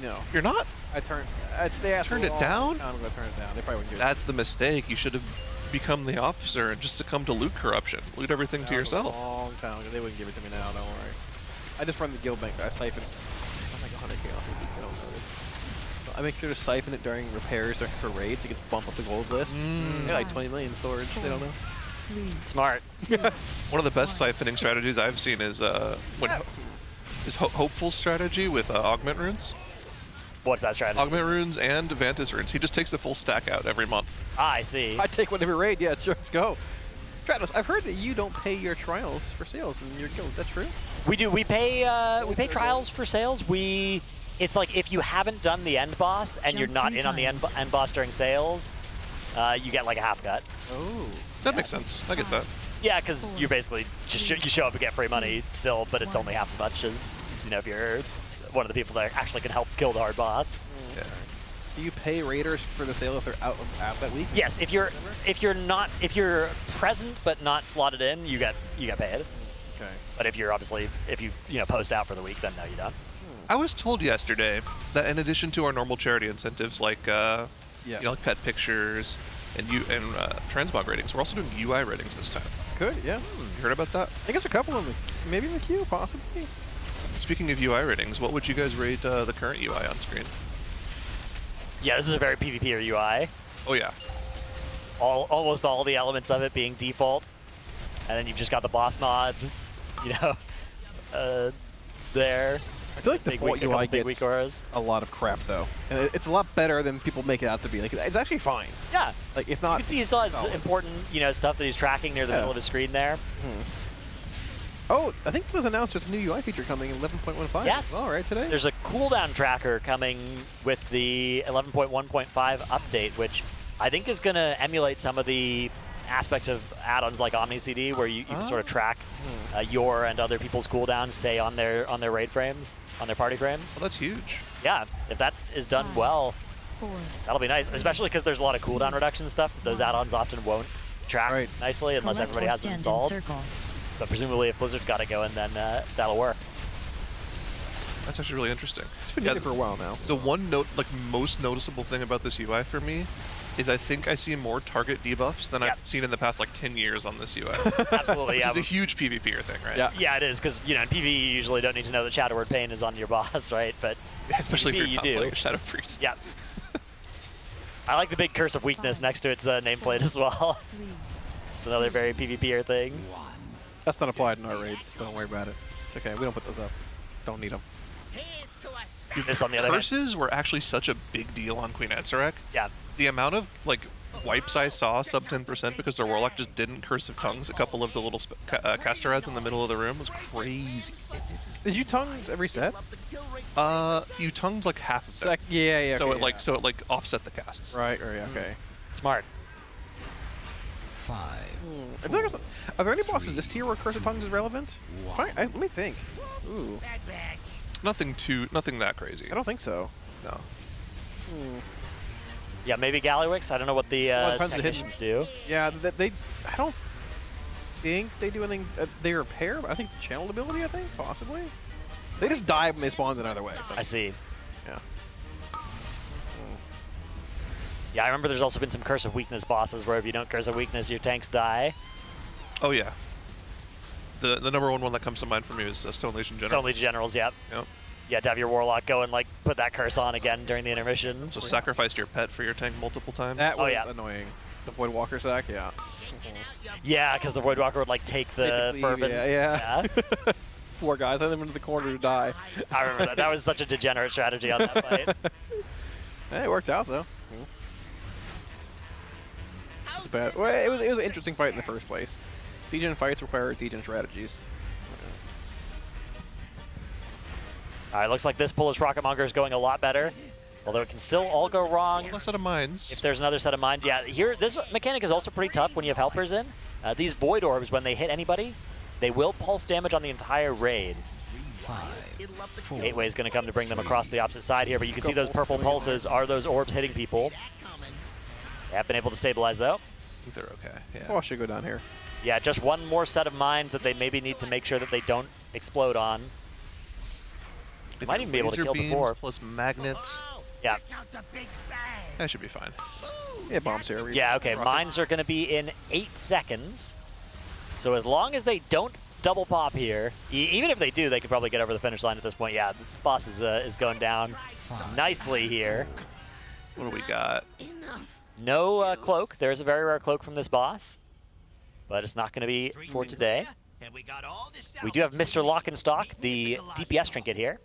No. You're not? They asked Turned for it a down? long time. I'm going to turn it down. They probably wouldn't give it. That's the mistake. You should have become the officer and just succumbed to loot corruption. Loot everything to yourself. A long time ago. They wouldn't give it to me now, don't worry. I just run the guild bank. I siphon like 100k off a week. I don't know. I make sure to siphon it during repairs or for raids. It gets bumped up the gold list. Yeah, like 20 million storage. They don't know. Smart. One of the best siphoning strategies I've seen is Hopeful's strategy with Augment Runes. What's that strategy? Augment Runes and Vantis Runes. He just takes the full stack out every month. Ah, I see. I take one every raid. Yeah, sure, let's go. Travis, I've heard that you don't pay your trials for sales in your guild. Is that true? We do. We pay trials for sales. It's like if you haven't done the end boss and you're not in on the end boss during sales, you get like a half cut. Oh. That makes sense. I get that. Yeah, because you basically just you show up and get free money still, but it's only half as much as, you know, if you're one of the people that actually can help kill the hard boss. Yeah. Do you pay raiders for the sale if they're out that week? Yes, if you're present but not slotted in, you get paid. Okay. But if you're if you post out for the week, then no, you don't. I was told yesterday that in addition to our normal charity incentives like like pet pictures and transmog ratings, we're also doing UI ratings this time. Good, yeah. You heard about that? I think there's a couple of them. Maybe in the queue, possibly. Speaking of UI ratings, what would you guys rate the current UI on screen? Yeah, this is a very PvP UI. Oh yeah. Almost all the elements of it being default, and then you've just got the boss mods, there. I feel like the default UI gets auras. a lot of crap though, and it's a lot better than people make it out to be. Like it's actually fine. Yeah. Like if not, you can see he still has important stuff that he's tracking near the middle of his screen there. Oh, I think it was announced there's a new UI feature coming in 11.15. Yes. All right, today. There's a cooldown tracker coming with the 11.1.5 update, which I think is going to emulate some of the aspects of add-ons like Omni CD, where you can sort of track your and other people's cooldowns, stay on their raid frames, on their party frames. Well, that's huge. Yeah, if that is done well, that'll be nice, especially because there's a lot of cooldown reduction stuff that those add-ons often won't track nicely unless everybody has it installed. But presumably if Blizzard's got it going, then that'll work. That's actually really interesting. It's been using it for a while now. The one most noticeable thing about this UI for me is I think I see more target debuffs than I've seen in the past 10 years on this UI. Absolutely, Which yeah. is a huge PvPer thing, right? Yeah, it is, because in PvE you usually don't need to know that Shadowward Pain is on your boss, right? But especially PvP, if you're not playing Shadow Priest. Yeah. I like the big Curse of Weakness next to its nameplate as well. It's another very PvPer thing. That's not applied in our raids, so don't worry about it. It's okay. We don't put those up. Don't need them. This on the other Curses were actually such a big deal on Queen Ansarek. Yeah. The amount of wipes I saw sub 10% because their Warlock just didn't Curse of Tongues a couple of the little caster ads in the middle of the room was crazy. Did you tongues every set? You tongued half of them. Yeah. So okay, it offset the casts. Right. Okay. Smart. 5. Are there any bosses this tier where Curse of Tongues is relevant? Let me think. Ooh. Nothing that crazy. I don't think so. No. Yeah, maybe Gallywix. I don't know what the technicians do. Yeah, I don't. think they do anything. They repair, but I think it's a channeled ability, I think, possibly. They just die when they spawn another way. So. I see. Yeah. Yeah, I remember there's also been some Curse of Weakness bosses where if you don't Curse of Weakness, your tanks die. Oh, yeah. The number one that comes to mind for me is Stone Legion Generals. Stone Legion Generals, yep. Yep. Yeah, to have your Warlock go and like put that curse on again during the intermission. So sacrifice your pet for your tank multiple times. That was yeah. annoying. The Void Walker sack, yeah. Yeah, because the Void Walker would like take the fervent. Yeah. Poor guys, I sent them into the corner to die. I remember that. That was such a degenerate strategy on that fight. Hey, it worked out though. It's bad. Well, it was an interesting fight in the first place. Degen fights require Degen strategies. All right, looks like this Polish Rocket Monger is going a lot better. Although it can still all go wrong. One set of mines. If there's another set of mines, yeah. Here, this mechanic is also pretty tough when you have helpers in. These Void Orbs, when they hit anybody, they will pulse damage on the entire raid. 8-Way is going to come to bring them across the opposite side here, but you can see those purple pulses are those orbs hitting people. They have been able to stabilize, though. I think they're okay, yeah. Oh, I should go down here. Yeah, just one more set of mines that they maybe need to make sure that they don't explode on. They might even be able to kill before. Plus magnet. Yeah. That should be fine. Yeah, bombs here. Yeah, okay. Mines are going to be in 8 seconds. So as long as they don't double pop here, even if they do, they could probably get over the finish line at this point. Yeah, the boss is going down nicely here. What do we got? No cloak. There's a very rare cloak from this boss, but it's not going to be for today. We do have Mr. Lockenstock, the DPS trinket here.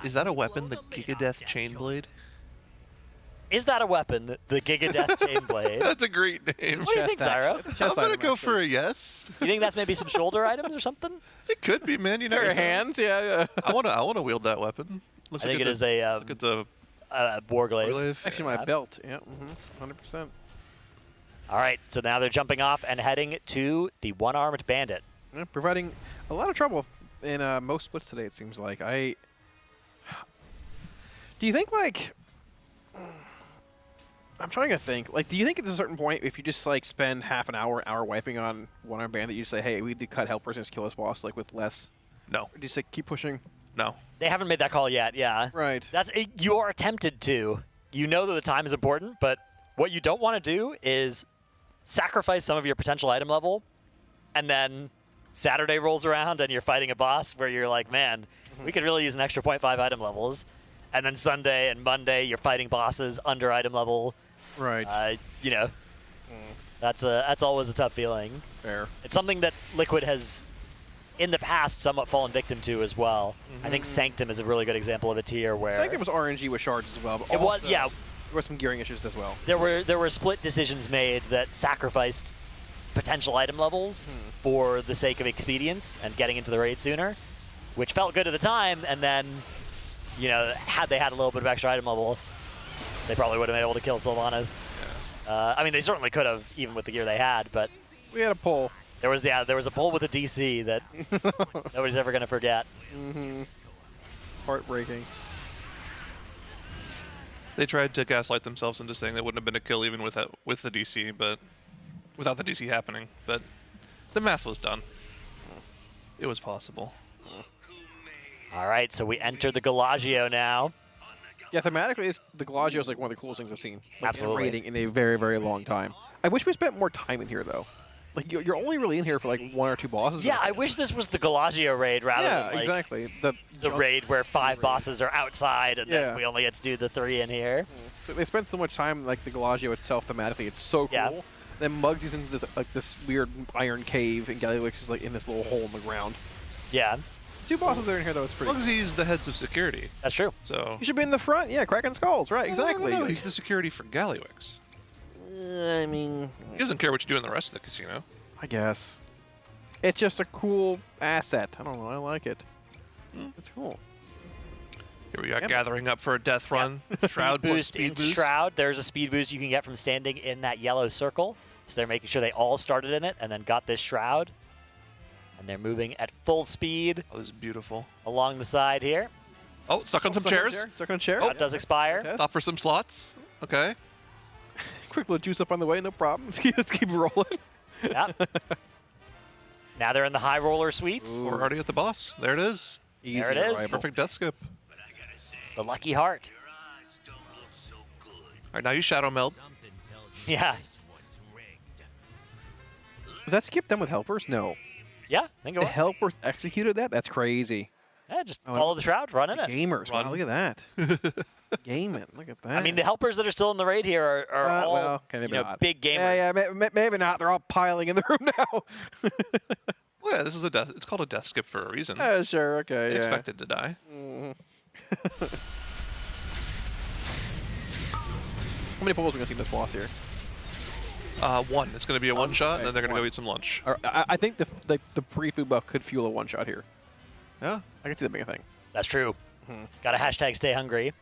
Is that a weapon, the Gigadeath Chainblade? Is that a weapon, the Gigadeath Chainblade? That's a great name. What do you think, Zyro? I'm going to go for a yes. You think that's maybe some shoulder items or something? It could be, man. You never Your know. hands, yeah. I want to wield that weapon. Looks I think like it is a Warglaive. Actually, my belt. Yeah, 100%. All right, so now they're jumping off and heading to the One-Armed Bandit. Yeah, providing a lot of trouble in most splits today, it seems like. Do you think, like... I'm trying to think. Like, do you think at a certain point, if you just, like, spend half an hour wiping on One-Armed Bandit, you say, hey, we need to cut helpers and just kill this boss, like, with less? No. Or do you say, keep pushing? No. They haven't made that call yet, yeah. Right. You are tempted to. You know that the time is important, but what you don't want to do is sacrifice some of your potential item level, and then Saturday rolls around and you're fighting a boss where you're like, man, we could really use an extra 0.5 item levels. And then Sunday and Monday, you're fighting bosses under item level. Right. You know, that's always a tough feeling. Fair. It's something that Liquid has, in the past, somewhat fallen victim to as well. I think Sanctum is a really good example of a tier where... Sanctum was RNG with shards as well. But it was, yeah. There were some gearing issues as well. There were split decisions made that sacrificed potential item levels for the sake of expedience and getting into the raid sooner, which felt good at the time, and then, you know, had they had a little bit of extra item level, they probably would have been able to kill Sylvanas. Yeah. I mean, they certainly could have, even with the gear they had, but... We had a pull. There was a pull with a DC that nobody's ever going to forget. Heartbreaking. They tried to gaslight themselves into saying that wouldn't have been a kill even with the DC, but without the DC happening. But the math was done. It was possible. All right, so we enter the Galagio now. Yeah, thematically, the Galagio is like one of the coolest things I've seen. Like, Absolutely. In raiding in a very, very long time. I wish we spent more time in here, though. Like, you're only really in here for like 1 or 2 bosses. Yeah, I wish this was the Galagio raid rather than like exactly. the raid where 5 bosses are outside and then we only get to do the 3 in here. They spent so much time, like the Galagio itself, thematically. It's so cool. Yeah. Then Mugsy's in this weird iron cave, and Galliwix is like in this little hole in the ground. Yeah. 2 bosses are in here, though. It's pretty. Mugsy's the heads of security. That's true. So he should be in the front. Yeah, cracking skulls. Right, exactly. No, he's the security for Galliwix. I mean, he doesn't care what you do in the rest of the casino. I guess. It's just a cool asset. I don't know. I like it. It's cool. Here we are gathering up for a death run. Shroud plus speed into boost. Shroud. There's a speed boost you can get from standing in that yellow circle. So they're making sure they all started in it and then got this Shroud. And they're moving at full speed. Oh, this is beautiful. Along the side here. Oh, stuck on some chairs. Stuck on a chair. That does expire. Stop for some slots. Okay. Quick little juice up on the way. No problem. Let's keep rolling. Yeah. Now they're in the high roller suites. We're already at the boss. There it is. There it is. Perfect death skip. The lucky heart. All right, now you shadow meld. Yeah. Was that skip done with helpers? No. Yeah, I think it The was. helpers executed that? That's crazy. Yeah, just follow the shroud, run in it. Gamers. Wow, look at that. Gaming. Look at that. I mean, the helpers that are still in the raid here are all well, okay, maybe not. big gamers. Yeah, maybe not. They're all piling in the room now. Well, yeah, this is a death. It's called a death skip for a reason. Sure, okay. They yeah. expected to die. How many pulls are we going to see this boss here? One. It's going to be a one shot, and then they're going to one. go eat some lunch. I think the pre-food buff could fuel a one-shot here. Yeah, I can see that being a thing. That's true. Got a hashtag stay hungry.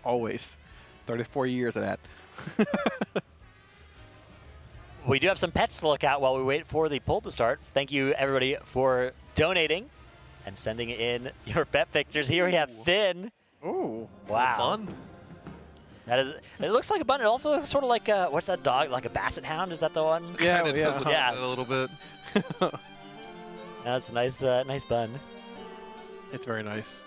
Always. 34 years of that. We do have some pets to look at while we wait for the poll to start. Thank you, everybody, for donating and sending in your pet pictures. Here we have Finn. Ooh. Wow. Bun. That is. It looks like a bun. It also looks sort of like what's that dog? Like a basset hound? Is that the one? Yeah, Kinda does look like that a little bit. That's a nice, nice bun. It's very nice.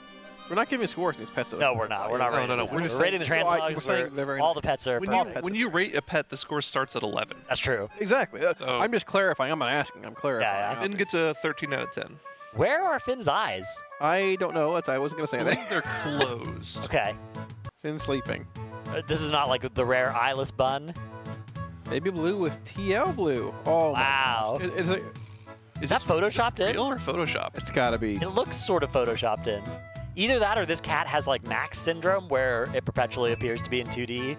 We're not giving scores to these pets. Though. No, we're not. We're not rating. No. We're rating the translogs. Where all the pets are. When you rate a pet, the score starts at 11. That's true. Exactly. So- I'm just clarifying. I'm not asking. I'm clarifying. Yeah. Finn gets a 13 out of 10. Where are Finn's eyes? I don't know. I wasn't going to say I anything. think they're closed. Okay. Finn's sleeping. This is not like the rare eyeless bun. Baby blue with TL blue. Oh, wow. My gosh. Is that photoshopped in? Real or photoshopped? It's got to be. It looks sort of photoshopped in. Either that or this cat has like Max syndrome where it perpetually appears to be in 2D.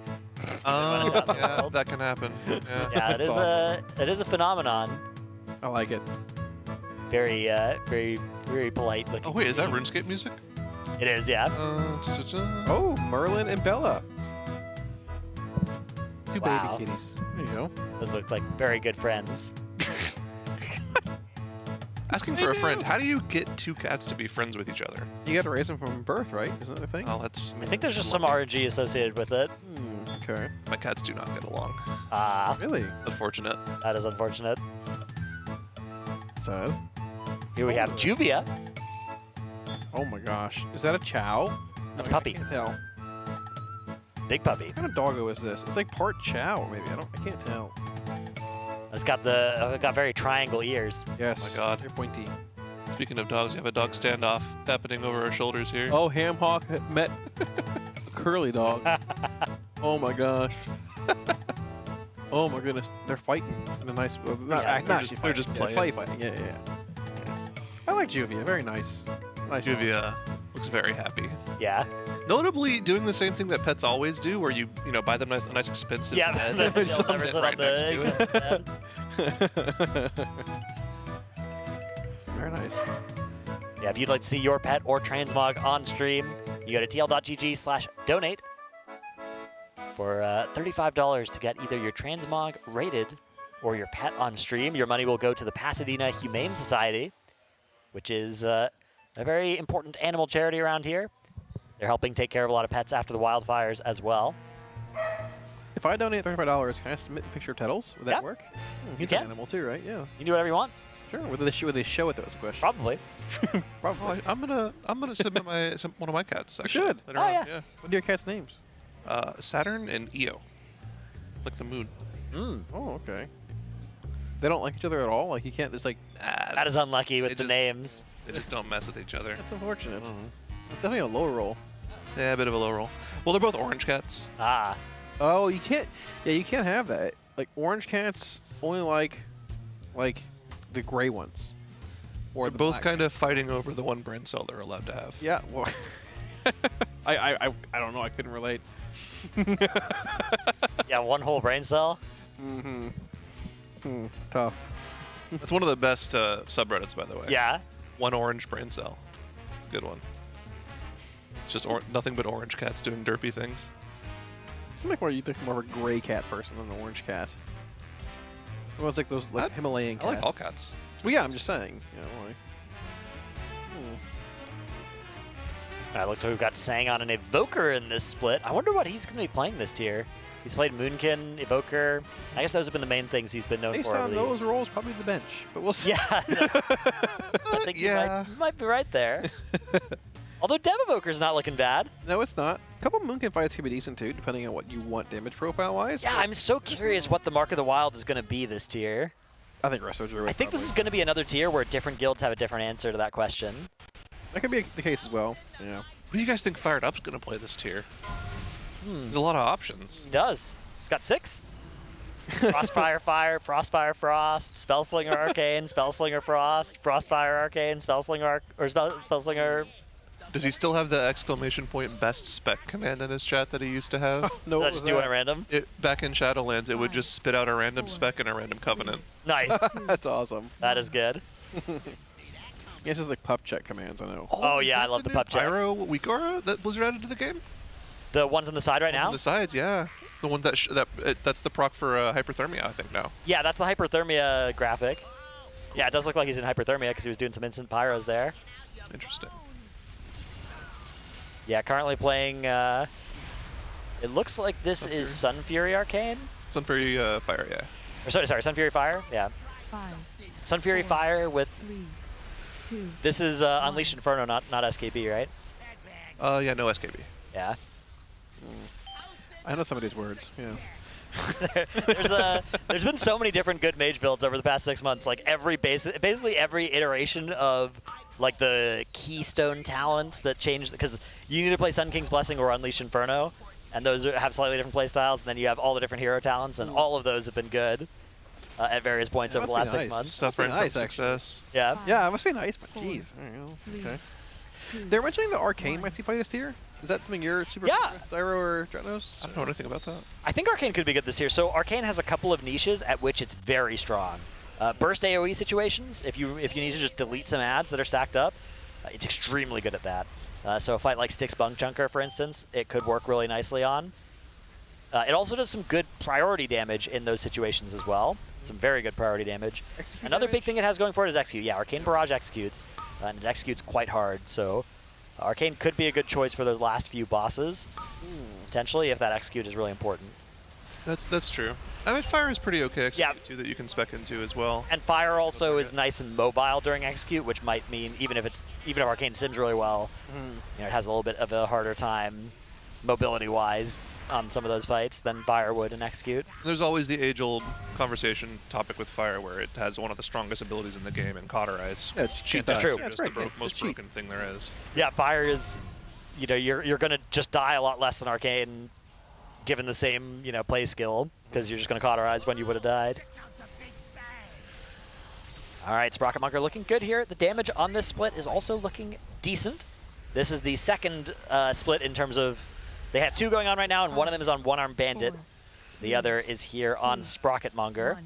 Oh, it's out in the yeah, world. that can happen. Yeah, Yeah, it is it is a phenomenon. I like it. Very very polite looking. Oh wait, is that RuneScape music? It is, yeah. Oh, Merlin and Bella. Two Wow. baby kitties. There you go. Those look like very good friends. Asking for a friend. How do you get two cats to be friends with each other? You got to raise them from birth, right? Isn't that a thing? Oh, that's. I think there's just some RNG associated with it. Okay. My cats do not get along. Ah, Really? Unfortunate. that is unfortunate. So. Here we have Juvia. Oh my gosh. Is that a chow? That's No, puppy. I can't tell. Big puppy. What kind of doggo is this? It's like part chow, maybe. I can't tell. It's got very triangle ears. Yes. Oh my God. They're pointy. Speaking of dogs, you have a dog standoff happening over our shoulders here. Oh, Ham Hawk met a curly dog. Oh my gosh. Oh my goodness. They're fighting in a nice. they're just playing. Play fighting. Yeah. I like Juvia. Very nice. Nice. Juvia looks very happy. Yeah. Notably, doing the same thing that pets always do, where you buy them a nice expensive Yeah, bed, they'll and never sit sit right on the next to it. expensive bed. Very nice. Yeah, if you'd like to see your pet or transmog on stream, you go to tl.gg/donate for $35 to get either your transmog rated or your pet on stream. Your money will go to the Pasadena Humane Society, which is a very important animal charity around here. They're helping take care of a lot of pets after the wildfires as well. If I donate $35, can I submit a picture of Tettles? Would that Yeah. work? You He's can. an animal too, right? Yeah. You can do whatever you want. Sure. Would they show it? That was a question. Probably. Probably. I'm gonna submit one of my cats. You Actually, should. later Oh, on. yeah. What are your cats' names? Saturn and Io, like the moon. Oh, okay. They don't like each other at all? Like, you can't just, like... That is unlucky with the names. They just don't mess with each other. That's unfortunate. It's definitely a low roll. Yeah, a bit of a low roll. Well, they're both orange cats. Ah. Oh, you can't... Yeah, you can't have that. Like, orange cats only like the gray ones. Or They're the both black. kind of fighting over the one brain cell they're allowed to have. Yeah, well... I don't know. I couldn't relate. Yeah, one whole brain cell. Tough. That's one of the best subreddits, by the way. Yeah. One orange brain cell. It's a good one. It's just nothing but orange cats doing derpy things. Seems like you think more of a gray cat person than an orange cat. Well, it's like those Himalayan cats. I like all cats. Well, yeah, I'm just saying. You know, like, All right, looks like we've got Sang on an Evoker in this split. I wonder what he's going to be playing this tier. He's played Moonkin, Evoker. I guess those have been the main things he's been known Based for. on those roles, probably the bench, but we'll see. Yeah. I think you might be right there. Although Dev Evoker's not looking bad. No, it's not. A couple Moonkin fights could be decent too, depending on what you want damage profile-wise. Yeah, I'm so curious what the Mark of the Wild is going to be this tier. I think Resto Druid. I think this is going to be another tier where different guilds have a different answer to that question. That could be the case as well. Yeah. What do you guys think Fired Up's going to play this tier? There's a lot of options. He does. He's got 6. Frostfire Fire, Frostfire Frost, Spellslinger Arcane, Spellslinger Frost, Frostfire Arcane, Spellslinger Spellslinger. Does he still have the exclamation point best spec command in his chat that he used to have? No, That's just doing it random? Back in Shadowlands, it would just spit out a random spec and a random covenant. Nice. That's awesome. That is good. Yes, it's like pup check commands, I know. Oh yeah, I love the pup check. Pyro Weak Aura that Blizzard added to the game? The ones on the side right now? On the sides, yeah. The one that's the proc for hyperthermia, I think now. Yeah, that's the hyperthermia graphic. Yeah, it does look like he's in hyperthermia because he was doing some instant pyros there. Interesting. Yeah, currently playing. It looks like this is Sun Fury Arcane. Sun Fury Fire, yeah. Or sorry, Sun Fury Fire. Yeah. 5, Sun Fury Fire with. 3, 2. This is Unleashed Inferno, not SKB, right? Yeah, no SKB. Yeah. I know some of these words. Yes. There's been so many different good mage builds over the past 6 months. Like basically every iteration of like the keystone talents that change, because you can either play Sun King's Blessing or Unleashed Inferno, and those have slightly different play styles. And then you have all the different hero talents, and all of those have been good at various points over the last 6 months. Suffering from success. Yeah. Yeah, it must be nice, but jeez. Okay. They're mentioning the Arcane might see play this tier. Is that something you're super Syro or Dreadnoughts? I don't know anything about that. I think Arcane could be good this year. So Arcane has a couple of niches at which it's very strong. Burst AoE situations, if you need to just delete some ads that are stacked up, it's extremely good at that. So a fight like Styx Bunk Chunker, for instance, it could work really nicely on. It also does some good priority damage in those situations as well. Some very good priority damage. Another big thing it has going for it is Execute. Yeah, Arcane Barrage executes, and it executes quite hard. So Arcane could be a good choice for those last few bosses, potentially, if that execute is really important. That's true. I mean, Fire is pretty okay execute too that you can spec into as well. And Fire also is nice and mobile during execute, which might mean even if Arcane sims really well, it has a little bit of a harder time mobility-wise on some of those fights than Fire would in execute. There's always the age-old conversation topic with Fire where it has one of the strongest abilities in the game in Cauterize. Yeah, it's cheap. That's true. Just the most broken thing there is. Yeah, Fire is, you're going to just die a lot less than Arcane given the same, play skill, because you're just going to Cauterize when you would have died. All right, Sprocket Monker looking good here. The damage on this split is also looking decent. This is the second split in terms of, they have 2 going on right now, and one of them is on Armed Bandit. The other is here on Sprocket Monger.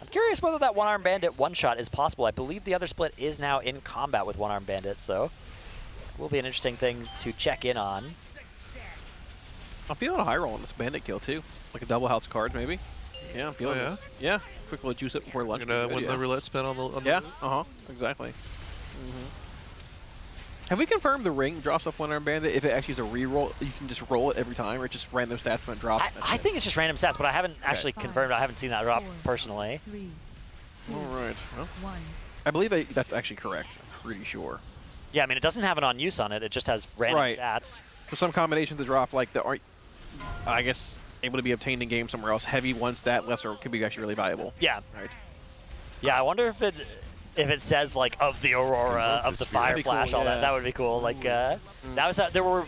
I'm curious whether that Armed Bandit one-shot is possible. I believe the other split is now in combat with Armed Bandit, so it will be an interesting thing to check in on. I'm feeling a high roll on this Bandit kill too, like a double house card maybe. Yeah, I'm feeling this. Yeah, quick little juice it before lunch. You're gonna win the roulette spin on the yeah, exactly. Have we confirmed the ring drops off Armed Bandit? If it actually is a reroll, you can just roll it every time, or just random stats when it drops? I think it's just random stats, but I haven't actually confirmed. I haven't seen that drop personally. 3, 2, All right. Well, 1. I believe that's actually correct. I'm pretty sure. Yeah, I mean, it doesn't have an on use on it. It just has random stats. So some combinations to drop like that aren't, I guess, able to be obtained in game somewhere else. Heavy one stat, lesser could be actually really valuable. Yeah. Right. Yeah, I wonder if it says like of the Aurora, of the Fire Flash, cool, all that. That would be cool. Like that was there were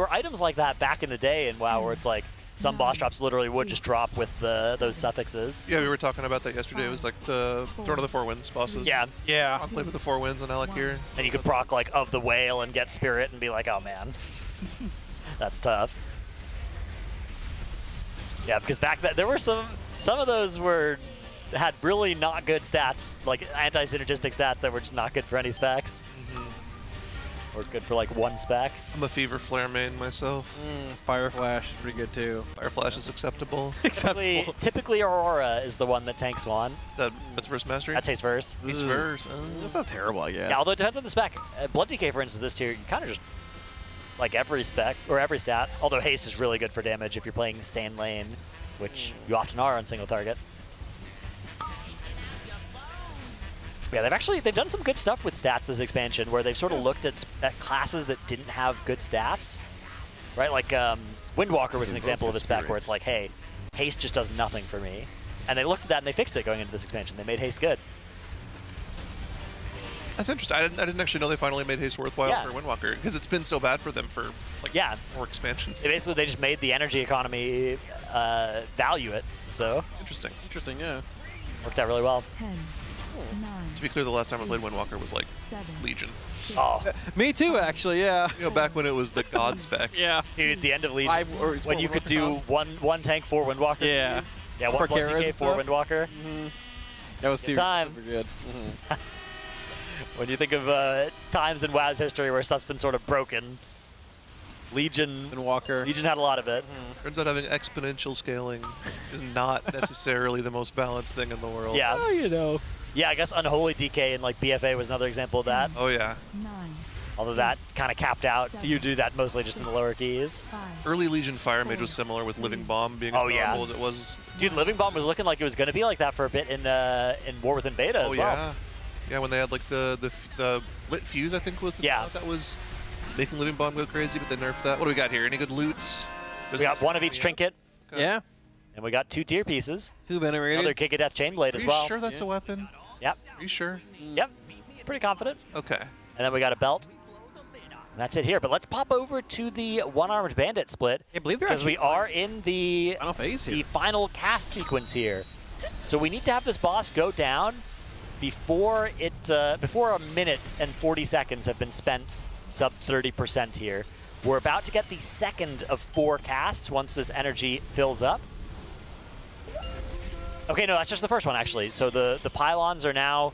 items like that back in the day in WoW where it's like some boss drops literally would just drop with those suffixes. Yeah, we were talking about that yesterday. It was like the Throne of the Four Winds bosses. Yeah. Yeah. I'll play with the Four Winds and Alec here. And you could proc like of the Whale and get Spirit and be like, oh man, that's tough. Yeah, because back then there were some of those had really not good stats, like anti-synergistic stats that were just not good for any specs. Or good for like one spec. I'm a Fever Flare main myself. Fire Flash is pretty good too. Fire Flash is acceptable. Typically Aurora is the one that tanks one. That's Verse Mastery? That's Haste Verse. Haste Verse. That's not terrible, I guess. Yeah, although it depends on the spec. Blood DK, for instance, this tier, you kind of just like every spec or every stat. Although haste is really good for damage if you're playing sand lane, which you often are on single target. Yeah, they've done some good stuff with stats this expansion, where they've sort of looked at classes that didn't have good stats, right? Like Windwalker was an example of a spec where it's like, hey, haste just does nothing for me, and they looked at that and they fixed it going into this expansion. They made haste good. That's interesting. I didn't actually know they finally made haste worthwhile for Windwalker, because it's been so bad for them for like 4 expansions. Basically, they just made the energy economy value it. So interesting. Interesting, yeah. Worked out really well. 10, 9, To be clear, the last time I played Windwalker was like 7, Legion. Oh, Me too, actually. Yeah. You know, back when it was the god spec. Yeah. dude, the end of Legion, when you could do one tank, 4 Windwalker. Yeah. Keys. Yeah, one TK, 4 Windwalker. That was Good time. super good. When you think of times in WoW's history where stuff's been sort of broken, Legion had a lot of it. Turns out having exponential scaling is not necessarily the most balanced thing in the world. Yeah. Oh, you know. Yeah, I guess Unholy DK and like BFA was another example of that. Oh yeah. 9, Although that kind of capped out. You do that mostly just in the lower keys. 5. Early Legion Fire Mage was similar with Living Bomb being as powerful as it was. Dude, Living Bomb was looking like it was going to be like that for a bit in War Within Beta as well. Yeah. Yeah, when they had like the Lit Fuse, I think was the talent that was making Living Bomb go crazy, but they nerfed that. What do we got here? Any good loots? We got one of each trinket. Okay. Yeah. And we got 2 tier pieces. 2 venerated. Another Kick of Death Chainblade as well. Are you sure that's a weapon? Yep. Are you sure? Yep. Pretty confident. Okay. And then we got a belt. And that's it here. But let's pop over to the one Armed Bandit split. I believe they're because we are in the final phase here. The final cast sequence here. So we need to have this boss go down before a minute and 40 seconds have been spent, sub 30% here. We're about to get the second of 4 casts once this energy fills up. Okay, no, that's just the first one actually. So the pylons are now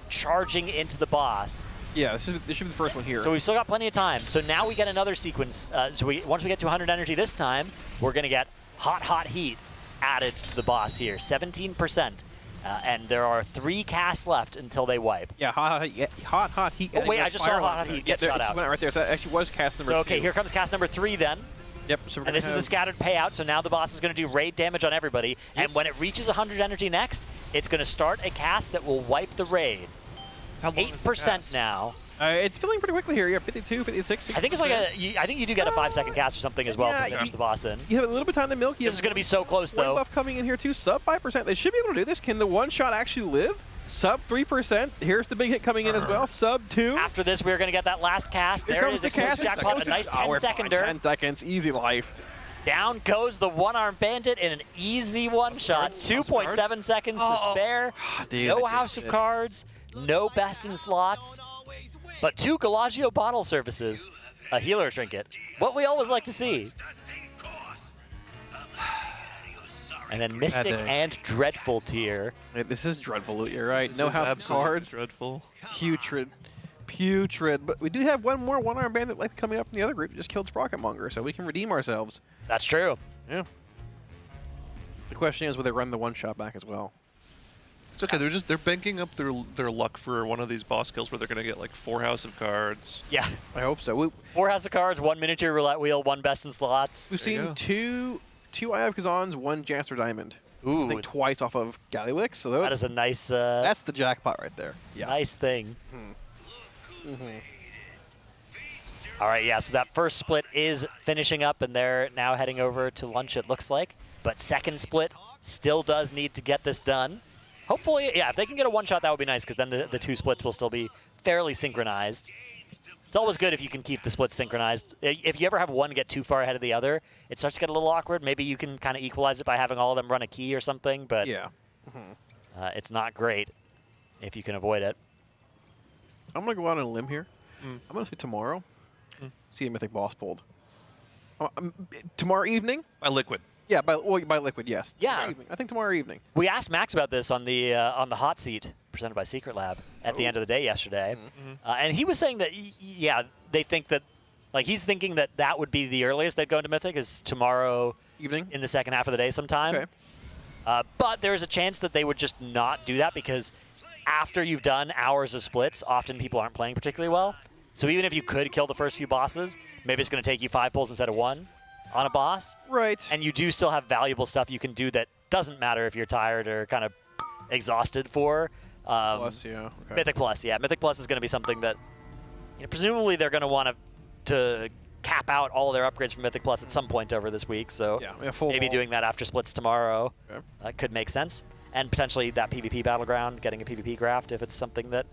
charging into the boss. Yeah, this should be the first one here. So we've still got plenty of time. So now we get another sequence. Once we get to 100 energy this time, we're gonna get hot heat added to the boss here, 17%. And there are 3 casts left until they wipe. Yeah, hot heat. Oh, wait, I just saw hot heat get shot out. Right there. So that actually was cast number 2. Okay, here comes cast number 3 then. Yep. So and this is the scattered payout, so now the boss is going to do raid damage on everybody. Yep. And when it reaches 100 energy next, it's going to start a cast that will wipe the raid. How long 8% now. It's filling pretty quickly here. Yeah, 52, 56. 60%. I think it's like I think you do get a 5-second cast or something as well to finish the boss in. You have a little bit of time to milk. This is going to be so close though. Buff coming in here too, sub 5%. They should be able to do this. Can the one shot actually live? Sub 3%. Here's the big hit coming in as well. Sub 2. After this, we're going to get that last cast. There it is. Explosive jackpot. A nice 10-seconder. 10 seconds. Easy life. Down goes the one-armed bandit in an easy one-shot. 2.7 seconds to spare. Dude, no House of Cards. No best in slots. But 2 Galagio bottle services. A healer trinket. What we always like to see. And then Mystic and Dreadful tier. This is Dreadful loot, you're right. No House of Cards. Dreadful. Putrid. But we do have one more one-armed bandit like coming up in the other group. Just killed Sprocketmonger, so we can redeem ourselves. That's true. Yeah. The question is, will they run the one-shot back as well? It's okay. They're banking up their luck for one of these boss kills where they're gonna get like 4 House of Cards. Yeah. I hope so. 4 House of Cards, 1 miniature roulette wheel, 1 best in slots. We've seen two Eye of Kazans, 1 Jaster Diamond. Ooh. I think twice off of Gallywix. So that is a nice. That's the jackpot right there. Yeah. Nice thing. All right, yeah, so that first split is finishing up, and they're now heading over to lunch, it looks like. But second split still does need to get this done. Hopefully, yeah, if they can get a one-shot, that would be nice, because then the 2 splits will still be fairly synchronized. It's always good if you can keep the splits synchronized. If you ever have one get too far ahead of the other, it starts to get a little awkward. Maybe you can kind of equalize it by having all of them run a key or something, but yeah. It's not great if you can avoid it. I'm going to go out on a limb here. I'm going to say tomorrow. See a Mythic boss pulled. Tomorrow evening? By Liquid. Yeah, by Liquid, yes. Yeah. I think tomorrow evening. We asked Max about this on the hot seat presented by Secret Lab at the end of the day yesterday. And he was saying that, yeah, they think that, like, he's thinking that that would be the earliest they'd go into Mythic is tomorrow evening in the second half of the day sometime. Okay. But there's a chance that they would just not do that because after you've done hours of splits, often people aren't playing particularly well. So even if you could kill the first few bosses, maybe it's going to take you 5 pulls instead of 1 on a boss. Right. And you do still have valuable stuff you can do that doesn't matter if you're tired or kind of exhausted for. Plus, yeah. Okay. Mythic Plus, yeah. Mythic Plus is going to be something that presumably they're going to want to cap out all of their upgrades from Mythic Plus at some point over this week. So maybe doing that after splits tomorrow could make sense. And potentially that PvP battleground, getting a PvP craft if it's something that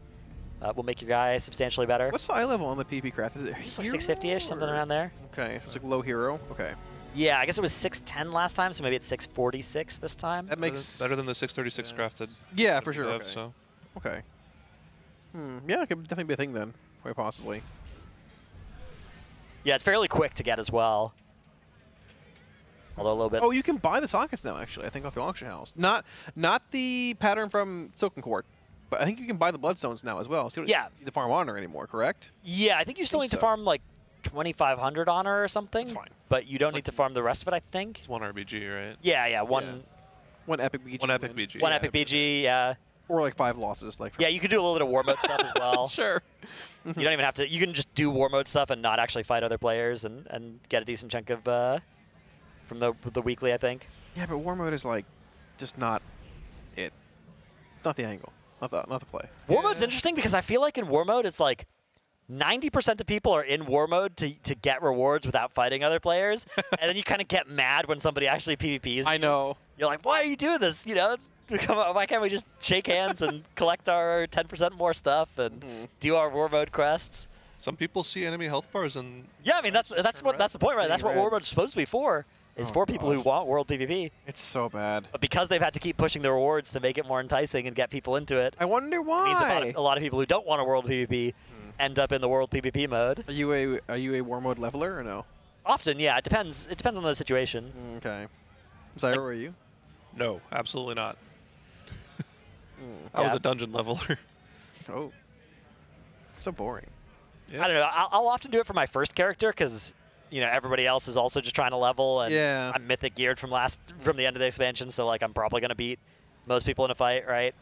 will make your guy substantially better. What's the eye level on the PvP craft? Is it it's like 650-ish, something around there. Okay, so it's like low hero. Okay. Yeah, I guess it was 610 last time, so maybe it's 646 this time. That makes better than the 636 crafted. Yeah, for sure. Have, Okay. So. Okay. Yeah, it could definitely be a thing then, quite possibly. Yeah, it's fairly quick to get as well. Although a little bit. Oh, you can buy the sockets now, actually, I think, off the auction house. Not the pattern from Silken Court, but I think you can buy the Bloodstones now as well. So you don't need to farm honor anymore, correct? Yeah, I think you still need to farm like 2,500 honor or something. That's fine. But you don't need to farm the rest of it, I think. It's 1 RBG, right? Yeah, one epic BG. One epic BG. One epic BG, yeah. Or like 5 losses. Yeah, you could do a little bit of war mode stuff as well. Sure. You don't even have to. You can just do war mode stuff and not actually fight other players and get a decent chunk of from the weekly, I think. Yeah, but war mode is like just not it. It's not the angle. Not the play. War mode's interesting because I feel like in war mode it's like 90% of people are in war mode to get rewards without fighting other players, and then you kind of get mad when somebody actually PvPs. I know. You're like, why are you doing this? Why can't we just shake hands and collect our 10% more stuff and do our war mode quests? Some people see enemy health bars and yeah, I mean that's the point, right? That's what war mode's supposed to be for. It's for people who want world PvP. It's so bad. But because they've had to keep pushing the rewards to make it more enticing and get people into it, I wonder why. It means a lot of people who don't want a world PvP end up in the world PvP mode. Are you a war mode leveler or no? Often, yeah. It depends. It depends on the situation. Okay. Zyro, are you? No, absolutely not. I was a dungeon leveler. Oh. So boring. Yeah. I don't know. I'll often do it for my first character because everybody else is also just trying to level, and I'm mythic geared from the end of the expansion, so like I'm probably gonna beat most people in a fight, right?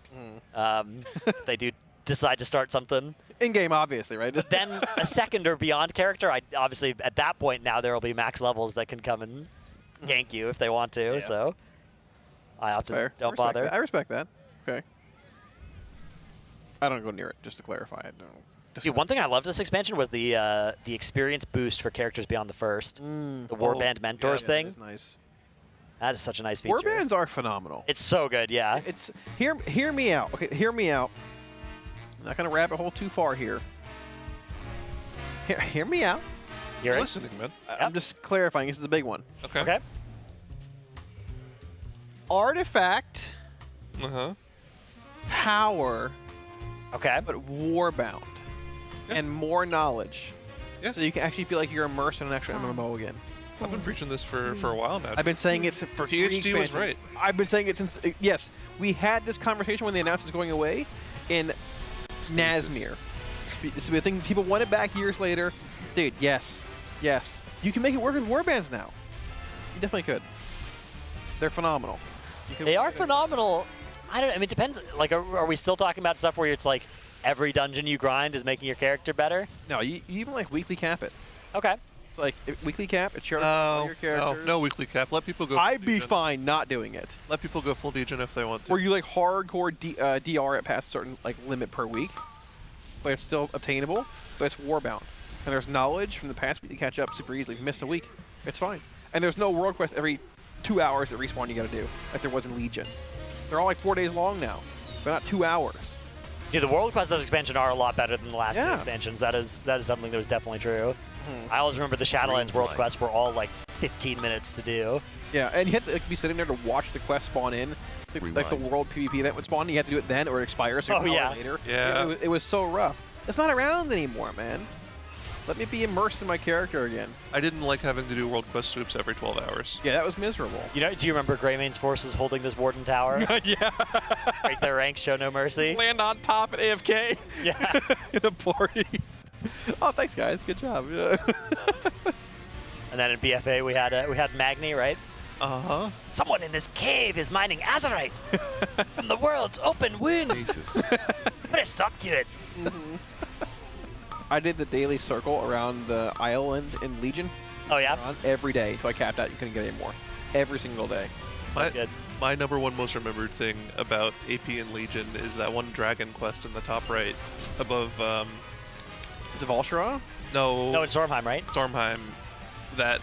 If they do decide to start something in game, obviously, right? But then a second or beyond character, I obviously at that point now there will be max levels that can come and gank you if they want to. So I often don't bother. I respect that. Okay. I don't go near it, just to clarify. I don't. Dude, one thing I loved this expansion was the experience boost for characters beyond the first. The Warband Mentors thing. That is nice. That is such a nice feature. Warbands are phenomenal. It's so good, yeah. It's hear me out. Okay, hear me out. I'm not gonna rabbit hole too far here. Hear me out. You're listening, man. I'm just clarifying. This is a big one. Okay. Okay. Artifact. Power. Okay. But warbound. And more knowledge. Yeah. So you can actually feel like you're immersed in an actual MMO again. I've been preaching this for a while now. I've been saying it for THD was right. I've been saying it since. Yes, we had this conversation when they announced it's going away in Nazmir. This would be a thing people wanted back years later. Dude, yes. You can make it work with warbands now. You definitely could. They're phenomenal. They are phenomenal. I don't know. I mean, it depends. Like, are we still talking about stuff where it's like every dungeon you grind is making your character better? No, you even like weekly cap it. Okay. So like weekly cap, it's your characters. No weekly cap. Let people go. I'd be fine not doing it. Let people go full degen if they want to. Where you like hardcore DR at past a certain like limit per week, but it's still obtainable. But it's warbound, and there's knowledge from the past week to catch up super easily. If you miss a week, it's fine. And there's no world quest every 2 hours at respawn you got to do, like there was in Legion. They're all like 4 days long now. They're not 2 hours. Dude, the world quests of this expansion are a lot better than the last two expansions. That is something that was definitely true. I always remember the Shadowlands world quests were all like 15 minutes to do. Yeah, and you had to like, be sitting there to watch the quest spawn in. Like the world PvP event would spawn, you had to do it then or it expires an hour later. Yeah. It was so rough. It's not around anymore, man. Let me be immersed in my character again. I didn't like having to do world quest swoops every 12 hours. Yeah, that was miserable. Do you remember Greymane's forces holding this Warden Tower? Yeah. Break their ranks, show no mercy. Land on top at AFK. Yeah. In a party. Oh, thanks, guys. Good job. Yeah. And then in BFA we had Magni, right? Someone in this cave is mining azurite from the world's open wounds. Put a stop to it. I did the daily circle around the island in Legion. Oh yeah. Every day, so I capped out. You couldn't get any more. Every single day. My number one most remembered thing about AP and Legion is that one dragon quest in the top right, above. Is it Volshara? No. No, it's Stormheim, right? Stormheim, that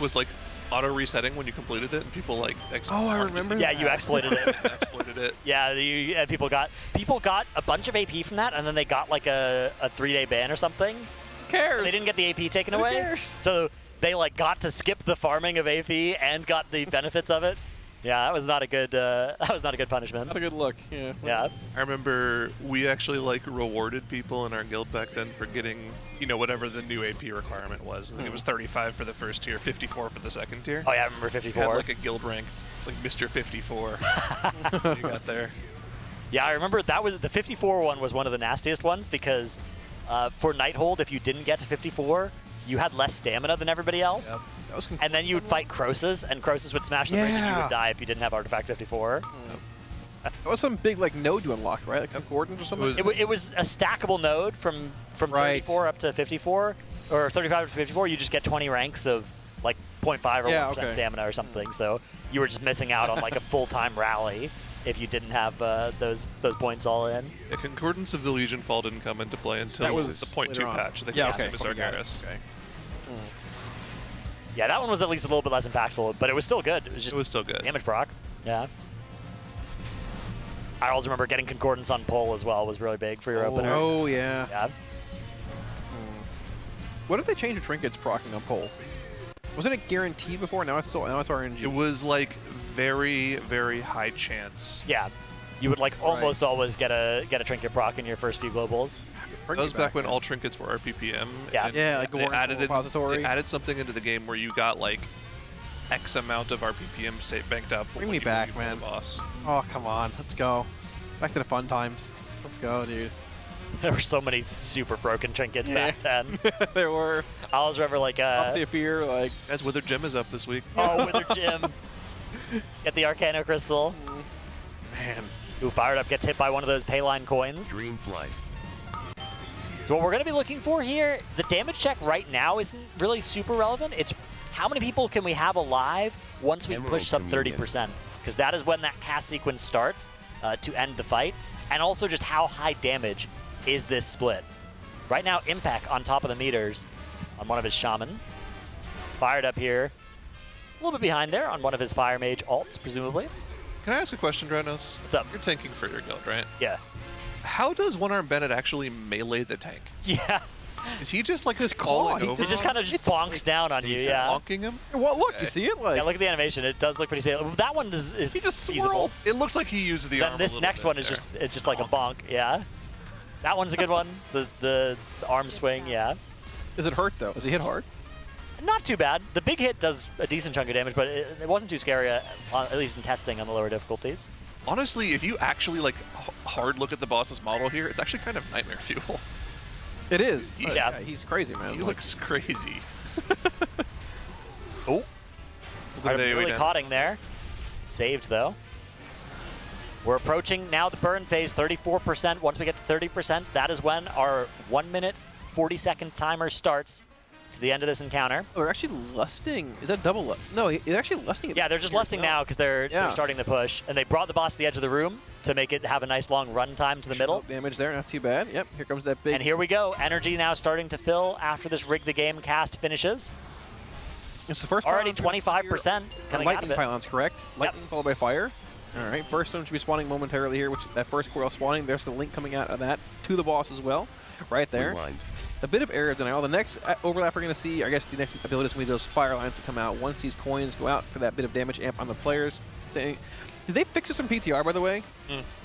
was like auto resetting when you completed it, and people like. I remember. Yeah, you exploited it. Exploited it. Yeah, and people got a bunch of AP from that, and then they got like a 3-day ban or something. Who cares? They didn't get the AP taken Who away, cares? so they like got to skip the farming of AP and got the benefits of it. Yeah, that was not a good. That was not a good punishment. Not a good look. Yeah. Yeah. I remember we actually like rewarded people in our guild back then for getting, whatever the new AP requirement was. I think it was 35 for the first tier, 54 for the second tier. Oh yeah, I remember 54. You had like a guild ranked, like Mr. 54. You got there. Yeah, I remember that was the 54 one was one of the nastiest ones because for Nighthold, if you didn't get to 54, you had less stamina than everybody else. Yep. That was and then you would fight Croesus, and Croesus would smash the bridge, and you would die if you didn't have Artifact 54. That was some big like node you unlocked, right? Like concordance or something. It was a stackable node from 34 up to 54, or 35 to 54. You just get 20 ranks of like 0.5 or 1% stamina or something. So you were just missing out on like a full-time rally if you didn't have those points all in. The Concordance of the Legion Fall didn't come into play until that was the 0.2 patch. They yeah, okay. Sargeras. Okay. Yeah, that one was at least a little bit less impactful, but it was still good. It was still good. Damage proc. Yeah. I also remember getting Concordance on pull as well was really big for your opener. Oh, yeah. Yeah. What if they changed the trinkets procking on pull? Wasn't it guaranteed before? Now it's RNG. It was like very, very high chance. Yeah. You would like almost always get a trinket proc in your first few globals. That was back when all trinkets were RPPM. Yeah. Yeah, like they added repository. They added something into the game where you got like X amount of RPPM banked up. Bring me back, man. Boss. Oh, come on. Let's go. Back to the fun times. Let's go, dude. There were so many super broken trinkets back then. There were. I always remember like Prophecy of Fear, like. Guys, Withered Gem is up this week. Oh, Withered Gem. Get the Arcano Crystal. Man. Who fired up gets hit by one of those Payline coins. Dreamflight. So what we're going to be looking for here, the damage check right now isn't really super relevant. It's how many people can we have alive once we push sub 30%? Because that is when that cast sequence starts to end the fight. And also just how high damage is this split. Right now, Impact on top of the meters on one of his Shaman. Fired up here. A little bit behind there on one of his Fire Mage alts, presumably. Can I ask a question, Dranos? What's up? You're tanking for your guild, right? Yeah. How does one Armed Bandit actually melee the tank? Yeah. Is he just like calling over? He just kind of bonks down on you, yeah. Bonking him? Well, look, you see it? Like, yeah, look at the animation. It does look pretty safe. That one is he just feasible. It looks like he used the then arm. This next one is just like a bonk, yeah. That one's a good one. The arm swing, yeah. Does it hurt though? Does he hit hard? Not too bad. The big hit does a decent chunk of damage, but it wasn't too scary, at least in testing on the lower difficulties. Honestly, if you actually like hard look at the boss's model here, it's actually kind of nightmare fuel. It is. Yeah. He's crazy, man. He looks crazy. Oh. Really Really caughting there. Saved though. We're approaching now the burn phase, 34%. Once we get to 30%, that is when our 1 minute, 40-second timer starts to the end of this encounter. Oh, they're actually lusting. Is that double lust? No, it's actually lusting. Yeah, they're just lusting now because they're starting the push. And they brought the boss to the edge of the room to make it have a nice long run time to the middle. Damage there, not too bad. Yep, here comes that big. And here we go. Energy now starting to fill after this Rig the Game cast finishes. It's the first already 25% coming out of lightning it. pylons, correct? Lightning followed by fire. All right, first one should be spawning momentarily here, which that first coil spawning, there's the link coming out of that to the boss as well, right there. Rewind. A bit of area denial. The next overlap we're going to see, I guess the next ability is going to be those fire lines to come out once these coins go out for that bit of damage amp on the players. Did they fix this in PTR, by the way?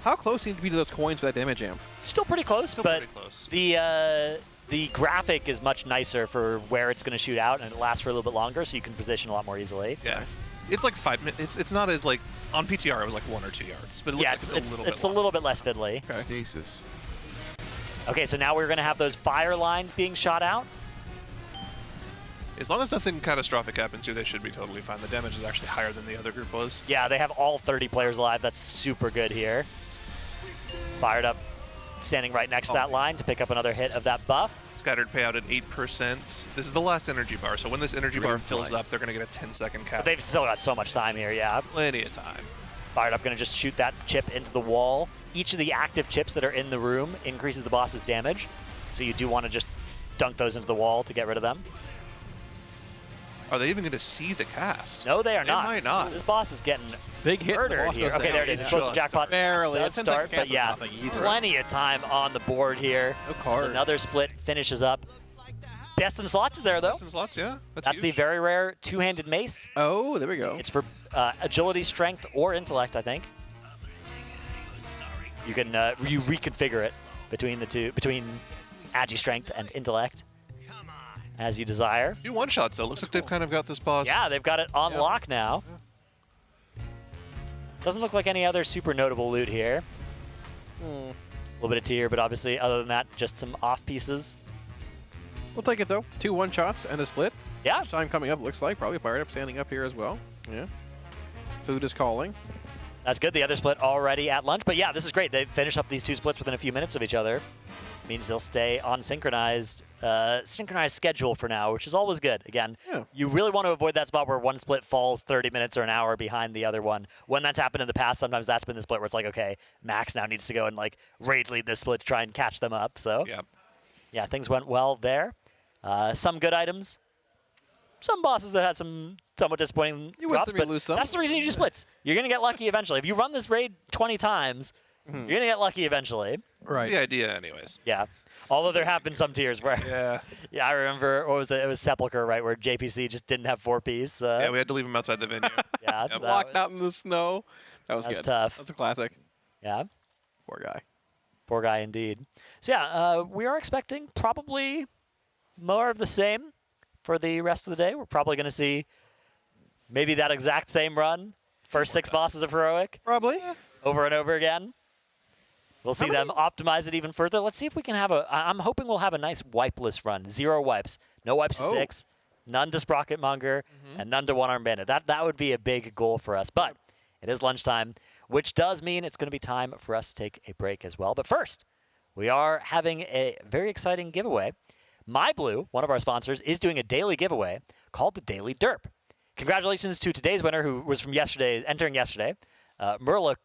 How close do you need to be to those coins for that damage amp? Still pretty close, but the graphic is much nicer for where it's going to shoot out, and it lasts for a little bit longer, so you can position a lot more easily. Yeah. It's like 5 minutes. It's not as like on PTR. It was like 1 or 2 yards, but it looks yeah, like it's a little bit less fiddly. Okay. Stasis. Okay, so now we're going to have those fire lines being shot out. As long as nothing catastrophic happens here, they should be totally fine. The damage is actually higher than the other group was. Yeah, they have all 30 players alive. That's super good here. Fired up, standing right next to that line to pick up another hit of that buff. Scattered payout at 8%. This is the last energy bar, so when this energy bar fills up, they're going to get a 10-second cap. But they've still got so much time here, yeah. Plenty of time. Fired Up going to just shoot that chip into the wall. Each of the active chips that are in the room increases the boss's damage, so you do want to just dunk those into the wall to get rid of them. Are they even going to see the cast? No, they are not. They might not. This boss is getting big hit. murdered here. Okay, there it is. It's close to jackpot. Barely. Does start, but yeah, plenty of time on the board here. No card. As another split finishes up. Best in slots is there, though. Best in slots, yeah. That's the very rare two-handed mace. Oh, there we go. It's for agility, strength, or intellect, I think. You can you reconfigure it between the two, between agi strength and intellect, as you desire. 2 one-shots, though. Looks like they've kind of got this boss. Yeah, they've got it on lock now. Doesn't look like any other super notable loot here. A little bit of tier, but obviously, other than that, just some off pieces. We'll take it, though. 2 one-shots and a split. Yeah. Time coming up, looks like. Probably Fired Up standing up here as well. Yeah. Food is calling. That's good. The other split already at lunch. But yeah, this is great. They finish up these 2 splits within a few minutes of each other. Means they'll stay on synchronized schedule for now, which is always good. Again, you really want to avoid that spot where one split falls 30 minutes or an hour behind the other one. When that's happened in the past, sometimes that's been the split where it's like, okay, Max now needs to go and like raid lead this split to try and catch them up. So yeah, things went well there. Some good items. Some bosses that had some somewhat disappointing drops, but that's the reason you do splits. You're going to get lucky eventually. If you run this raid 20 times, you're going to get lucky eventually. Right. The idea, anyways. Yeah. Although there have been some tiers where, yeah, I remember, what was it? It was Sepulcher, right, where JPC just didn't have 4-piece. Yeah, we had to leave him outside the venue. Yeah. Locked out in the snow. That was good. Tough. That's a classic. Yeah. Poor guy. Poor guy indeed. So yeah, we are expecting probably more of the same for the rest of the day. We're probably going to see maybe that exact same run, first 6 bosses of Heroic. Probably. Over and over again. We'll see them optimize it even further. Let's see if we can have I'm hoping we'll have a nice wipeless run. 0 wipes. No wipes to 6, none to Sprocket Monger, and none to Armed Bandit. That would be a big goal for us. But it is lunchtime, which does mean it's going to be time for us to take a break as well. But first, we are having a very exciting giveaway. MyBlue, one of our sponsors, is doing a daily giveaway called the Daily Derp. Congratulations to today's winner, who was from yesterday, entering yesterday, Murloc.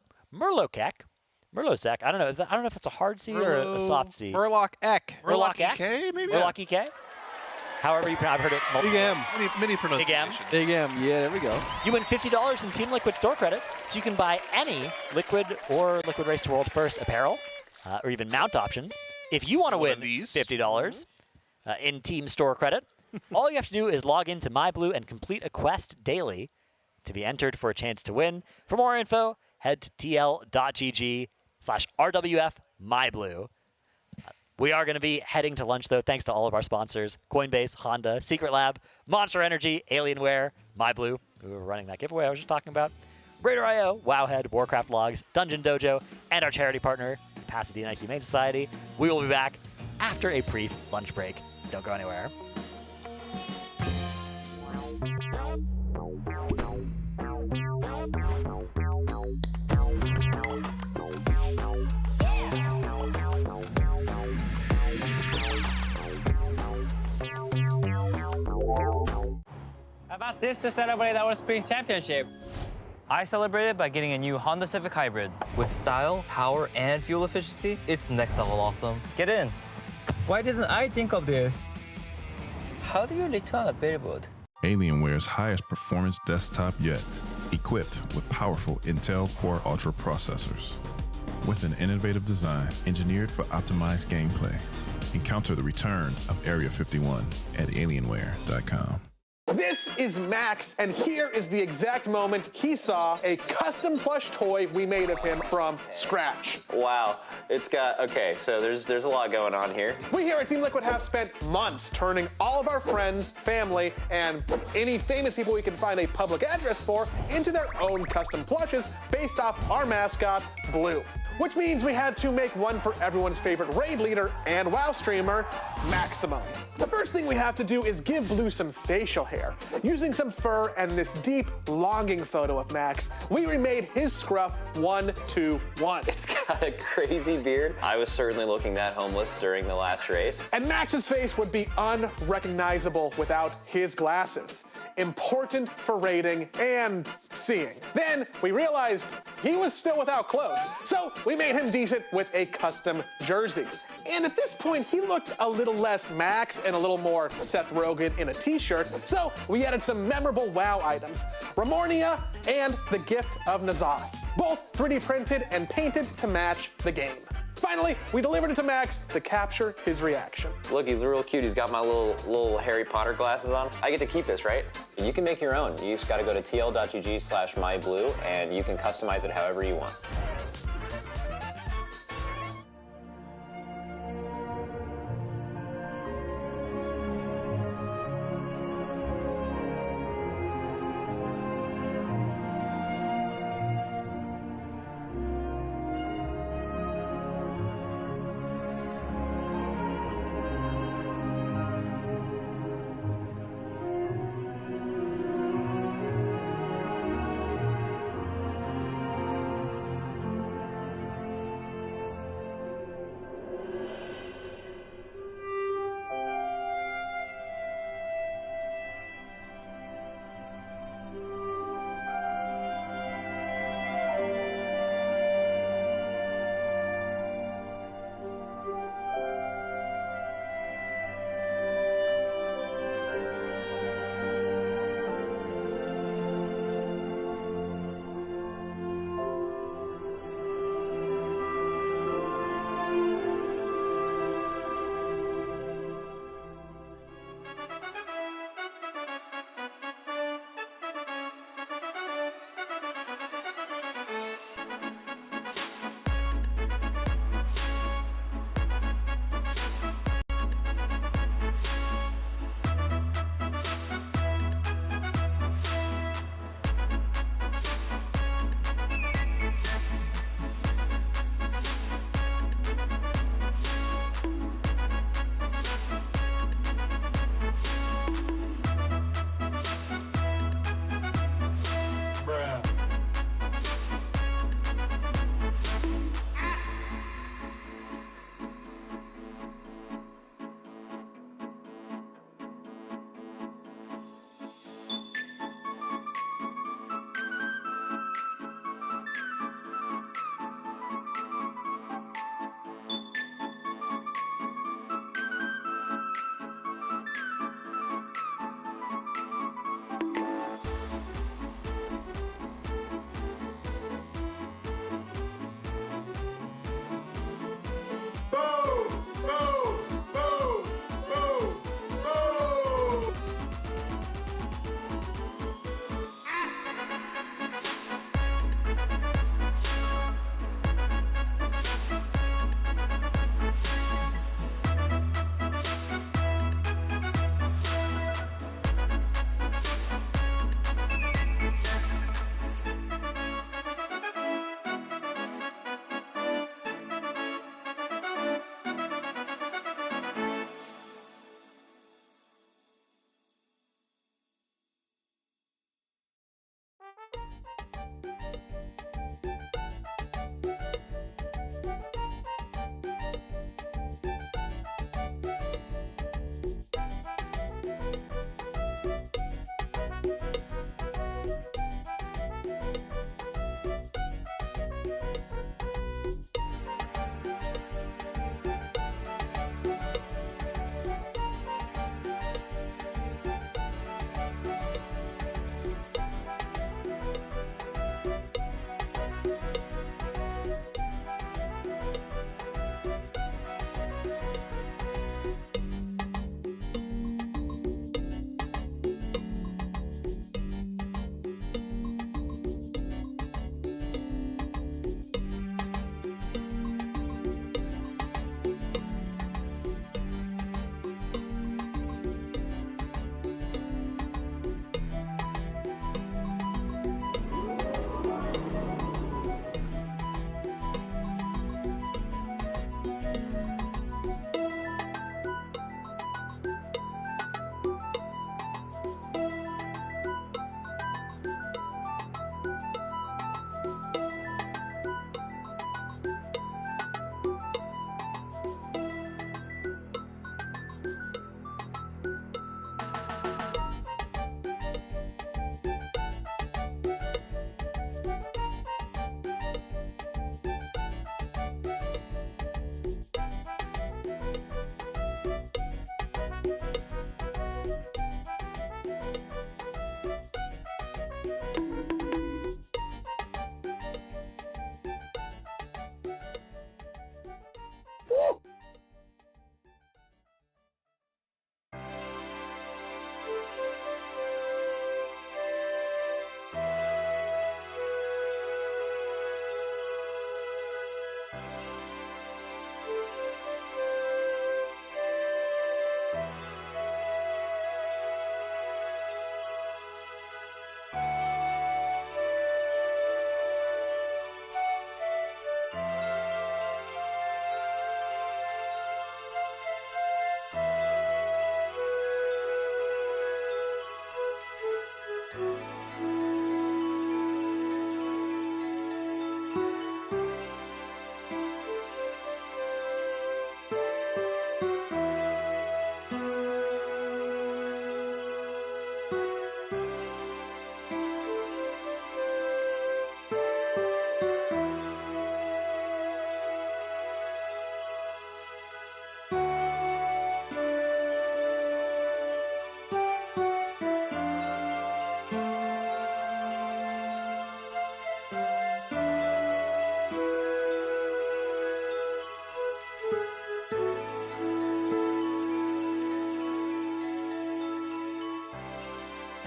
I don't know. I don't know if it's a hard C or a soft C. Murloc Ek. Murloc EK, maybe? Murloc EK? However you I've heard it multiple Big M. Mini pronunciation. Big M. Yeah, there we go. You win $50 in Team Liquid store credit, so you can buy any Liquid or Liquid Race to World First apparel, or even mount options. If you want to win $50 in Team store credit, all you have to do is log into MyBlue and complete a quest daily to be entered for a chance to win. For more info, head to tl.gg/RWF-MyBlue. We are going to be heading to lunch, though, thanks to all of our sponsors, Coinbase, Honda, Secret Lab, Monster Energy, Alienware, MyBlue, who were running that giveaway I was just talking about, RaiderIO, Wowhead, Warcraft Logs, DungeonDojo, and our charity partner, Pasadena Humane Society. We will be back after a brief lunch break. Don't go anywhere. How about this to celebrate our spring championship? I celebrated by getting a new Honda Civic Hybrid. With style, power, and fuel efficiency, it's next level awesome. Get in. Why didn't I think of this? How do you return a billboard? Alienware's highest performance desktop yet, equipped with powerful Intel Core Ultra processors. With an innovative design engineered for optimized gameplay. Encounter the return of Area 51 at Alienware.com. This is Max, and here is the exact moment he saw a custom plush toy we made of him from scratch. Wow, it's got, okay, so there's a lot going on here. We here at Team Liquid have spent months turning all of our friends, family, and any famous people we can find a public address for into their own custom plushes based off our mascot, Blue. which means we had to make one for everyone's favorite raid leader and WoW streamer, Maximum. The first thing we have to do is give Blue some facial hair. Using some fur and this deep, longing photo of Max, we remade his scruff 1-2-1. It's got a crazy beard. I was certainly looking that homeless during the last race. And Max's face would be unrecognizable without his glasses. Important for raiding and seeing. Then we realized he was still without clothes, so we made him decent with a custom jersey. And at this point, he looked a little less Max and a little more Seth Rogen in a t-shirt, so we added some memorable WoW items, Ramornia and the Gift of N'Zoth, both 3D printed and painted to match the game. Finally, we delivered it to Max to capture his reaction. Look, he's real cute. He's got my little Harry Potter glasses on. I get to keep this, right? You can make your own. You just gotta go to tl.gg/myblue and you can customize it however you want.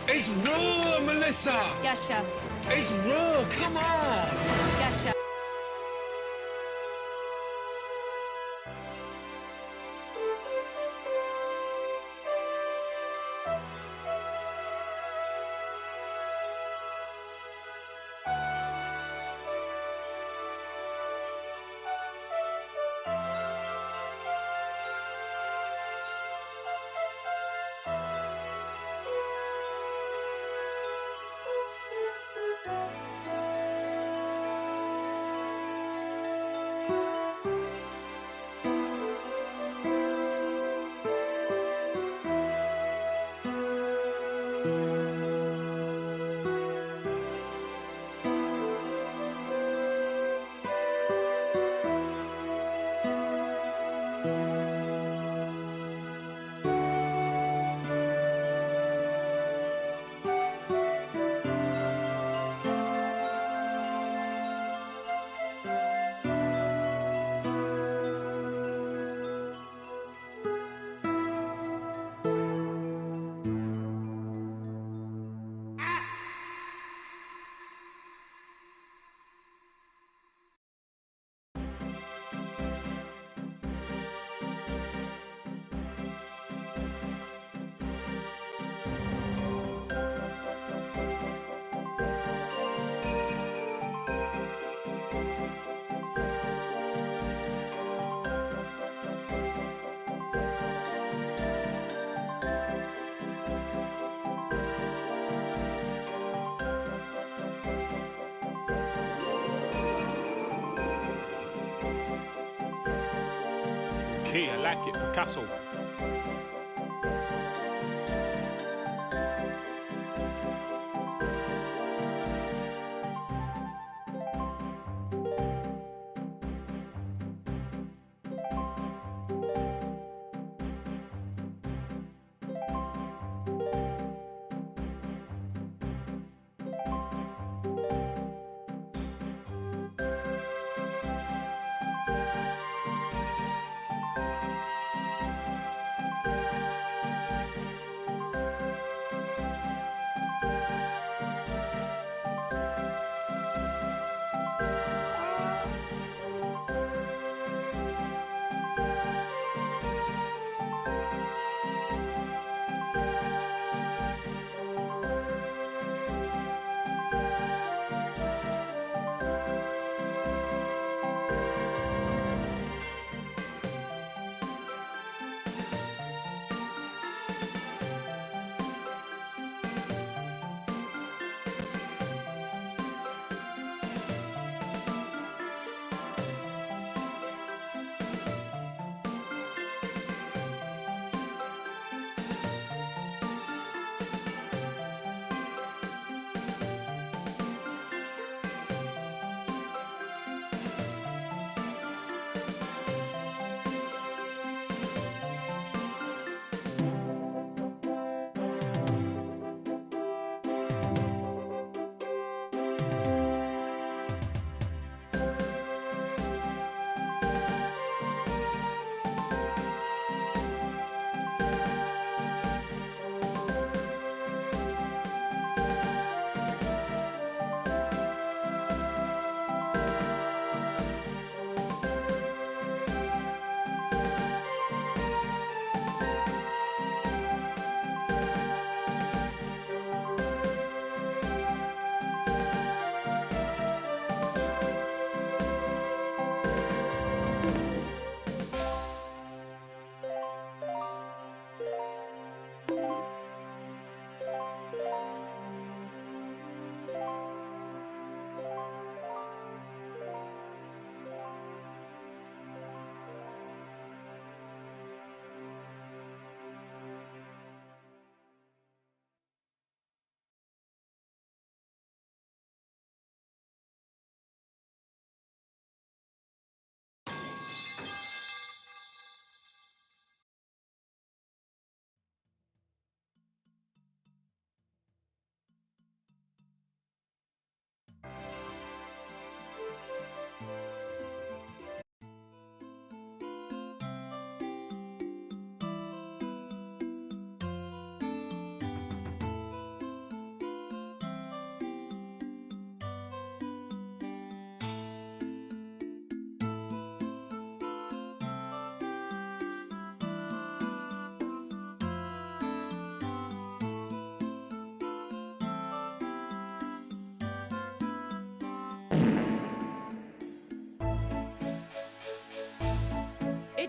It's raw, Melissa! Yes, chef. It's raw, come on! Yes, chef. Okay, I like it, Picasso.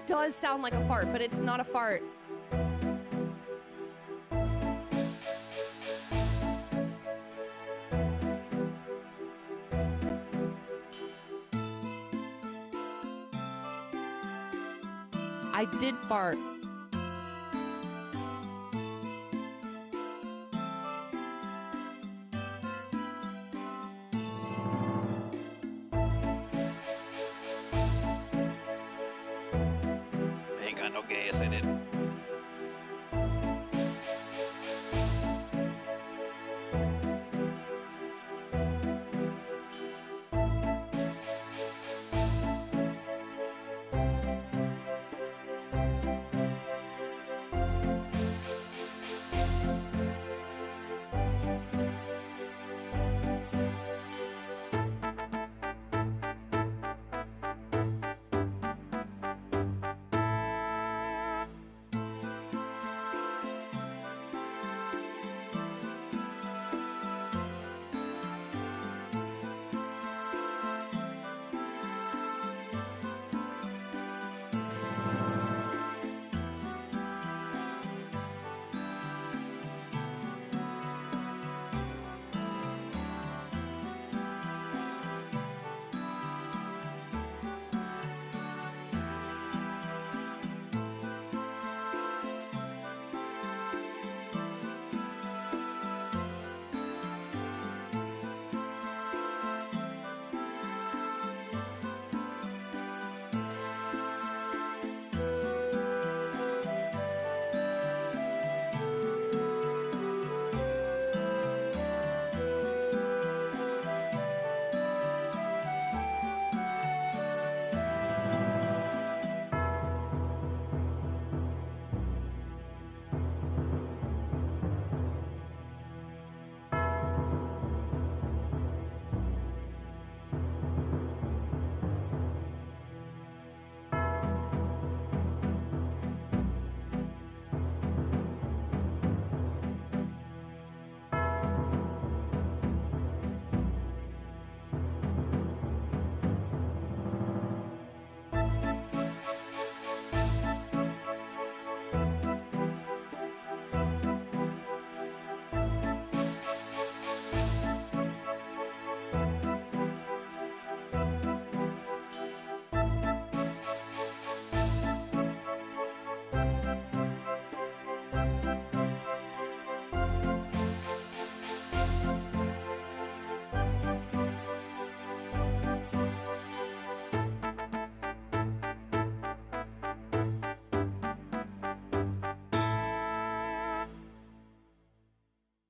does sound like a fart, but it's not a fart. I did fart. Ain't got no gas in it.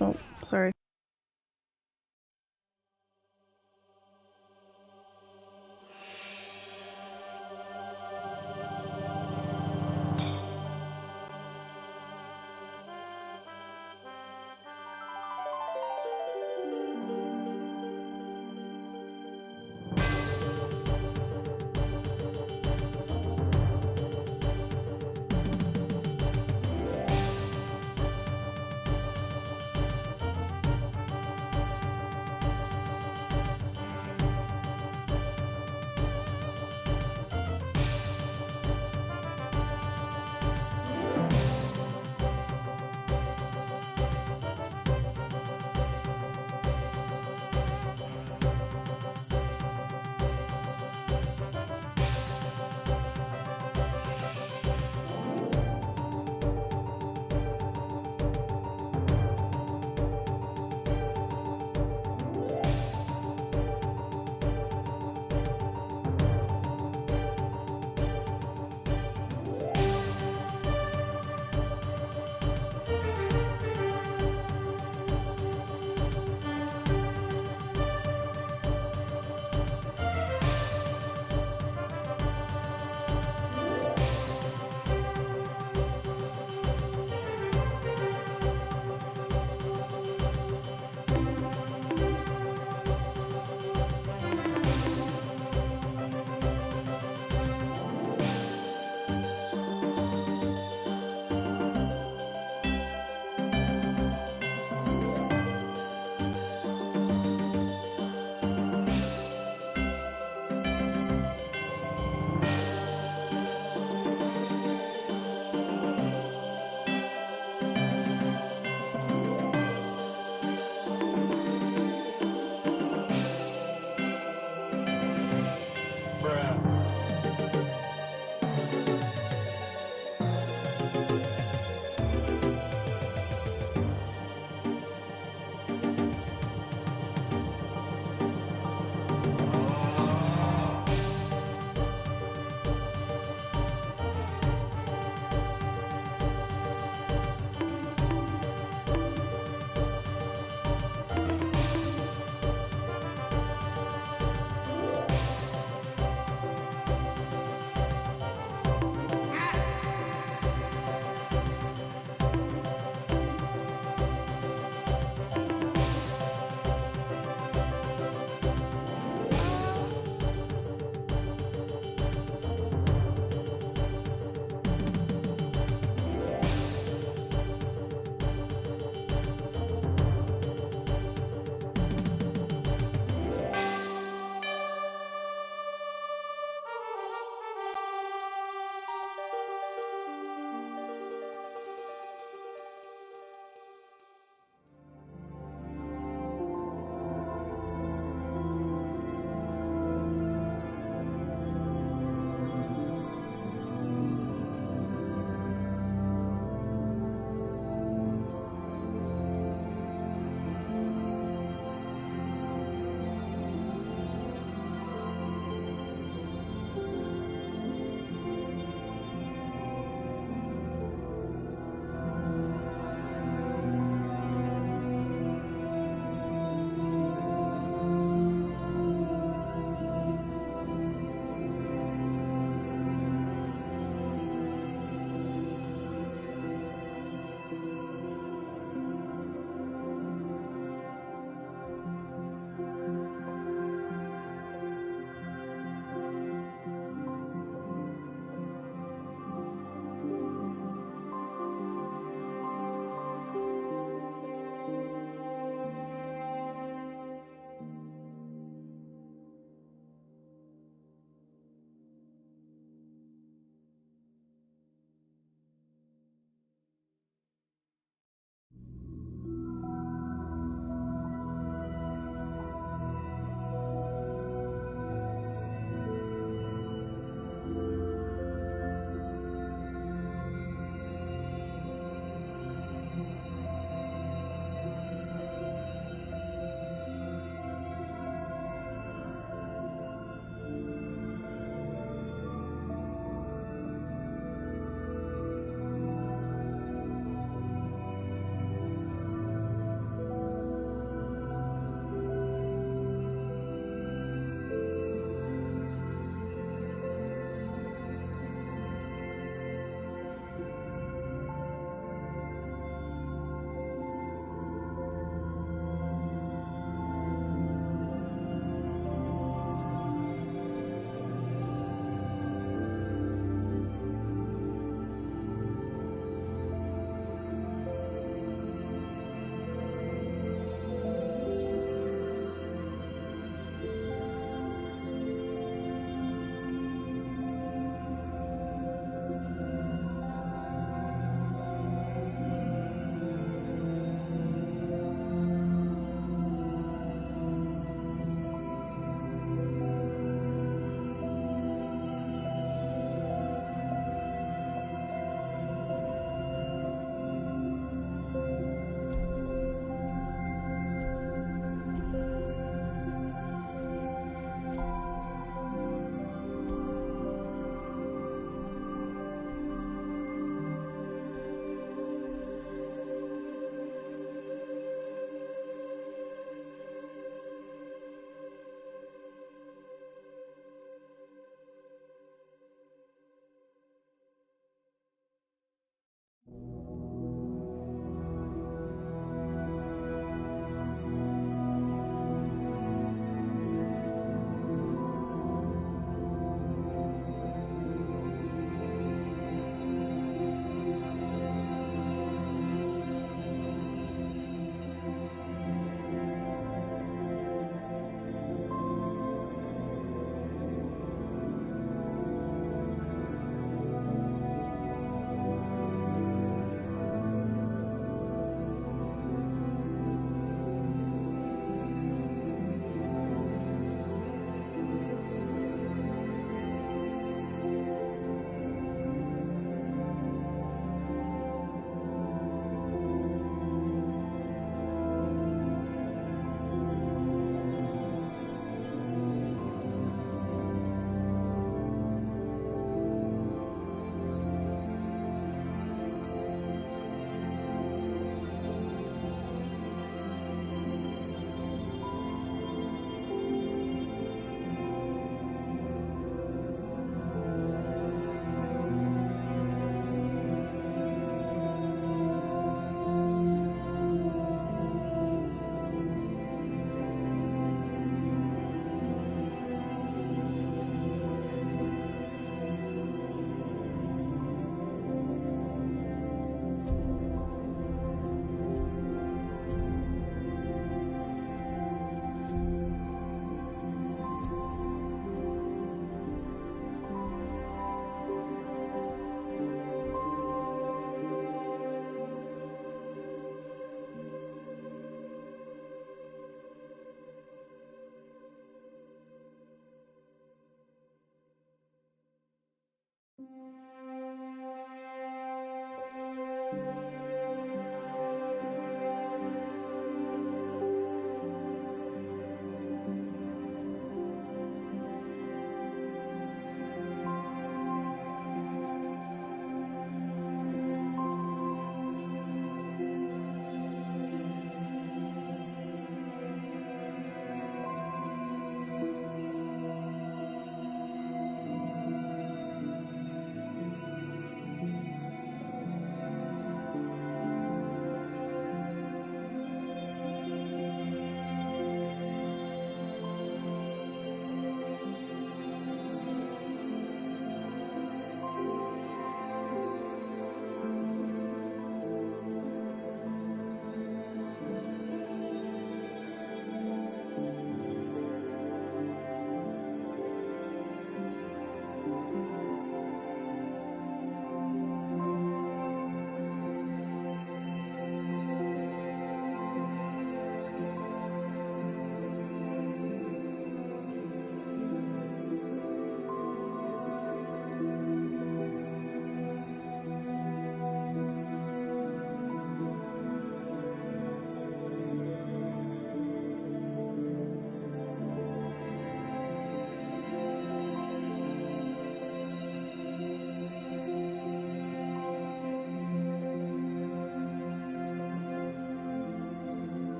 Oh, sorry.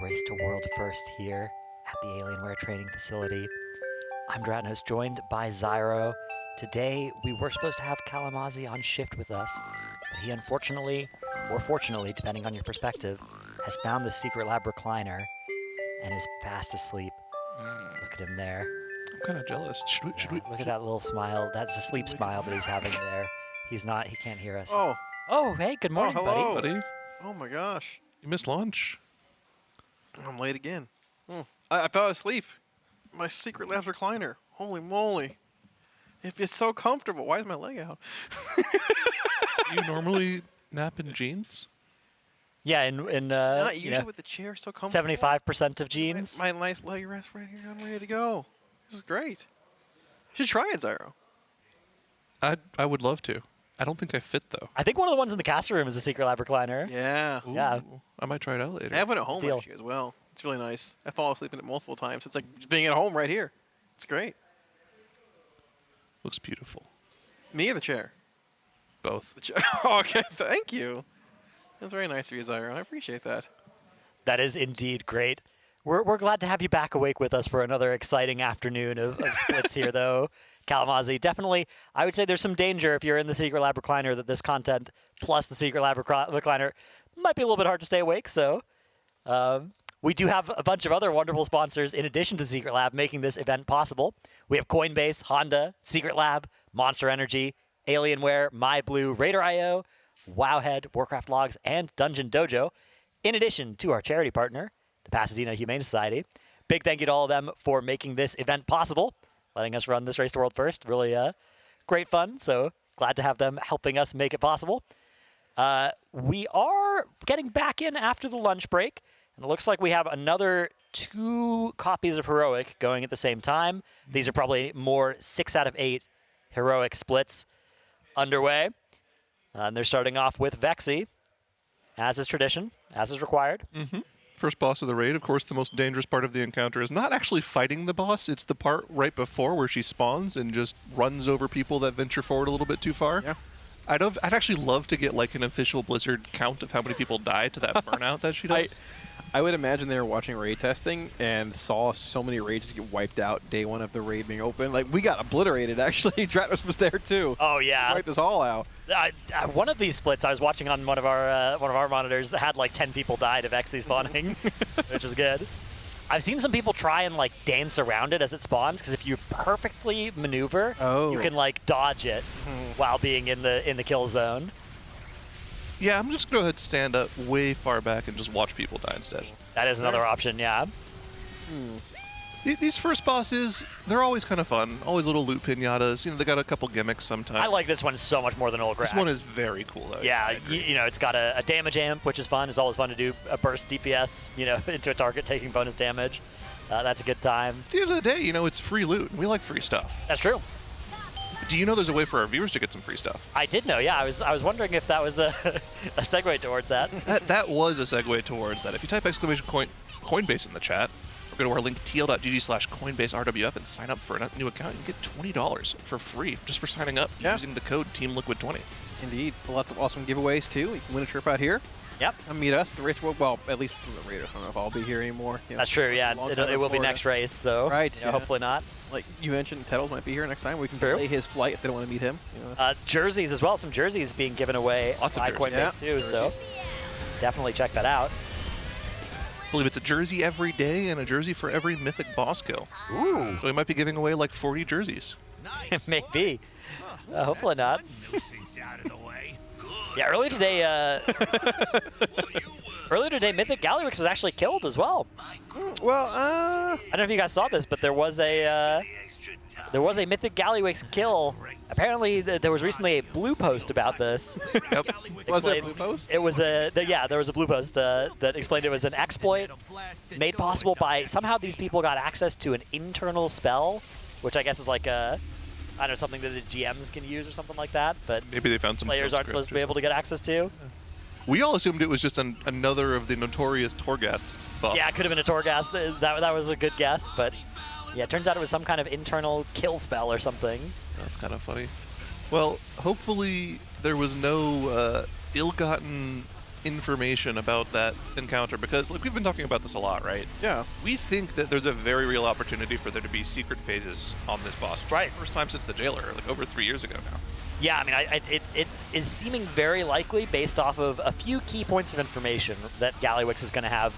Race to World First here at the Alienware training facility. I'm Dratnos, joined by Zyro. Today, we were supposed to have Kalamazi on shift with us, but he unfortunately, or fortunately, depending on your perspective, has found the secret lab recliner and is fast asleep. Look at him there. I'm kind of jealous. Should we? Look at that little smile. That's a sleep smile that he's having there. He can't hear us. Oh. Oh, hey, good morning, hello. buddy. Oh my gosh. You missed lunch. I'm late again. I fell asleep. My secret labs recliner. Holy moly. If it's so comfortable, why is my leg out? You normally nap in jeans? Yeah, Not usually with the chair so comfortable. 75% of jeans. My nice leg rest right here. I'm ready to go. This is great. You should try it, Zyro. I would love to. I don't think I fit, though. I think one of the ones in the caster room is a secret lab recliner. Yeah. Ooh, Yeah. I might try it out later. I have one at home Deal. actually as well. It's really nice. I fall asleep in it multiple times. It's like just being at home right here. It's great. Looks beautiful. Me or the chair? Both. The chair. Okay, thank you. That's very nice of you, Zyro. I appreciate that. That is indeed great. We're glad to have you back awake with us for another exciting afternoon of splits here, though. Kalamazi, definitely, I would say there's some danger if you're in the Secret Lab recliner that this content plus the Secret Lab recliner might be a little bit hard to stay awake. So we do have a bunch of other wonderful sponsors in addition to Secret Lab making this event possible. We have Coinbase, Honda, Secret Lab, Monster Energy, Alienware, MyBlue, RaiderIO, Wowhead, Warcraft Logs, and DungeonDojo, in addition to our charity partner, the Pasadena Humane Society. Big thank you to all of them for making this event possible, letting us run this Race to World First. Really great fun, so glad to have them helping us make it possible. We are getting back in after the lunch break, and it looks like we have another 2 copies of Heroic going at the same time. These are probably more 6 out of 8 Heroic splits underway. And they're starting off with Vexy, as is tradition, as is required. Mm-hmm. First boss of the raid. Of course, the most dangerous part of the encounter is not actually fighting the boss. It's the part right before where she spawns and just runs over people that venture forward a little bit too far. Yeah. I'd actually love to get like an official Blizzard count of how many people die to that burnout that she does. I would imagine they were watching raid testing and saw so many raids get wiped out day one of the raid being open. Like, we got obliterated, actually. Dratnos was there, too. Oh, yeah. Wiped us all out. One of these splits I was watching on one of our monitors had like 10 people died of Vexy spawning, which is good. I've seen some people try and like dance around it as it spawns, because if you perfectly maneuver, you can like dodge it while being in the kill zone. Yeah, I'm just going to go ahead and stand up way far back and just watch people die instead. That is another option, yeah. These first bosses, they're always kind of fun. Always little loot pinatas. You know, they got a couple gimmicks sometimes. I like this one so much more than Old Grax. This one is very cool, though. Yeah, you know, it's got a damage amp, which is fun. It's always fun to do a burst DPS, you know, into a target taking bonus damage. That's a good time. At the end of the day, you know, it's free loot. We like free stuff. That's true. Do you know there's a way for our viewers to get some free stuff? I did know, yeah. I was wondering if that was a segue towards that. That was a segue towards that. If you type Coinbase in the chat, or go to our link tl.gg/CoinbaseRWF and sign up for a new account, you can get $20 for free just for signing up using the code TeamLiquid20. Indeed. Lots of awesome giveaways, too. You can win a trip out here. Yep. Come meet us. The race, well, at least from the Raiders. I don't know if I'll be here anymore. You know, that's true, yeah. It will be next race, so right, you know, hopefully not. Like you mentioned, Tettles might be here next time. We can play his flight if they don't want to meet him. You know. Jerseys as well. Some jerseys being given away by Coinbase too, so definitely check that out. I believe it's a jersey every day and a jersey for every mythic boss kill. Ooh. So we might be giving away like 40 jerseys. Maybe. Hopefully not. Yeah, earlier today, Mythic Gallywix was actually killed as well. Well, I don't know if you guys saw this, but there was a Mythic Gallywix kill. Apparently, there was recently a blue post about this. Yep. Was there a blue post? It was there was a blue post that explained it was an exploit made possible by somehow these people got access to an internal spell, which I guess is like a, I don't know, something that the GMs can use or something like that, but maybe they found some players aren't supposed to be able to get access to. We all assumed it was just another of the notorious Torghast buff. Yeah, it could have been a Torghast. That was a good guess, but yeah, it turns out it was some kind of internal kill spell or something. That's kind of funny. Well, hopefully there was no ill-gotten information about that encounter? Because like we've been talking about this a lot, right? Yeah. We think that there's a very real opportunity for there to be secret phases on this boss. Right. First time since the Jailer, like over 3 years ago now. Yeah, I mean, it is seeming very likely based off of a few key points of information that Gallywix is going to have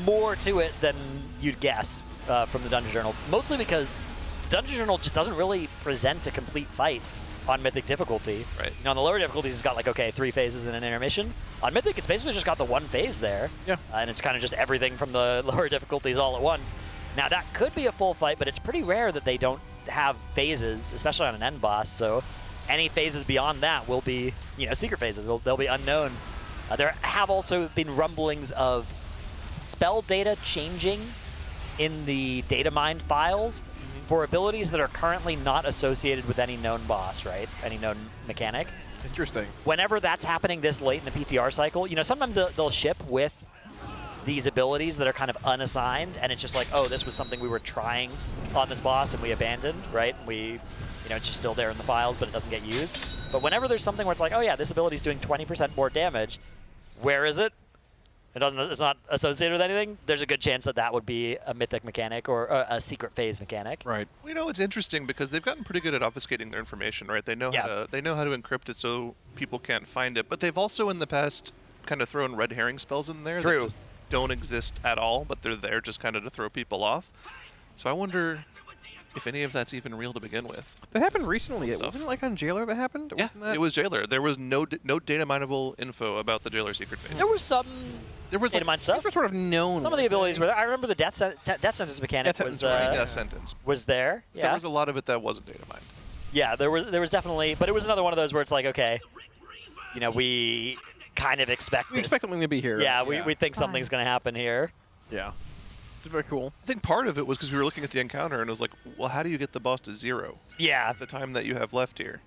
more to it than you'd guess from the Dungeon Journal. Mostly because Dungeon Journal just doesn't really present a complete fight on Mythic difficulty. Right. You know, on the lower difficulties, it's got like, okay, 3 phases and an intermission. On Mythic, it's basically just got the 1 phase there. Yeah. And it's kind of just everything from the lower difficulties all at once. Now, that could be a full fight, but it's pretty rare that they don't have phases, especially on an end boss. So any phases beyond that will be, you know, secret phases. They'll be unknown. There have also been rumblings of spell data changing in the data mine files for abilities that are currently not associated with any known boss, right? Any known mechanic. Interesting. Whenever that's happening this late in the PTR cycle, you know, sometimes they'll ship with these abilities that are kind of unassigned, and it's just like, oh, this was something we were trying on this boss and we abandoned, right? You know, it's just still there in the files, but it doesn't get used. But whenever there's something where it's like, oh yeah, this ability is doing 20% more damage, where is it? It's not associated with anything. There's a good chance that that would be a Mythic mechanic or a secret phase mechanic. Right. Well, you know, it's interesting because they've gotten pretty good at obfuscating their information, right? They know how to encrypt it so people can't find it. But they've also in the past kind of thrown red herring spells in there that just don't exist at all, but they're there just kind of to throw people off. So I wonder if any of that's even real to begin with. That happened recently. It wasn't like on Jailer that happened? Yeah, it was Jailer. There was no data mineable info about the Jailer secret phase. There was some data mine stuff. Sort of known. Some of the abilities were there. I remember the death sentence mechanic was death sentence was there. Yeah. There was a lot of it that wasn't data mined. Yeah, there was definitely, but it was another one of those where it's like, okay, you know, we kind of expect We expect something to be here. Yeah, we think something's going to happen here. Yeah. It's very cool. I think part of it was because we were looking at the encounter and it was like, well, how do you get the boss to 0? Yeah. At the time that you have left here.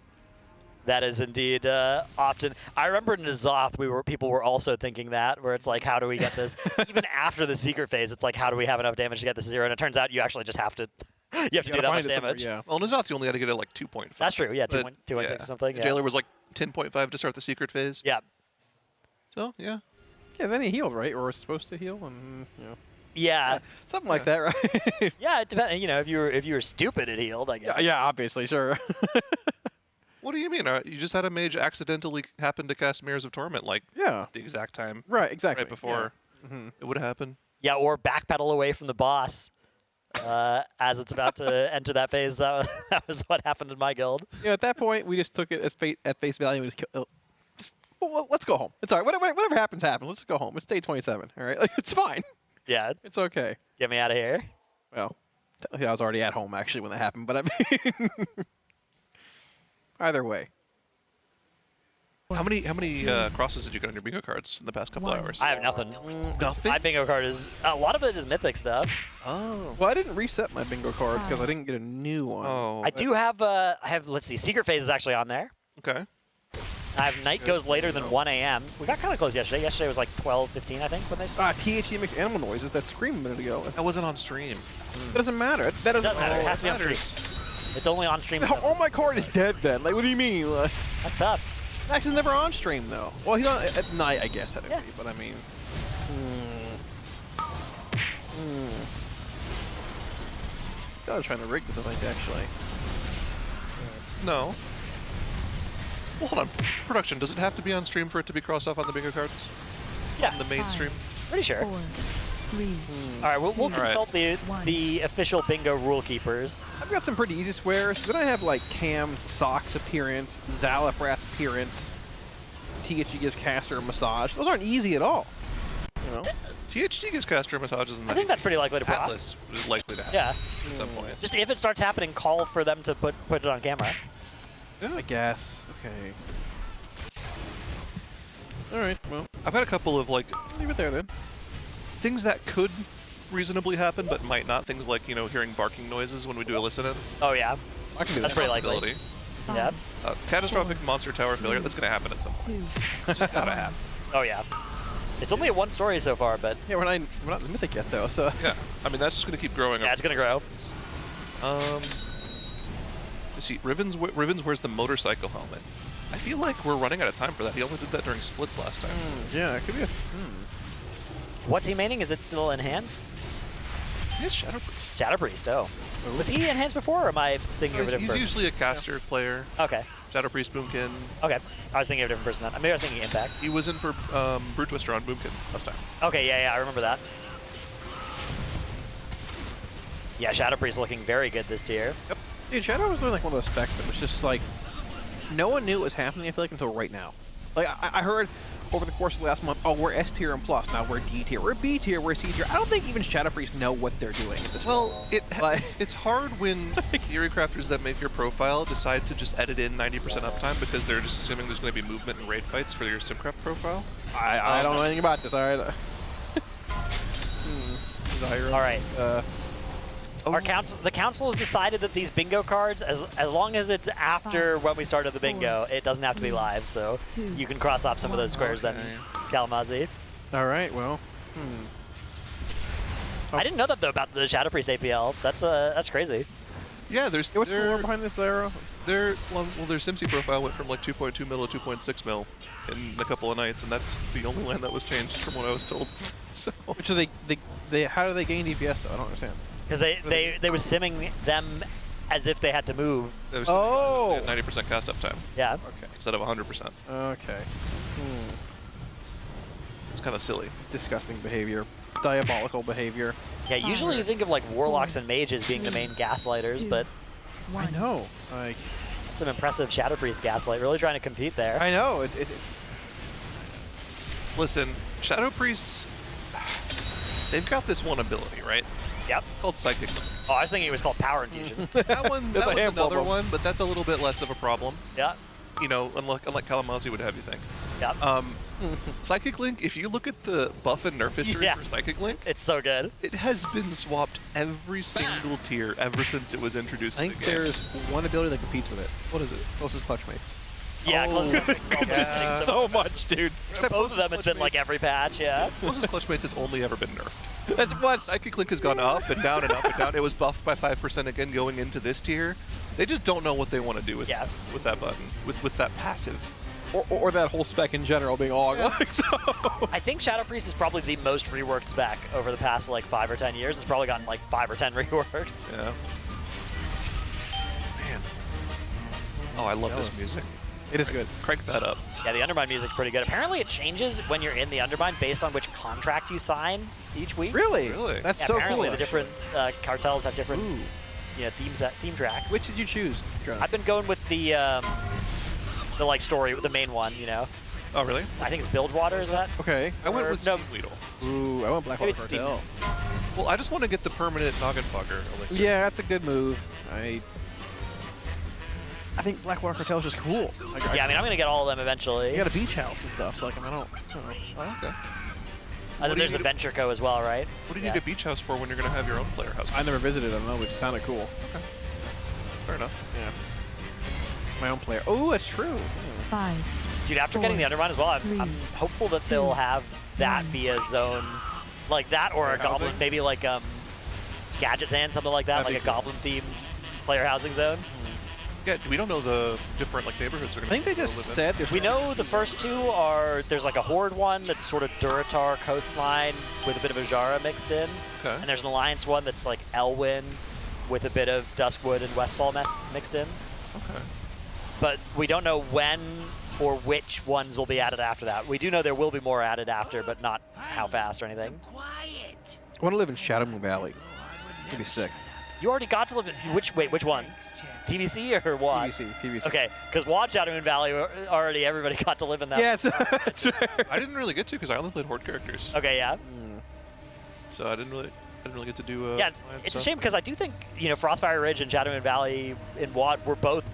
That is indeed often. I remember in N'Zoth, people were also thinking that, where it's like, how do we get this? Even after the secret phase, it's like, how do we have enough damage to get this to 0? And it turns out you actually just have to, you have to do that much damage. Yeah. Well, in N'Zoth, you only had to get it like 2.5. That's true. Yeah, 2.6 or something. Yeah. Jailer was like 10.5 to start the secret phase. Yeah. So yeah. Yeah. Then he healed, right? Or was supposed to heal, and you know. Yeah. Something like that, right? Yeah, it depends. You know, if you were stupid, it healed, I guess. Yeah, obviously, sure. What do you mean? You just had a mage accidentally happen to cast Mirrors of Torment, like the exact time. Right, exactly. Right before it would happen. Yeah, or backpedal away from the boss as it's about to enter that phase. That was what happened in my guild. Yeah, at that point, we just took it as at face value and just well, let's go home. It's all right. Whatever happens, happens. Let's just go home. It's day 27. All right, like it's fine. Yeah, it's okay. Get me out of here. Well, I was already at home actually when that happened, but I mean, either way. How many crosses did you get on your bingo cards in the past couple hours? I have nothing. Nothing? My bingo card is a lot of it is Mythic stuff. Oh. Well, I didn't reset my bingo card because I didn't get a new one. Oh. I do have. Let's see. Secret phase is actually on there. Okay. I have night goes later than 1 a.m. We got kind of close yesterday. Yesterday was like 12:15, I think, when they started. THE makes animal noises. That scream a minute ago. That wasn't on stream. It doesn't matter. That doesn't matter. It has to be on stream. It's only on stream. Oh, my card is dead then. Like, what do you mean? Like, that's tough. Actually, never on stream though. Well, he's on at night, I guess. That'd be. But I mean. I was trying to rig this, I think, actually. No. Well, hold on. Production, does it have to be on stream for it to be crossed off on the bingo cards? Yeah. On the main stream? Pretty sure. 4, 3. All right, we'll consult the official bingo rule keepers. I've got some pretty easy squares. Then I have like Cam's Socks appearance, Zalafrath appearance, THG gives caster a massage. Those aren't easy at all. You know? THG gives caster massages in that. I think that's pretty likely to proc. Atlas is likely to happen. Yeah. At some point. Just if it starts happening, call for them to put it on camera. Yeah. I guess. Okay. All right. Well, I've had a couple of like leave it there then. Things that could reasonably happen, but might not. Things like hearing barking noises when we do a listen in. Oh yeah. I can do that's that. pretty likely. Yeah. Catastrophic monster tower failure. That's gonna happen at some point. It's just gotta happen. Oh yeah. It's only a one story so far, but yeah, we're not in the Mythic yet though. So yeah, I mean that's just gonna keep growing. Yeah, it's gonna grow. You see, Rivens wears the motorcycle helmet. I feel like we're running out of time for that. He only did that during splits last time. Yeah, it could be a... What's he maining? Is it still Enhance? It's Shadow Priest. Shadow Priest, oh. Was he Enhanced before, or am I thinking of a different He's person? usually a caster player. Okay. Shadow Priest, Boomkin. Okay. I was thinking of a different person then. Maybe I was thinking Impact. He was in for Brute Twister on Boomkin last time. Okay, yeah, I remember that. Yeah, Shadow Priest looking very good this tier. Yep. Dude, Shadow was doing like one of those specs that was just like, no one knew it was happening, I feel like, until right now. Like, I heard over the course of the last month, oh, we're S tier and plus, now we're D tier, we're B tier, we're C tier. I don't think even Shadow Priest know what they're doing at this point. Well, it's hard when theory crafters that make your profile decide to just edit in 90% uptime because they're just assuming there's going to be movement and raid fights for your Simcraft profile. I don't know anything about this, alright? Alright. The council has decided that these bingo cards, as long as it's after when we started the bingo, it doesn't have to be live, so you can cross off some of those squares then, Kalamazi. Alright, well. I didn't know that though about the Shadow Priest APL. That's crazy. Yeah, there's what's the lore behind this arrow? Their Simcy profile went from like 2.2 mil to 2.6 mil in a couple of nights, and that's the only land that was changed from what I was told. So, which are they how do they gain DPS though? I don't understand. Because they were simming them as if they had to move. They were 90% cast uptime. Yeah. Okay. Instead of 100%. Okay. It's kind of silly. Disgusting behavior. Diabolical behavior. Yeah, usually you think of like warlocks and mages being the main gaslighters, but I know. Like, it's an impressive Shadow Priest gaslight. Really trying to compete there. I know. Listen, Shadow Priests, they've got this one ability, right? Yep. Called Psychic. Oh, I was thinking it was called Power Infusion. That one's another one, but that's a little bit less of a problem. Yeah. You know, unlike Kalamazi would have you think. Yep. Psychic Link, if you look at the buff and nerf history for Psychic Link, it's so good. It has been swapped every single tier ever since it was introduced I to the think game. there's one ability that competes with it. What is it? Closest clutch mates. Yeah, closest clutch mates. So much, dude. Except both of them, it's been like every patch, yeah. Closest clutch mates has only ever been nerfed. That's what Psychic Link has gone up and down and up and down. It was buffed by 5% again going into this tier. They just don't know what they want to do with that button, with that passive. Or that whole spec in general being all I think Shadow Priest is probably the most reworked spec over the past like 5 or 10 years. It's probably gotten like 5 or 10 reworks. Yeah. Man. Oh, I love this music. It is good. Crank that up. Yeah, the Undermine music's pretty good. Apparently it changes when you're in the Undermine based on which contract you sign each week. Really? That's so cool. Apparently the different cartels have different theme tracks. Which did you choose, John? I've been going with the like story, the main one, you know. Oh, really? I think it's Buildwater, is that? Okay. I went with Steam Weedle. Ooh, I went Blackwater Cartel. Well, I just want to get the permanent Noggin Fucker elixir. Yeah, that's a good move. I think Blackwater Cartel is just cool. Yeah, I mean, I'm going to get all of them eventually. You got a beach house and stuff, so like, I don't know. Oh, okay. And then there's the Venture Co. as well, right? What do you need a beach house for when you're going to have your own player house? I never visited, I don't know, but it sounded cool. Okay. That's fair enough. Yeah. My own player. Oh, that's true. 5. Dude, after getting the Undermine as well, I'm hopeful that they'll have that be a zone like that, or a goblin, maybe like Gadget Zan, something like that, like a goblin-themed player housing zone. Yeah, we don't know the different like neighborhoods are going to. I think they just said we know the first two are there's like a Horde one that's sort of Duratar coastline with a bit of a Jara mixed in, and there's an Alliance one that's like Elwyn with a bit of Duskwood and Westfall mixed in. Okay. But we don't know when or which ones will be added after that. We do know there will be more added after, but not how fast or anything. I want to live in Shadow Moon Valley. It'd be sick. You already got to live in which one? TVC or WoD? TVC. Okay, because WoD Shadow Moon Valley already everybody got to live in that. Yeah, it's I didn't really get to because I only played Horde characters. Okay, yeah. So I didn't really get to do. Yeah, it's a shame because I do think Frostfire Ridge and Shadow Moon Valley in WoD were both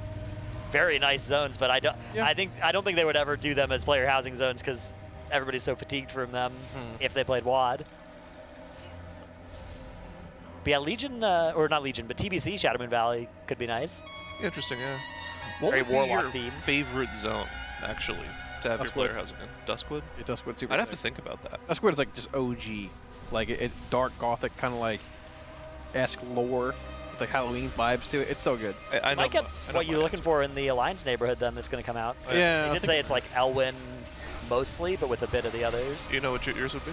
very nice zones, but I don't think they would ever do them as player housing zones because everybody's so fatigued from them if they played WoD. But yeah, Legion, or not Legion, but TBC Shadow Moon Valley could be nice. Interesting, yeah. What Very would be Warlock your theme. favorite zone, actually, to have your player housing in? Duskwood? Yeah, Duskwood super I'd have sick. to think about that. Duskwood is like just OG. Like, it's dark gothic, kind of like esque lore. like Halloween vibes to it. It's so good. I know Might get I know what you're my looking for in the Alliance neighborhood then that's going to come out. Yeah. They did say it's like Elwyn mostly, but with a bit of the others. Do you know what yours would be?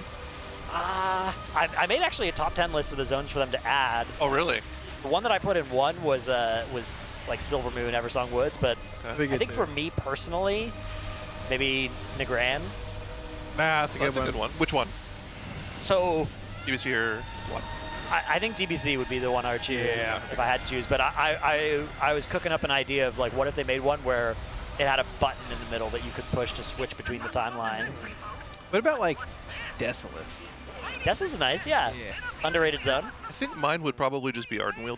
I made actually a top 10 list of the zones for them to add. Oh, really? The one that I put in one was like Silver Moon, Eversong Woods, but Pretty I good think too. for me personally, maybe Negrand. That's a That's good a good one. Which one? So DBC or what? I think DBC would be the one I would choose Yeah. if I had to choose. But I was cooking up an idea of like, what if they made one where it had a button in the middle that you could push to switch between the timelines? What about like Desolus? Desolus is nice, yeah. Underrated zone. I think mine would probably just be Ardenweald.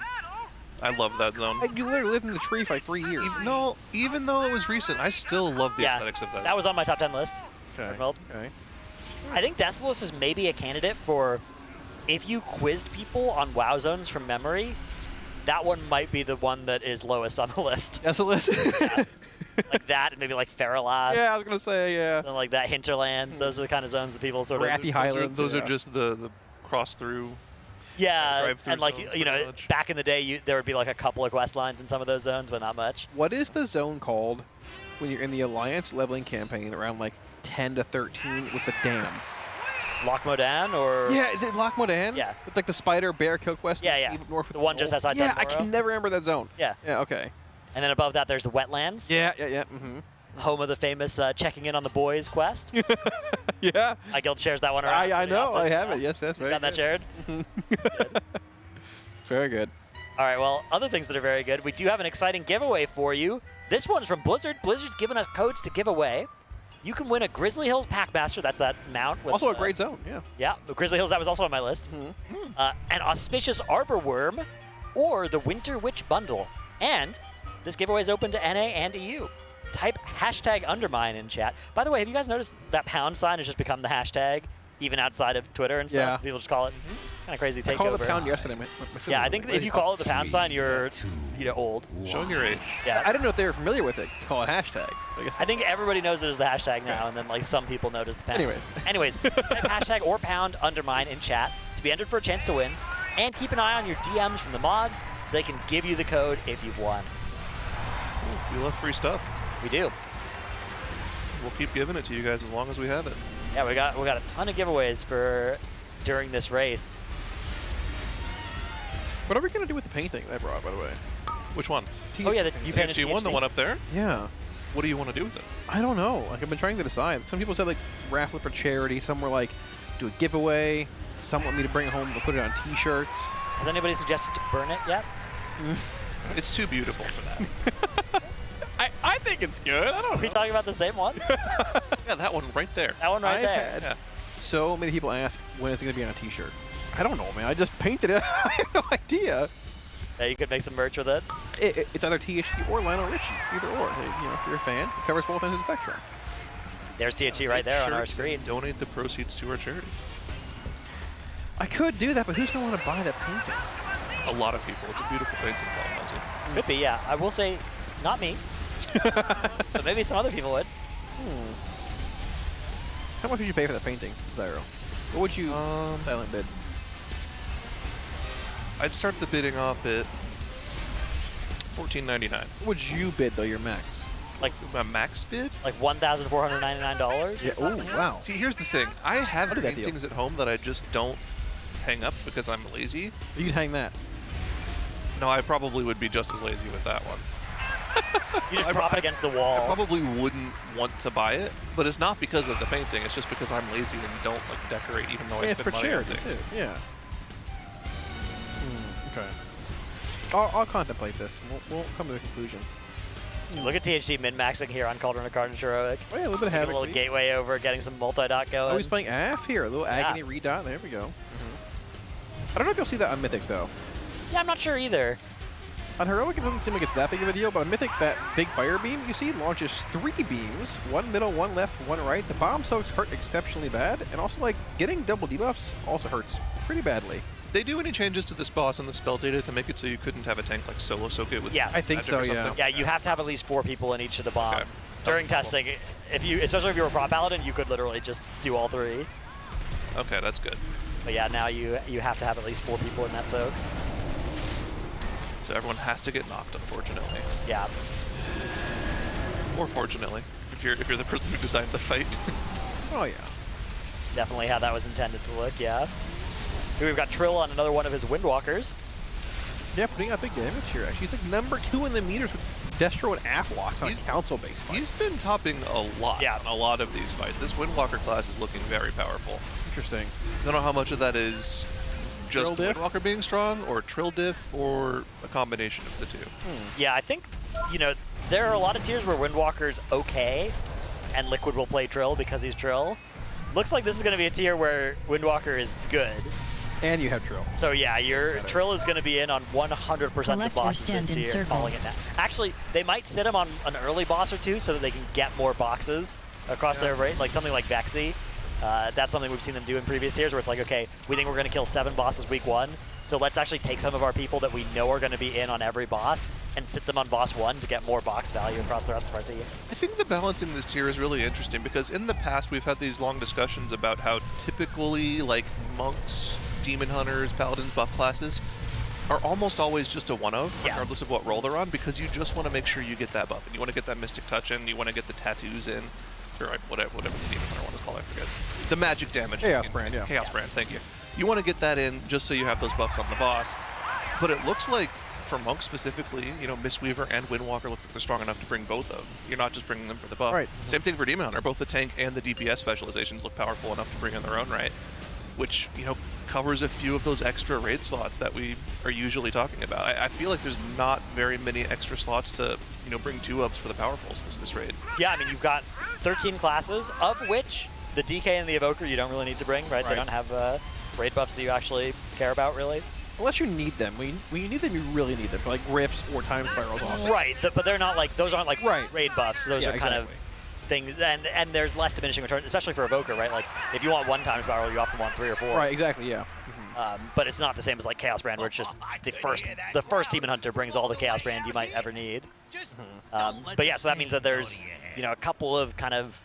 I love that zone. Like, you literally lived in the tree for like 3 years. Even though it was recent, I still love the aesthetics of that. That was on my top 10 list. Okay. Okay. I think Desolus is maybe a candidate for if you quizzed people on WoW zones from memory, that one might be the one that is lowest on the list. Desolus? Yeah. Like that, and maybe like Feralaz. Yeah, I was going to say, yeah. Something like that, Hinterlands. Those are the kind of zones that people sort of... Wrathy Highlands. Those are just the cross-through. Yeah, drive-through and like, zones, you know, pretty much. back in the day, there would be like a couple of quest lines in some of those zones, but not much. What is the zone called when you're in the Alliance leveling campaign around like 10 to 13 with the dam? Loch Modan or... Yeah, is it Loch Modan? Yeah. With like the spider bear kill quest? Yeah. Even north The one just outside Yeah, I Dunmorrow. can never remember that zone. Yeah. Yeah, okay. And then above that, there's the Wetlands. Yeah. Mm-hmm. Home of the famous checking in on the boys quest. Yeah. My guild shares that one around. I pretty know, often. I have it. Yes, that's very Got that shared? It's very good. All right, well, other things that are very good. We do have an exciting giveaway for you. This one's from Blizzard. Blizzard's giving us codes to give away. You can win a Grizzly Hills Packmaster. That's that mount. With, Also a great zone, yeah. Yeah, the Grizzly Hills, that was also on my list. An Auspicious Arbor Worm or the Winter Witch Bundle. And this giveaway is open to NA and EU. Type hashtag Undermine in chat. By the way, have you guys noticed that pound sign has just become the hashtag, even outside of Twitter and stuff? Yeah. People just call it kind of crazy takeover. I called it the pound yesterday. Yeah, I think if you call it the pound sign, you're old. Showing your age. Yeah. I didn't know if they were familiar with it. Call it hashtag. I think everybody knows it as the hashtag now, and then like some people notice the pound. Anyways, type hashtag or pound Undermine in chat to be entered for a chance to win, and keep an eye on your DMs from the mods so they can give you the code if you've won. We love free stuff. We do. We'll keep giving it to you guys as long as we have it. Yeah, we got a ton of giveaways for during this race. What are we going to do with the painting I brought, by the way? Which one? Oh, yeah, you painted THG1, the one up there? Yeah. What do you want to do with it? I don't know. Like, I've been trying to decide. Some people said, like, raffle it for charity. Some were like, do a giveaway. Some want me to bring it home and put it on T-shirts. Has anybody suggested to burn it yet? It's too beautiful for that. I think it's good. I don't know. Are we talking about the same one? Yeah, that one right there. That one right I've there. had so many people ask when it's going to be on a T-shirt. I don't know, man. I just painted it. I have no idea. Yeah, you could make some merch with it. It's either THG or Lionel Richie. Either or. You know, if you're a fan, it covers both ends of the spectrum. There's THG right there on our screen. Donate the proceeds to our charity. I could do that, but who's going to want to buy that painting? A lot of people. It's a beautiful painting, Kalamazoo. Could be, yeah. I will say, not me. But maybe some other people would. How much would you pay for that painting, Zyro? What would you silent bid? I'd start the bidding off at $14.99. What would you bid, though, your max? Like a max bid? Like $1,499? Yeah. Oh, wow. See, here's the thing. I have How did that paintings at home that I just don't hang up because I'm lazy. You'd hang that. No, I probably would be just as lazy with that one. You just prop it against the wall. I probably wouldn't want to buy it, but it's not because of the painting. It's just because I'm lazy and don't like decorate, even though I It's spend for money on charity, things. too. Yeah. Okay. I'll contemplate this. We'll come to a conclusion. Look at THG min-maxing here on Cauldron of Carnage Heroic. Oh, yeah, a little bit of Taking havoc. a little gateway over, getting some multi-dot going. Oh, he's playing AF here. A little agony redot. There we go. I don't know if you'll see that on Mythic, though. Yeah, I'm not sure either. On Heroic, it doesn't seem like it's that big of a deal, but on Mythic, that big fire beam you see launches 3 beams, one middle, one left, one right. The bomb soaks hurt exceptionally bad, and also, like, getting double debuffs also hurts pretty badly. Did they do any changes to this boss and the spell data to make it so you couldn't have a tank like solo soak it with Yes. I think magic so, or yeah. something? Yeah, you have to have at least 4 people in each of the bombs. Okay. During That's testing, if you, especially if you were a prop paladin, you could literally just do all 3. Okay, that's good. But yeah, now you have to have at least 4 people in that soak. so everyone has to get knocked, unfortunately. Yeah. Or fortunately, if you're the person who designed the fight. Oh yeah. Definitely how that was intended to look, yeah. Here we've got Trill on another one of his Windwalkers. Yeah, putting out big damage here. Actually, he's like #2 in the meters with Destro and Aflocks on council-based fights. He's been topping a lot on a lot of these fights. This Windwalker class is looking very powerful. Interesting. I don't know how much of that is just Trill diff? Windwalker being strong, or Trill diff, or a combination of the two. Yeah, I think, you know, there are a lot of tiers where Windwalker's okay, and Liquid will play Trill because he's Trill. Looks like this is going to be a tier where Windwalker is good. And you have Trill. So yeah, your Trill is going to be in on 100% of bosses this tier, calling it now. Actually, they might sit him on an early boss or two so that they can get more boxes across their rate, like something like Vexy. That's something we've seen them do in previous tiers where it's like, okay, we think we're going to kill 7 bosses week 1, so let's actually take some of our people that we know are going to be in on every boss and sit them on boss 1 to get more box value across the rest of our team. I think the balancing this tier is really interesting because in the past we've had these long discussions about how typically like monks, demon hunters, paladins, buff classes are almost always just a one-of, regardless of what role they're on, because you just want to make sure you get that buff and you want to get that mystic touch in, you want to get the tattoos in, or whatever the demon hunter one is called, I forget. The magic damage. Chaos brand, yeah. Chaos brand, thank you. You want to get that in just so you have those buffs on the boss, but it looks like for monks specifically, you know, Mistweaver and Windwalker look like they're strong enough to bring both of them. You're not just bringing them for the buff. Right. Same thing for Demon Hunter. Both the tank and the DPS specializations look powerful enough to bring in their own right, which, you know, covers a few of those extra raid slots that we are usually talking about. I feel like there's not very many extra slots to, you know, bring 2-ups for the powerfuls this raid. Yeah, I mean, you've got 13 classes, of which the DK and the Evoker you don't really need to bring, right? They don't have raid buffs that you actually care about, really. Unless you need them. When you need them, you really need them for like rifts or time spirals. Also. Right, but they're not like, those aren't like raid buffs. Those are kind of things, and there's less diminishing returns, especially for Evoker, right? Like, if you want 1 time spiral, you often want 3 or 4. Right, exactly, yeah. But it's not the same as like Chaos Brand, where it's just the first Demon Hunter brings all the Chaos Brand you might ever need. But yeah, so that means that there's, you know, a couple of kind of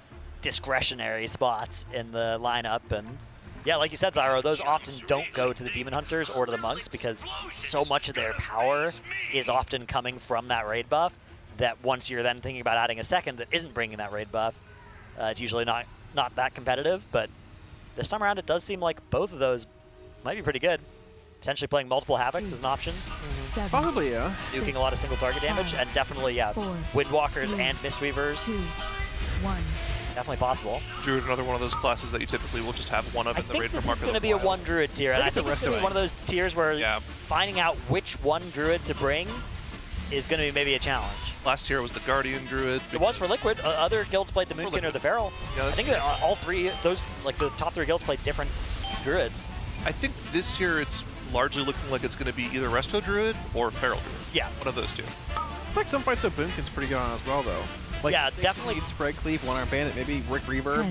discretionary spots in the lineup, and yeah, like you said, Zyro, those often don't go to the Demon Hunters or to the Monks because so much of their power is often coming from that raid buff that once you're then thinking about adding a second that isn't bringing that raid buff, it's usually not that competitive. But this time around, it does seem like both of those might be pretty good. Potentially playing multiple Havocs is an option. Possibly, yeah. Nuking a lot of single target damage, and definitely, yeah, Windwalkers and Mistweavers. 2, 1. Definitely possible. Druid, another one of those classes that you typically will just have one of in the raid for this Mark is of going the to be a Wild. 1 Druid tier, and I think it's going to be one of those tiers where finding out which 1 Druid to bring is going to be maybe a challenge. Last year it was the Guardian Druid. It was for Liquid. Other guilds played the Moonkin or the Feral. Yeah, I think that all 3, those, like the top 3 guilds played different Druids. I think this year it's largely looking like it's going to be either Resto Druid or Feral Druid. Yeah. One of those two. It's like some fights that Boomkin's pretty good on as well, though. Like, yeah, definitely. Spread Cleave, One Armed Bandit, maybe Rick Reaver. 10,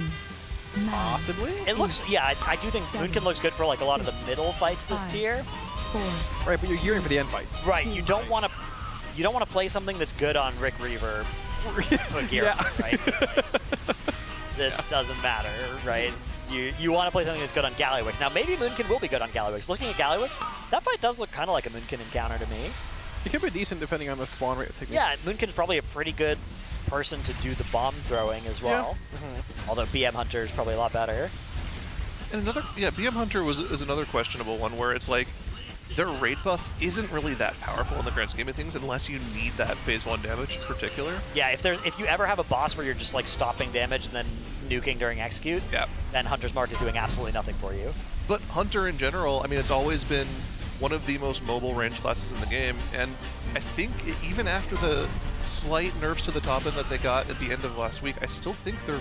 9, possibly? It looks, yeah, I do think Moonkin looks good for like a lot of the middle fights this tier. 4. Right, but you're gearing for the end fights. Right, you don't want to play something that's good on Rick Reaver. Right? This doesn't matter, right? You want to play something that's good on Gallywix. Now, maybe Moonkin will be good on Gallywix. Looking at Gallywix, that fight does look kind of like a Moonkin encounter to me. It could be decent depending on the spawn rate. Yeah, Moonkin's probably a pretty good person to do the bomb throwing as well. Yeah. Although BM Hunter is probably a lot better. And BM Hunter is another questionable one where it's like their raid buff isn't really that powerful in the grand scheme of things unless you need that phase 1 damage in particular. Yeah, if you ever have a boss where you're just like stopping damage and then nuking during execute, then Hunter's Mark is doing absolutely nothing for you. But Hunter in general, I mean, it's always been one of the most mobile range classes in the game, and I think even after the slight nerfs to the top end that they got at the end of last week, I still think they're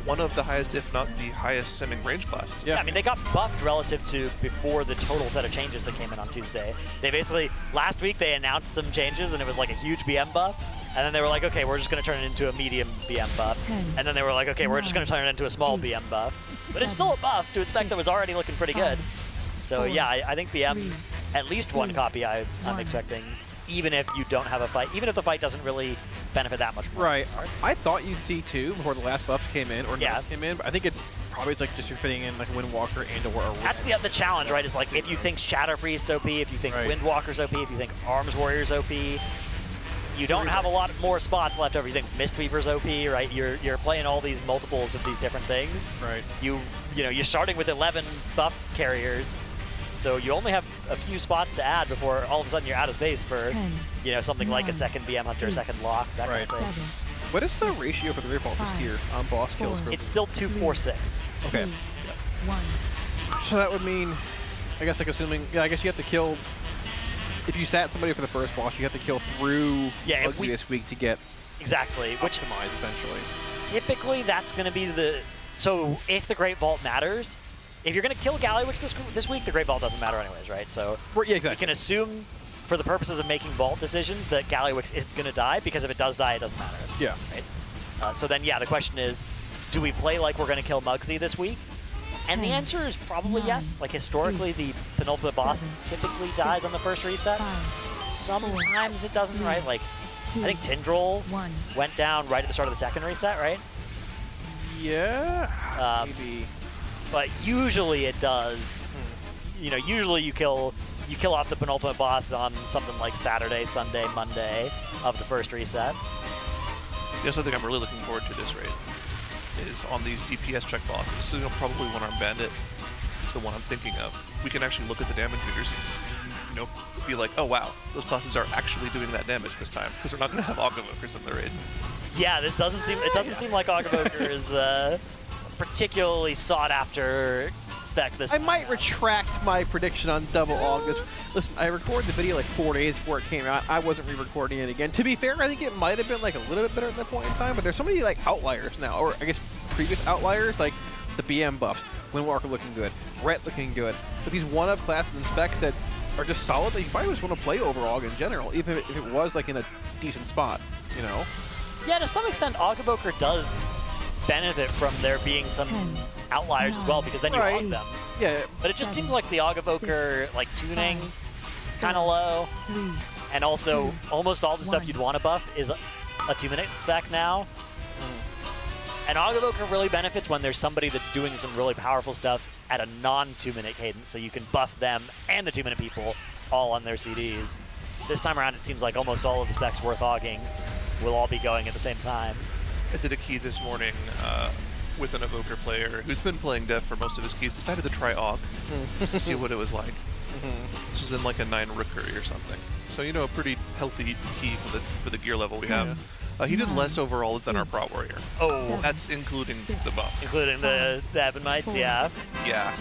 one of the highest, if not the highest, simming range classes. Yeah, I mean, they got buffed relative to before the total set of changes that came in on Tuesday. They basically, last week they announced some changes and it was like a huge BM buff, and then they were like, okay, we're just going to turn it into a medium BM buff. And then they were like, okay, we're just going to turn it into a small BM buff. But it's still a buff to a spec that was already looking pretty good. So yeah, I think BM, at least 1 copy I'm expecting, even if you don't have a fight, even if the fight doesn't really benefit that much more. Right. I thought you'd see 2 before the last buffs came in, or nerfs came in, but I think probably it's like just you're fitting in like a Windwalker and or a That's the challenge, right? Is like if you think Shadow Priest's OP, if you think Right. Windwalker's OP, if you think Arms Warrior's OP, you don't have a lot more spots left over. You think Mistweaver's OP, right? You're playing all these multiples of these different things. Right. You're starting with 11 buff carriers, so you only have a few spots to add before all of a sudden you're out of space for something like a second BM Hunter, a second Lock, that kind of thing. What is the ratio for the Revolt this tier on boss kills? It's still 2-4-6. Okay. So that would mean, I guess, like assuming, I guess you have to kill. If you sat somebody for the first boss, you have to kill through Ugly this week to get exactly optimized, essentially. Typically, that's going to be the. So if the Great Vault matters, if you're going to kill Gallywix this week, the Great Vault doesn't matter anyways, right? So yeah, exactly. You can assume, for the purposes of making Vault decisions, that Gallywix isn't going to die, because if it does die, it doesn't matter. Yeah. Right? So then, the question is, do we play like we're going to kill Muggsy this week? And the answer is probably yes. Like, historically, the penultimate boss typically dies on the first reset. Sometimes it doesn't, right? Like, I think Tindril went down right at the start of the second reset, right? Yeah, maybe. But usually it does. Usually you kill off the penultimate boss on something like Saturday, Sunday, Monday of the first reset. The other thing I'm really looking forward to this raid is on these DPS check bosses. So probably when Armed Bandit is the one I'm thinking of. We can actually look at the damage indices. Be like, oh wow, those classes are actually doing that damage this time, because we're not going to have Ogavokers in the raid. Yeah, this doesn't seem. It doesn't seem like Ogavoker is particularly sought after spec this time. I might retract my prediction on double August. Listen, I recorded the video like 4 days before it came out. I wasn't re-recording it again. To be fair, I think it might have been like a little bit better at that point in time, but there's so many like outliers now, or I guess previous outliers, like the BM buffs, Windwalker looking good, Rhett looking good, but these one-up classes and specs that are just solid that you probably just want to play over Aug in general, even if it was like in a decent spot, Yeah, to some extent, Ogavoker does benefit from there being some outliers as well, because then you hog them. Yeah. But it just seems like the Ogavoker tuning kind of low, and also almost all the stuff you'd want to buff is a 2-minute spec now. And Ogavoker really benefits when there's somebody that's doing some really powerful stuff at a non-2-minute cadence, so you can buff them and the 2-minute people all on their CDs. This time around, it seems like almost all of the specs worth hogging will all be going at the same time. I did a key this morning with an Evoker player who's been playing Dev for most of his keys, decided to try Aug just to see what it was like. This was in like a 9 Rookery or something. So, a pretty healthy key for the gear level we have. He did less overall than our Prot Warrior. Oh. That's including the buff. Including the Ebonmites, yeah. Yeah.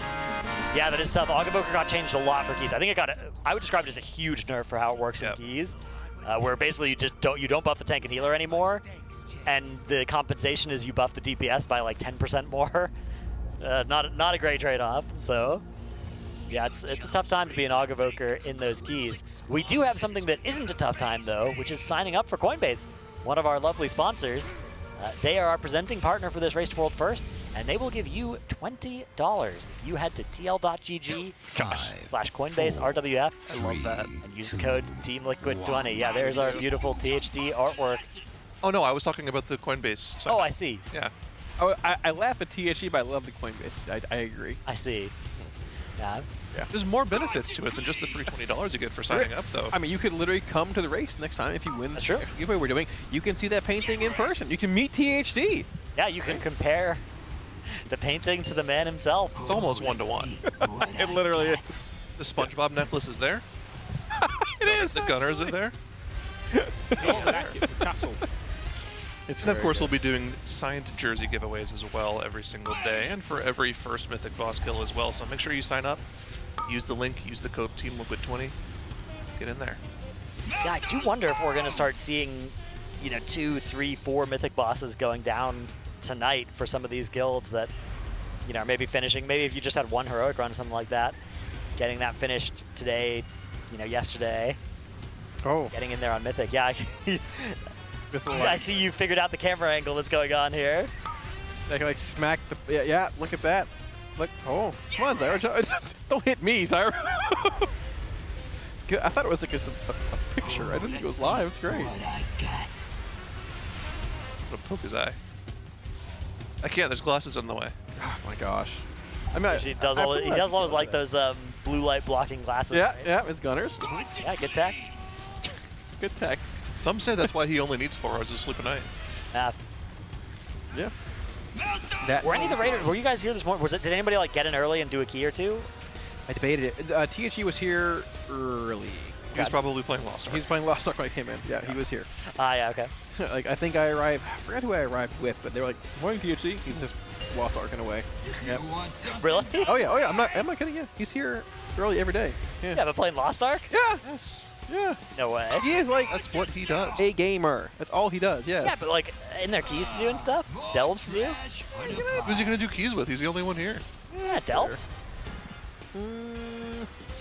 Yeah, that is tough. Ogavoker got changed a lot for keys. I think I would describe it as a huge nerf for how it works in keys, where basically you don't buff the tank and healer anymore, and the compensation is you buff the DPS by like 10% more. Not a great trade-off. So yeah, it's a tough time to be an Ogavoker in those keys. We do have something that isn't a tough time though, which is signing up for Coinbase, one of our lovely sponsors. They are our presenting partner for this Race to World First, and they will give you $20 if you head to tl.gg/Coinbase RWF. I love that. And use the code TEAMLIQUID20. Yeah, there's our beautiful THD artwork. Oh no, I was talking about the Coinbase side. Oh, I see. Yeah. Oh, I laugh at THD, but I love the Coinbase. I agree. I see. Yeah. There's more benefits to it than just the free $20 you get for signing up, though. I mean, you could literally come to the race next time if you win the extra giveaway we're doing. You can see that painting in person. You can meet THD. Yeah, you can compare the painting to the man himself. It's almost 1-to-1. It literally is. The SpongeBob necklace is there. It is. The gunners are there. It's all there. Castle. And of course, we'll be doing signed jersey giveaways as well every single day, and for every first Mythic boss kill as well. So make sure you sign up. Use the link. Use the code TEAMLIQUID20. Get in there. Yeah, I do wonder if we're going to start seeing, 2, 3, 4 Mythic bosses going down tonight for some of these guilds that, maybe finishing. Maybe if you just had one heroic run or something like that, getting that finished today, yesterday. Oh. Getting in there on Mythic. Yeah. I see you figured out the camera angle that's going on here. I can smack the. Yeah, look at that. Look. Oh, come on, Zyra. Don't hit me, Zyra. I thought it was like a picture. I didn't think it was live. It's great. I'm gonna poke his eye. I can't. There's glasses in the way. Oh my gosh. I mean, He does always like those blue light blocking glasses. Yeah, right? yeah, it's gunners. Yeah, good tech. Good tech. Some say that's why he only needs 4 hours of sleep a night. Yeah. Were any of the Raiders? Were you guys here this morning? Did anybody like get in early and do a key or two? I debated it. THE was here early. He was probably playing Lost Ark. He was playing Lost Ark when I came in. Yeah, he was here. Yeah, okay. Like I think I arrived. I forgot who I arrived with, but they were like, "Morning, THC." He's just Lost Ark in a way. Yep. Really? Oh yeah. I'm not kidding you. He's here early every day. Yeah. Yeah, but playing Lost Ark? Yeah. Yes. Yeah. No way. He is like that's what he does. A gamer. That's all he does. Yeah. Yeah, but like in their keys to do and stuff, delves to do. Who's he gonna do keys with? He's the only one here. Yeah, delves.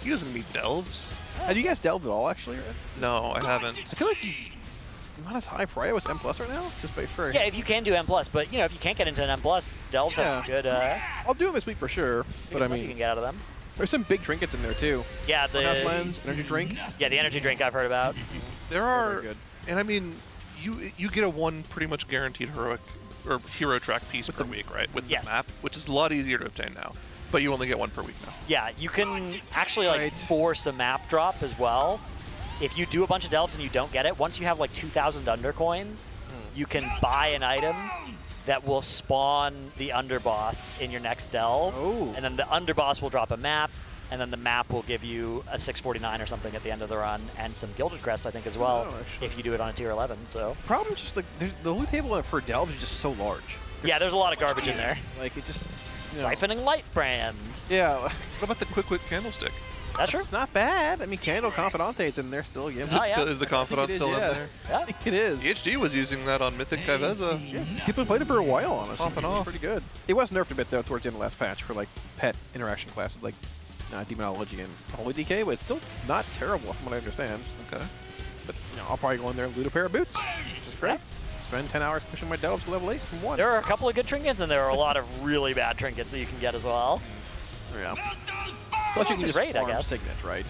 He doesn't need delves. Have you guys delved at all, actually? No, I haven't. I feel like not as high prio as M+ right now, just by free. Yeah, if you can do M+, but you know, if you can't get into an M+, delves have some good. I'll do them this week for sure, but I mean, you can get out of them. There's some big trinkets in there too. Yeah, the House lens, energy drink. Yeah, the energy drink I've heard about. There are, and I mean, you get a 1 pretty much guaranteed heroic or hero track piece per week, right? With the map, which is a lot easier to obtain now. But you only get 1 per week now. Yeah, you can actually like force a map drop as well. If you do a bunch of delves and you don't get it, once you have like 2,000 undercoins, you can buy an item that will spawn the underboss in your next delve. Oh. And then the underboss will drop a map, and then the map will give you a 649 or something at the end of the run, and some Gilded Crests, I think, as well, if you do it on a tier 11. So problem is just like the loot table for delves is just so large. Yeah, there's a lot of garbage in there. Like it just Siphoning Light brand. Yeah. What about the quick candlestick? That's true. It's not bad. I mean, Candle Confidante's in there still. Yeah. Is the Confidant still in there? Yeah. I think it is. HD was using that on Mythic Kai'Veza. Yeah. People played it for a while, honestly. Popping off. Pretty good. It was nerfed a bit, though, towards the end of the last patch for, like, pet interaction classes, like Demonology and Holy DK, but it's still not terrible from what I understand. Okay. But, I'll probably go in there and loot a pair of boots, which is great. Spend 10 hours pushing my delves to level 8 from 1. There are a couple of good trinkets, and there are a lot of really bad trinkets that you can get as well. Yeah. Plus you can just raid, I farm guess. Signet, right?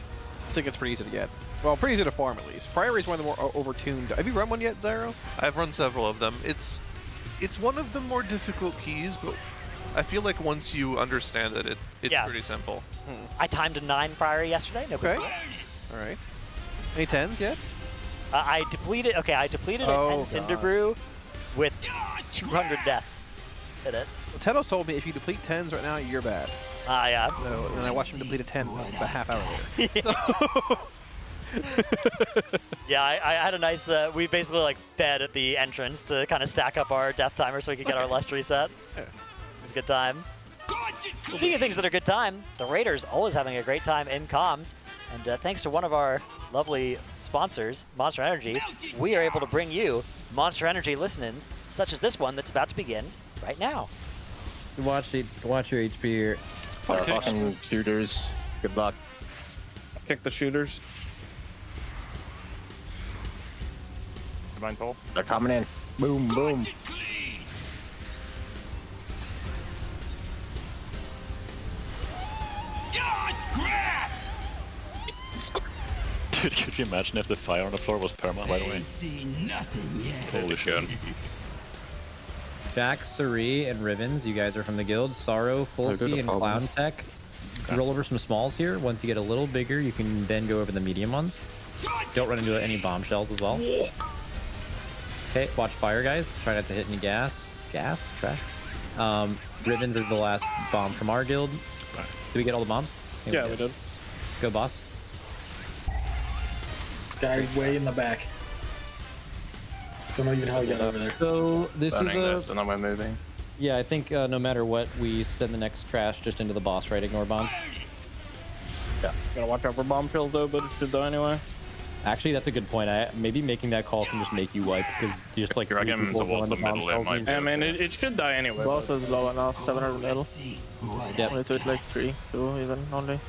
Signet's pretty easy to get. Well, pretty easy to farm, at least. Priory's one of the more over-tuned. Have you run one yet, Zyro? I've run several of them. It's one of the more difficult keys, but I feel like once you understand it, it's pretty simple. I timed a 9 Priory yesterday. No big deal. All right. Any 10s yet? I depleted a 10 Cinder Brew with 200 deaths. Hit it. Well, Tedos told me if you deplete 10s right now, you're bad. Yeah. So, and then I watched him deplete a 10 about a half hour later. Yeah, I had a nice, we basically like fed at the entrance to kind of stack up our death timer so we could get our lust reset. It was a good time. Speaking of things that are good time, the Raiders always having a great time in comms. And thanks to one of our lovely sponsors, Monster Energy, we are able to bring you Monster Energy listen-ins, such as this one that's about to begin right now. Watch your HP here. Fucking shooters. Good luck. Kick the shooters. Divine Toll. They're coming in. Boom, boom. Dude, could you imagine if the fire on the floor was perma, by the way? Holy shit. Jack, Suri, and Rivens, you guys are from the guild. Sorrow, Fulsey, and Clown Tech. Roll over some smalls here. Once you get a little bigger, you can then go over the medium ones. Don't run into any bombshells as well. Okay, watch fire, guys. Try not to hit any gas. Gas? Trash. Rivens is the last bomb from our guild. Did we get all the bombs? Yeah, we did. Go, boss. Guy way in the back. Don't know even how to get over there. So this Burning is this and then we're moving. Yeah, I think no matter what, we send the next trash just into the boss, right? Ignore bombs. Yeah, gotta watch out for bomb kills though, but it should die anyway. Actually, that's a good point. Maybe making that call can just make you wipe because just like Drag him towards the middle, it might be. I mean, it should die anyway. Boss is low enough, 700 middle. Yep. Only took like 3, 2 even only.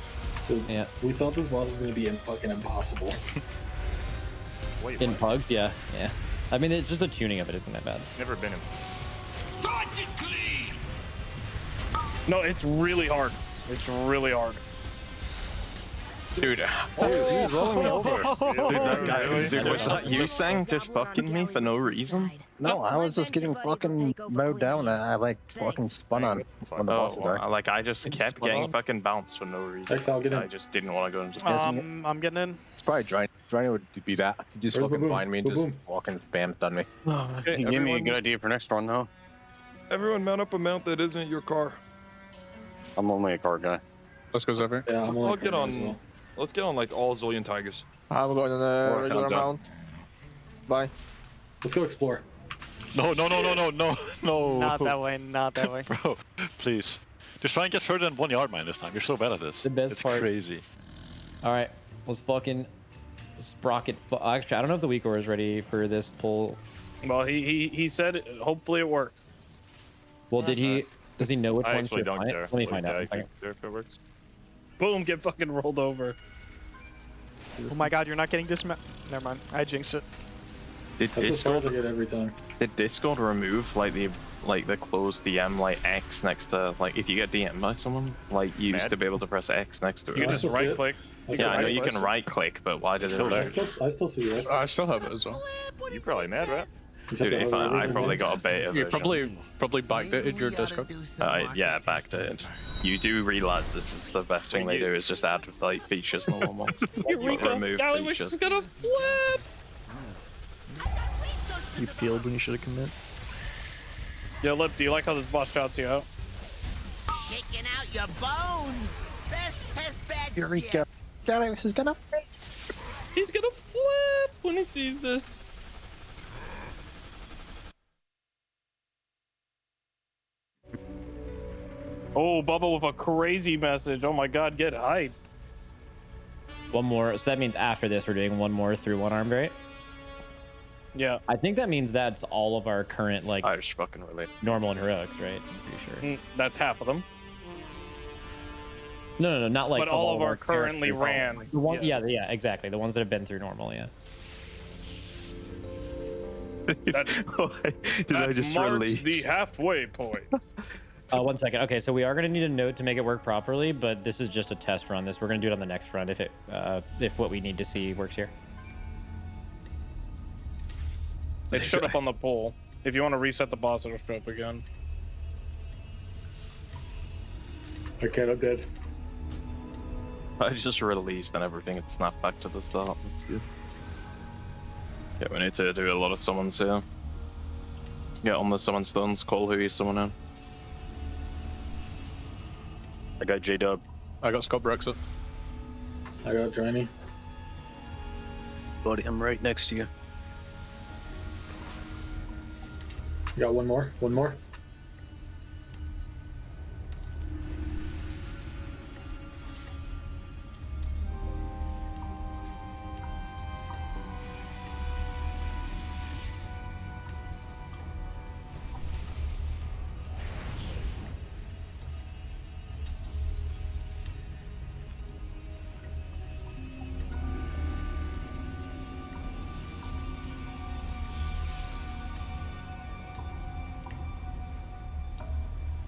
Yeah. We thought this mod was gonna be fucking impossible. In pugs, yeah. I mean, it's just a tuning of it, isn't that bad? Never been in. No, it's really hard. It's really hard. Dude, he's rolling me over. Dude, was that you saying just fucking me for no reason? No, I was just getting fucking mowed down and I like fucking spun on when the boss was there. Like I just kept getting fucking bounced for no reason. Thanks, I'll get in. I just didn't want to go into I'm getting in. It's probably Dryny. Dryny would be that. He just Where's fucking Boom? find me and Boom, just fucking spam stun me. Okay, He gave me a good idea for next run though. Everyone mount up a mount that isn't your car. I'm only a car guy. Let's go, Zephyr. Yeah, I'm I'll get on. Let's get on like all Zillion Tigers. I'm going on a regular mount. Bye. Let's go explore. No. Not that way, not that way. Bro, please. Just try and get further than 1 yard mine this time. You're so bad at this. The best it's part. crazy. All right, let's fucking sprocket. Actually, I don't know if the weak aura is ready for this pull. Well, he said hopefully it worked. Well, did he? Does he know which I ones to actually don't apply? care. Let me find out. I in a second. don't care if it works. Boom, get fucking rolled over. Oh my god, you're not getting dismount. Never mind, I jinxed it. Did That's as far as I get every time. Discord remove like the closed DM like X next to like if you get DM'd by someone like you used to be able to press X next to it. You can just right click. Yeah, I know you can right click, but why did it? I still see it. I still have it as well. You're probably mad, right? Dude, if I probably got a beta You version. probably backdated your Discord. Yeah, backdated. You do realize this is the best thing they do is just add like features and all ones. Remove Gallywix features. is gonna flip. You peeled when you should have come in. Yo, Lip, do you like how this boss shouts you out? Shaking out your bones. Best test bed. Eureka. Gallywix is gonna. He's gonna flip when he sees this. Oh, Bubba with a crazy message. Oh my god, get hyped. One more. So that means after this, we're doing one more through one armed, right? Yeah. I think that means that's all of our current like I just fucking relate. normal and heroics, right? I'm pretty sure. That's half of them. No, not like. But all of our currently characters. ran. The one, yes. yeah, exactly. The ones that have been through normal, yeah. Did I just release? The halfway point. 1 second. Okay, so we are going to need a note to make it work properly, but this is just a test run. We're going to do it on the next run if what we need to see works here. It showed up on the poll. If you want to reset the boss, it'll show up again. Okay, I'm dead. I just released and everything. It snapped back to the start. That's good. Yeah, we need to do a lot of summons here. Get on the summon stones. Call who you summon in. I got J-Dub. I got Scott Brexit. I got Dryny. Buddy, I'm right next to you. You got one more? One more?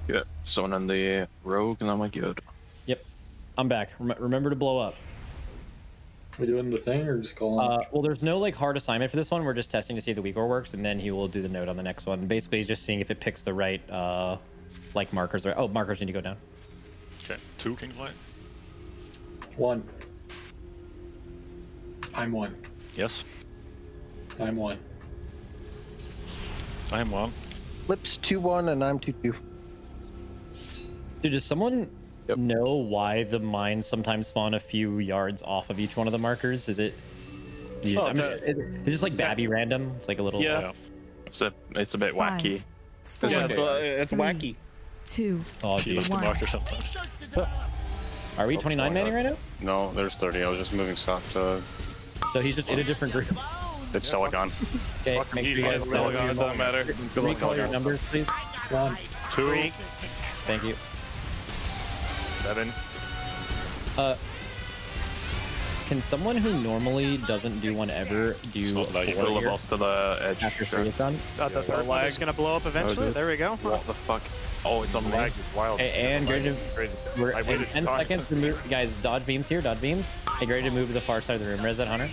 Yeah, summon in the rogue and then we're good. Yep, I'm back. Remember to blow up. We doing the thing or just calling? Well, there's no like hard assignment for this one. We're just testing to see if the weak ore works, and then he will do the note on the next one. Basically, he's just seeing if it picks the right like markers. Oh, markers need to go down. Okay, 2 King Light. 1. I'm 1. Yes. I'm 1. I am 1. Lips 2-1 and I'm 2-2. Dude, does someone know why the mines sometimes spawn a few yards off of each one of the markers? Is it? It's just like Babby random. It's like a little. Yeah. It's a bit wacky. Yeah, it's wacky. 2. Oh, dude. The marker sometimes. Are we 29 manning right now? No, there's 30. I was just moving stock to. So he's just in a different group. It's Silicon. Okay, make sure you guys It doesn't matter. recall your numbers, please. 1. 2. Thank you. 7. Can someone who normally doesn't do one ever do a 4 Pull the here boss to the edge. after 3 is done? The third lag is gonna blow up eventually. There we go. What the fuck? Oh, it's on Lag me. is wild. And ready to, we're I in waited 10 seconds to move. Guys, dodge beams here, dodge beams. Hey, ready to move to the far side of the room. Res that hunter.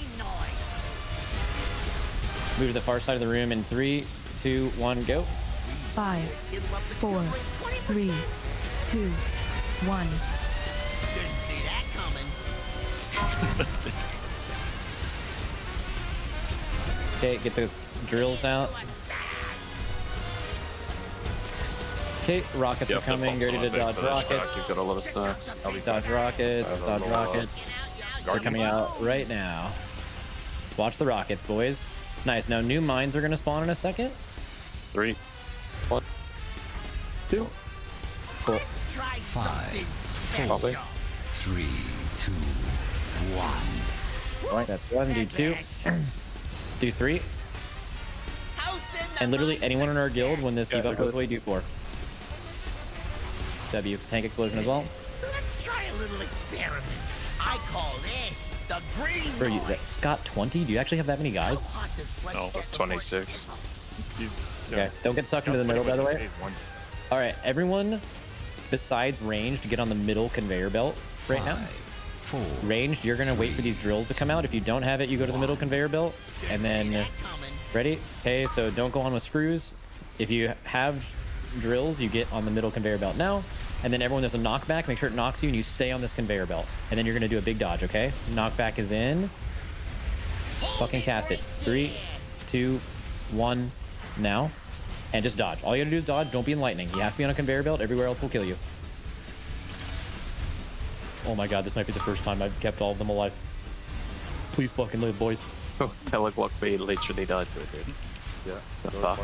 Move to the far side of the room in 3, 2, 1, go. 5, 4, 3, 2, 1. Didn't see that coming. Okay, get those drills out. Okay, rockets are coming. Ready to dodge rockets. You've got a lot of stacks. Dodge rockets, dodge rockets. They're coming out right now. Watch the rockets, boys. Nice. Now new mines are going to spawn in a second. 3, 1, 2. Cool. 5, 4, 3, 2, 1. Right, that's 1. Do 2. Do 3. And literally anyone in our guild, when this debuff goes away, do 4. W. Tank explosion as well. Let's try a little experiment. I call this the green Bro, noise. Scott 20? Do you actually have that many guys? No, 26. Okay, don't get sucked into the middle, by the way. Alright, everyone besides ranged, get on the middle conveyor belt right now. Ranged, you're gonna wait for these drills to come out. If you don't have it, you go to the middle conveyor belt. And then, ready? Okay, so don't go on with screws. If you have drills, you get on the middle conveyor belt now. And then everyone, there's a knockback, make sure it knocks you and you stay on this conveyor belt. And then you're gonna do a big dodge, okay? Knockback is in. Fucking cast it. 3, 2, 1, now. And just dodge. All you gotta do is dodge, don't be in lightning. You have to be on a conveyor belt, everywhere else will kill you. Oh my god, this might be the first time I've kept all of them alive. Please fucking live, boys. Oh, Teleclock B literally died to it, dude. Yeah. The fuck?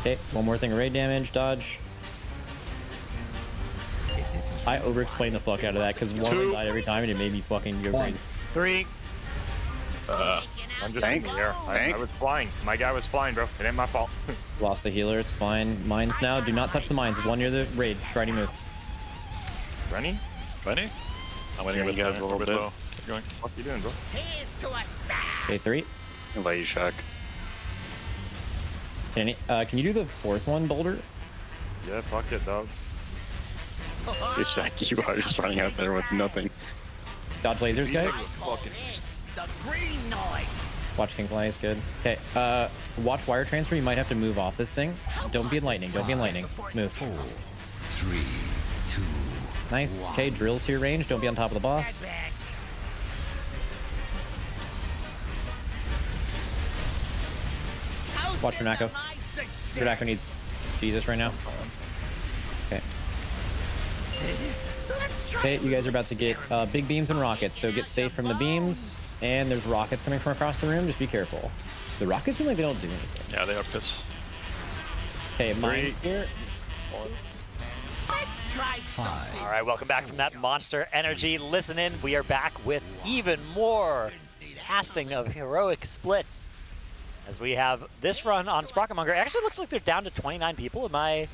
Okay, one more thing of raid damage, dodge. I over-explained the fuck out of that because one of them died every time and it made me fucking go crazy. 3. I'm just in the air. I was flying. My guy was flying, bro. It ain't my fault. Lost a healer, it's fine. Mines now, do not touch the mines. There's one near the raid. Try to move. Rennie? Rennie? I'm waiting with you guys a little bit. Keep going. What you doing, bro? Okay, 3. Lay shack. Can you do the 4th one, Boulder? Yeah, fuck it, dog. Hey, Shack, you are just running out there with nothing. Dodge lasers, guy. The green noise. Watch King Fly is good. Okay, watch wire transfer. You might have to move off this thing. Don't be in lightning. Don't be in lightning. Move. 4, 3, 2. Nice. Okay, drills here range. Don't be on top of the boss. Watch Renako. Renako needs Jesus right now. Okay. Okay, you guys are about to get big beams and rockets, so get safe from the beams. And there's rockets coming from across the room. Just be careful. The rockets seem like they don't do anything. Yeah, they are pissed. Okay, mines here. Let's try 5. All right, welcome back from that Monster Energy. Listen in, we are back with even more casting of heroic splits. As we have this run on Sprocketmonger. It actually looks like they're down to 29 people. Am I...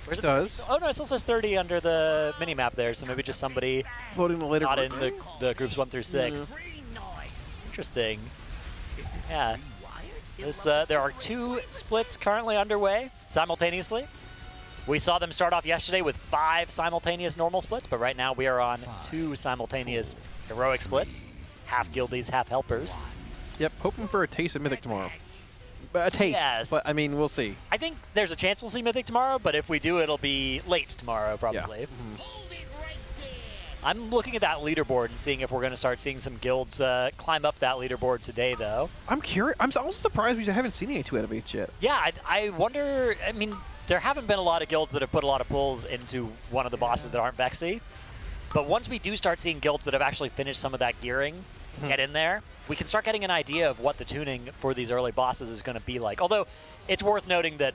Where's it? Does. Oh no, it still says 30 under the mini-map there, so maybe just somebody floating the later not in the groups 1 through 6. Interesting. Yeah. This, there are 2 splits currently underway simultaneously. We saw them start off yesterday with 5 simultaneous normal splits, but right now we are on 2 simultaneous heroic splits. Half guildies, half helpers. Yep, hoping for a taste of Mythic tomorrow. A taste, Yes. but I mean, we'll see. I think there's a chance we'll see Mythic tomorrow, but if we do, it'll be late tomorrow, probably. Yeah. I'm looking at that leaderboard and seeing if we're going to start seeing some guilds climb up that leaderboard today, though. I'm curious. I'm also surprised we haven't seen any 2 out of 8 yet. Yeah, I wonder. I mean, there haven't been a lot of guilds that have put a lot of pulls into one of the bosses that aren't Vexy. But once we do start seeing guilds that have actually finished some of that gearing, get in there, we can start getting an idea of what the tuning for these early bosses is going to be like. Although, it's worth noting that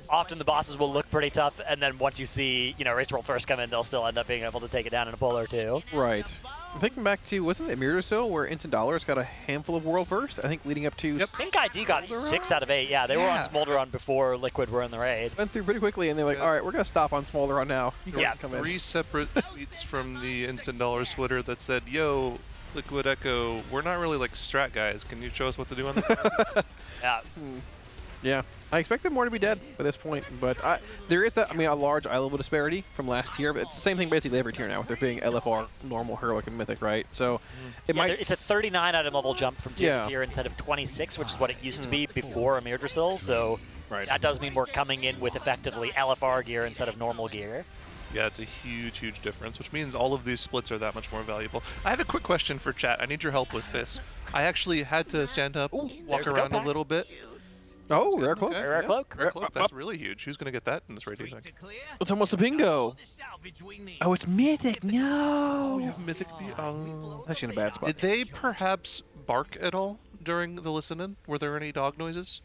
often the bosses will look pretty tough, and then once you see, you know, Race World first come in, they'll still end up being able to take it down in a pull or 2. Right. I'm thinking back to, wasn't it Mirror so where Instant Dollars got a handful of World First? I think leading up to... I think ID got 6 out of 8. Yeah, they were on Smolderon before Liquid were in the raid. Went through pretty quickly, and they're like, all right, we're going to stop on Smolderon now. You guys come in. 3 separate tweets from the Instant Dollars Twitter that said, yo, Liquid Echo, we're not really like strat guys. Can you show us what to do on this? Yeah. Yeah, I expected more to be dead by this point, but there is that. I mean, a large eye level disparity from last tier, but it's the same thing basically every tier now, with there being LFR, normal, heroic, and mythic, right? So it might. It's a 39 item level jump from tier to tier instead of 26, which is what it used to be before Amir Drasil. So that does mean we're coming in with effectively LFR gear instead of normal gear. Yeah, it's a huge, huge difference, which means all of these splits are that much more valuable. I have a quick question for chat. I need your help with this. I actually had to stand up, walk around a little bit. Oh, rare cloak. Okay. Rare cloak. Rare cloak. That's really huge. Who's going to get that in this raid, do you think? It's almost a bingo. Oh, it's mythic. No. Oh, you have mythic. Oh, that's in a bad spot. Did they perhaps bark at all during the listen-in? Were there any dog noises?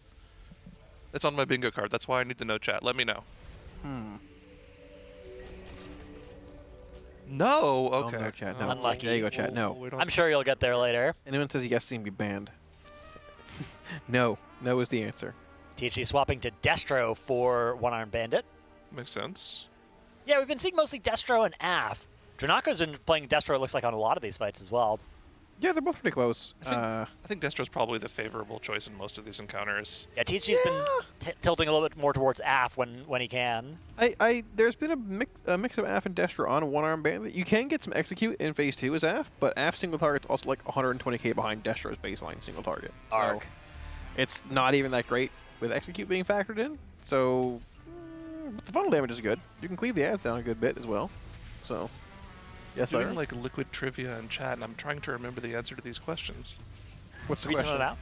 It's on my bingo card. That's why I need to know, chat. Let me know. No. Okay. No, chat. No. Unlucky. There you go, chat. No. I'm sure you'll get there later. Anyone says yes, seem to be banned. No. No is the answer. THC swapping to Destro for One Armed Bandit. Makes sense. Yeah, we've been seeing mostly Destro and Af. Dranako's been playing Destro, it looks like, on a lot of these fights as well. Yeah, they're both pretty close. I think Destro's probably the favorable choice in most of these encounters. Yeah, THC's been tilting a little bit more towards Af when he can. There's been a mix of Af and Destro on One Armed Bandit. You can get some execute in phase 2 as Af, but Af single target's also like 120k behind Destro's baseline single target. So it's not even that great with execute being factored in. So the funnel damage is good. You can cleave the ads down a good bit as well. So yes, doing like liquid trivia in chat, and I'm trying to remember the answer to these questions. What's the Read question? some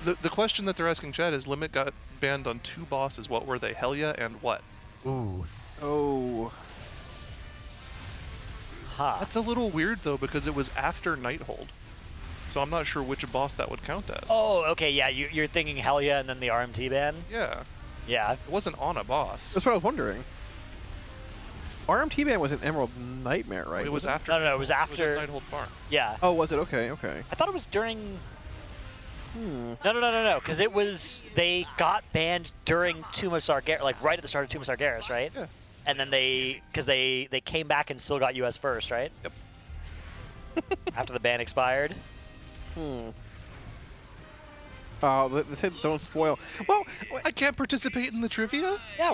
of The question that they're asking chat is Limit got banned on 2 bosses. What were they? Helya and what? Ooh. Oh. Huh. That's a little weird though, because it was after Nighthold. So I'm not sure which boss that would count as. Oh, okay, yeah, you're thinking Helya and then the RMT ban? Yeah. Yeah. It wasn't on a boss. That's what I was wondering. RMT ban was an Emerald Nightmare, right? It was after. No, it was after. It was at Nighthold Farm. Yeah. Oh, was it? Okay, okay. I thought it was during. No, because it was, they got banned during Tomb of Sargeras, like right at the start of Tomb of Sargeras, right? Yeah. And then they came back and still got US first, right? Yep. After the ban expired. Oh, they said don't spoil. Well, I can't participate in the trivia? Yeah,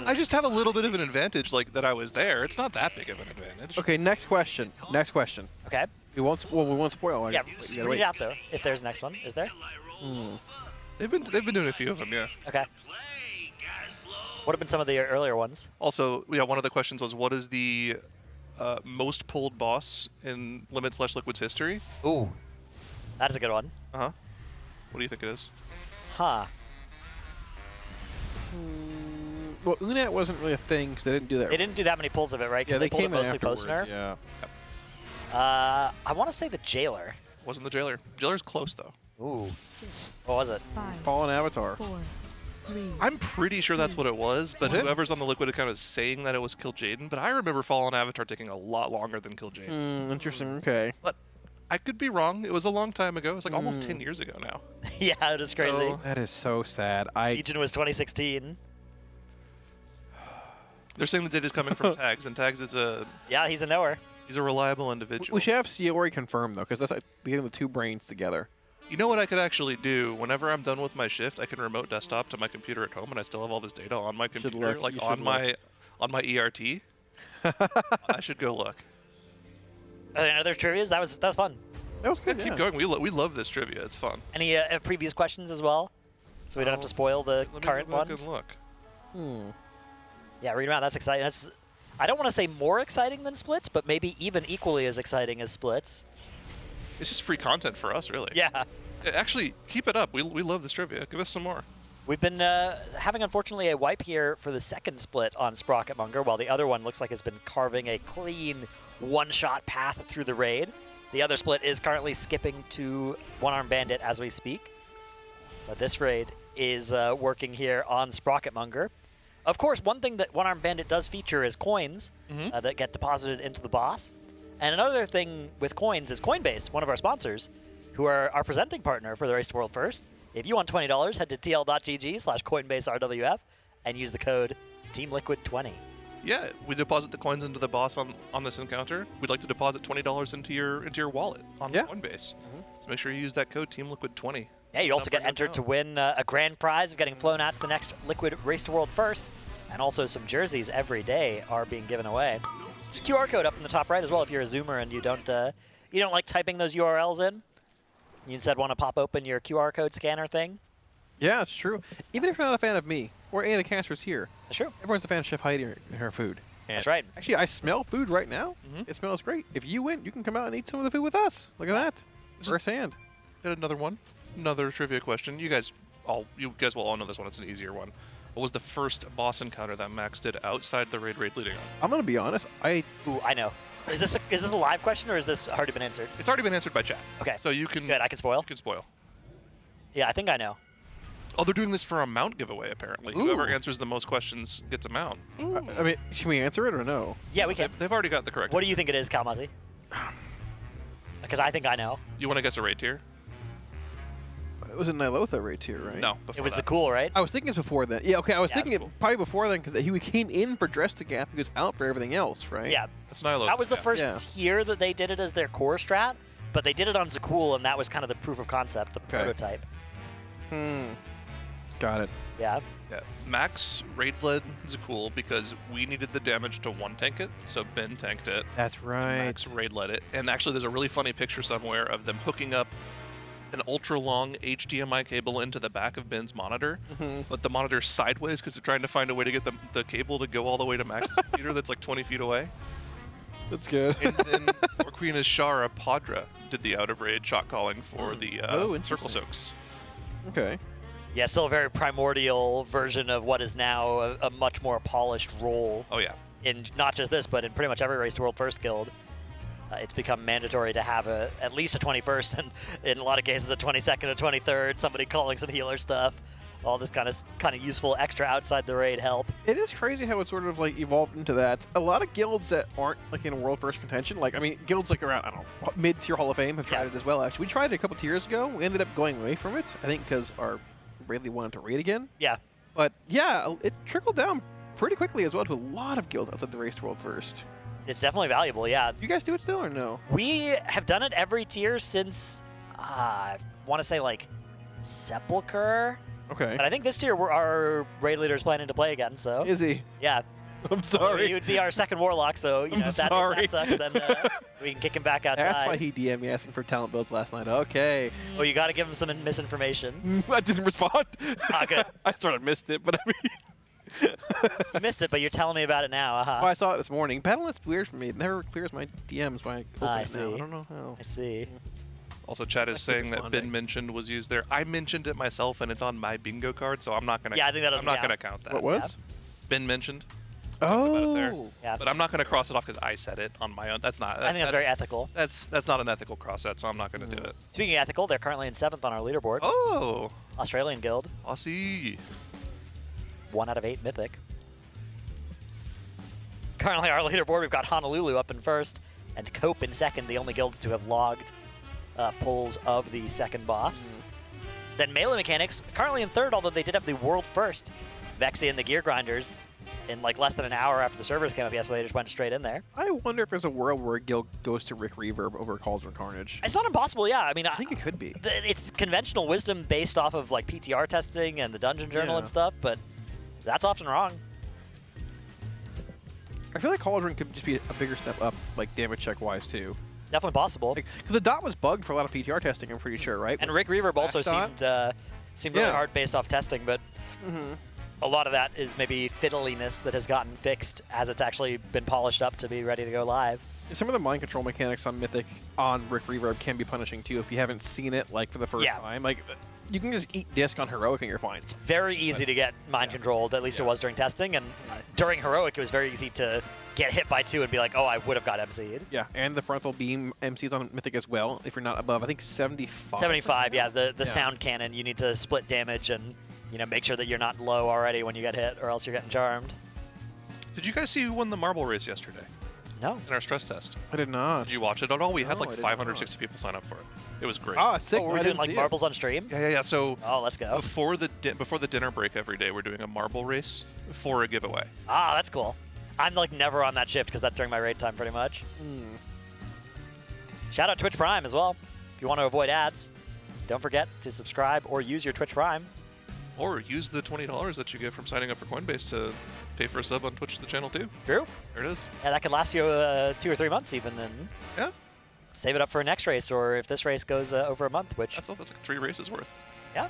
I just have a little bit of an advantage, like that I was there. It's not that big of an advantage. Okay, next question. Next question. Okay. We won't spoil. Yeah, read it out though. If there's next one, is there? They've been doing a few of them, yeah. Okay. What have been some of the earlier ones? Also, yeah, one of the questions was, what is the most pulled boss in Limit/Liquid's history? Ooh, that is a good one. Uh-huh. What do you think it is? Huh. Well, Unat wasn't really a thing because they didn't do that. They didn't do that many pulls of it, right? Yeah, they pulled came it in mostly afterwards. post-nerf. Yeah. I want to say the Jailer. Wasn't the Jailer. Jailer's close, though. Ooh. What was it? Fallen Avatar. 4, 3. I'm pretty sure that's what it was, but whoever's on the Liquid account is saying that it was Kill Jaden, but I remember Fallen Avatar taking a lot longer than Kill Jaden. Interesting, okay. But I could be wrong. It was a long time ago. It was like almost 10 years ago now. Yeah, it is crazy. So, that is so sad. Legion was 2016. They're saying the data's coming from Tags, and Tags is a... Yeah, he's a knower. He's a reliable individual. We should have Ciori confirm, though, because that's like getting the two brains together. You know what I could actually do? Whenever I'm done with my shift, I can remote desktop to my computer at home, and I still have all this data on my computer, like on my ERT. I should go look. Other trivias? That was fun. That was good. Yeah, keep going. We love this trivia. It's fun. Any previous questions as well? So we don't have to spoil the current Let me ones. go back and look. Yeah, read them out. That's exciting. I don't want to say more exciting than Splits, but maybe even equally as exciting as Splits. It's just free content for us, really. Yeah. Actually, keep it up. We love this trivia. Give us some more. We've been having, unfortunately, a wipe here for the second split on Sprocketmonger, while the other one looks like it's been carving a clean one-shot path through the raid. The other split is currently skipping to One Armed Bandit as we speak. But this raid is working here on Sprocketmonger. Of course, one thing that One Armed Bandit does feature is coins that get deposited into the boss. And another thing with coins is Coinbase, one of our sponsors, who are our presenting partner for the Race to World First. If you want $20, head to tl.gg/CoinbaseRWF and use the code TeamLiquid20. Yeah, we deposit the coins into the boss on this encounter. We'd like to deposit $20 into your wallet on Coinbase. So make sure you use that code TeamLiquid20. Yeah, you also get entered to win a grand prize of getting flown out to the next Liquid Race to World First, and also some jerseys every day are being given away. There's a QR code up in the top right as well if you're a Zoomer and you don't like typing those URLs in. You instead want to pop open your QR code scanner thing. Yeah, it's true. Even if you're not a fan of me or any of the casters here. That's true. Everyone's a fan of Chef Heidi and her food. And that's right. Actually, I smell food right now. It smells great. If you win, you can come out and eat some of the food with us. Look at that. Firsthand. Got another one. Another trivia question. You guys will all know this one. It's an easier one. What was the first boss encounter that Max did outside the raid leading on? I'm gonna be honest. Ooh, I know. Is this a live question or is this already been answered? It's already been answered by chat. Okay. So you can. Good. I can spoil. You can spoil. Yeah, I think I know. Oh, they're doing this for a mount giveaway, apparently. Ooh. Whoever answers the most questions gets a mount. I mean, can we answer it or no? Yeah, we can. They've already got the correct. What do you think it is, Kalmazi? Because I think I know. You want to guess a raid tier? It was a Nilotha right here, right? No, before It was that. the cool, right? I was thinking it's before then. Yeah, okay, I was Yeah, thinking it probably before then because he came in for Dress to Gap. He was out for everything else, right? Yeah. That's Nihilo. That was the first Yeah. tier that they did it as their core strat, but they did it on Zakul, and that was kind of the proof of concept, the prototype. Got it. Yeah. Yeah. Max raid led Zakul because we needed the damage to one tank it, so Ben tanked it. That's right. Max raid led it, and actually there's a really funny picture somewhere of them hooking up an ultra long HDMI cable into the back of Ben's monitor, but the monitor's sideways because they're trying to find a way to get the cable to go all the way to Max's computer that's like 20 feet away. That's good. And then for Queen Ashara, Padra did the out of raid shot calling for the circle soaks. Okay. Yeah, still a very primordial version of what is now a much more polished role. Oh, yeah. In not just this, but in pretty much every Race to World First guild. It's become mandatory to have at least a 21st, and in a lot of cases a 22nd, a 23rd, somebody calling some healer stuff. All this kind of useful extra outside the raid help. It is crazy how it sort of like evolved into that. A lot of guilds that aren't like in World First contention, like I mean, guilds like around I don't know mid-tier Hall of Fame have tried it as well. Actually, we tried it a couple tiers ago. We ended up going away from it. I think because our raid wanted to raid again. Yeah. But yeah, it trickled down pretty quickly as well to a lot of guilds outside the Race to World First. It's definitely valuable, yeah. You guys do it still or no? We have done it every tier since, I want to say like Sepulcher. Okay. But I think this tier our raid leader is planning to play again, so. Is he? Yeah. I'm sorry. He would be our second warlock, so you know, if that sucks, then we can kick him back outside. That's why he DM'd me asking for talent builds last night. Okay. Well, you got to give him some misinformation. I didn't respond. Ah, good. I sort of missed it, but I mean. You missed it, but you're telling me about it now. Well, I saw it this morning. Battle.net's weird for me. It never clears my DMs when I open I it see. now. I don't know how. I see. Also, chat is saying that Ben mentioned was used there. I mentioned it myself, and it's on my bingo card, so I'm not gonna. Yeah, I think that I'm not gonna count that. What was? Ben mentioned. Oh. Yeah. But I'm not gonna cross it off because I said it on my own. That's not. I think that's very ethical. That's not an ethical cross-set, so I'm not gonna do it. Speaking of ethical, they're currently in 7th on our leaderboard. Oh. Australian guild. Aussie. 1 out of 8 Mythic. Currently our leaderboard, we've got Honolulu up in 1st and Cope in 2nd, the only guilds to have logged pulls of the second boss. Then Melee Mechanics, currently in 3rd, although they did have the world first. Vexy and the Gear Grinders, in like less than an hour after the servers came up yesterday, they just went straight in there. I wonder if there's a world where a guild goes to Rick Reverb over Cauldron Carnage. It's not impossible, yeah. I mean, I think it could be. It's conventional wisdom based off of like PTR testing and the Dungeon Journal and stuff, but that's often wrong. I feel like Cauldron could just be a bigger step up, like damage check wise too. Definitely possible. Because the dot was bugged for a lot of PTR testing, I'm pretty sure, right? And Rick Reverb also seemed really hard based off testing, but a lot of that is maybe fiddliness that has gotten fixed as it's actually been polished up to be ready to go live. Some of the mind control mechanics on Mythic on Rick Reverb can be punishing too if you haven't seen it like for the first time. Like you can just eat disc on Heroic and you're fine. It's very easy to get mind controlled, at least it was during testing, and during Heroic it was very easy to get hit by 2 and be like, oh, I would have got MC'd. Yeah, and the frontal beam MCs on Mythic as well, if you're not above, I think 75. 75, yeah, the sound cannon, you need to split damage and make sure that you're not low already when you get hit, or else you're getting charmed. Did you guys see who won the marble race yesterday? No. In our stress test. I did not. Did you watch it at all? We had No, like I did 560 people sign up for it. It was great. Ah, sick. Oh, we're doing like marbles on stream? Yeah. So let's go. Before the dinner break every day, we're doing a marble race for a giveaway. Ah, that's cool. I'm like never on that shift because that's during my raid time pretty much. Shout out Twitch Prime as well if you want to avoid ads. don't forget to subscribe or use your Twitch Prime. Or use the $20 that you get from signing up for Coinbase to pay for a sub on Twitch to the channel too. True. There it is. Yeah, that could last you 2 or 3 months even. And yeah. Save it up for a next race, or if this race goes over a month, which... That's like 3 races worth. Yeah.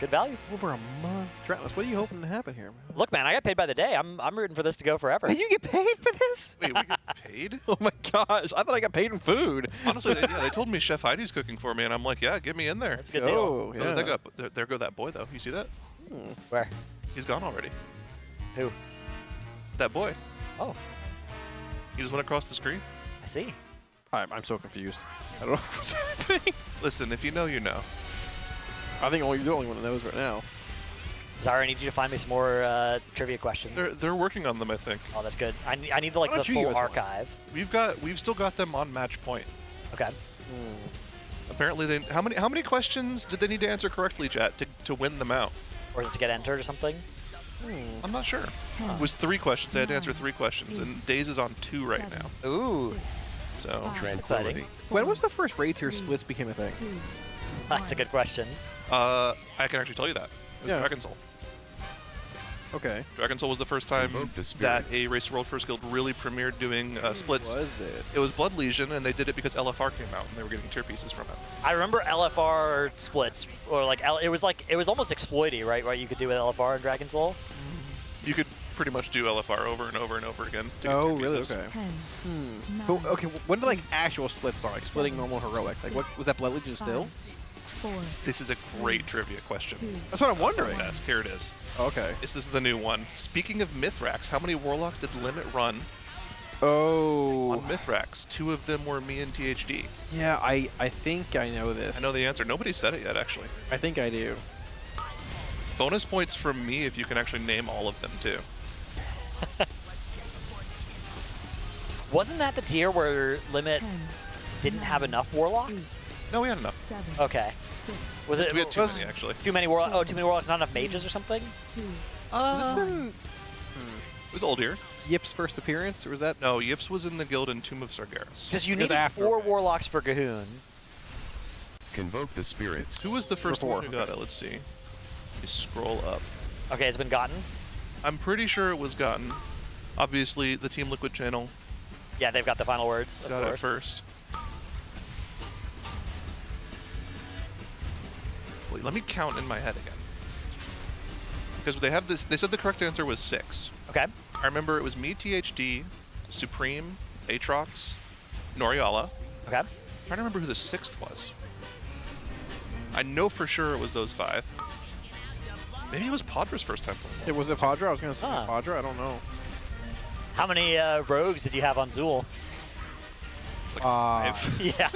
Good value. Over a month. Dratless, what are you hoping to happen here, man? Look, man, I got paid by the day. I'm rooting for this to go forever. You get paid for this? Wait, we get paid? Oh my gosh, I thought I got paid in food. Honestly, they told me Chef Heidi's cooking for me, and I'm like, yeah, get me in there. That's a good deal. Yeah. There go that boy, though. You see that? Where? He's gone already. Who? That boy. Oh. He just went across the screen. I see. I'm so confused. I don't know what's happening. Listen, if you know, you know. I think you're the only one that knows right now. Zara, I need you to find me some more trivia questions. They're working on them, I think. Oh, that's good. I need the full archive. We've still got them on match point. Okay. Apparently, how many questions did they need to answer correctly, chat, to win them out? Or is it to get entered or something? I'm not sure. It was 3 questions. They had to answer 3 questions, and Days is on 2 right now. Ooh. So that's exciting. When was the first raid tier splits became a thing? That's a good question. I can actually tell you that. It was Dragon Soul. Okay. Dragon Soul was the first time that a Race to World First Guild really premiered doing splits. Was it? It was Blood Legion, and they did it because LFR came out, and they were getting tier pieces from it. I remember LFR splits, or it was almost exploity, right? What you could do with LFR and Dragon Soul. You could pretty much do LFR over and over and over again. To get Oh, tier really? pieces. Okay. But, okay. When did actual splits start? Like splitting normal heroic? Like what was that Blood Legion still? 4. This is a great trivia question. That's what I'm wondering. Here it is. Okay. This is the new one. Speaking of Mithrax, how many Warlocks did Limit run? Oh. On Mithrax, 2 of them were me and THD. Yeah, I think I know this. I know the answer. Nobody said it yet, actually. I think I do. Bonus points from me if you can actually name all of them, too. Wasn't that the tier where Limit didn't have enough Warlocks? No, we had enough. Okay. Was it? We had too many, actually. Too many Warlocks. Oh, too many Warlocks, not enough mages or something? It was old year. Yip's first appearance, or was that? No, Yips was in the guild in Tomb of Sargeras. Because you needed 4 Warlocks for Gahoon. Convoke the spirits. Who was the first one who got it? Let's see. You scroll up. Okay, it's been gotten? I'm pretty sure it was gotten. Obviously, the Team Liquid channel. Yeah, they've got the final words, of got course. it first. Wait, let me count in my head again. Because they have this. They said the correct answer was 6. Okay. I remember it was me, THD, Supreme, Aatrox, Noriala. Okay. I'm trying to remember who the 6th was. I know for sure it was those 5. Maybe it was Padra's first time playing. It was it Padra? I was going to say Padra. I don't know. How many rogues did you have on Zool? Like 5. Yeah.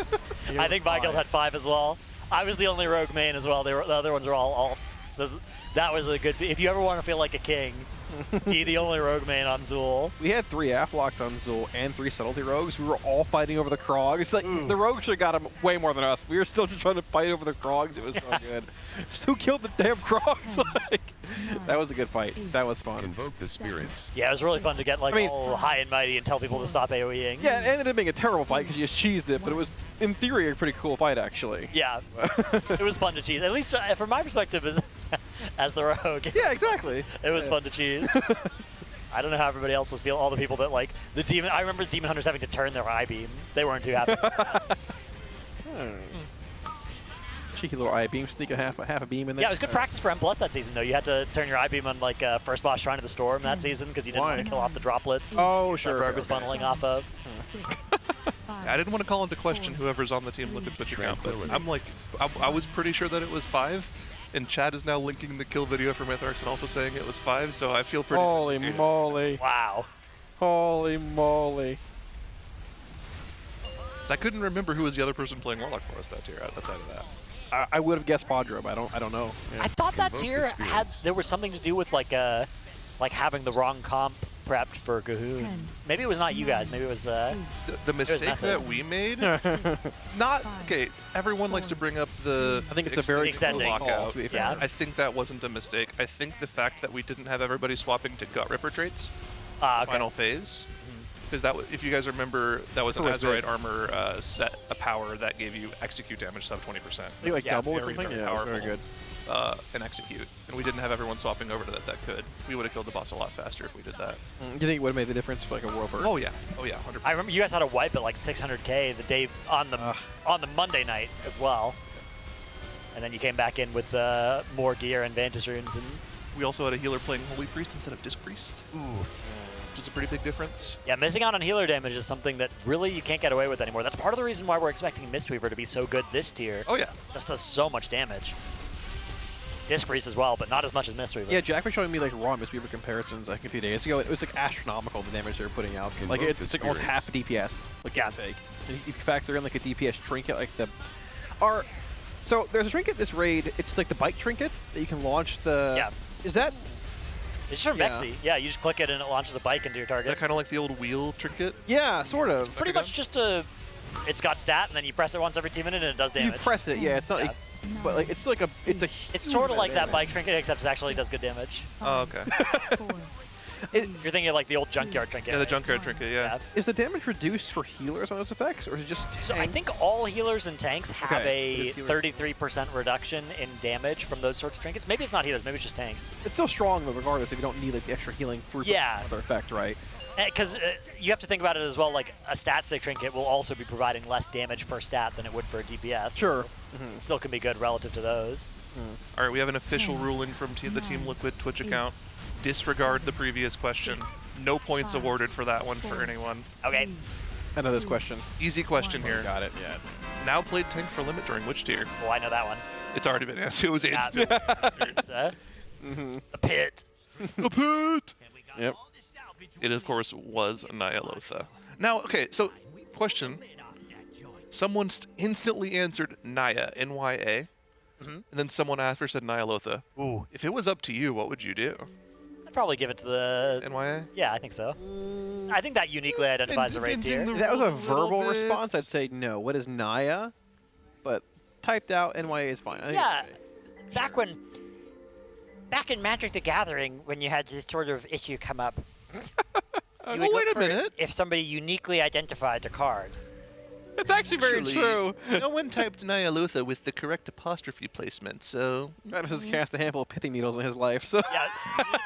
I think my guild had 5 as well. I was the only rogue main as well. The other ones are all alts. That was a good... If you ever want to feel like a king, be the only rogue main on Zool. We had 3 Aflocks on Zool and 3 subtlety rogues. We were all fighting over the Krogs. Like the rogues should have got them way more than us. We were still just trying to fight over the Krogs. It was so good. Just who killed the damn Krogs? Like, that was a good fight. That was fun. Invoke the spirits. Yeah, it was really fun to get all high and mighty and tell people to stop AoEing. Yeah, it ended up being a terrible fight because you just cheesed it, but it was, in theory, a pretty cool fight, actually. Yeah, it was fun to cheese. At least from my perspective as the rogue. Yeah, exactly. It was fun to cheese. I don't know how everybody else was feeling. All the people that the demon. I remember demon hunters having to turn their eye beam. They weren't too happy. Cheeky little eye beam, sneak a half a beam in there. Yeah, it was good practice for M+ that season though. You had to turn your eye beam on first boss Shrine of the Storm that season because you didn't want to kill off the droplets. Oh, sure. That rogue was funneling off of. I didn't want to call into question whoever's on the Team Liquid Twitch account, but I'm like, I was pretty sure that it was 5. And Chad is now linking the kill video for Mithrax and also saying it was 5, so I feel pretty... Holy moly. Wow. Holy moly. I couldn't remember who was the other person playing Warlock for us that tier outside of that. I would have guessed Padra, but I don't know. Yeah. I thought that tier there was something to do with like having the wrong comp prepped for Gahoon. Maybe it was not you guys. Maybe it was the mistake that we made. Okay. Everyone likes to bring up the. I think it's a very extending lockout. Yeah. I think that wasn't a mistake. I think the fact that we didn't have everybody swapping to Gut Ripper traits, okay. final phase, because if you guys remember, that was an Oh, was Azurite it? armor set, a power that gave you execute damage sub 20%. You like double or very, something? very Yeah, it was powerful. very good. And execute, and we didn't have everyone swapping over to that could. We would have killed the boss a lot faster if we did that. Do you think it would have made the difference for like a world burn? Oh yeah, 100%. I remember you guys had a wipe at like 600k the day on the Monday night as well, and then you came back in with more gear and Vantage runes, and We also had a healer playing Holy Priest instead of Disc Priest. Ooh. Which is a pretty big difference. yeah, missing out on healer damage is something that really you can't get away with anymore. That's part of the reason why we're expecting Mistweaver to be so good this tier. Oh yeah, just does so much damage. Disc Priest as well, but not as much as Mistweaver. Yeah, Jack was showing me like raw Mistweaver comparisons like a few days ago. It was like astronomical the damage they were putting out. Like it's like almost half a DPS. Like yeah. Take. If you factor in like a DPS trinket, like so there's a trinket this raid. It's like the bike trinket that you can launch the. Yeah. Is that? It's from Vexy. Yeah, you just click it and it launches a bike into your target. Is that kind of like the old wheel trinket? Yeah, sort of. It's pretty much just a. It's got stat, and then you press it once every 2 minutes, and it does damage. You press it, yeah. It's not. Like, but like it's like a. It's a. It's sort of like that bike trinket, except it actually does good damage. Oh, okay. You're thinking of like the old junkyard trinket. Yeah, the junkyard trinket. Yeah. Is the damage reduced for healers on those effects, or is it just? So I think all healers and tanks have a 33% reduction in damage from those sorts of trinkets. Maybe it's not healers. Maybe it's just tanks. It's still strong though, regardless if you don't need like the extra healing for other effect, right? Because you have to think about it as well. Like a stat stick trinket will also be providing less damage per stat than it would for a DPS. Sure. It still can be good relative to those. All right, we have an official ruling from the Team Liquid Twitch account. Disregard the previous question. No points awarded for that one for anyone. Okay. I know this question. Easy question here. Got it. Yeah. Now played Tank for Limit during which tier? Oh, I know that one. It's already been asked. It was instant. The pit. The pit. Yep. It of course was Nyalotha. Now, okay, so question. Someone instantly answered Naya, N-Y-A, and then someone after said Nyalotha. Ooh. If it was up to you, what would you do? I'd probably give it to the NYA. Yeah, I think so. I think that uniquely identifies a raid tier. If that was a verbal response, I'd say no. What is Naya? But typed out NYA is fine. I think Yeah, back in Magic the Gathering, when you had this sort of issue come up, you would wait look a minute. if somebody uniquely identified the card. It's actually very true. No one typed Nyalotha with the correct apostrophe placement, so... Travis has cast a handful of pithing needles in his life, so... Yeah,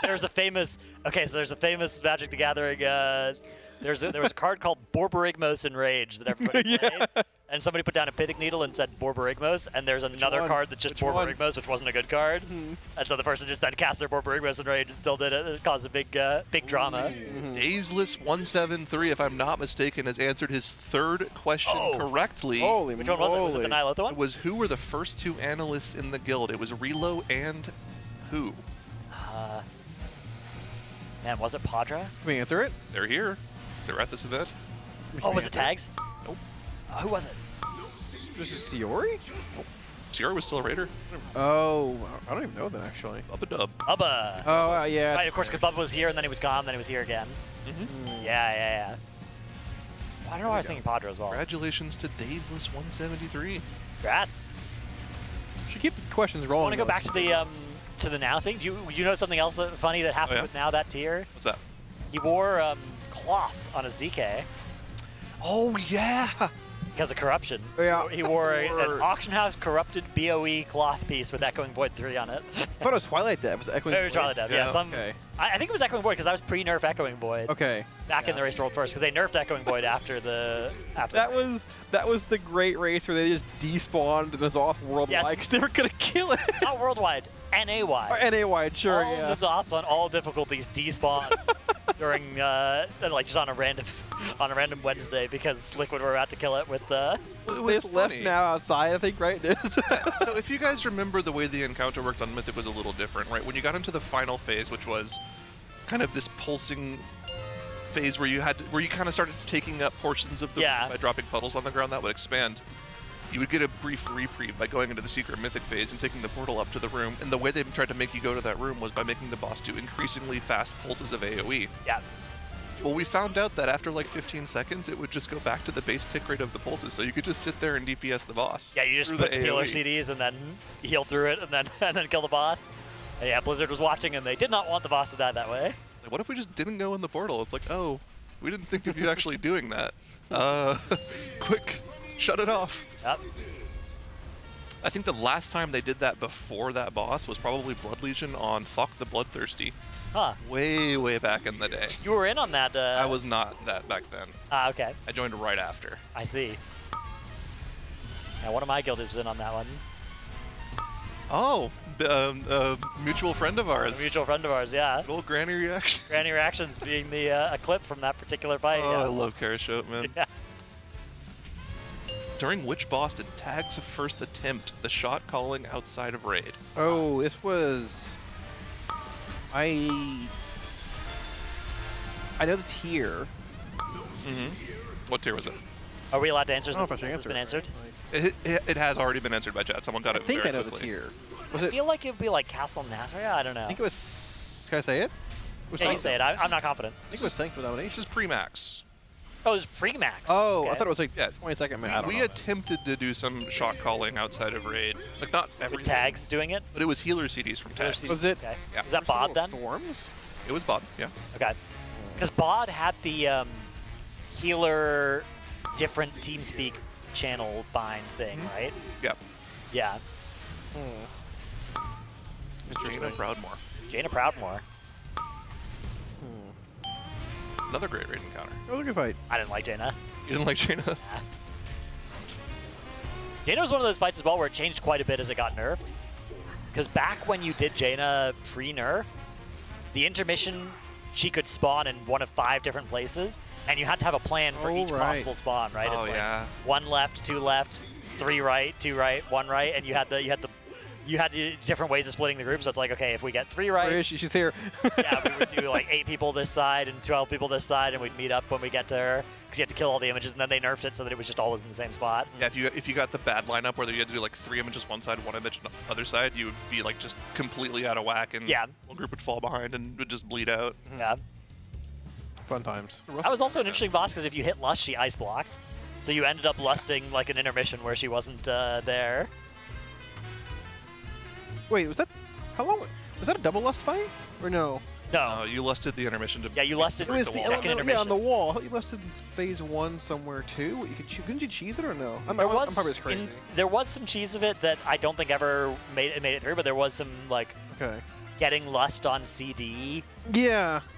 there's a famous... Okay, so there's a famous Magic the Gathering... there was a card called Borborygmos Enraged that everybody played. And somebody put down a Pithing Needle and said Borborygmos, and there's another card that's just Borborygmos, which wasn't a good card. And so the person just then cast their Borborygmos Enraged and still did it. It caused a big drama. Daisless173, if I'm not mistaken, has answered his third question correctly. Holy Which one was it? Was it the Nyalotha one? It was who were the first two analysts in the guild. It was Relo and who? Man, was it Padra? Can we answer it? They're here. They're at this event. Oh, was it Tags? Nope. Who was it? This is Siori? Siori was still a raider. Oh, I don't even know that actually. Bubba Dub. Bubba. Oh, yeah. Right, of course, because Bubba was here, and then he was gone, then he was here again. Yeah. Well, I don't know why I was thinking Padra as well. Congratulations to Daisless173. Congrats. Should keep the questions rolling. I want to go back to the Now thing. Do you know something else funny that happened with Now that tier? What's that? He wore cloth on a ZK. Oh, yeah. Because of corruption. Yeah. He wore an auction house corrupted BOE cloth piece with Echoing Void 3 on it. I thought it was Twilight Dev. Was it Echoing Void? Twilight Dev, yeah. Okay. I think it was Echoing Void because I was pre-nerf Echoing Void. Okay. Back in the race world first, because they nerfed Echoing Void after the that was the great race where they just despawned N'Zoth worldwide because they were gonna kill it. Not worldwide, NA-wide. Or NA-wide, sure, all yeah. N'Zoths on all difficulties despawned during like just on a random Wednesday because Liquid were about to kill it with the. It's left now outside, I think, right? So if you guys remember, the way the encounter worked on Mythic was a little different, right? When you got into the final phase, which was kind of this pulsing phase where you kind of started taking up portions of the room by dropping puddles on the ground that would expand. You would get a brief reprieve by going into the secret Mythic phase and taking the portal up to the room, and the way they tried to make you go to that room was by making the boss do increasingly fast pulses of AoE. Yeah. Well, we found out that after like 15 seconds, it would just go back to the base tick rate of the pulses, so you could just sit there and DPS the boss. Yeah, you just put the healer CDs and then heal through it and then kill the boss. And yeah, Blizzard was watching and they did not want the boss to die that way. Like, what if we just didn't go in the portal? It's like, oh, We didn't think of you actually doing that. Quick, shut it off. Yep. I think the last time they did that before that boss was probably Blood Legion on Fuck the Bloodthirsty. Huh. Way back in the day. You were in on that. I was not that back then. Ah, okay. I joined right after. I see. Yeah, one of my guildies was in on that one. Oh, mutual friend of ours. A mutual friend of ours, yeah. Good old Granny Reaction. Granny Reactions being the a clip from that particular fight. Oh, yeah. I love Karashot, man. Yeah. During which boss did Tag's first attempt the shot calling outside of raid? Oh, this was... I know the tier. What tier was it? Are we allowed to answer I don't this? know if I Has should been answered? It has already been answered by chat. Someone got it. I think very I know the quickly. tier. I feel like it would be like Castle Nazria. I don't know. I think it was... Can I say it? Yeah, you say it. I'm not confident. I think it was Sanctum with Domination. This is pre-max. Oh, it was pre-max. Oh, Okay. I thought it was like 20-second man. I don't We know. attempted to do some shot calling outside of raid. Like, not With everything. Tags doing it? But it was healer CDs from Tags. Was it? Okay. Yeah. Was that Bod then? Storms? It was Bob, yeah. Okay. Because Bod had the healer different TeamSpeak channel bind thing, right? Yep. Yeah. Jaina Proudmore. Jaina Proudmore. Another great raid encounter. It was a good fight. I didn't like Jaina. You didn't like Jaina? Jaina was one of those fights as well where it changed quite a bit as it got nerfed. Because back when you did Jaina pre-nerf, the intermission, she could spawn in one of 5 different places, and you had to have a plan for each possible spawn, right? Oh, it's like yeah. 1 left, 2 left, 3 right, 2 right, 1 right, and you had different ways of splitting the group. So it's like, okay, if we get 3 right, Where is she? She's here. yeah, we would do like 8 people this side and 12 people this side, and we'd meet up when we get to her because you had to kill all the images, and then they nerfed it so that it was just always in the same spot. Yeah, if you got the bad lineup where you had to do like 3 images one side, 1 image on the other side, you would be like just completely out of whack, and one group would fall behind and would just bleed out. Yeah. Fun times. That was also an interesting boss because if you hit Lust, she ice blocked. So you ended up lusting like an intermission where she wasn't there. Wait, was that... How long... Was that a double lust fight? Or no? No. You lusted the intermission to... Yeah, you lusted It was the the second intermission. yeah, on the wall. You lusted in phase 1 somewhere too. What, couldn't you cheese it or no? I'm probably just crazy. There was some cheese of it that I don't think ever made it through, but there was some like getting Lust on CD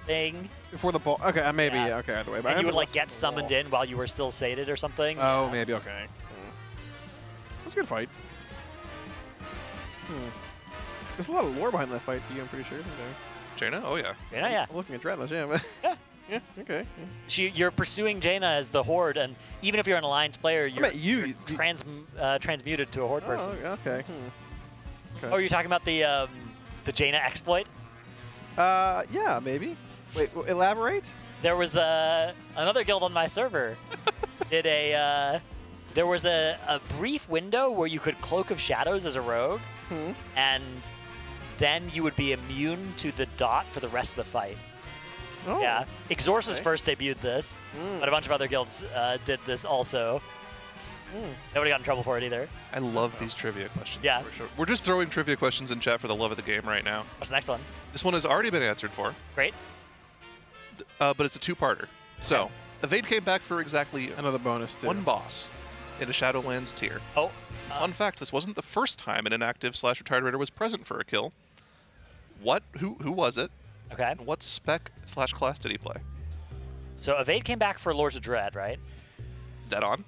thing. Before the ball. Okay, maybe, yeah, okay, either way. But And you would like get summoned in while you were still sated or something. Oh, maybe, okay. That's a good fight. There's a lot of lore behind that fight, I'm pretty sure. Jaina? Oh, yeah. Jaina, yeah. I'm looking at Dreadless, yeah. But yeah, okay. You're pursuing Jaina as the Horde, and even if you're an Alliance player, you're, you're transmuted to a Horde person. Okay. Oh, you're talking about the Jaina exploit? Yeah, maybe. Wait, elaborate? There was another guild on my server did there was a brief window where you could Cloak of Shadows as a rogue, and then you would be immune to the dot for the rest of the fight. Oh. Yeah. Exorcist first debuted this, but a bunch of other guilds did this also. Nobody got in trouble for it either. I love these trivia questions. Yeah. We're just throwing trivia questions in chat for the love of the game right now. What's the next one? This one has already been answered for. Great. But it's a 2-parter. So, Evade came back for exactly another bonus too. 1 boss in a Shadowlands tier. Oh. Fun fact, this wasn't the first time an inactive/retired raider was present for a kill. Who was it? Okay. And what spec/class did he play? So Evade came back for Lords of Dread, right? Dead on.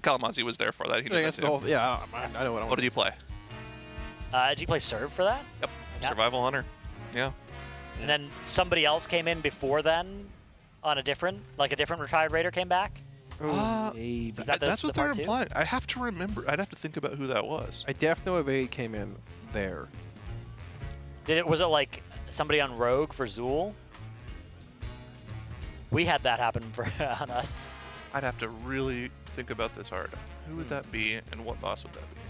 Kalamazzi was there for that. He did that too. I know what I want. What did he play? Did you play Serve for that? Yep. Yeah. Survival Hunter. Yeah. And then somebody else came in before then on a different retired raider came back? Maybe. That's what they're implying. I have to remember. I'd have to think about who that was. I definitely know Evade came in there. Was it like somebody on Rogue for Zool? We had that happen on us. I'd have to really think about this hard. Who would that be, and what boss would that be?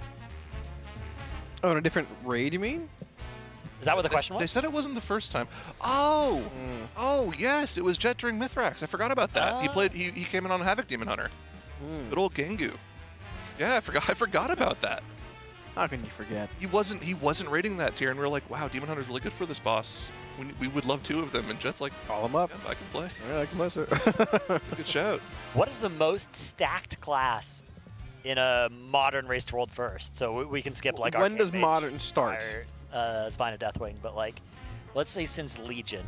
Oh, in a different raid, you mean? Is that what the question was? They said it wasn't the first time. Oh! Oh, yes, it was Jet during Mithrax. I forgot about that. He came in on Havoc Demon Hunter. Good old Gengu. Yeah, I forgot about that. How can you forget? He wasn't raiding that tier, and we were like, wow, Demon Hunter's really good for this boss. We would love 2 of them, and Jet's like, call them up. Yeah, I can play. Yeah, I can play, sir. It's a good shout. What is the most stacked class in a modern Race to World First? So we can skip like when does Arcane Mage, modern start? Spine of Deathwing, but like, let's say since Legion.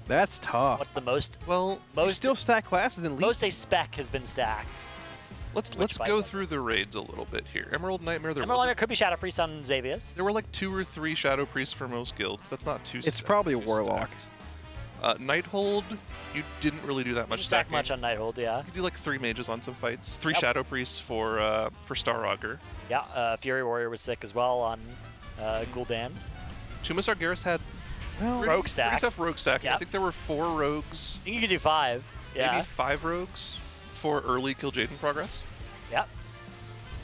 That's tough. What's the most? Well, most still stack classes in Legion. Most a spec has been stacked. Let's go through the raids a little bit here. Emerald Nightmare. Emerald Nightmare could be Shadow Priest on Xavius. There were like 2 or 3 Shadow Priests for most guilds. That's not too. It's probably a Warlock. Nighthold, you didn't really do that much stack stacking. much on Nighthold, yeah. You could do like 3 mages on some fights. 3 Shadow Priests for Star Augur. Yeah, Fury Warrior was sick as well on Gul'dan. Tumas Argyris had rogue stack. Pretty tough rogue stacking. Yep. I think there were 4 rogues. I think you could do 5. Yeah. Maybe 5 rogues for early Kill Jaden progress. Yep.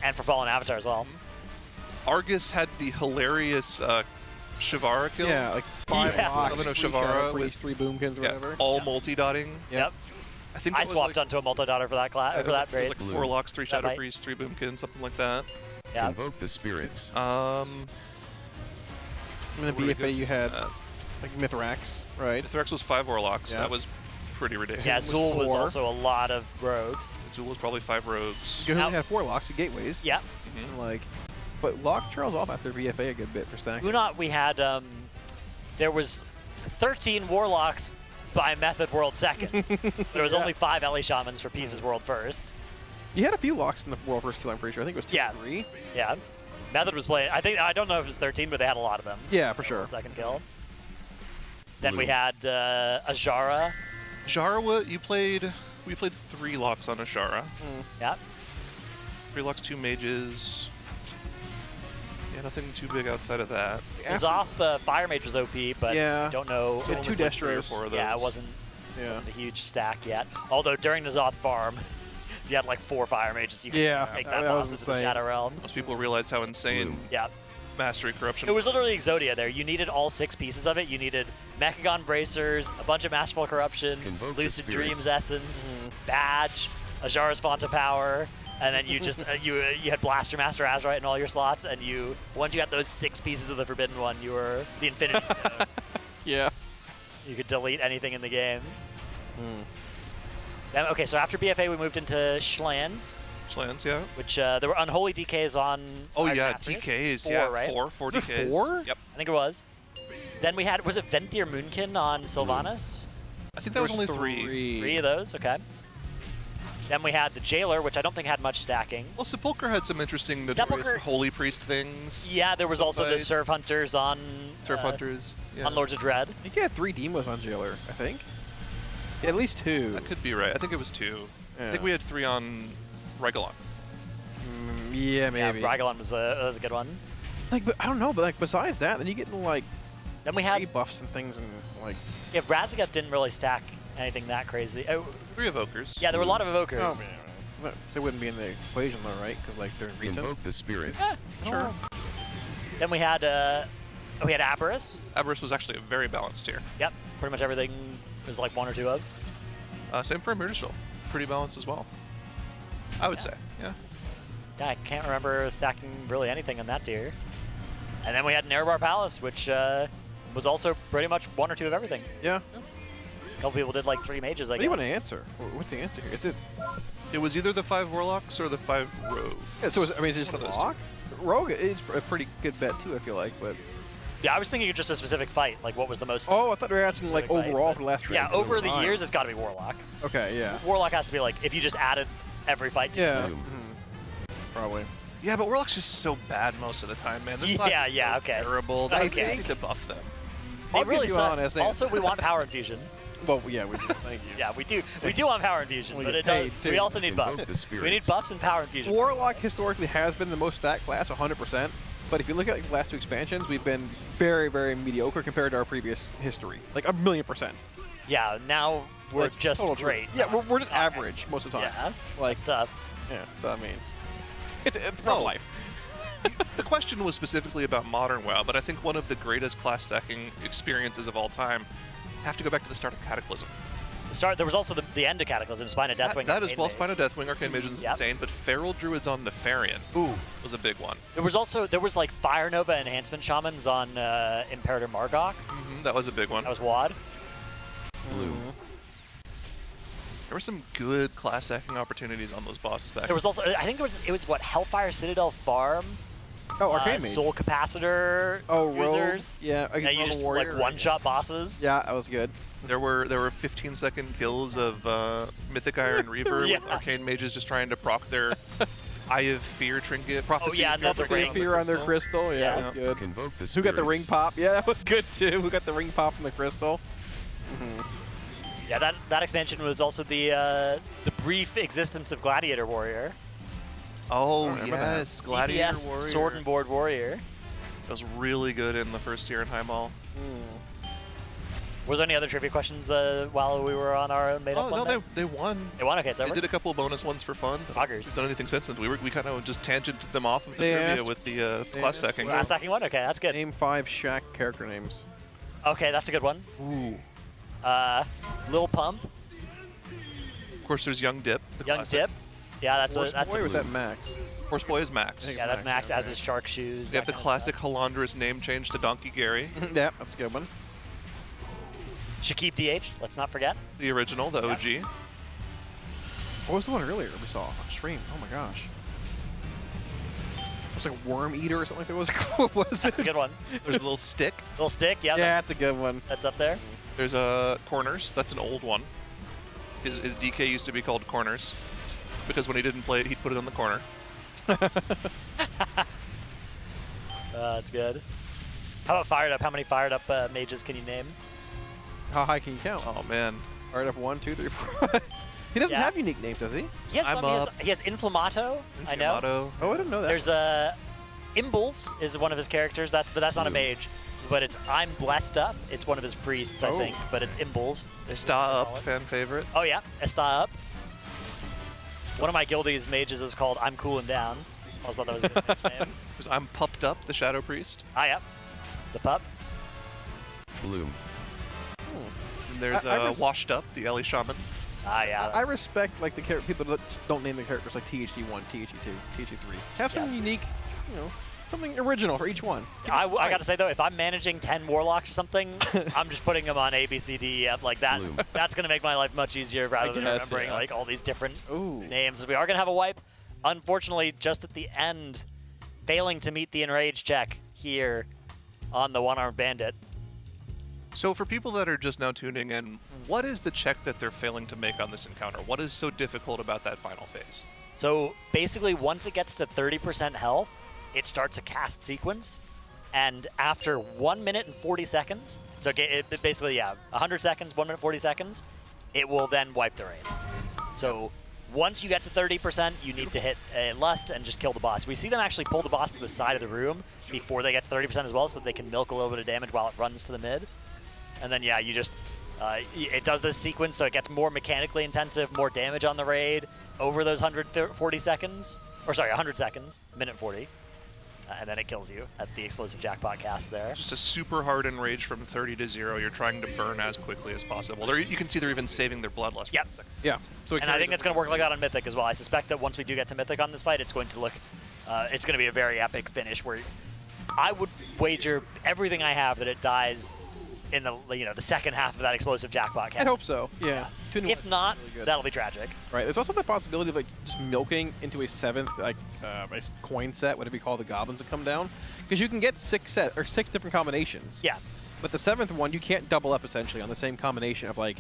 And for Fallen Avatar as well. Argus had the hilarious Shivara kill. Yeah, like 5 locks, 3 Shivara with 3 boomkins or whatever. All multi-dotting. Yep. I think I that was swapped like, onto a multi-daughter for that class. it was like, it was like raid. 4 locks, 3 Shadow fight. Priests, 3 boomkins, something like that. Yeah. Invoke the spirits. In the BFA you had like Mithrax, right? Mithrax was 5 Warlocks. Yeah. That was pretty ridiculous. Yeah, Zool was also a lot of rogues. Zool was probably 5 rogues. You only had 4 locks at gateways. Yep. And like, but lock trails off after VFA a good bit for stacking. Unot, we had there was 13 Warlocks by Method World Second. There was only 5 Ellie Shamans for Pieces World First. You had a few locks in the World First kill, I'm pretty sure. I think it was 2 or 3. Yeah. Method was playing. I don't know if it was 13, but they had a lot of them. Yeah, for sure. Second kill. Then we had Ajara. Ajara, we played 3 locks on Ajara. Yep. 3 locks, 2 mages. Yeah, nothing too big outside of that. Zoth Fire Mage was OP, but I don't know. It had 2 Destros. 4 of those. Yeah, it wasn't a huge stack yet. Although during the Zoth farm, if you had like 4 Fire Mages, you could take that boss into the Shadow Realm. Most people realized how insane Mastery Corruption It was literally Exodia there. You needed all 6 pieces of it. You needed Mechagon Bracers, a bunch of Masterful Corruption, Lucid Dreams Essence, Badge, Ajara's Font of Power, and then you just you had Blaster Master Azurite in all your slots, and once you got those 6 pieces of the Forbidden One, you were the Infinity Node. Yeah. You could delete anything in the game. Then, okay, so after BFA, we moved into Schlans. Schlans, yeah. Which there were Unholy DKs on. Oh yeah, Masteries. DKs. 4, Yeah, right? 4 DKs. 4? Yep. I think it was. Then we had, was it Venthyr Moonkin on Sylvanas? I think that was only 3. 3 of those, okay. Then we had the Jailer, which I don't think had much stacking. Well, Sepulchre had some interesting notorious Holy Priest things. Yeah, there was also the Serve Hunters on... Serve Hunters, yeah. On Lords of Dread. I think you had 3 Demos on Jailer, I think. Yeah, at least 2. That could be right. I think it was 2. Yeah. I think we had 3 on Regalon. Yeah, maybe. Yeah, Regalon was a good one. Like, but I don't know, but like besides that, then you get into like then we had buffs and things and like. Yeah, Razageth didn't really stack anything that crazy. 3 Evokers. Yeah, there were a lot of Evokers. Oh man, they wouldn't be in the equation though, right? Because like they're recent. Invoke the spirits. Sure. Then we had Aberrus. Aberrus was actually a very balanced tier. Yep, pretty much everything was like 1 or 2 of. Same for Murdersville. Pretty balanced as well. I would say, yeah. Yeah, I can't remember stacking really anything on that tier. And then we had Nerebar Palace, which was also pretty much 1 or 2 of everything. Yeah. A couple people did like 3 mages, I guess. What do you want to answer? What's the answer here? Is it? It was either the 5 Warlocks or the 5 Rogue. Yeah, so I mean, is it just the lock? Rogue is a pretty good bet too, I feel like, but. Yeah, I was thinking of just a specific fight, like what was the most. Oh, I thought they were asking like overall for the last. Yeah, over the years, it's got to be Warlock. Okay, yeah. Warlock has to be like if you just added every fight to Yeah. it. Probably. Yeah, but Warlock's just so bad most of the time, man. This class is so terrible. They need to buff them. It really sucks. Also, we want Power Infusion. Well, yeah, we do. Thank you. Yeah, we do. We do want Power Infusion, We but get it does. paid, too. We also need buffs. We need buffs and Power Infusion. Warlock historically has been the most stacked class, 100%. But if you look at like, the last 2 expansions, we've been very, very mediocre compared to our previous history. Like 1,000,000%. Yeah, now we're Like, just total great. Yeah, we're just average most of the time. Yeah, like that's tough. Yeah, so I mean, it's rough life. The question was specifically about Modern WoW, but I think one of the greatest class stacking experiences of all time have to go back to the start of Cataclysm. There was also the end of Cataclysm, Spine of Deathwing. That as Arcane well, Mage. Spine of Deathwing, Arcane Mage is insane, but Feral Druids on Nefarian was a big one. There was like Fire Nova Enhancement Shamans on Imperator Margok. That was a big one. That was WAD. Blue. There were some good class stacking opportunities on those bosses back. There was also, I think it was what, Hellfire Citadel Farm? Oh, Arcane Mage. Soul Capacitor Rogue. users. Yeah, You just like one-shot bosses. Yeah, that was good. There were 15-second kills of Mythic Iron Reaver Yeah. with Arcane Mages just trying to proc their Eye of Fear trinket. Prophecy yeah, of the Prophecy of Fear on their crystal. Yeah, that was good. Convoke the Who got the ring spirits. pop? Yeah, that was good too. Who got the ring pop from the crystal? Yeah, that expansion was also the brief existence of Gladiator Warrior. Oh, remember yes, Gladiator DPS Warrior. Sword and Board Warrior. That was really good in the first year in High Mall. Was there any other trivia questions while we were on our made-up Oh, one? no, then? they won. They won? Okay, it's They over? did a couple bonus ones for fun. Poggers. We've done anything since then. We kind of just tangented them off of the They trivia asked- with the class stacking. Class stacking one? Okay, that's good. Name 5 Shaq character names. Okay, that's a good one. Ooh. Lil Pump. Of course, there's Young Dip. The Young classic. Dip. Yeah, that's Horse a Boy, was that Max? Horse Boy is Max. yeah, that's Max as his shark shoes. We have that the kind of classic Halandrous name change to Donkey Gary. Yeah, that's a good one. stuff. Shakib DH, let's not forget. The original, the OG. What was the one earlier we saw on stream? Oh my gosh. It was like Worm Eater or something like that. What was it? That's a good one. There's a little stick. Little stick, yeah. Yeah, that's a good one. That's up there. There's Corners. That's an old one. His DK used to be called Corners because when he didn't play it, he'd put it on the corner. That's good. How about Fired Up? How many Fired Up mages can you name? How high can you count? Oh man. Fired up 1, 2, 3, 4. He doesn't Yeah. have unique names, does he? He has I'm some. up. He has Inflammato. I know. Inflammato. Oh, I didn't know that. There's Imbles is one of his characters. But that's not a mage. But it's I'm Blessed Up. It's one of his priests, I think. But it's Imbles. Esta Up, fan favorite. Oh yeah, Esta Up. One of my Guildie's mages is called I'm Cooling Down. I always thought that was a good mage name. There's I'm Pupped Up, the Shadow Priest. Ah yeah, the pup. Bloom. And there's Washed Up, the Ellie Shaman. Ah yeah. I respect like the people that just don't name the characters like THD1, THD2, THD3. Have some unique, something original for each one. I gotta say though, if I'm managing 10 warlocks or something, I'm just putting them on A, B, C, D, E, F like that. That's gonna make my life much easier rather than remembering like all these different names. We are gonna have a wipe. Unfortunately, just at the end, failing to meet the enrage check here on the One-Armed Bandit. So for people that are just now tuning in, what is the check that they're failing to make on this encounter? What is so difficult about that final phase? So basically, once it gets to 30% health, it starts a cast sequence, and after 1 minute and 40 seconds, so it basically, 100 seconds, 1 minute 40 seconds, it will then wipe the raid. So once you get to 30%, you need to hit a Lust and just kill the boss. We see them actually pull the boss to the side of the room before they get to 30% as well, so they can milk a little bit of damage while it runs to the mid. And then, you just, it does this sequence, so it gets more mechanically intensive, more damage on the raid over those 140 seconds, or sorry, 100 seconds, minute 40. And then it kills you at the explosive jackpot cast there. Just a super hard enrage from 30 to 0. You're trying to burn as quickly as possible. You can see they're even saving their bloodlust. Yep. Yeah. So And I think that's going to work like that on Mythic as well. I suspect that once we do get to Mythic on this fight, it's going to look, it's going to be a very epic finish where I would wager everything I have that it dies in the second half of that explosive jackpot cast. I hope so. Yeah. If not, really that'll be tragic. Right. There's also the possibility of like just milking into a 7th coin set, whatever you call the goblins that come down, because you can get 6 different combinations. Yeah. But the 7th one you can't double up essentially on the same combination of like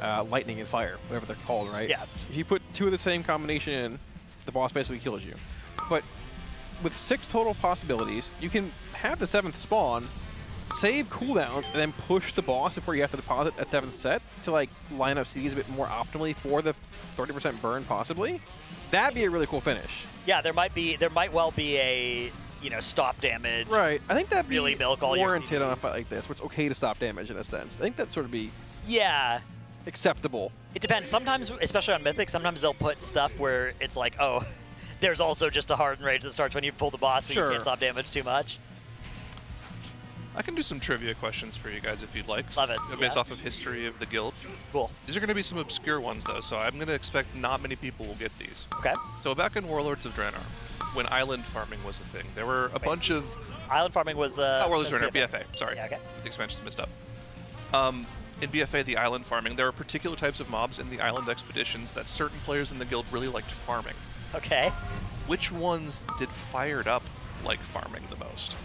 lightning and fire, whatever they're called, right? Yeah. If you put 2 of the same combination in, the boss basically kills you. But with 6 total possibilities, you can have the 7th spawn, save cooldowns, and then push the boss before you have to deposit that 7th set to like line up CDs a bit more optimally for the 30% burn possibly. That'd be a really cool finish. Yeah, there might well be a stop damage. Right. I think that'd be really milk all warranted your on a fight like this, where it's okay to stop damage in a sense. I think that'd sort of be acceptable. It depends. Sometimes, especially on Mythic, sometimes they'll put stuff where it's like, oh, there's also just a hardened rage that starts when you pull the boss, so you can't stop damage too much. I can do some trivia questions for you guys if you'd like. Love it. Based off of history of the guild. Cool. These are going to be some obscure ones, though, so I'm going to expect not many people will get these. Okay. So back in Warlords of Draenor, when island farming was a thing, there were a bunch of... Island farming was... Warlords of Draenor, BFA, sorry. Yeah, okay. The expansion's messed up. In BFA, the island farming, there are particular types of mobs in the island expeditions that certain players in the guild really liked farming. Okay. Which ones did Fired Up like farming the most?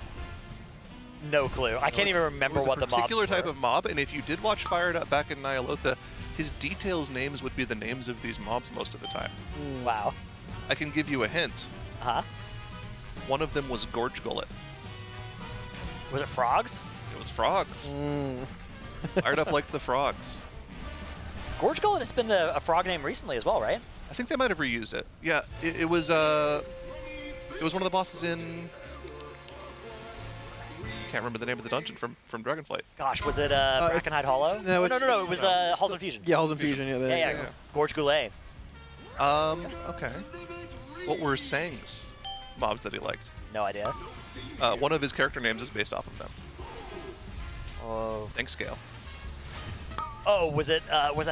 No clue. I can't even remember what the mobs were. A particular type of mob, and if you did watch Fired Up back in Nyalotha, his details names would be the names of these mobs most of the time. Wow. I can give you a hint. Uh-huh. One of them was Gorge Gullet. Was it frogs? It was frogs. Fired Up liked the frogs. Gorge Gullet has been a frog name recently as well, right? I think they might have reused it. Yeah, it was one of the bosses in... I can't remember the name of the dungeon from Dragonflight. Gosh, was it Brackenhide Hollow? No, no, it was Halls of Fusion. Yeah, Halls of Fusion, Yeah. Gorge Goulet. Okay. What were Sang's mobs that he liked? No idea. One of his character names is based off of them. Oh. Thanks, Scale. Oh, was that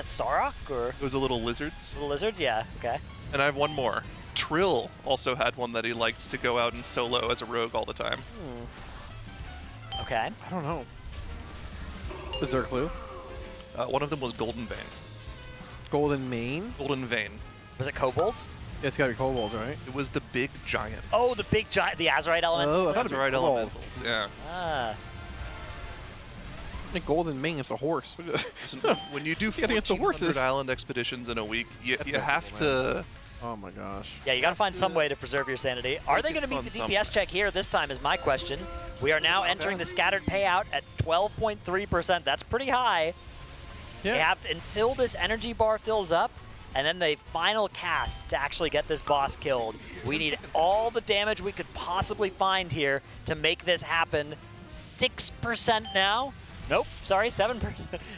Sarok or? It was the little lizards. Little lizards, yeah. Okay. And I have one more. Trill also had one that he liked to go out and solo as a rogue all the time. Okay. I don't know. Is there a clue? One of them was Golden Vein. Golden Mane? Golden Vein. Was it kobolds? Yeah, it's gotta be kobolds, right? It was the big giant. Oh, the big giant, the Azurite elementals. Oh, I thought Azurite elementals. Yeah. Ah. I think Golden Mane is a horse. Listen, when you do 1,400 island expeditions in a week, you have to... Oh my gosh. Yeah, you gotta find some way to preserve your sanity. Are they gonna beat the DPS check here this time is my question. We are now entering the scattered payout at 12.3%. That's pretty high. Yeah. They have until this energy bar fills up, and then the final cast to actually get this boss killed. We need all the damage we could possibly find here to make this happen. 6% now. Nope, sorry, 7%.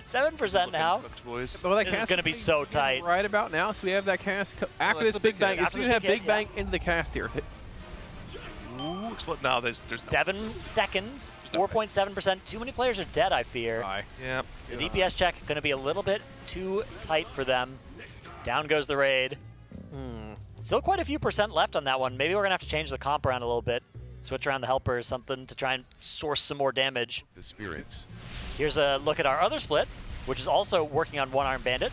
7% now. Boys. Well, this is going to be so tight. Right about now, so we have that cast after this big bang. It's going to have big bang into the cast here. Ooh, explode. No, there's 7 seconds, 4.7%. Too many players are dead, I fear. Yeah. The DPS check going to be a little bit too tight for them. Down goes the raid. Still quite a few percent left on that one. Maybe we're going to have to change the comp around a little bit. Switch around the helper or something to try and source some more damage. The spirits. Here's a look at our other split, which is also working on one Armed Bandit.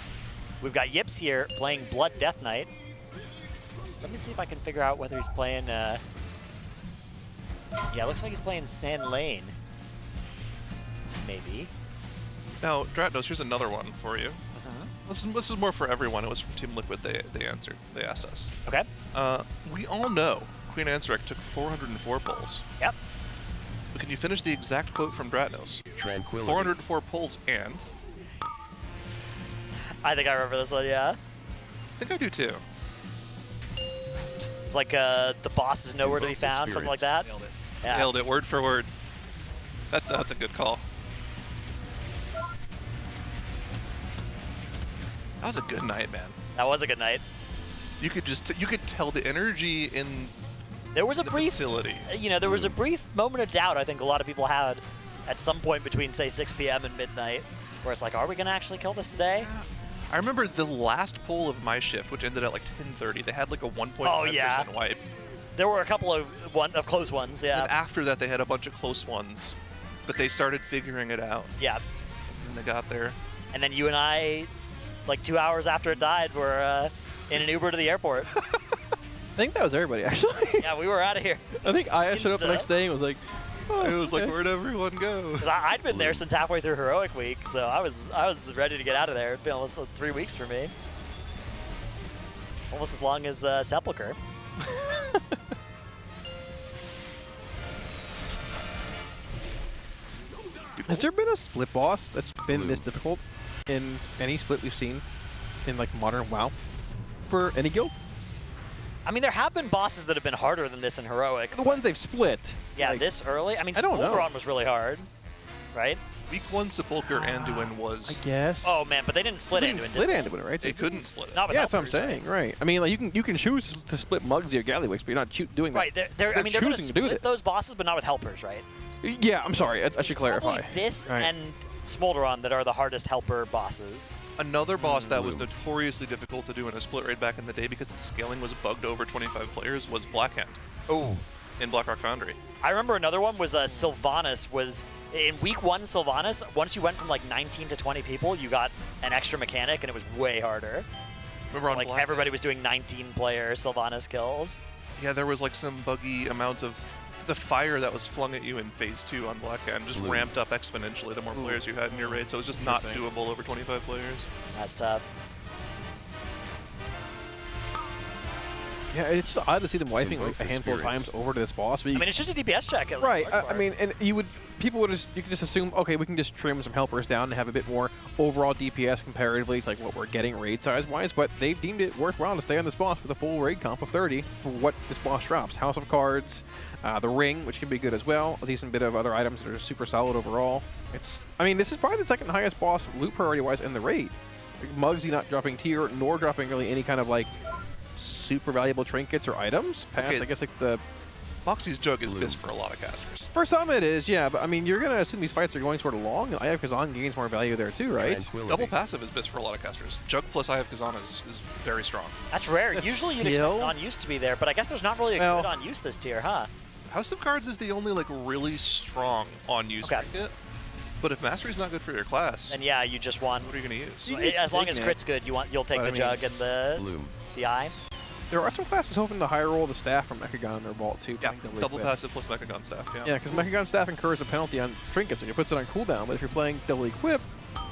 We've got Yips here playing Blood Death Knight. Let me see if I can figure out whether he's playing... Yeah, it looks like he's playing Sand Lane. Maybe. Now, Dratnos, here's another one for you. This is more for everyone. It was from Team Liquid. They answered. They asked us. Okay. We all know Queen Ansarek took 404 pulls. Yep. But can you finish the exact quote from Dratnos? Tranquility. 404 pulls and... I think I remember this one, yeah. I think I do too. It's like the boss is nowhere to be found, something like that. Nailed it. Yeah. Nailed it, word for word. That's a good call. That was a good night, man. That was a good night. You could tell the energy in there was a brief facility. There was a brief moment of doubt I think a lot of people had at some point between say 6 p.m. and midnight, where it's like, are we gonna actually kill this today? I remember the last pull of my shift, which ended at like 10:30. They had like a 1.5% wipe. There were a couple of close ones, yeah. And after that, they had a bunch of close ones, but they started figuring it out. Yeah. And they got there. And then you and I, like 2 hours after it died, were in an Uber to the airport. I think that was everybody, actually. Yeah, we were out of here. I think I showed up the next day and was like, oh, it was like, where'd everyone go? Because I'd been there since halfway through Heroic Week, so I was ready to get out of there. It's been almost 3 weeks for me. Almost as long as Sepulcher. Has there been a split boss that's been this difficult in any split we've seen in like modern WoW for any guild? I mean, there have been bosses that have been harder than this in Heroic. The ones they've split. Yeah, like, this early. I mean, I don't know. Spulveron was really hard, right? Week 1 Sepulcher Anduin was... I guess. Oh man, but they didn't split Anduin. Split Anduin, right? They couldn't split it. Not with yeah, that's what I'm helpers, saying, right? I mean, like you can choose to split Mugsy or Gallywix, but you're not doing that. Right. I mean, they're going to choosing to do split this. those bosses, but not with helpers, right? Yeah, I'm sorry. I should clarify. Probably this Right. and Smolderon that are the hardest helper bosses. Another boss that was notoriously difficult to do in a split raid back in the day because its scaling was bugged over 25 players was Blackhand. Oh. In Blackrock Foundry. I remember another one was Sylvanas. Was in week 1 Sylvanas, once you went from like 19 to 20 people, you got an extra mechanic and it was way harder. Remember on like Blackhand? everybody was doing 19 player Sylvanas kills. Yeah, there was like some buggy amount of the fire that was flung at you in phase 2 on Blackhand just ramped up exponentially the more players you had in your raid, so it was just not doable over 25 players. That's tough. Yeah, it's just odd to see them wiping like a handful of times over to this boss. I mean, it's just a DPS check. Right. I mean, and you could just assume, okay, we can just trim some helpers down and have a bit more overall DPS comparatively to like what we're getting raid size wise. But they've deemed it worthwhile to stay on this boss with a full raid comp of 30 for what this boss drops. House of Cards, the ring, which can be good as well. A decent bit of other items that are super solid overall. I mean, this is probably the second highest boss loot priority wise in the raid. Like, Muggsy not dropping tier, nor dropping really any kind of like super valuable trinkets or items past, I guess, like the... Moxie's Jug is BIS for a lot of casters. For some it is, yeah, but I mean, you're going to assume these fights are going sort of long, and I have Kazan gains more value there too, right? Double passive is BIS for a lot of casters. Jug plus I have Kazan is very strong. That's rare. Usually you'd expect on-use to be there, but I guess there's not really a good on-use this tier, huh? House of Cards is the only like really strong on-use trinket. But if Mastery's not good for your class, then yeah, you just want... What are you going to use? As long as crit's good, you'll take the Jug and the Eye. There are some classes hoping to high roll the staff from Mechagon in their vault too. Yeah, double passive plus Mechagon staff, yeah. Yeah, because Mechagon staff incurs a penalty on trinkets and it puts it on cooldown, but if you're playing double equip,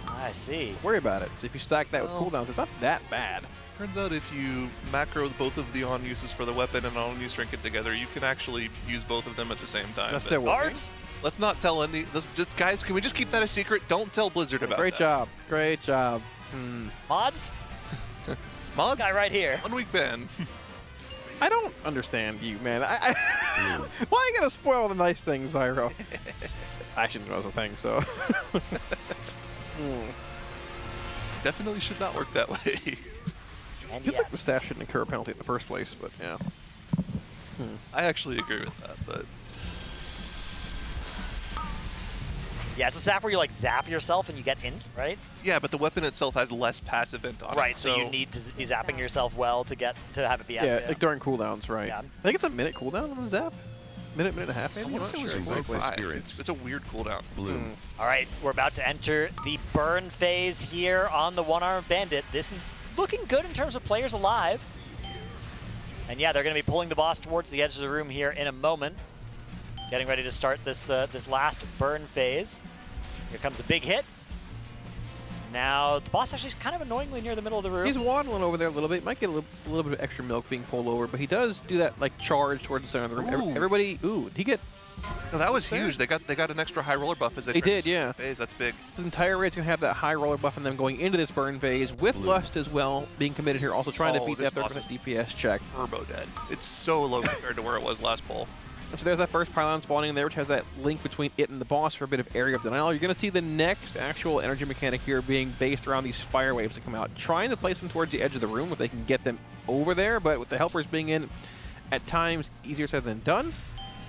I see. Worry about it. So if you stack that with cooldowns, it's not that bad. Turns out if you macro both of the on-uses for the weapon and on-use trinket together, you can actually use both of them at the same time. That's their working. Let's not tell any... guys, can we just keep that a secret? Don't tell Blizzard about Great that. job. Great job. Mods? Mods? This guy right here. 1 week ban. I don't understand you, man. Why you gotta spoil the nice things, Zyro? I shouldn't know it was a thing, so... Definitely should not work that way. Feels like the staff shouldn't incur a penalty in the first place, but yeah. I actually agree with that, but... Yeah, it's a staff where you like zap yourself and you get int, right? Yeah, but the weapon itself has less passive int on it. Right, so you need to be zapping yourself well to have it be active. Yeah, like during cooldowns, right. Yeah. I think it's a minute cooldown on the zap. Minute and a half, maybe? I want to say it was 4 It's a weird cooldown. All right, we're about to enter the burn phase here on the Armed Bandit. This is looking good in terms of players alive. And yeah, they're going to be pulling the boss towards the edge of the room here in a moment. Getting ready to start this this last burn phase. Here comes a big hit. Now, the boss actually is kind of annoyingly near the middle of the room. He's waddling over there a little bit. Might get a little bit of extra milk being pulled over, but he does do that like charge towards the center of the room. Everybody, did he get... No, that was huge. They got an extra high roller buff as they did, yeah. Phase. That's big. The entire raid's going to have that high roller buff and them going into this burn phase with Lust as well, being committed here, also trying to beat that boss DPS check. Turbo dead. It's so low compared to where it was last poll. So there's that first pylon spawning there, which has that link between it and the boss for a bit of area of denial. You're going to see the next actual energy mechanic here being based around these fire waves that come out, trying to place them towards the edge of the room if they can get them over there, but with the helpers being in, at times, easier said than done.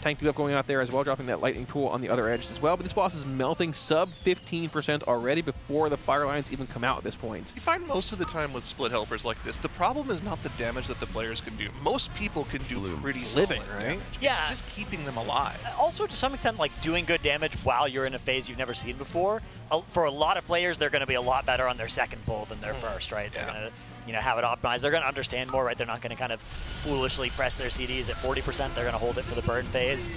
Tank debuff going out there as well, dropping that lightning pool on the other edge as well. But this boss is melting sub 15% already before the fire lines even come out at this point. You find most of the time with split helpers like this, the problem is not the damage that the players can do. Most people can do pretty solid living, right? damage. Yeah. It's just keeping them alive. Also, to some extent, like doing good damage while you're in a phase you've never seen before. For a lot of players, they're going to be a lot better on their second pull than their first, right? They're going to have it optimized. They're going to understand more, right? They're not going to kind of foolishly press their CDs at 40%. They're going to hold it for the burn phase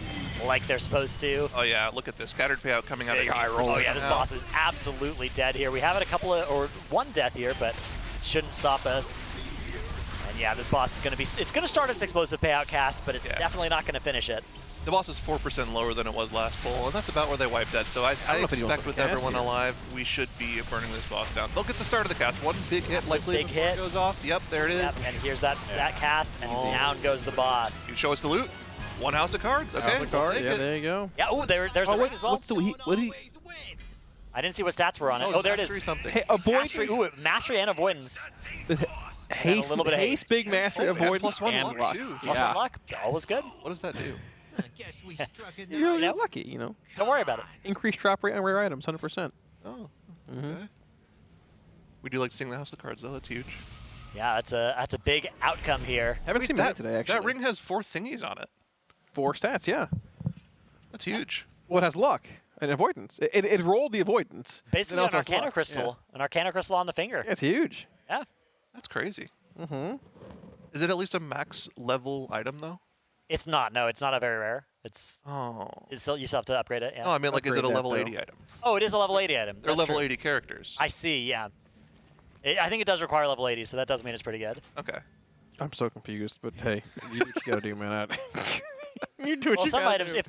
like they're supposed to. Oh yeah, look at this. Scattered payout coming out of high roll. Oh yeah, this boss is absolutely dead here. We have it one death here, but it shouldn't stop us. And yeah, this boss is going to be, it's going to start its explosive payout cast, but it's definitely not going to finish it. The boss is 4% lower than it was last poll, and that's about where they wiped that. So I expect with everyone alive, we should be burning this boss down. They'll get the start of the cast. One big hit likely before it goes off. Yep, there it is. Yep, and here's that cast, and down goes the boss. You show us the loot. One house of cards. Okay, house of cards. Yeah, there you go. Yeah. Oh, there's the ring as well. What did he? I didn't see what stats were on it. Oh, there it is. Something. Hey, mastery. Ooh, mastery and avoidance. Haste, big mastery, avoidance, plus one and luck too. Plus one luck. Always good. What does that do? You're lucky, you know. Don't worry about it. Increased drop rate on rare items, 100%. Oh. Okay. We do like seeing the House of Cards, though. That's huge. Yeah, that's a big outcome here. Haven't seen that today, actually. That ring has 4 thingies on it. 4 stats, yeah. That's huge. Well, it has luck and avoidance. It rolled the avoidance. Basically, an Arcana Crystal. Yeah. An Arcana Crystal on the finger. Yeah, it's huge. Yeah. That's crazy. Mm-hmm. Is it at least a max level item, though? It's not. No, it's not a very rare. It's. Oh. You still have to upgrade it. Yeah. No, I mean, like, is it a level 80 item? Oh, it is a level 80 item. They're level 80 characters. I see. Yeah. I think it does require level 80, so that does mean it's pretty good. Okay. I'm so confused, but hey, you do what you gotta do, man. You do what well, you some gotta items, do.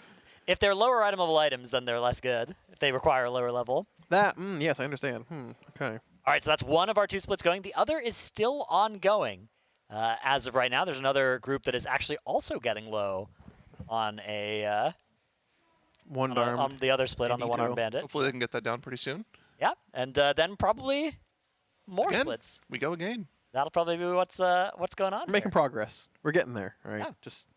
if they're lower item level items, then they're less good. If they require a lower level. That, yes, I understand. Okay. All right, so that's one of our 2 splits going. The other is still ongoing. As of right now, there's another group that is actually also getting low on a one-armed on the other split on the one-armed bandit. Hopefully they can get that down pretty soon. Yeah, and then probably more splits. We go again. That'll probably be what's going on. We're making progress. We're getting there, right? Yeah. Just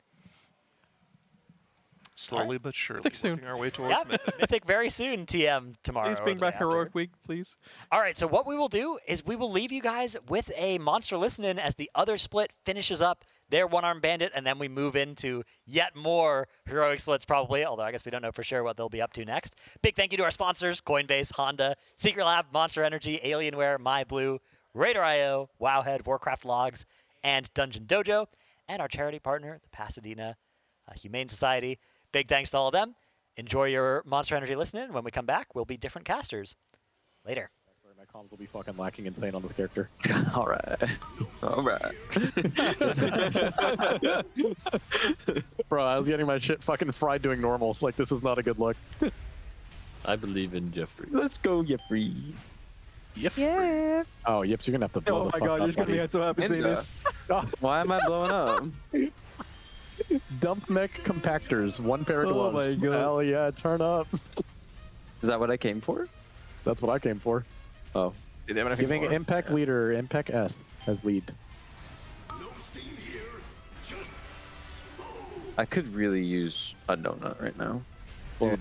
slowly but surely working our way towards Mythic. Mythic very soon, TM tomorrow. Please bring back Heroic Week, please. All right, so what we will do is we will leave you guys with a monster listen-in as the other split finishes up their one-armed bandit, and then we move into yet more heroic splits probably, although I guess we don't know for sure what they'll be up to next. Big thank you to our sponsors, Coinbase, Honda, Secret Lab, Monster Energy, Alienware, MyBlue, RaiderIO, Wowhead, Warcraft Logs, and DungeonDojo, and our charity partner, the Pasadena Humane Society. Big thanks to all of them. Enjoy your Monster Energy listening. When we come back, we'll be different casters. Later. My comms will be fucking lacking insane on this character. All right. All right. Bro, I was getting my shit fucking fried doing normal. Like, this is not a good look. I believe in Jeffrey. Let's go, Jeffrey. Yeah. Oh, Yips, you're gonna have to blow the fuck up. Oh my god, you're gonna be so happy seeing this. Why am I blowing up? Dump mech compactors, 1 pair of gloves. Oh my god. Hell yeah, turn up. Is that what I came for? That's what I came for. Oh. Giving Impact Leader, Impact S as lead. I could really use a donut right now. Dude,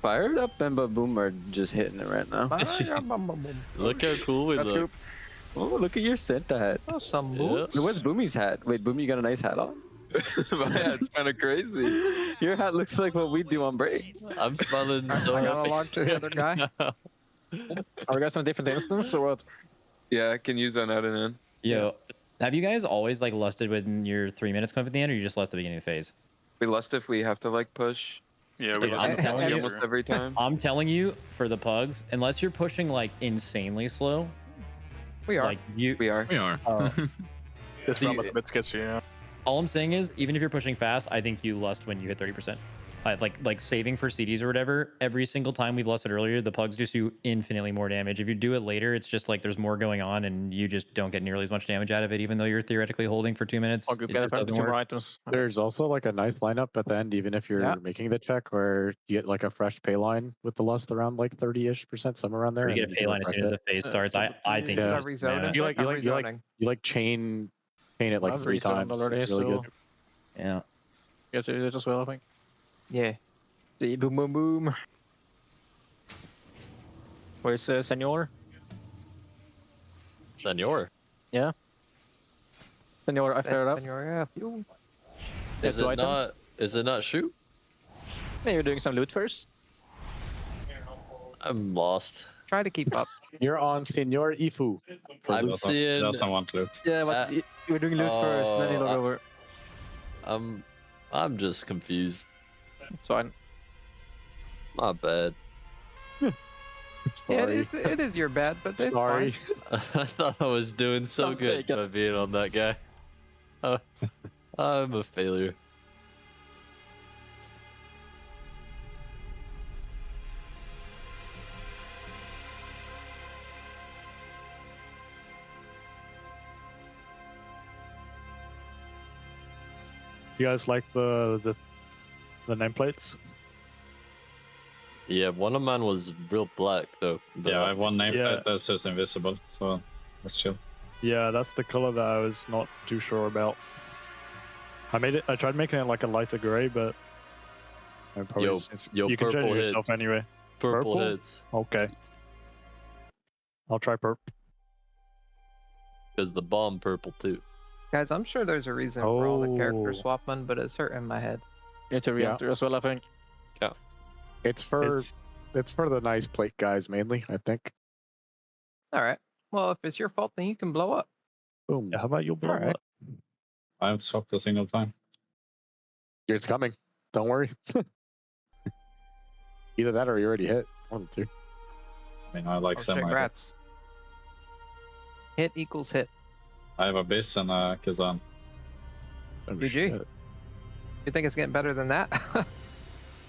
Fired Up and Boom are just hitting it right now. Look how cool we look. Oh, look at your Santa hat. Oh, some What's Boomy's hat? Wait, Boomy, you got a nice hat on? My hat's kind of crazy. Your hat looks like what we do on break. I'm smiling so I got happy. a log to the other guy. Are we guys on a different instance or what? Yeah, I can use that out and in. Yo, have you guys always like lusted when your 3 minutes come up at the end, or you just lust at the beginning of the phase? We lust if we have to like push. Yeah, we almost every time. I'm telling you, for the pugs, unless you're pushing like insanely slow, we are. Like you, we are. This realm is a bit sketchy, yeah. All I'm saying is, even if you're pushing fast, I think you lust when you hit 30%. Like saving for CDs or whatever, every single time we've lusted earlier, the pugs just do infinitely more damage. If you do it later, it's just like there's more going on and you just don't get nearly as much damage out of it, even though you're theoretically holding for 2 minutes. There's also like a nice lineup at the end, even if you're making the check, where you get like a fresh pay line with the lust around like 30-ish%, somewhere around there. You get a pay line as soon as the phase starts. I think you like chain it like 3 times. It's really good. Yeah. You guys do it as well, I think. Yeah. The boom boom boom. Where's Senor? Senor? Yeah. Senor, I fired up. Senor, yeah. Is it not shoot? Yeah, you're doing some loot first. I'm lost. Try to keep up. You're on Senor Ifu. I'm seeing. Doesn't want loot. Yeah, but you were doing loot first, then you log over. I'm just confused. It's fine. Not bad. Yeah, it is your bad, but it's Sorry. fine. I thought I was doing so good by being on that guy. I'm a failure. You guys like the nameplates? Yeah, one of mine was real black though. Yeah, I have one nameplate that's just invisible, so that's chill. Yeah, that's the color that I was not too sure about. I tried making it like a lighter gray, but You can change yourself anyway. Purple hits. Okay. I'll try purple. Because the bomb purple too. Guys, I'm sure there's a reason for all the character swapping, but it's hurt in my head. It's a reactor as well, I think. Yeah. It's for the nice plate guys mainly, I think. All right. Well, if it's your fault, then you can blow up. Boom. Yeah, how about you blow up? I haven't swapped a single time. It's coming. Don't worry. Either that or you already hit. One of the two. I mean, I like semi. Rats. Hit equals hit. I have a base and a Kazan. GG. You think it's getting better than that? I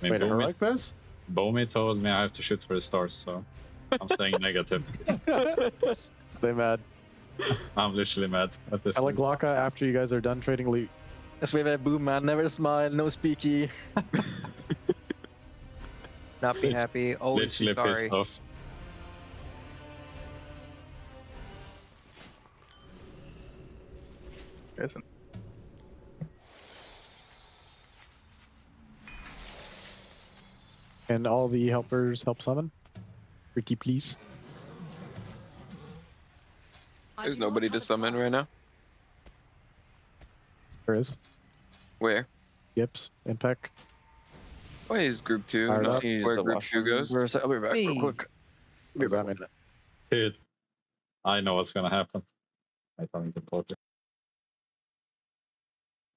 mean, Wait, her like this? Bomi told me I have to shoot for the stars, so I'm staying negative. Stay mad. I'm literally mad at this I like point. Laka after you guys are done trading loot. That's way boom, man. Never smile, no speaky. Not be happy, always be Literally sorry. pissed off. Isn't. And all the helpers help summon. Ricky, please. There's nobody to summon right now. There is. Where? Yips, Impact. Why is group 2? Fired Not up. where group 2 goes? I'll be back real quick. Be back, man. Dude, I know what's gonna happen. I tell him to poker.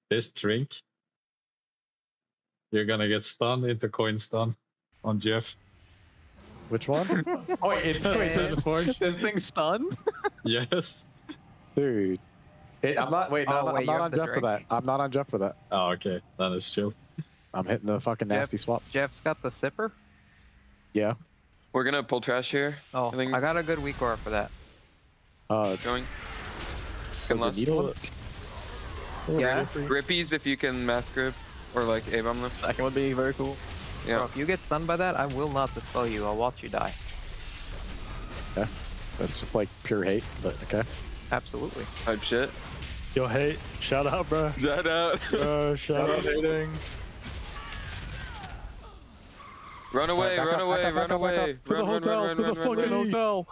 This drink, you're gonna get stunned into coin stun on Jeff. Which one? Oh, wait, this thing's stunned? Yes. Dude. I'm not. Wait, no, I'm wait, not you on have the Jeff for that. drink. I'm not on Jeff for that. Oh, okay. Then it's chill. I'm hitting the fucking nasty swap. Jeff's got the sipper. Yeah. We're gonna pull trash here. Oh, I think I got a good weak aura for that. going. Was it needle? Yeah. Grippies if you can mass grip or like A-bomb them. Second would be very cool. Yeah. Bro, if you get stunned by that, I will not dispel you. I'll watch you die. Yeah. That's just like pure hate, but okay. Absolutely. Type shit. Yo, hate. Shout out, bro. Shout out. Shout out, hating. Run away, Back run up, away, back up, run back up, back away. up. To the hotel, to the fucking hotel.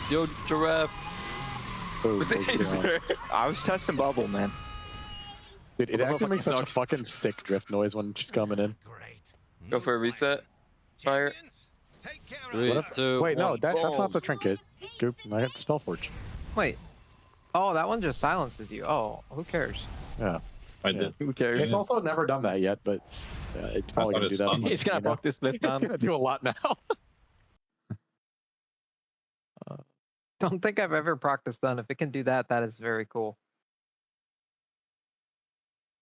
Yo, giraffe. Oh, I was testing bubble, man. dude, it actually makes such a fucking stick drift noise when she's coming in. Go for a reset. Fire. 3, 2, Wait, no, 1, that's boom. not the trinket. Goop, I got Spellforge. Wait. Oh, that one just silences you. Oh, who cares? Yeah. I did. Who cares? It's also never done that yet, but it's probably gonna do that. It's gonna block this split, It's man. gonna do a lot now. Don't think I've ever practiced done. If it can do that, that is very cool.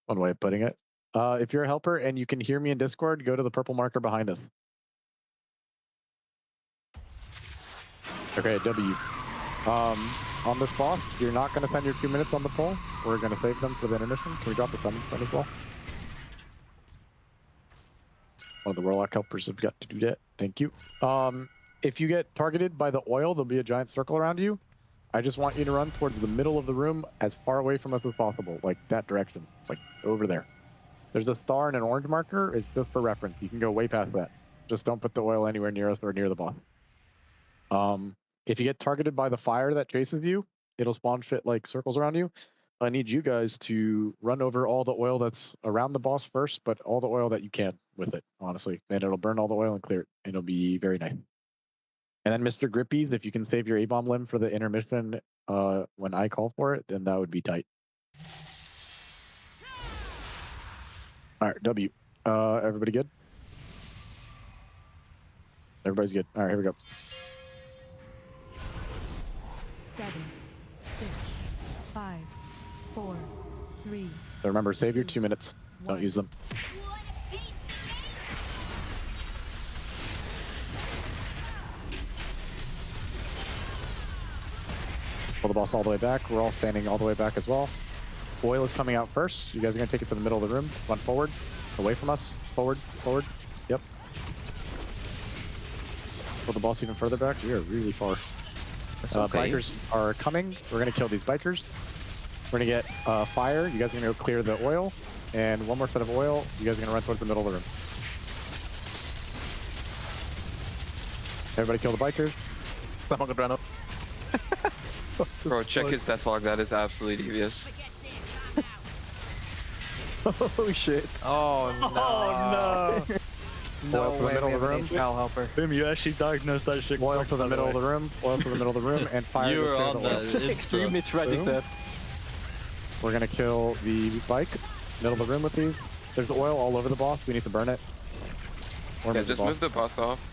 One way of putting it. If you're a helper and you can hear me in Discord, go to the purple marker behind us. Okay, W. On this boss, you're not going to spend your 2 minutes on the pole. We're going to save them for the intermission. Can we drop the summons spell as well? One of the Warlock helpers have got to do that. Thank you. If you get targeted by the oil, there'll be a giant circle around you. I just want you to run towards the middle of the room as far away from us as possible, like that direction, like over there. There's a star and an orange marker. It's just for reference. You can go way past that. Just don't put the oil anywhere near us or near the boss. If you get targeted by the fire that chases you, it'll spawn shit like circles around you. I need you guys to run over all the oil that's around the boss first, but all the oil that you can with it, honestly. And it'll burn all the oil and clear it. And it'll be very nice. And then Mr. Grippies, if you can save your A-bomb limb for the intermission when I call for it, then that would be tight. All right, W. Everybody good? Everybody's good. All right, here we go. 7, 6, 5, 4, 3. So remember, save your 2 minutes. Don't use them. Pull the boss all the way back. We're all standing all the way back as well. Oil is coming out first. You guys are going to take it to the middle of the room. Run forward. Away from us. Forward. Forward. Yep. Pull the boss even further back. We are really far. Okay. Bikers are coming. We're going to kill these bikers. We're going to get fire. You guys are going to go clear the oil. and one more set of oil. You guys are gonna run towards the middle of the room. Everybody kill the bikers. Someone could run up. Bro, check his death log. That is absolutely devious. Oh shit. Oh no. Oh no. No Oil to the way middle we of the have an room. HL helper. Boom, you actually diagnosed that shit. Oil to the middle of the room. Oil to the middle of the room, and fire. You were to on the oil. that. It's Extremely tragic Boom. death. We're gonna kill the bike. Middle of the room with these. There's oil all over the boss. We need to burn it. Or Yeah, move just the boss. move the boss off.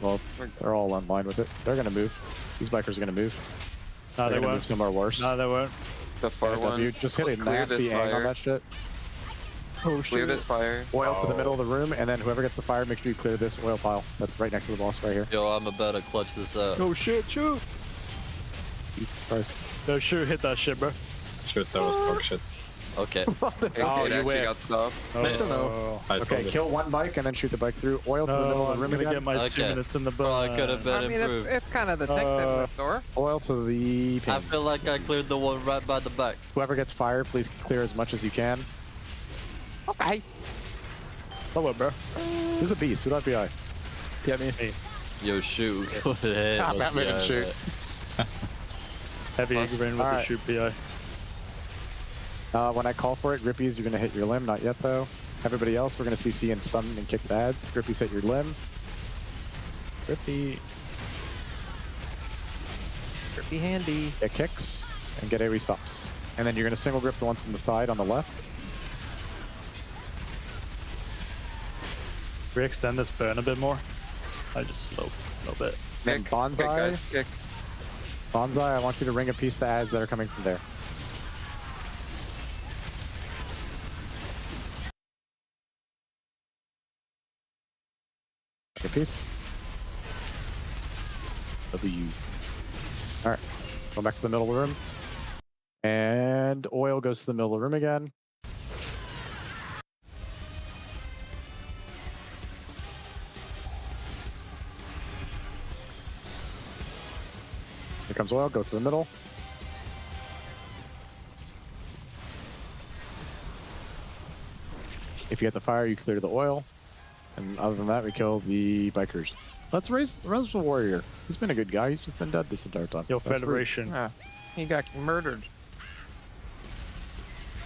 Well, they're all on line with it. They're gonna move. These bikers are gonna move. No, they They're gonna won't. move somewhere worse. No, they won't. The far one. You just hit a Clear this nasty ang on fire. that shit. Oh Clear this fire. Oil to the middle of the room, and then whoever gets the fire, make sure you clear this oil pile. That's right next to the boss right here. Yo, I'm about to clutch this up. Oh shit, shoot. Jesus Christ. No, shoot, hit that shit, bro. Shoot, that was dog shit. Okay. It actually win. got stopped. I don't know. Okay, kill one bike and then shoot the bike through. Oil to the middle of the room I'm gonna again. get my 2 minutes in the Bro, I could have been I mean, improved. it's kind of the tech that moved door. Oil to the pin. I feel like I cleared the one right by the back. Whoever gets fire, please clear as much as you can. Okay. Hello, bro. Who's a beast? Who do I BI? Yeah, me. Yo, shoot. Go ahead. Ah, Batman can shoot. Heavy green with the shoot BI. When I call for it, Grippies, you're gonna hit your limb. Not yet though. Everybody else, we're gonna CC and stun and kick the ads. Grippies hit your limb. Grippy. Grippy handy. Get kicks and get AoE stops. And then you're gonna single grip the ones from the side on the left. We extend this burn a bit more. I just slope a little bit. Then Kick, kick, guys, Bonsai. kick. Bonsai, I want you to ring a piece to ads that are coming from there. A piece. W. Alright. Go back to the middle of the room. And oil goes to the middle of the room again. Here comes oil, go to the middle. If you get the fire, you clear the oil. And other than that, we kill the bikers. Let's raise the warrior. He's been a good guy. He's just been dead this entire time. Yo, That's rude. Federation. Yeah. He got murdered.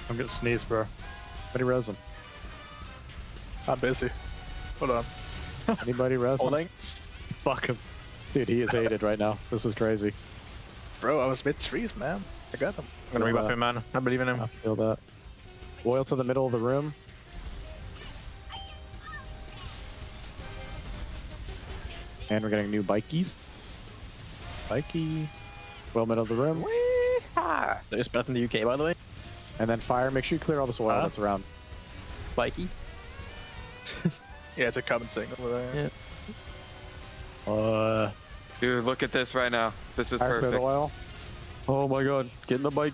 I'm gonna sneeze, bro. Anybody res him? I'm busy. Hold on. Anybody res him? Holding. Fuck him. Dude, he is hated right now. This is crazy. Bro, I was mid trees, man. I got him. I'm gonna rebuff him, man. I believe in him. I feel that. Oil to the middle of the room. And we're getting new bikies. Bikey. Oil middle of the room. There's best in the UK, by the way. And then fire. Make sure you clear all this oil that's around. Bikey. Yeah, it's a common thing over there. Yeah. Dude, look at this right now. This is Fire, clear the perfect. oil. Oh my god, get in the bike.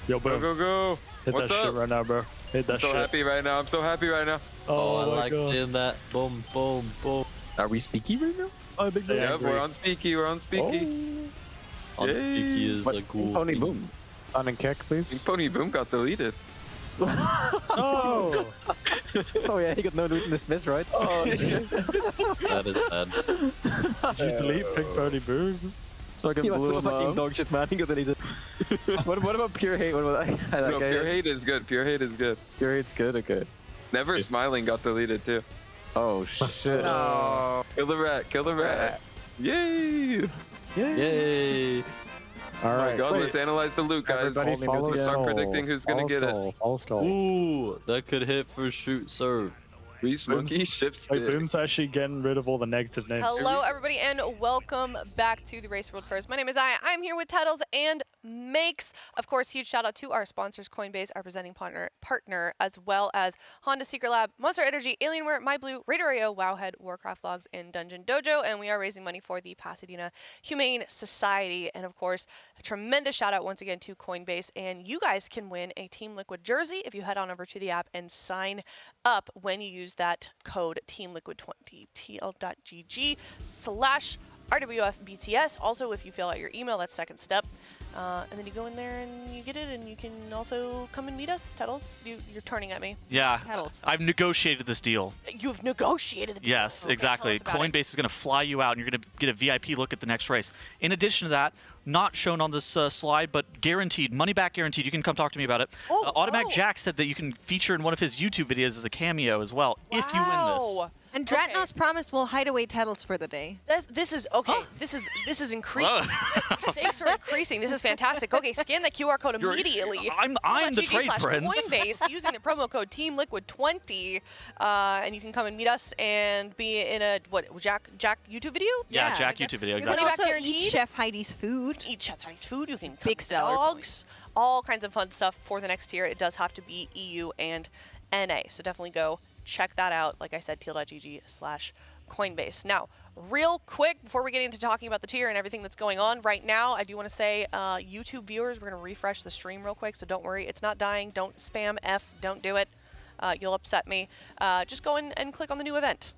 Yo, Go, boom. go, go. Hit What's that up? shit right now, bro. Hit that I'm so shit. happy right now. I'm so happy right now. Oh, I my like God. seeing that. Boom, boom, boom. Are we speaky right now? I think Yeah, Yep, we're on Speaky. We're on Speaky. On Yay. Speaky is a cool. Pony thing. boom. Stun and kick, please. Pony Boom got deleted. Oh! Oh yeah, he got no loot in this miss, right? Oh, That is sad. Did you delete Pink Pony Boom? fucking He was blew so him fucking up. dog shit, man. He got deleted. What about pure hate? What about that? No, Pure Hate is good. Pure Hate is good. Pure hate's good. Okay. Never Smiling got deleted too. Oh shit. No. Kill the rat. Kill the rat. Yay! Yay! All Oh my right. god, Wait. let's analyze the loot, guys. Everybody follow Let's start Skull. predicting who's gonna Follow get it. Skull. Follow Skull. Ooh, that could hit for shoot, sir. Free Smokey shift Like, stick. Boom's actually getting rid of all the negative names. Hello, everybody, and welcome back to the Race World First. My name is I'm here with Titles and Makes. Of course, huge shout out to our sponsors, Coinbase, our presenting partner, as well as Honda Secret Lab, Monster Energy, Alienware, MyBlue, RaiderIO, Wowhead, Warcraft Logs, and DungeonDojo. And we are raising money for the Pasadena Humane Society. And of course, a tremendous shout out once again to Coinbase. And you guys can win a Team Liquid jersey if you head on over to the app and sign up when you use that code TeamLiquid20, TL.gg/RWFBTS. Also, if you fill out your email, that's second step. And then you go in there and you get it, and you can also come and meet us. Tettles, you're turning at me. Yeah, Tettles. I've negotiated this deal. You've negotiated the deal. Yes, Okay, exactly. tell us about it. Coinbase is going to fly you out, and you're going to get a VIP look at the next race. In addition to that, not shown on this slide, but guaranteed, money back guaranteed. You can come talk to me about it. Automatic Jack said that you can feature in one of his YouTube videos as a cameo as well if you win this. And Dratnos promised we'll hide away Tettles for the day. This is okay. This is increasing. Stakes are increasing. This is fantastic. Okay, scan the QR code immediately. I'm the trade prince. Coinbase using the promo code TeamLiquid20, and you can come and meet us and be in a Jack YouTube video. Yeah, Jack YouTube video. You can Exactly. also eat Chef Heidi's food. Eat Chef Heidi's food. You can cook Big seller dogs. All kinds of fun stuff for the next tier. It does have to be EU and NA, so definitely go check that out. Like I said, teal.gg/Coinbase. Now, real quick, before we get into talking about the tier and everything that's going on right now, I do want to say, YouTube viewers, we're going to refresh the stream real quick, so don't worry. It's not dying. Don't spam F. Don't do it. You'll upset me. Just go in and click on the new event.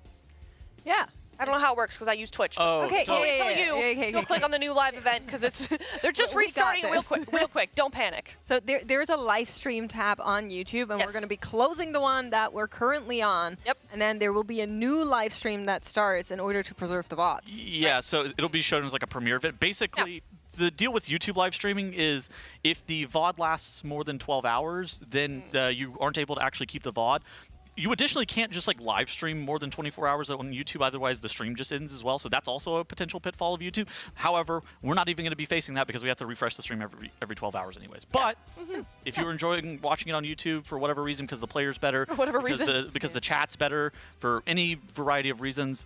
Yeah. I don't know how it works because I use Twitch. Oh, okay, so- you'll click on the new live event because they're just We got restarting real this. quick. Don't panic. So there's a live stream tab on YouTube, and we're going to be closing the one that we're currently on. Yep. And then there will be a new live stream that starts in order to preserve the VODs. Yeah, so it'll be shown as like a premiere event. Basically, the deal with YouTube live streaming is if the VOD lasts more than 12 hours, then you aren't able to actually keep the VOD. You additionally can't just like live stream more than 24 hours on YouTube, otherwise the stream just ends as well. So that's also a potential pitfall of YouTube. However, we're not even going to be facing that because we have to refresh the stream every 12 hours anyways. But if you're enjoying watching it on YouTube for whatever reason, because the player's better, because the chat's better, for any variety of reasons,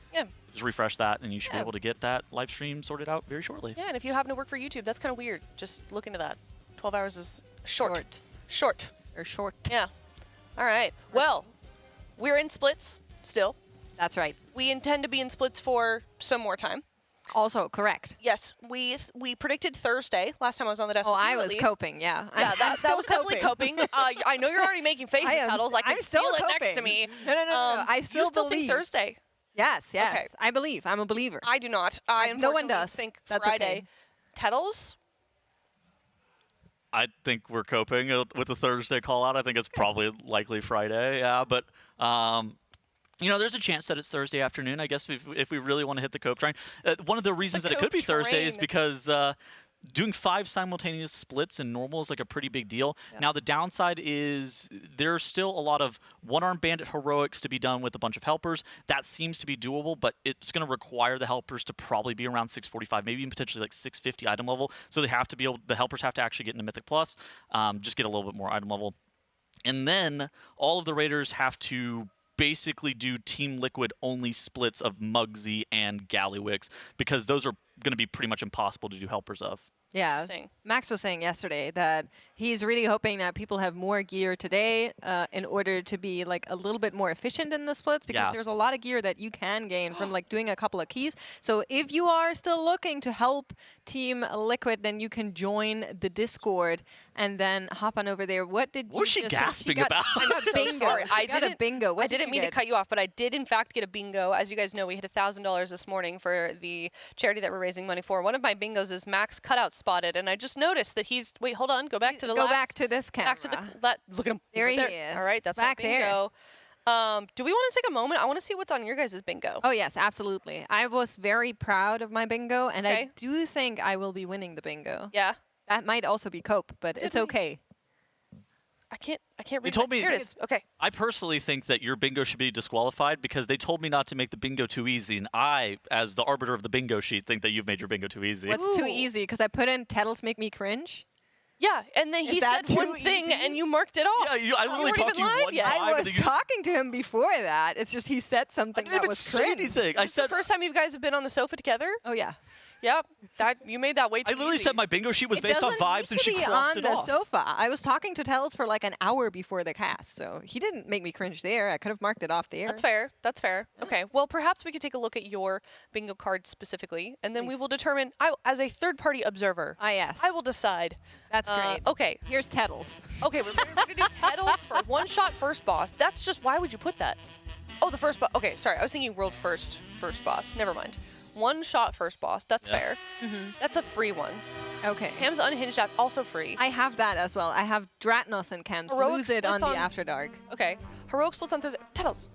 just refresh that and you should be able to get that live stream sorted out very shortly. Yeah, and if you happen to work for YouTube, that's kind of weird. Just look into that. 12 hours is short. Short. Yeah. All right. Well, we're in splits still. That's right. We intend to be in splits for some more time. Also correct. Yes, we predicted Thursday last time I was on the desk. Oh, with you, I at was least. coping, yeah. Yeah, I'm that still was definitely coping. I know you're already making faces, Tuddles. I can I'm still feel it next to coping. me. No. I still you still believe. think Thursday? Yes. Okay. I believe. I'm a believer. I do not. I No one unfortunately does. think That's Friday. okay. Tuddles? I think we're coping with the Thursday call out. I think it's probably likely Friday. Yeah, but you know, there's a chance that it's Thursday afternoon. I guess if we really want to hit the cope train. One of the reasons that it could be Thursday is because doing 5 simultaneous splits in normal is like a pretty big deal. Yeah. Now the downside is there's still a lot of Armed Bandit heroics to be done with a bunch of helpers. That seems to be doable, but it's going to require the helpers to probably be around 645, maybe even potentially like 650 item level. So they have to be able. The helpers have to actually get into Mythic Plus, just get a little bit more item level, and then all of the raiders have to basically do Team Liquid only splits of Muggsy and Gallywix because those are going to be pretty much impossible to do helpers of. Yeah, Max was saying yesterday that he's really hoping that people have more gear today in order to be like a little bit more efficient in the splits because there's a lot of gear that you can gain from like doing a couple of keys. So if you are still looking to help Team Liquid, then you can join the Discord and then hop on over there. What was she gasping about? I got bingo. I got a bingo. I didn't mean to cut you off, but I did in fact get a bingo. As you guys know, we hit $1,000 this morning for the charity that we're raising money for. One of my bingos is Max Cutout Spotted, and I just noticed that he's. Wait, hold on. Go back to the last. Go back to this camera. Back to the. Look at him. There he there. is. All right, that's back my bingo. Do we want to take a moment? I want to see what's on your guys' bingo. Oh yes, absolutely. I was very proud of my bingo, and I do think I will be winning the bingo. Yeah. That might also be cope, but it's okay. I can't read. They told me. Here it is. Okay. I personally think that your bingo should be disqualified because they told me not to make the bingo too easy, and I, as the arbiter of the bingo sheet, think that you've made your bingo too easy. What's too easy? Because I put in Tettles make me cringe. Yeah, and then he said one thing, and you marked it off. Yeah, I literally talked to you one time. I was talking to him before that. It's just he said something that was cringe. Anything. I said the first time you guys have been on the sofa together. Oh yeah. Yeah, that you made that way too I literally easy. said my bingo sheet was based on vibes, and she crossed it on off. the sofa. I was talking to Tettles for like an hour before the cast, so he didn't make me cringe there. I could have marked it off there. That's fair. That's fair. Yeah. Okay. Well, perhaps we could take a look at your bingo card specifically, and then we will determine. As a third-party observer, yes, I will decide. That's great. Okay. Here's Tettles. Okay, we're going to do Tettles for one-shot first boss. That's just why would you put that? Oh, the first boss. Okay, sorry. I was thinking world first boss. Never mind. One shot first boss. That's fair. Mm-hmm. That's a free one. Okay. Cam's Unhinged app, also free. I have that as well. I have Dratnos and Cam's. Heroic Lose it on splits the After Dark. Okay. Heroic splits on Thursday. Tuttles.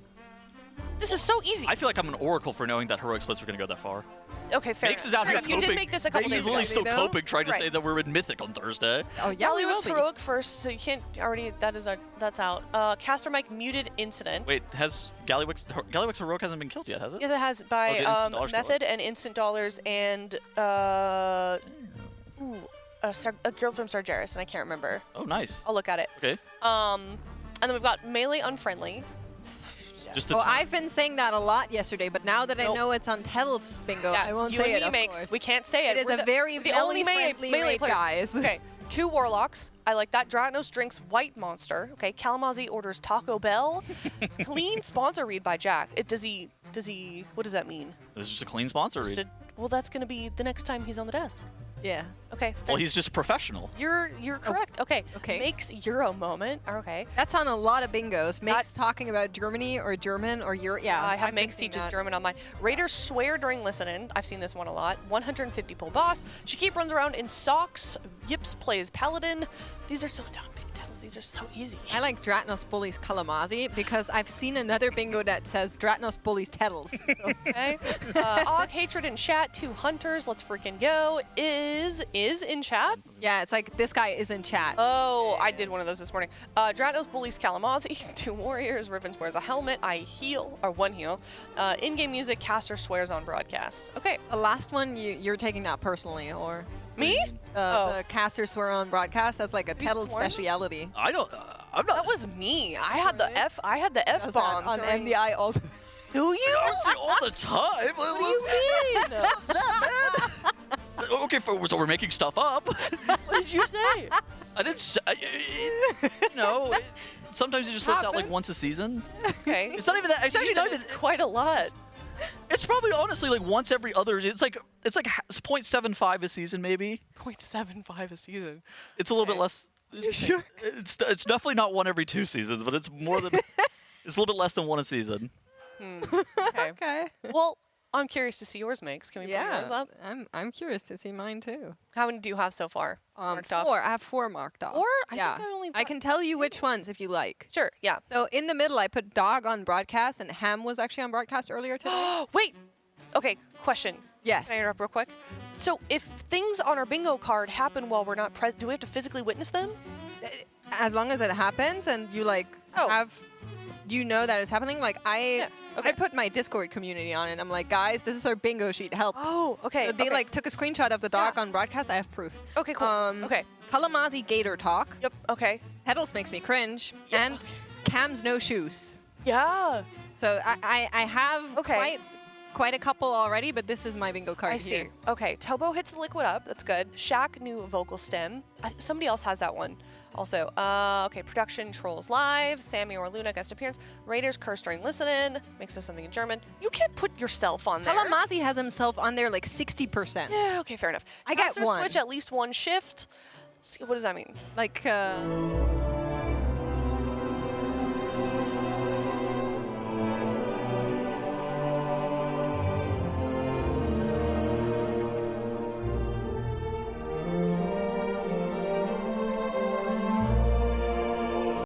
This is so easy. I feel like I'm an oracle for knowing that heroic splits are going to go that far. Okay, fair Makes enough. is out Fair here enough. You coping. did make this a couple days ago. He's still coping, trying to Right. say that we're in Mythic on Thursday. Oh yeah, we will Gallywix be. Heroic first, so you can't already. That's out. Caster Mike muted incident. Wait, has Gallywix Heroic hasn't been killed yet, has it? Yes, it has by Instant dollars Method and Instant Dollars and a girl from Sargeras, and I can't remember. Oh, nice. I'll look at it. Okay. And then we've got Melee Unfriendly. Just Oh, I've been saying that a lot yesterday, but now that I know it's on Tettle's bingo, I won't you say and it. me makes. We can't say it. It is We're a very the only melee-friendly melee raid, players. guys. Okay, 2 Warlocks. I like that. Dratnos drinks White Monster. Okay, Kalamazoo orders Taco Bell. Clean sponsor read by Jack. Does he? What does that mean? This is just a clean sponsor read. Well, that's gonna be the next time he's on the desk. Yeah. Okay. Well, he's just a professional. You're correct. Okay. Okay. Makes Euro moment. Okay. That's on a lot of bingos. Makes talking about Germany or German or Europe. Yeah. I have I've Makes been seeing teaches that. German on mine. Raiders swear during listening. I've seen this one a lot. 150 pull boss. Shakib runs around in socks. Yips plays paladin. These are so dumb. These are so easy. I like Dratnos bullies Kalamazi because I've seen another bingo that says Dratnos bullies Tettles. So. Okay. Og Hatred in chat. 2 hunters. Let's freaking go. Is in chat. Yeah, it's like this guy is in chat. Oh, I did one of those this morning. Dratnos bullies Kalamazoo. 2 warriors. Rivens wears a helmet. I heal, or 1 heal. In-game music. Caster swears on broadcast. Okay. The last one, you're taking that personally, or? Me? The caster swear on broadcast. That's like a You Tettle sworn? speciality. I don't. I'm not. That was me. I had the F. I had the F bomb on during MDI all. Do you? all the time. What do you mean? Okay, so we're making stuff up. What did you say? I didn't say. Sometimes it just lets out like once a season. Okay. It's not even that. It's actually not even. Quite a lot. It's probably honestly like once every other. It's like 0.75 a season maybe. 0.75 a season. It's a little bit less. It's definitely not 1 every 2 seasons, but it's more than. It's a little bit less than 1 a season. Okay. Okay. Well, I'm curious to see yours, Makes. Can we put yours up? I'm curious to see mine too. How many do you have so far? Marked off? 4. I have 4 marked off. 4? Yeah. I think I only. I can tell you which ones if you like. Sure. Yeah. So in the middle, I put Dog on broadcast, and Ham was actually on broadcast earlier today. Wait. Okay. Question. Yes. Can I interrupt real quick? So if things on our bingo card happen while we're not present, do we have to physically witness them? As long as it happens and you have, that it's happening. Like I put my Discord community on it. I'm like, guys, this is our bingo sheet. Help. Oh, okay. So they took a screenshot of the dog on broadcast. I have proof. Okay, cool. Okay. Kalamazi Gator talk. Yep. Okay. Heddles makes me cringe. Yep. And Cam's no shoes. Yeah. So I have quite a couple already, but this is my bingo card I see. here. Okay. Tobo hits the liquid up. That's good. Shaq new vocal stem. Somebody else has that one. Also, okay, production Trolls Live, Sammy or Luna guest appearance, Raiders curse during listening, makes this something in German. You can't put yourself on there. Kalamazi has himself on there like 60%. Yeah, okay, fair enough. I got Caster 1. switch at least 1 shift. What does that mean? Like,